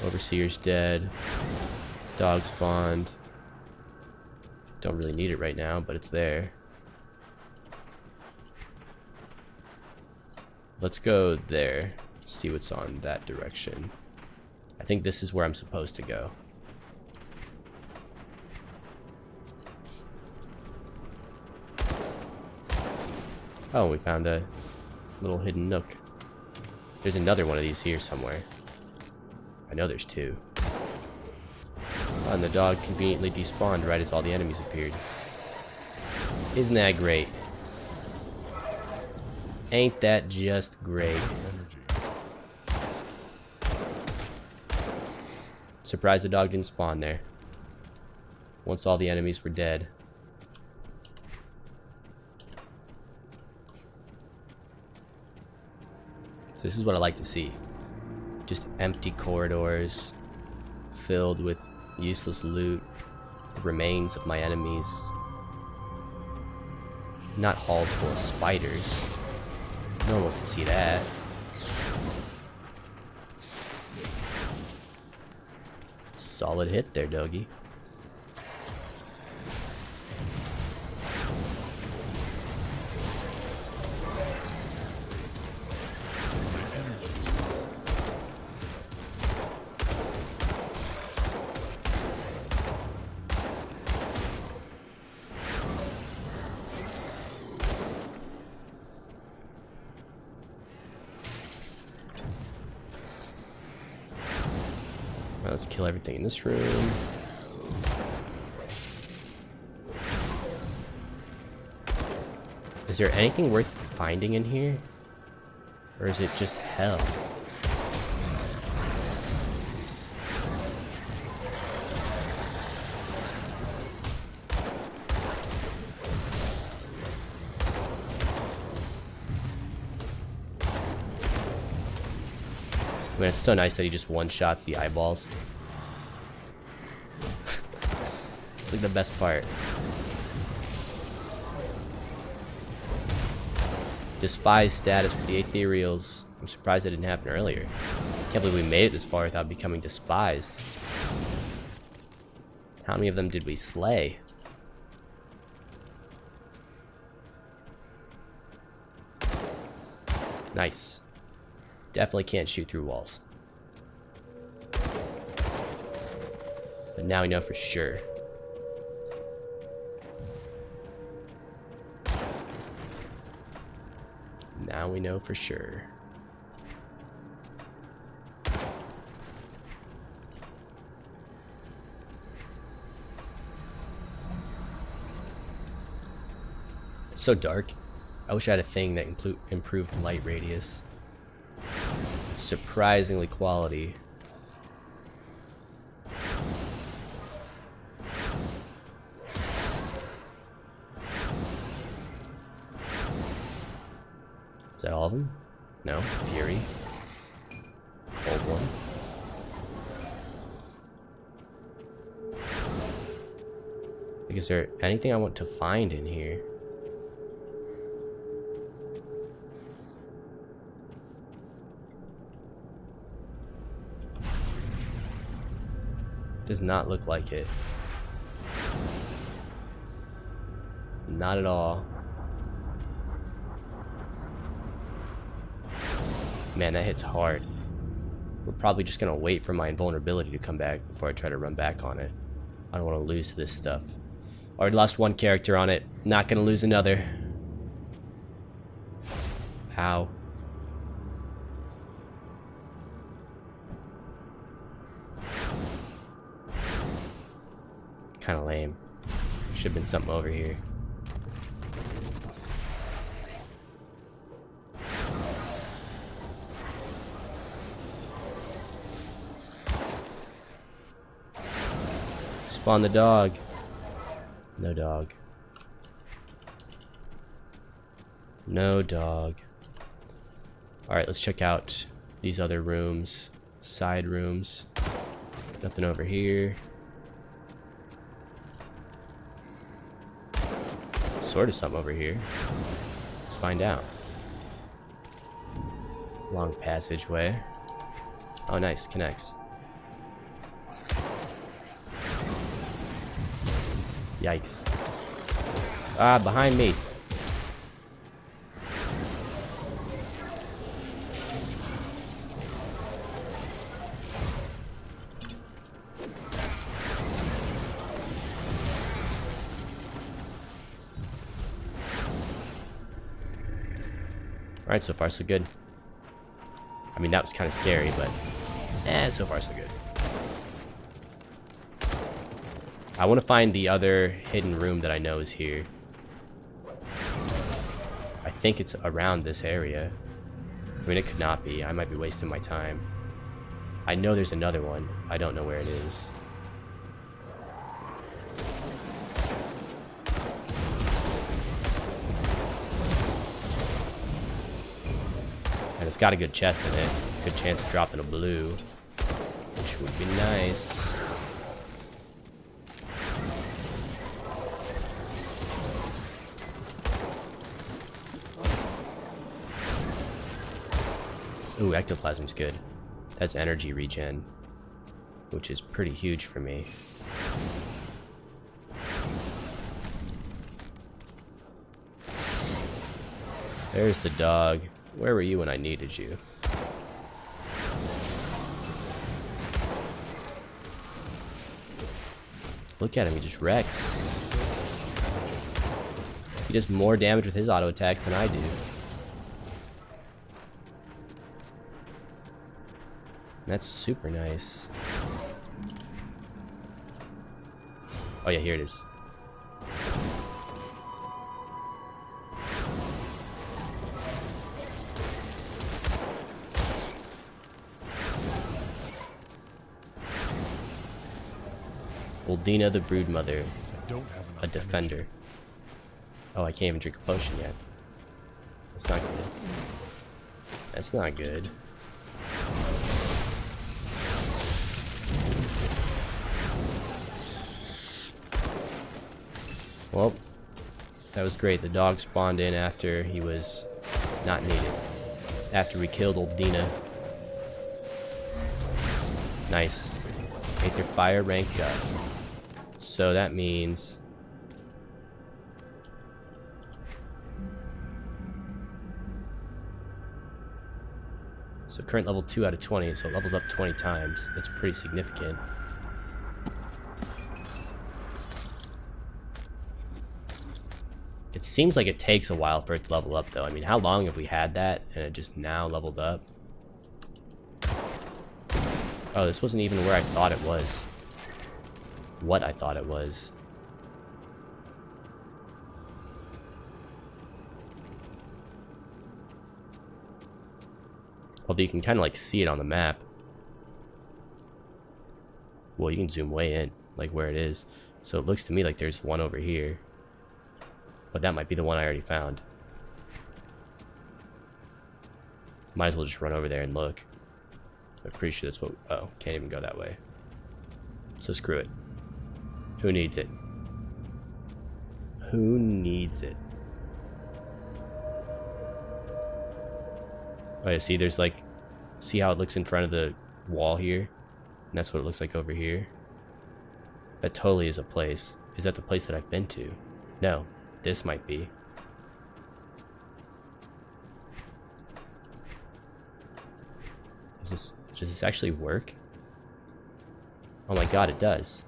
Speaker 1: Overseer's dead. Dog spawned. Don't really need it right now, but it's there. Let's go there. See what's on that direction. I think this is where I'm supposed to go. Oh, we found a little hidden nook. There's another one of these here somewhere. I know there's two. Oh, and the dog conveniently despawned right as all the enemies appeared. Isn't that great? Ain't that just great? Surprised the dog didn't spawn there. Once all the enemies were dead. So this is what I like to see. Just empty corridors filled with useless loot, the remains of my enemies. Not halls full of spiders. No one wants to see that. Solid hit there, doggy. Let's kill everything in this room. Is there anything worth finding in here? Or is it just hell? I mean, it's so nice that he just one-shots the eyeballs. It's like the best part. Despise status for the ethereals. I'm surprised that didn't happen earlier. Can't believe we made it this far without becoming despised. How many of them did we slay? Nice. Definitely can't shoot through walls. But now we know for sure. Now we know for sure. It's so dark. I wish I had a thing that improved light radius. Surprisingly quality. Is that all of them? No. Fury. Cold one. Like, is there anything I want to find in here? Does not look like it. Not at all. Man, that hits hard. We're probably just gonna wait for my invulnerability to come back before I try to run back on it. I don't want to lose to this stuff. Already lost one character on it. Not gonna lose another. Ow. Kind of lame. Should have been something over here. Spawn the dog. No dog. No dog. Alright, let's check out these other rooms. Side rooms. Nothing over here. sort of something over here. Let's find out. Long passageway. Oh, nice. Connects. Yikes. Ah, behind me. Alright, so far so good. I mean, that was kind of scary, but so far so good. I want to find the other hidden room that I know is here. I think it's around this area. I mean, it could not be. I might be wasting my time. I know there's another one. I don't know where it is. And it's got a good chest in it. Good chance of dropping a blue, which would be nice. Ooh, ectoplasm's good. That's energy regen, which is pretty huge for me. There's the dog. Where were you when I needed you? Look at him, he just wrecks. He does more damage with his auto attacks than I do. That's super nice. Oh yeah, here it is. Uldina the Broodmother, a defender. Oh, I can't even drink a potion yet. That's not good. That's not good. Well, that was great. The dog spawned in after he was not needed. After we killed Uldina. Nice. Aether Fire rank up. So that means... So current level 2 out of 20, so it levels up 20 times. That's pretty significant. It seems like it takes a while for it to level up, though. I mean, how long have we had that, and it just now leveled up? Oh, this wasn't even where I thought it was. What I thought it was. Although you can kind of like see it on the map. Well, you can zoom way in, like where it is. So it looks to me like there's one over here. But that might be the one I already found. Might as well just run over there and look. I'm pretty sure that's what... Oh, can't even go that way. So screw it. Who needs it? Who needs it? Oh yeah, see, there's like... See how it looks in front of the wall here? And that's what it looks like over here? That totally is a place. Is that the place that I've been to? No. This might be. Does this actually work? Oh my god, it does.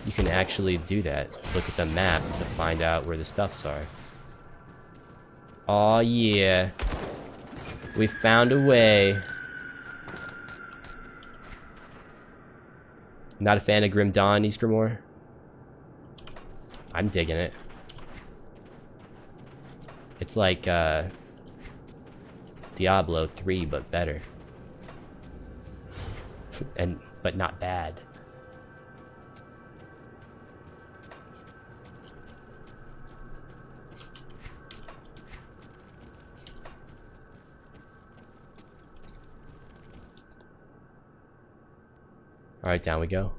Speaker 1: You can actually do that. Look at the map to find out where the stuffs are. Aw, yeah. We found a way. Not a fan of Grim Dawn, Ysgramor? I'm digging it. It's like, Diablo 3, but better. But not bad. Alright, down we go.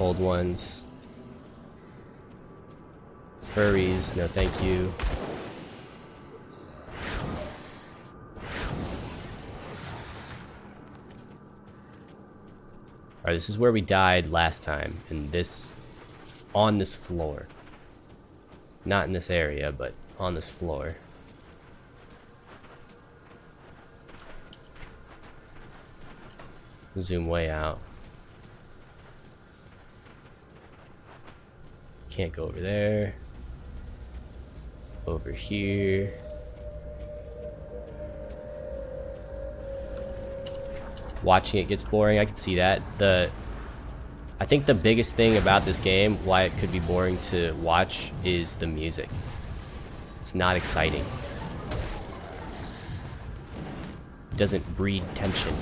Speaker 1: cold ones. Furries, no thank you. Alright, this is where we died last time, on this floor. Not in this area, but on this floor. Zoom way out. Can't go over there. Over here. Watching it gets boring. I can see that. I think the biggest thing about this game, why it could be boring to watch, is the music. It's not exciting. It doesn't breed tension.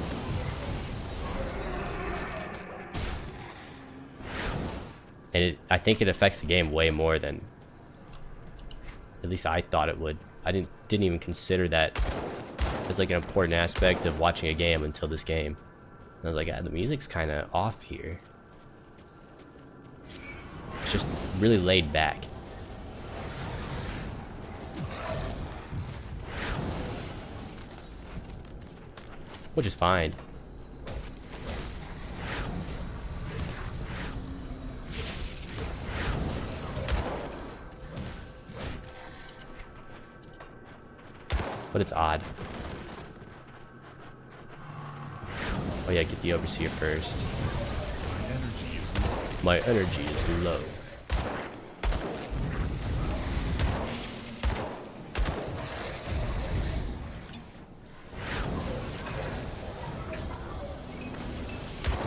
Speaker 1: And I think it affects the game way more than, at least I thought it would. I didn't even consider that as like an important aspect of watching a game until this game. And I was like, the music's kind of off here. It's just really laid back. Which is fine. But it's odd. Oh yeah, get the overseer first. My energy is low.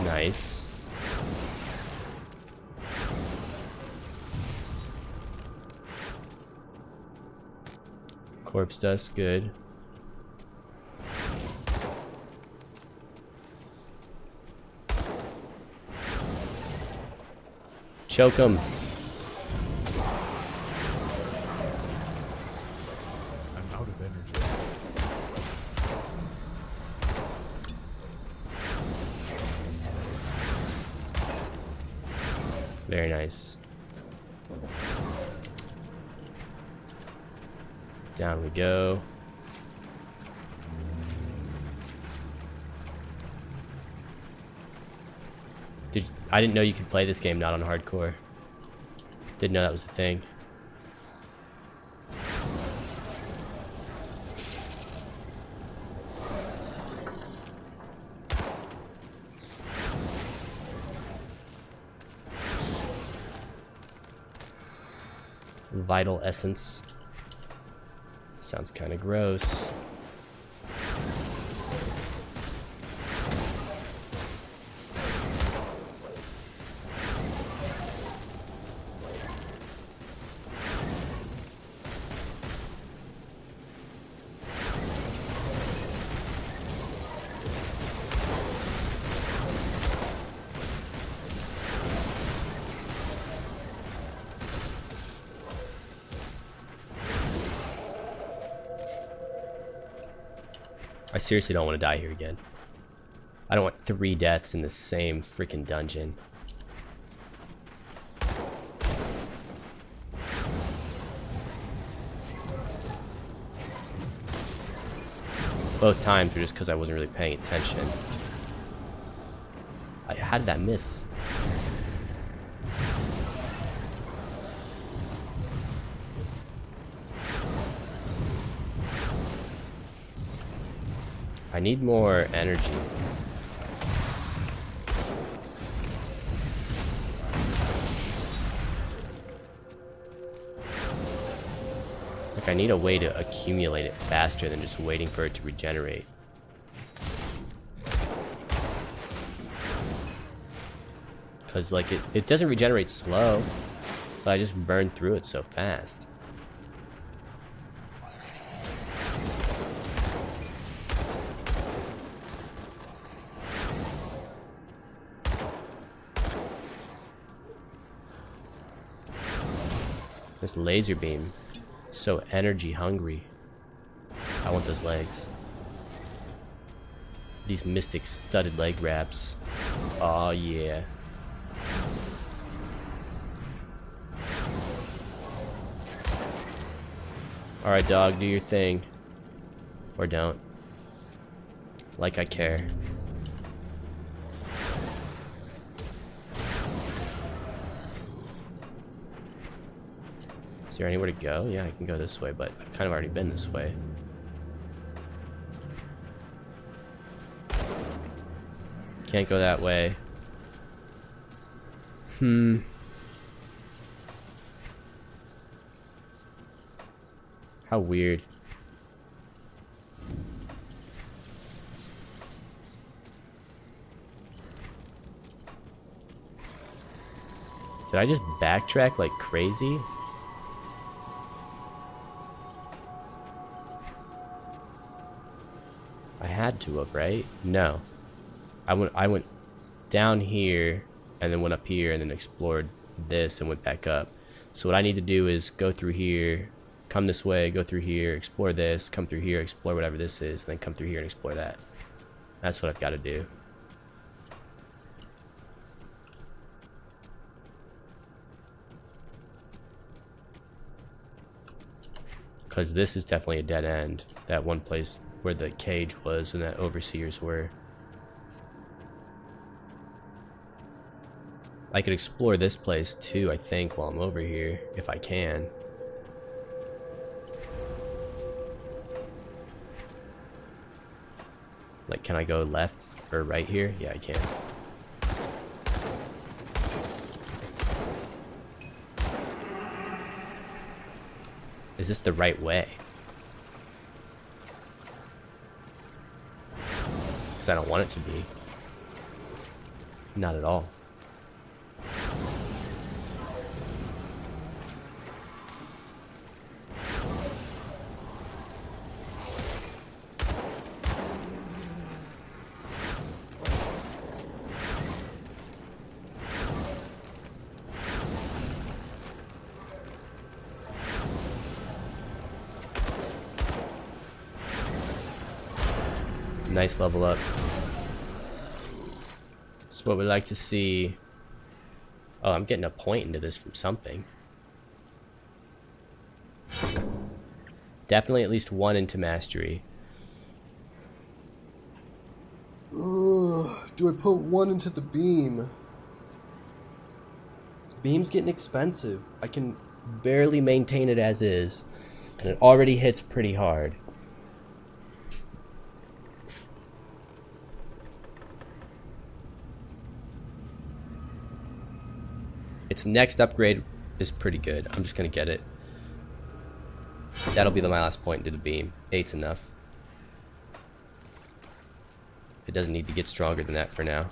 Speaker 1: Nice. Corpse dust, good. Choke him.
Speaker 7: I'm out of energy.
Speaker 1: Very nice. Down we go. I didn't know you could play this game not on hardcore. Didn't know that was a thing. Vital essence. Sounds kind of gross. I seriously don't want to die here again. I don't want 3 deaths in the same freaking dungeon. Both times were just because I wasn't really paying attention. How did that miss? I need more energy. Like, I need a way to accumulate it faster than just waiting for it to regenerate. Because, like, it doesn't regenerate slow, but I just burn through it so fast. This laser beam, so energy hungry. I want those legs. These mystic studded leg wraps. Oh yeah. Alright, dog, do your thing. Or don't. Like I care. Is there anywhere to go? Yeah, I can go this way, but I've kind of already been this way. Can't go that way. How weird. Did I just backtrack like crazy? I had to have, right? No. I went down here and then went up here and then explored this and went back up. So what I need to do is go through here, come this way, go through here, explore this, come through here, explore whatever this is, and then come through here and explore that. That's what I've got to do. Because this is definitely a dead end. That one place where the cage was and that overseers were. I could explore this place too, I think, while I'm over here, if I can. Like, can I go left or right here? Yeah, I can. Is this the right way? Because I don't want it to be. Not at all. Nice level up. So what we'd like to see... Oh, I'm getting a point into this from something. Definitely at least one into mastery.
Speaker 8: Do I put one into the beam?
Speaker 1: Beam's getting expensive. I can barely maintain it as is. And it already hits pretty hard. Its next upgrade is pretty good. I'm just gonna get it. That'll be my last point into the beam. 8's enough. It doesn't need to get stronger than that for now.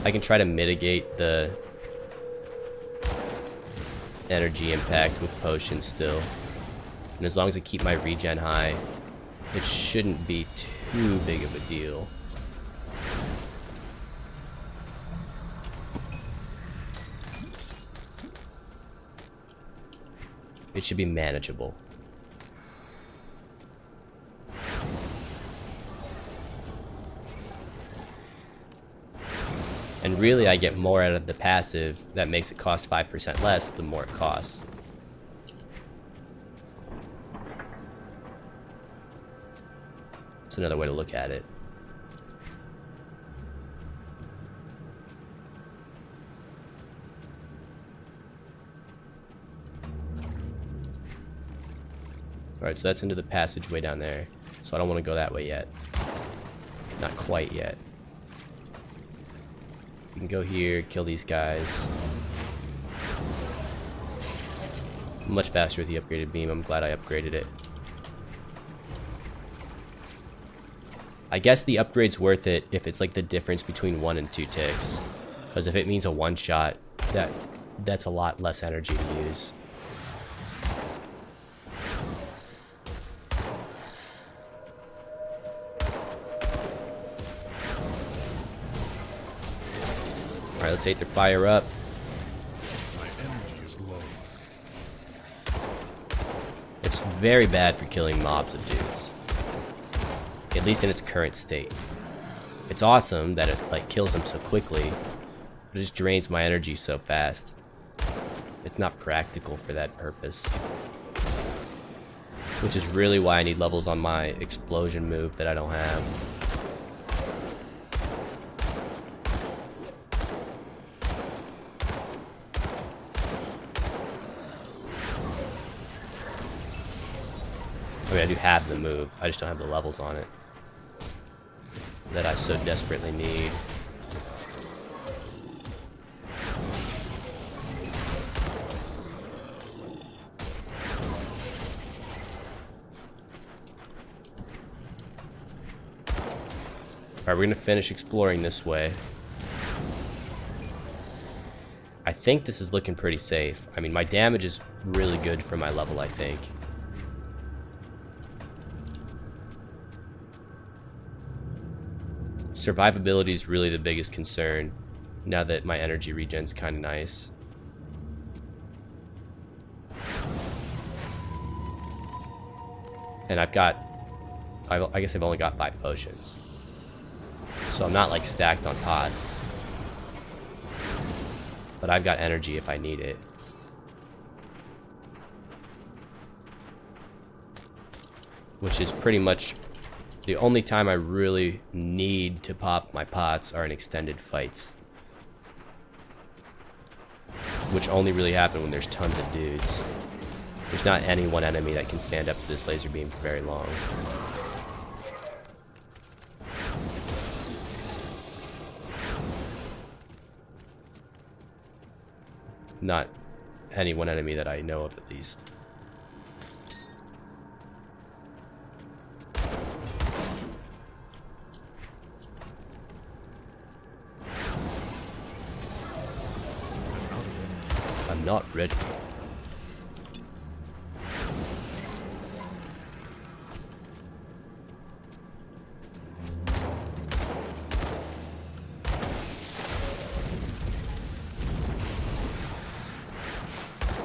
Speaker 1: I can try to mitigate the energy impact with potions still. And as long as I keep my regen high, it shouldn't be too big of a deal. It should be manageable. And really, I get more out of the passive that makes it cost 5% less the more it costs. That's another way to look at it. Alright, so that's into the passageway down there. So I don't want to go that way yet. Not quite yet. We can go here, kill these guys. Much faster with the upgraded beam. I'm glad I upgraded it. I guess the upgrade's worth it if it's like the difference between 1 and 2 ticks. Because if it means a one-shot, that's a lot less energy to use. Alright, let's Aether Fire up.
Speaker 7: My energy is low.
Speaker 1: It's very bad for killing mobs of dudes. At least in its current state. It's awesome that it like kills them so quickly. It just drains my energy so fast. It's not practical for that purpose. Which is really why I need levels on my explosion move that I don't have. I mean, I do have the move, I just don't have the levels on it that I so desperately need. Alright, we're gonna finish exploring this way. I think this is looking pretty safe. I mean, my damage is really good for my level, I think. Survivability is really the biggest concern now that my energy regen's kind of nice. And I guess I've only got 5 potions. So I'm not like stacked on pots. But I've got energy if I need it. Which is pretty much the only time I really need to pop my pots are in extended fights. Which only really happen when there's tons of dudes. There's not any one enemy that can stand up to this laser beam for very long. Not any one enemy that I know of, at least. I'm not ready.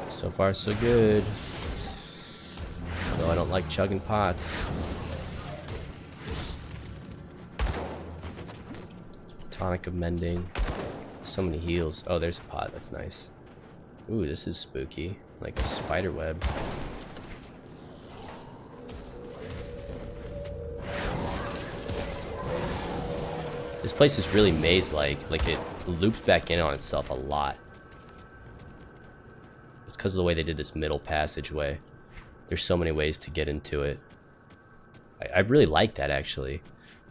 Speaker 1: So far, so good. Although I don't like chugging pots. Tonic of Mending. So many heals. Oh, there's a pot. That's nice. Ooh, this is spooky. Like a spider web. This place is really maze-like. Like, it loops back in on itself a lot. It's because of the way they did this middle passageway. There's so many ways to get into it. I really like that, actually.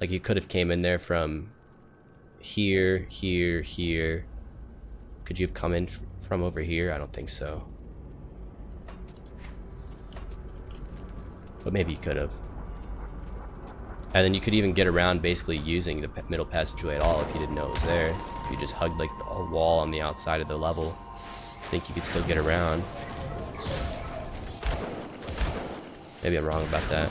Speaker 1: Like, you could have came in there from here, here, here. Could you have come in from over here? I don't think so. But maybe you could have. And then you could even get around basically using the middle passageway at all if you didn't know it was there. If you just hugged like a wall on the outside of the level, I think you could still get around. Maybe I'm wrong about that.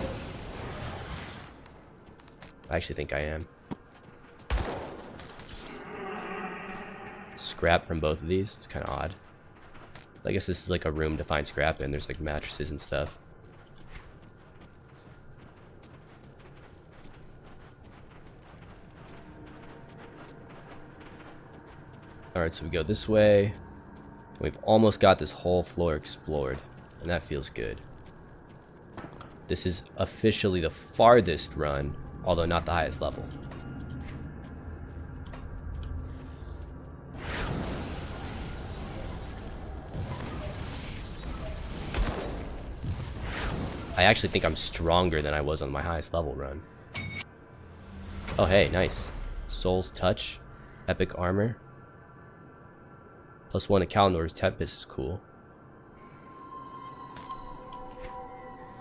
Speaker 1: I actually think I am. Scrap from both of these. It's kind of odd. I guess this is like a room to find scrap in. There's like mattresses and stuff. Alright, so we go this way. We've almost got this whole floor explored, and that feels good. This is officially the farthest run, although not the highest level. I actually think I'm stronger than I was on my highest level run. Oh hey, nice. Soul's Touch, Epic Armor. +1 to Kalnor's Tempest is cool.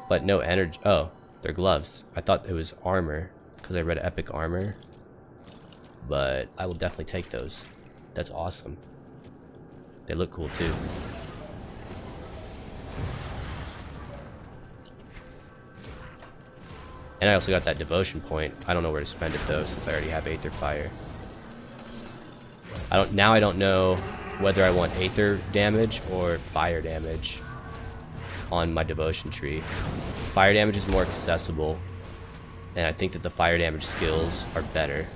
Speaker 1: But no energy. Oh, they're gloves. I thought it was armor because I read Epic Armor. But I will definitely take those. That's awesome. They look cool too. And I also got that devotion point. I don't know where to spend it though, since I already have Aether Fire. I don't know whether I want Aether damage or fire damage on my devotion tree. Fire damage is more accessible, and I think that the fire damage skills are better.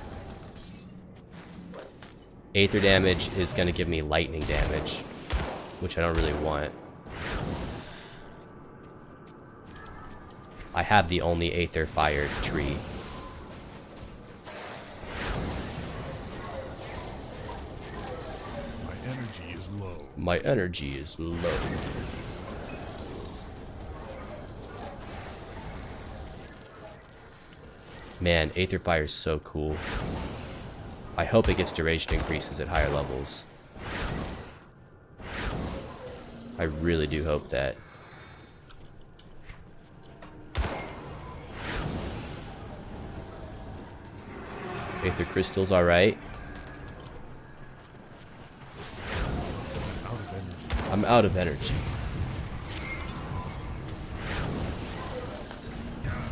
Speaker 1: Aether damage is going to give me lightning damage, which I don't really want. I have the only Aether fire tree.
Speaker 7: My energy is low.
Speaker 1: My energy is low. Man, Aether Fire is so cool. I hope it gets duration increases at higher levels. I really do hope that. Aether Crystal's alright. I'm out of energy.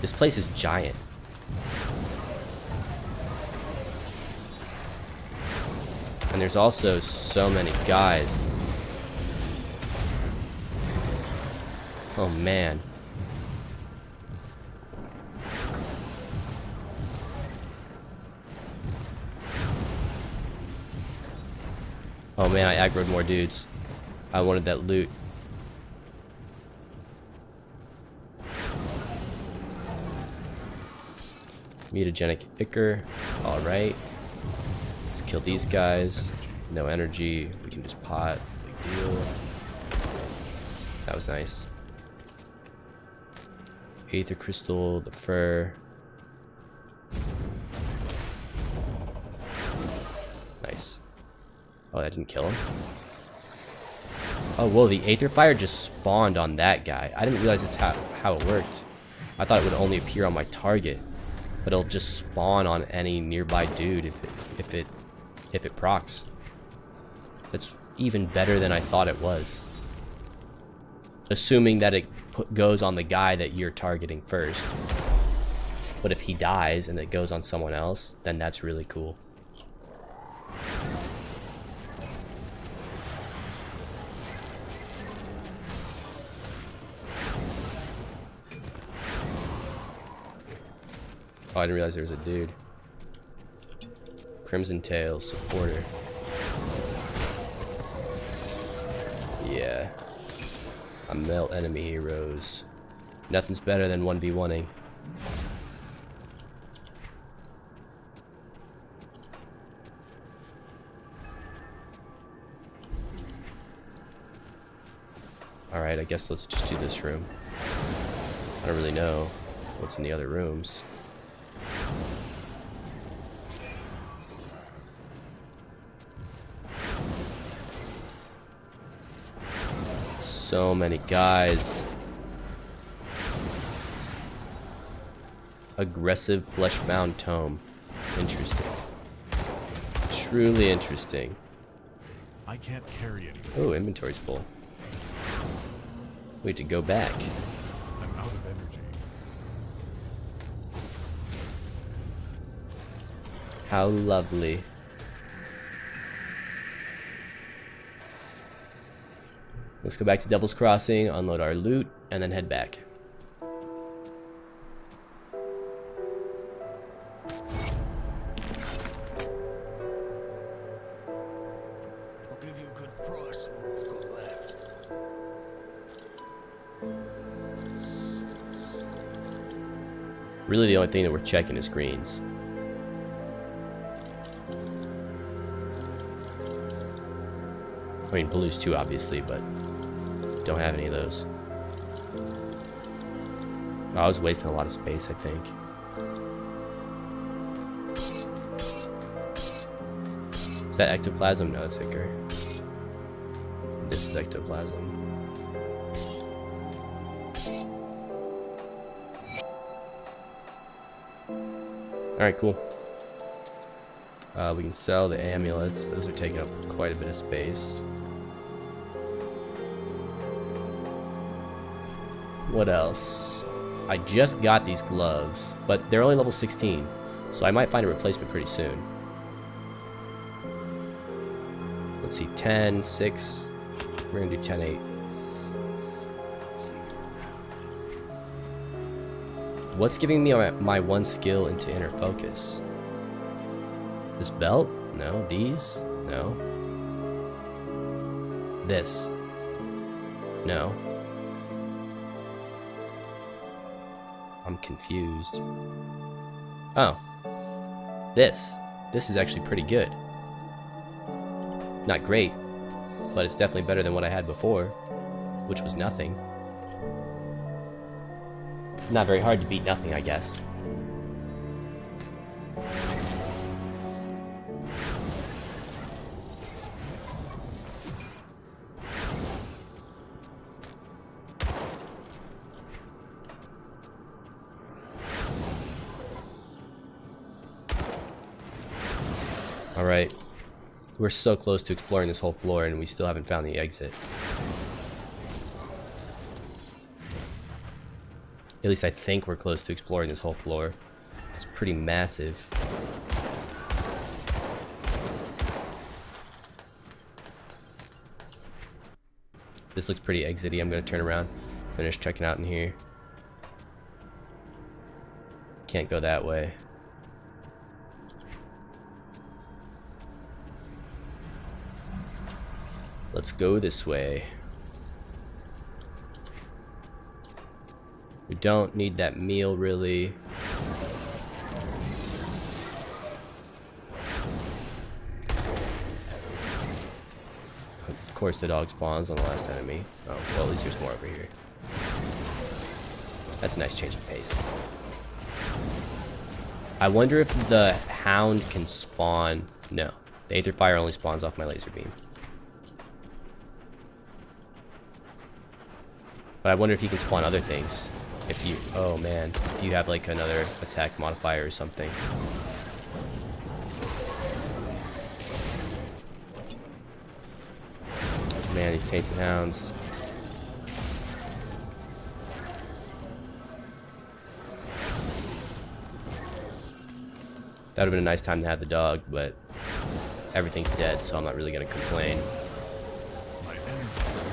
Speaker 1: This place is giant. And there's also so many guys. Oh man. Oh man, I aggroed more dudes. I wanted that loot. Mutagenic Ichor. Alright. Let's kill these guys. No energy. We can just pot. Big deal. That was nice. Aether Crystal, the fur. Nice. Oh, that didn't kill him? Oh, whoa, the Aether Fire just spawned on that guy. I didn't realize that's how it worked. I thought it would only appear on my target. But it'll just spawn on any nearby dude if it procs. That's even better than I thought it was. Assuming that it goes on the guy that you're targeting first. But if he dies and it goes on someone else, then that's really cool. Oh, I didn't realize there was a dude. Crimson Tail, supporter. Yeah. I melt enemy heroes. Nothing's better than 1v1ing. Alright, I guess let's just do this room. I don't really know what's in the other rooms. So many guys. Aggressive fleshbound tome. Interesting. Truly interesting.
Speaker 7: I can't carry anymore.
Speaker 1: Oh, inventory's full. Wait to go back.
Speaker 7: I'm out of energy.
Speaker 1: How lovely. Let's go back to Devil's Crossing, unload our loot, and then head back.
Speaker 7: I'll give you a good price for what I've got left.
Speaker 1: Really the only thing that we're checking is greens. I mean, blues too, obviously, but don't have any of those. Oh, I was wasting a lot of space, I think. Is that ectoplasm? No, it's Ichor. This is ectoplasm. Alright, cool. We can sell the amulets. Those are taking up quite a bit of space. What else? I just got these gloves, but they're only level 16, so I might find a replacement pretty soon. Let's see, 10, 6. We're gonna do 10, 8. What's giving me my one skill into inner focus? This belt? No. These? No. This? No. I'm confused. Oh. This. This is actually pretty good. Not great, but it's definitely better than what I had before, which was nothing. Not very hard to beat nothing, I guess. Alright. We're so close to exploring this whole floor and we still haven't found the exit. At least I think we're close to exploring this whole floor. It's pretty massive. This looks pretty exity. I'm gonna turn around, finish checking out in here. Can't go that way. Let's go this way. We don't need that meal, really. Of course, the dog spawns on the last enemy. Oh, well, at least there's more over here. That's a nice change of pace. I wonder if the hound can spawn. No, the Aether Fire only spawns off my laser beam. But I wonder if you can spawn other things. If you, oh man, if you have like another attack modifier or something. Man, these tainted hounds. That would have been a nice time to have the dog, but everything's dead, so I'm not really gonna complain.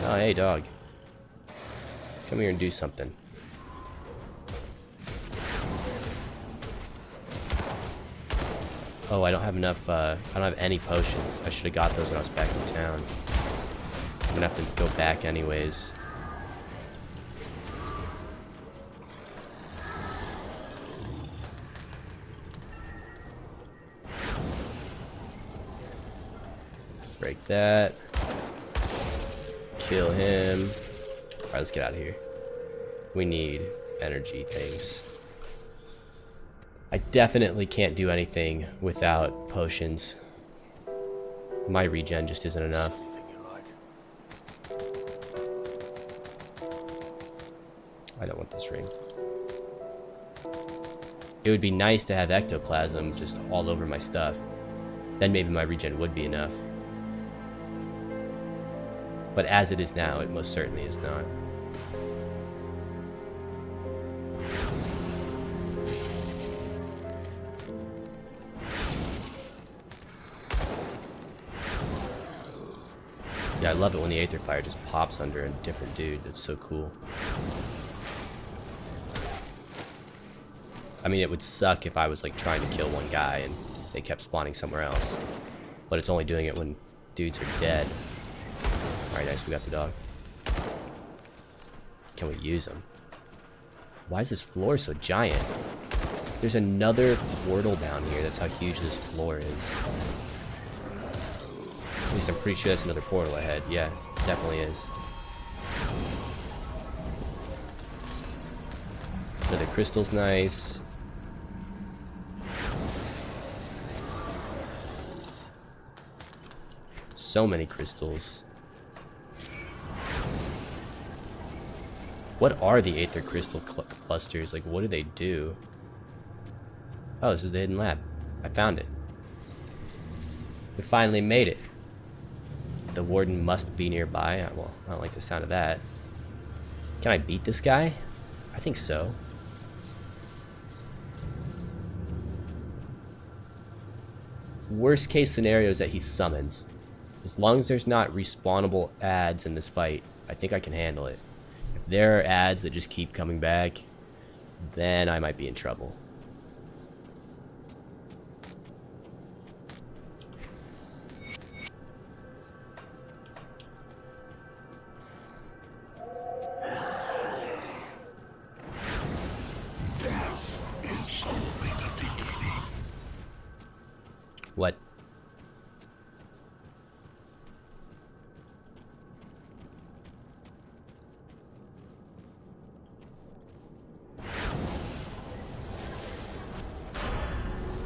Speaker 1: Oh, hey dog. Come here and do something. Oh, I don't have enough, I don't have any potions. I should have got those when I was back in town. I'm gonna have to go back anyways. Break that. Kill him. Alright, let's get out of here. We need energy things. I definitely can't do anything without potions. My regen just isn't enough. I don't want this ring. It would be nice to have ectoplasm just all over my stuff. Then maybe my regen would be enough. But as it is now, it most certainly is not. Yeah, I love it when the Aether Fire just pops under a different dude. That's so cool. I mean, it would suck if I was like trying to kill one guy and they kept spawning somewhere else. But it's only doing it when dudes are dead. Alright, nice, we got the dog. Can we use him? Why is this floor so giant? There's another portal down here. That's how huge this floor is. At least I'm pretty sure that's another portal ahead. Yeah, definitely is. So the crystal's nice. So many crystals. What are the Aether Crystal clusters? Like, what do they do? Oh, this is the hidden lab. I found it. We finally made it. The warden must be nearby. Well, I don't like the sound of that. Can I beat this guy? I think so. Worst case scenario is that he summons. As long as there's not respawnable ads in this fight, I think I can handle it. If there are ads that just keep coming back, then I might be in trouble. What?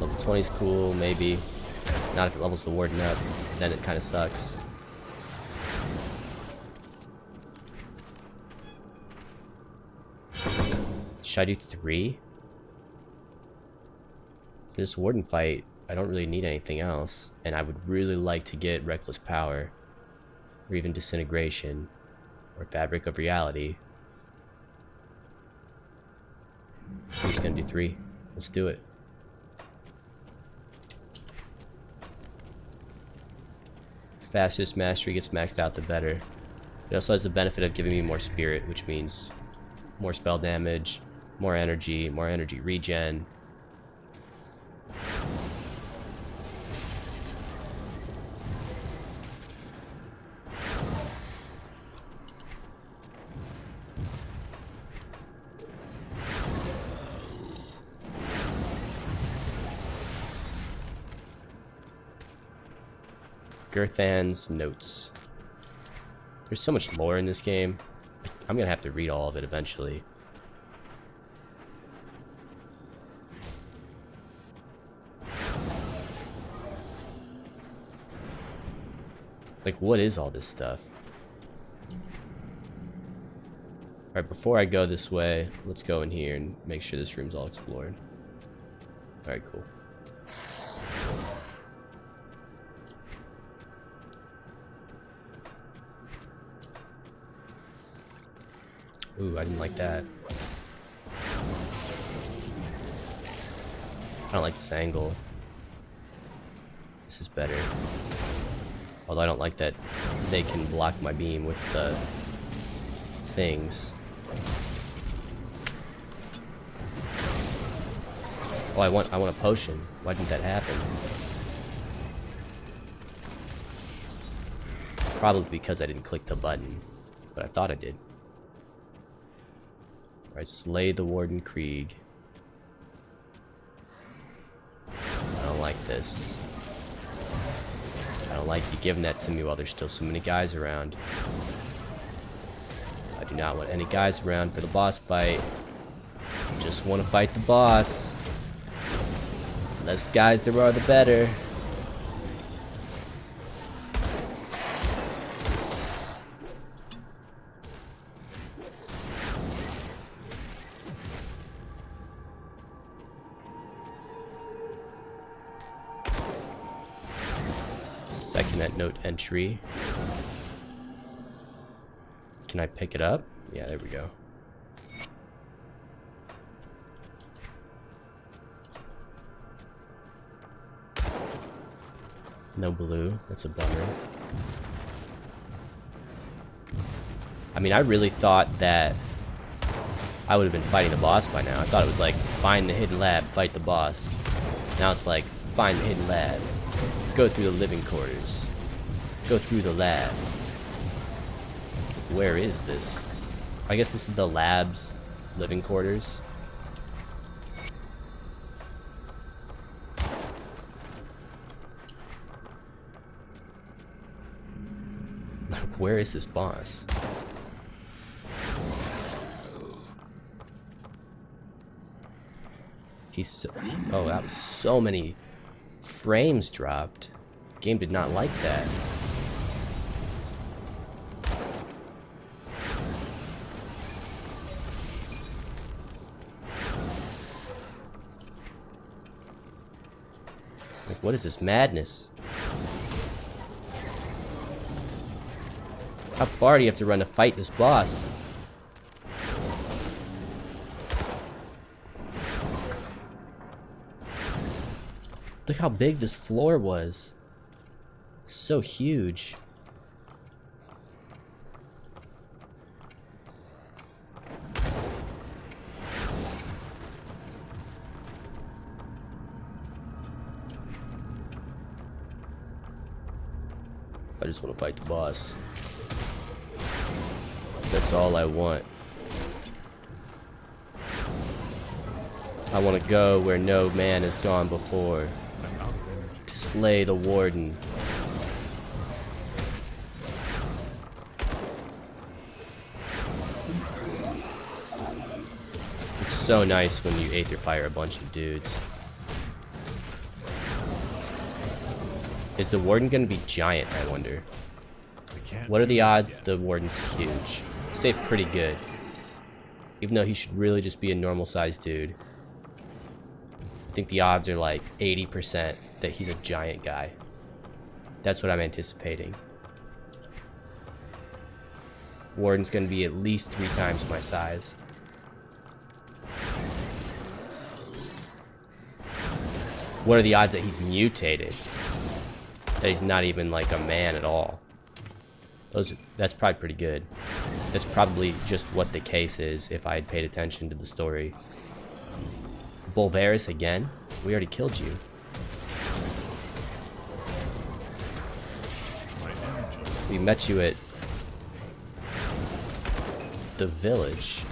Speaker 1: Level 20 is cool, maybe. Not if it levels the warden up, then it kind of sucks. Should I do 3? For this warden fight, I don't really need anything else, and I would really like to get Reckless Power, or even Disintegration, or Fabric of Reality. I'm just gonna do 3. Let's do it. Fastest mastery gets maxed out, the better. It also has the benefit of giving me more spirit, which means more spell damage, more energy regen. Gurthan's notes. There's so much lore in this game. I'm gonna have to read all of it eventually. Like, what is all this stuff? Alright, before I go this way, let's go in here and make sure this room's all explored. Alright, cool. Ooh, I didn't like that. I don't like this angle. This is better. Although I don't like that they can block my beam with the things. Oh, I want a potion. Why didn't that happen? Probably because I didn't click the button, but I thought I did. Alright, slay the Warden Krieg. I don't like this. I don't like you giving that to me while there's still so many guys around. I do not want any guys around for the boss fight. Just want to fight the boss. Less guys there are, the better. Second that note entry. Can I pick it up? Yeah, there we go. No blue. That's a bummer. I mean, I really thought that I would have been fighting the boss by now. I thought it was like, find the hidden lab, fight the boss. Now it's like, find the hidden lab, go through the living quarters, go through the lab. Where is this? I guess this is the lab's living quarters. Where is this boss? He's so, oh, that was so many frames dropped. Game did not like that. Like, what is this madness? How far do you have to run to fight this boss? Look how big this floor was. So huge. I just want to fight the boss. That's all I want. I want to go where no man has gone before. To slay the warden. It's so nice when you aether fire a bunch of dudes. Is the warden gonna be giant, I wonder? What are the odds the warden's huge? I say pretty good. Even though he should really just be a normal sized dude. I think the odds are like 80% that he's a giant guy. That's what I'm anticipating. Warden's gonna be at least 3 times my size. What are the odds that he's mutated? That he's not even like a man at all? That's probably pretty good. That's probably just what the case is if I had paid attention to the story. Bolvarus again? We already killed you. We met you at the village.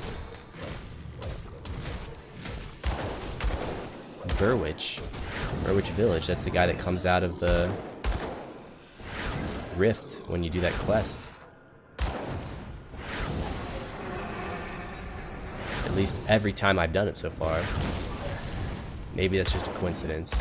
Speaker 1: Burwich Village. That's the guy that comes out of the rift when you do that quest. At least every time I've done it so far. Maybe that's just a coincidence.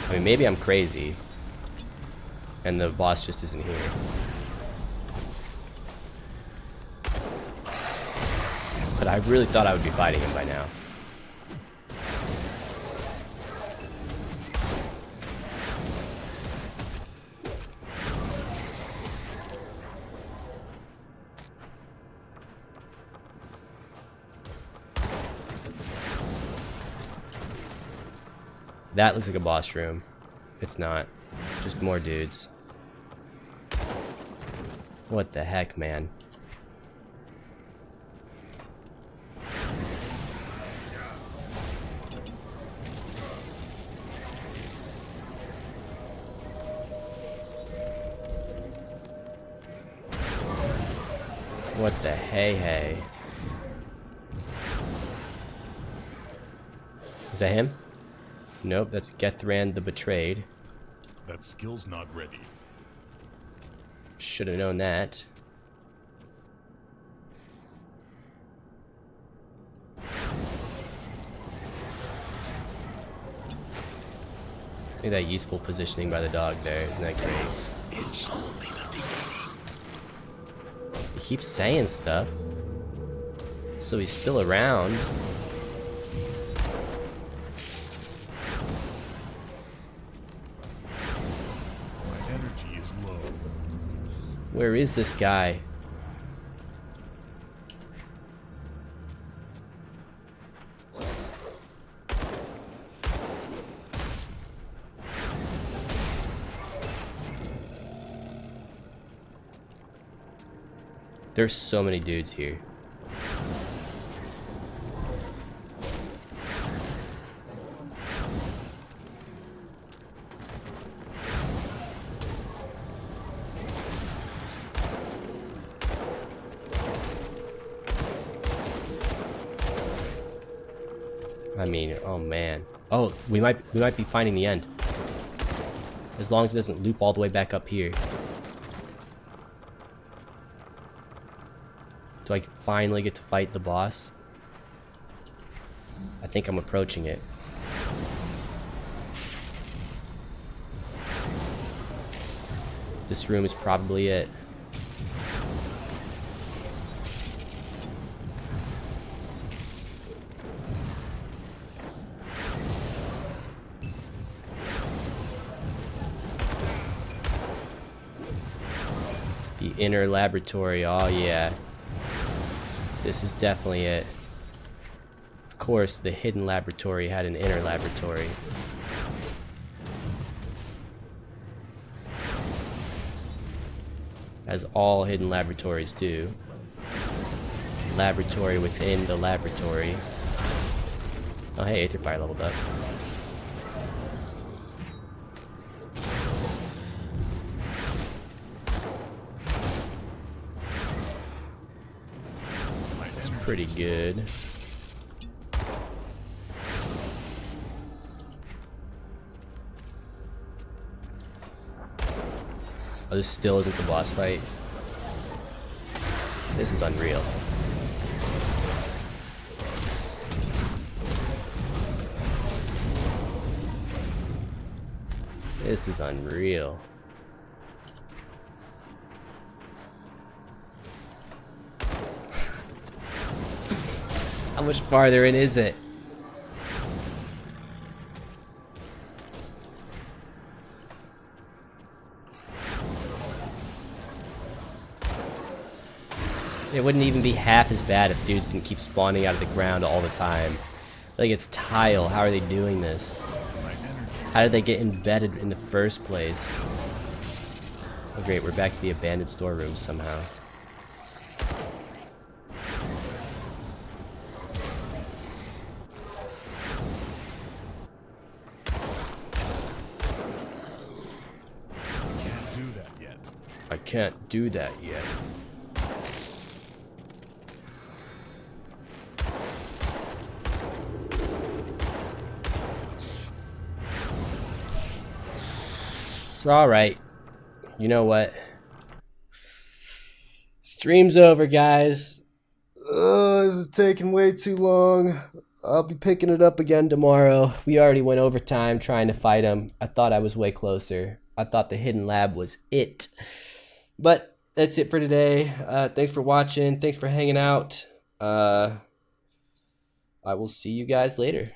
Speaker 1: I mean, maybe I'm crazy and the boss just isn't here. But I really thought I would be fighting him by now. That looks like a boss room. It's not. Just more dudes. What the heck, man? What the hey? Is that him? Nope, that's Gethran the Betrayed.
Speaker 9: That skill's not ready.
Speaker 1: Should have known that. Look at that useful positioning by the dog there. Isn't that great?
Speaker 7: It's only the beginning.
Speaker 1: He keeps saying stuff. So he's still around.
Speaker 9: My energy is low.
Speaker 1: Where is this guy? There's so many dudes here. I mean, oh man. Oh, we might be finding the end. As long as it doesn't loop all the way back up here. Do I finally get to fight the boss? I think I'm approaching it. This room is probably it. The inner laboratory, oh yeah. This is definitely it. course, the hidden laboratory had an inner laboratory. As all hidden laboratories do. Laboratory within the laboratory. Oh hey, Aetherfire leveled up. It's pretty good. Oh, this still isn't the boss fight. This is unreal. This is unreal. How much farther in is it? It wouldn't even be half as bad if dudes didn't keep spawning out of the ground all the time. Like, it's tile. How are they doing this? How did they get embedded in the first place? Oh great, we're back to the abandoned storeroom somehow.
Speaker 9: Can't do that yet.
Speaker 1: I can't do that yet. Alright. You know what? Stream's over, guys.
Speaker 8: This is taking way too long. I'll be picking it up again tomorrow.
Speaker 1: We already went overtime trying to fight him. I thought I was way closer. I thought the hidden lab was it. But that's it for today. Thanks for watching. Thanks for hanging out. I will see you guys later.